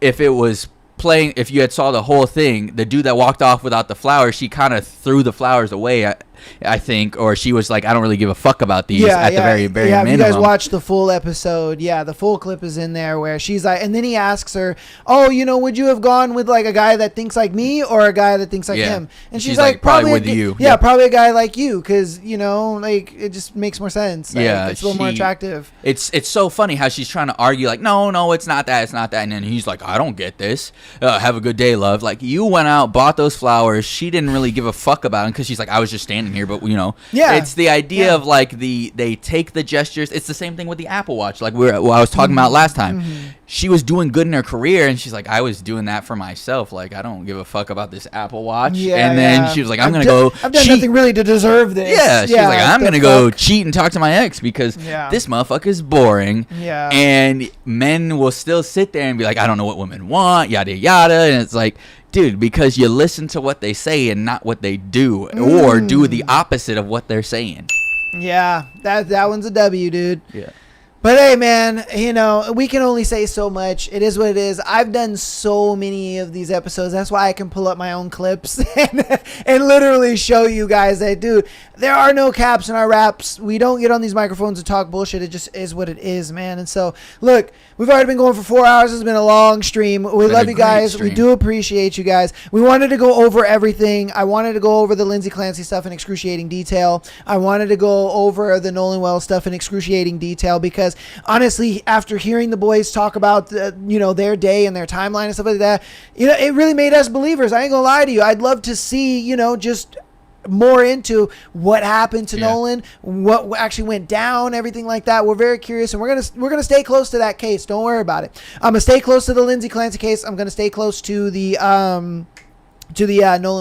[SPEAKER 2] if it was playing, if you had saw the whole thing, the dude that walked off without the flowers, she kind of threw the flowers away, I think, or she was like, I don't really give a fuck about these at the very minimum.
[SPEAKER 1] If you guys watched the full episode, the full clip is in there where she's like, and then he asks her, oh, would you have gone with like a guy that thinks like me or a guy that thinks like him? And she's like,
[SPEAKER 2] probably with you.
[SPEAKER 1] Yeah, probably a guy like you, because, like, it just makes more sense. Like, it's a little more attractive.
[SPEAKER 2] It's so funny how she's trying to argue like, no, it's not that, and then he's like, I don't get this. Have a good day, love. Like, you went out, bought those flowers. She didn't really give a fuck about them because she's like, I was just standing here, but it's the idea of like they take the gestures. It's the same thing with the Apple Watch, like I was talking about last time. She was doing good in her career, and she's like, I was doing that for myself. Like, I don't give a fuck about this Apple Watch. And then she was like, I've done
[SPEAKER 1] nothing really to deserve this.
[SPEAKER 2] Yeah, she's like, I'm gonna go cheat and talk to my ex because this motherfucker is boring.
[SPEAKER 1] Yeah.
[SPEAKER 2] And men will still sit there and be like, I don't know what women want, yada yada, and it's like, dude, because you listen to what they say and not what they do, or do the opposite of what they're saying.
[SPEAKER 1] Yeah, that one's a W, dude.
[SPEAKER 2] Yeah.
[SPEAKER 1] But hey, man, we can only say so much. It is what it is. I've done so many of these episodes. That's why I can pull up my own clips and literally show you guys that, dude, there are no caps in our raps. We don't get on these microphones and talk bullshit. It just is what it is, man. And so, look, we've already been going for 4 hours. It's been a long stream. We love you guys. We do appreciate you guys. We wanted to go over everything. I wanted to go over the Lindsay Clancy stuff in excruciating detail. I wanted to go over the Nolan Wells stuff in excruciating detail because, honestly, after hearing the boys talk about their day and their timeline and stuff like that, it really made us believers. I ain't gonna lie to you. I'd love to see just more into what happened to Nolan, what actually went down, everything like that. We're very curious, and we're gonna stay close to that case. Don't worry about it. I'm gonna stay close to the Lindsay Clancy case. I'm gonna stay close to the Nolan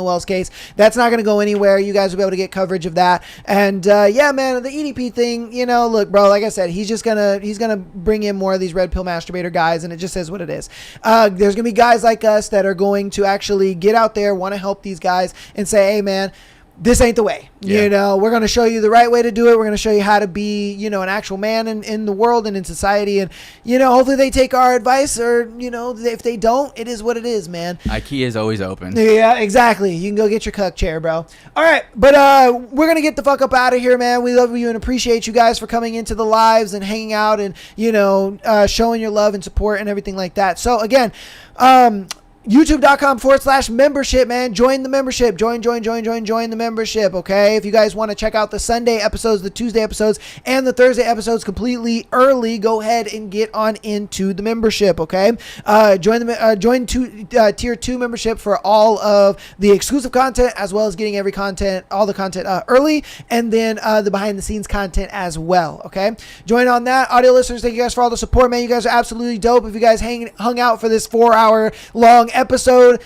[SPEAKER 1] Wells case. That's not going to go anywhere. You guys will be able to get coverage of that. And man, the EDP thing, look, bro, like I said, he's going to bring in more of these red pill masturbator guys, and it just says what it is. There's going to be guys like us that are going to actually get out there, want to help these guys and say, hey, man, this ain't the way. We're going to show you the right way to do it. We're going to show you how to be, an actual man in the world and in society. And, hopefully they take our advice, or, if they don't, it is what it is, man.
[SPEAKER 2] IKEA is always open.
[SPEAKER 1] Yeah, exactly. You can go get your cuck chair, bro. All right. But we're going to get the fuck up out of here, man. We love you and appreciate you guys for coming into the lives and hanging out and, showing your love and support and everything like that. So, again, YouTube.com/membership, man. Join the membership. Join the membership, okay? If you guys want to check out the Sunday episodes, the Tuesday episodes, and the Thursday episodes completely early, go ahead and get on into the membership, okay? Join Tier 2 membership for all of the exclusive content, as well as getting all the content early, and then the behind-the-scenes content as well, okay? Join on that. Audio listeners, thank you guys for all the support, man. You guys are absolutely dope. If you guys hung out for this 4-hour long episode,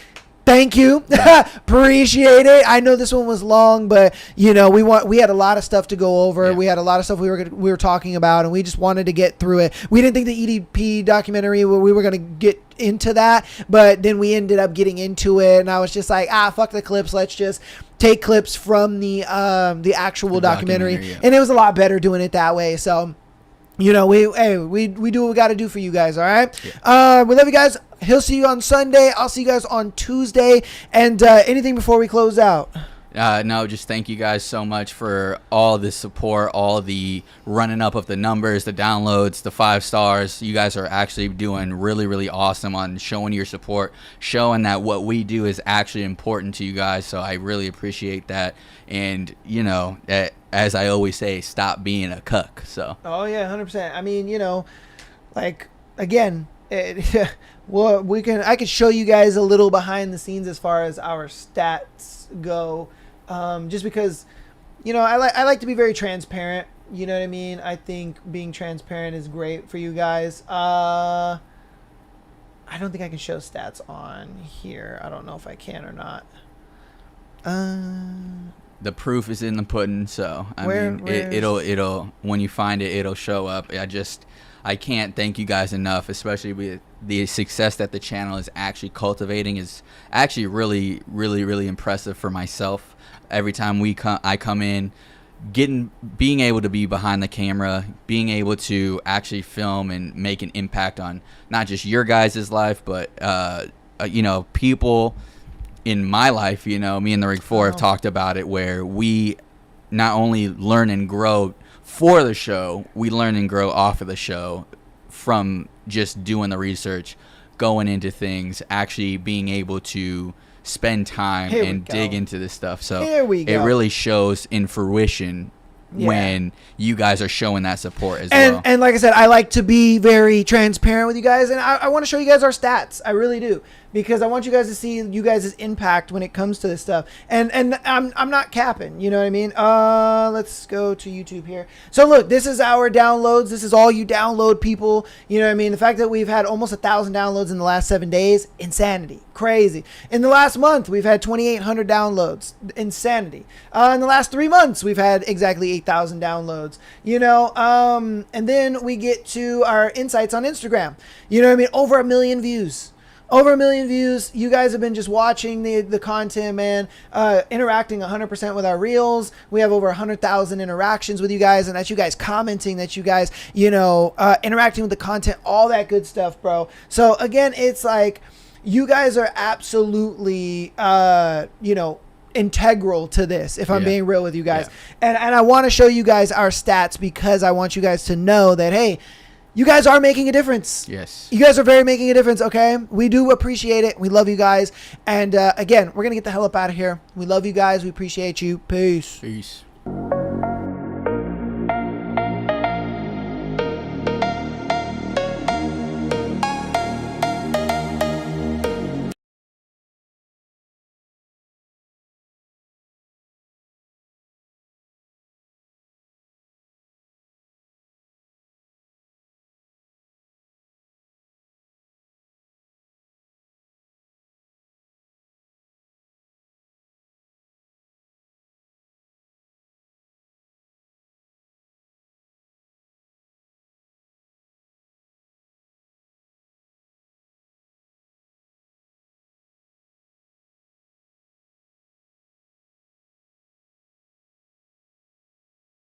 [SPEAKER 1] thank you. Appreciate it. I know this one was long, but we had a lot of stuff to go over. We had a lot of stuff we were talking about, and we just wanted to get through it. We didn't think the EDP documentary, we were going to get into that, but then we ended up getting into it, and I was just like, fuck the clips. Let's just take clips from the actual documentary. And it was a lot better doing it that way. So we do what we got to do for you guys. All right. We love you guys. He'll see you on Sunday. I'll see you guys on Tuesday. And anything before we close out?
[SPEAKER 2] No, just thank you guys so much for all the support, all the running up of the numbers, the downloads, the 5 stars. You guys are actually doing really, really awesome on showing your support, showing that what we do is actually important to you guys. So I really appreciate that. And, as I always say, stop being a cuck. So.
[SPEAKER 1] Oh, yeah, 100%. I mean, again, I could show you guys a little behind the scenes as far as our stats go, just because I like to be very transparent. You know what I mean? I think being transparent is great for you guys. I don't think I can show stats on here. I don't know if I can or not.
[SPEAKER 2] The proof is in the pudding, so it'll when you find it, it'll show up. I can't thank you guys enough, especially with the success that the channel is actually cultivating. Is actually really, really, really impressive for myself. Every time I come in, being able to be behind the camera, being able to actually film and make an impact on not just your guys' life, but people in my life, me and the Rig 4 have talked about it, where we not only learn and grow for the show, we learn and grow off of the show from just doing the research, going into things, actually being able to spend time and dig into this stuff. So it really shows in fruition when you guys are showing that support as well.
[SPEAKER 1] And like I said, I like to be very transparent with you guys, and I want to show you guys our stats. I really do, because I want you guys to see you guys' impact when it comes to this stuff. And I'm not capping, you know what I mean? Let's go to YouTube here. So look, this is our downloads. This is all you download people. You know what I mean? The fact that we've had almost 1,000 downloads in the last 7 days, insanity, crazy. In the last month, we've had 2,800 downloads, insanity. In the last 3 months, we've had exactly 8,000 downloads. And then we get to our insights on Instagram. You know what I mean? Over 1 million views. Over 1 million views. You guys have been just watching the content, man. Interacting 100% with our reels. We have over 100,000 interactions with you guys, and that's you guys commenting, that you guys, interacting with the content, all that good stuff, bro. So again, it's like you guys are absolutely, integral to this, if I'm being real with you guys. And I want to show you guys our stats, because I want you guys to know that, hey, you guys are making a difference.
[SPEAKER 2] Yes.
[SPEAKER 1] You guys are very making a difference, okay? We do appreciate it. We love you guys. And again, we're going to get the hell up out of here. We love you guys. We appreciate you. Peace.
[SPEAKER 2] Peace.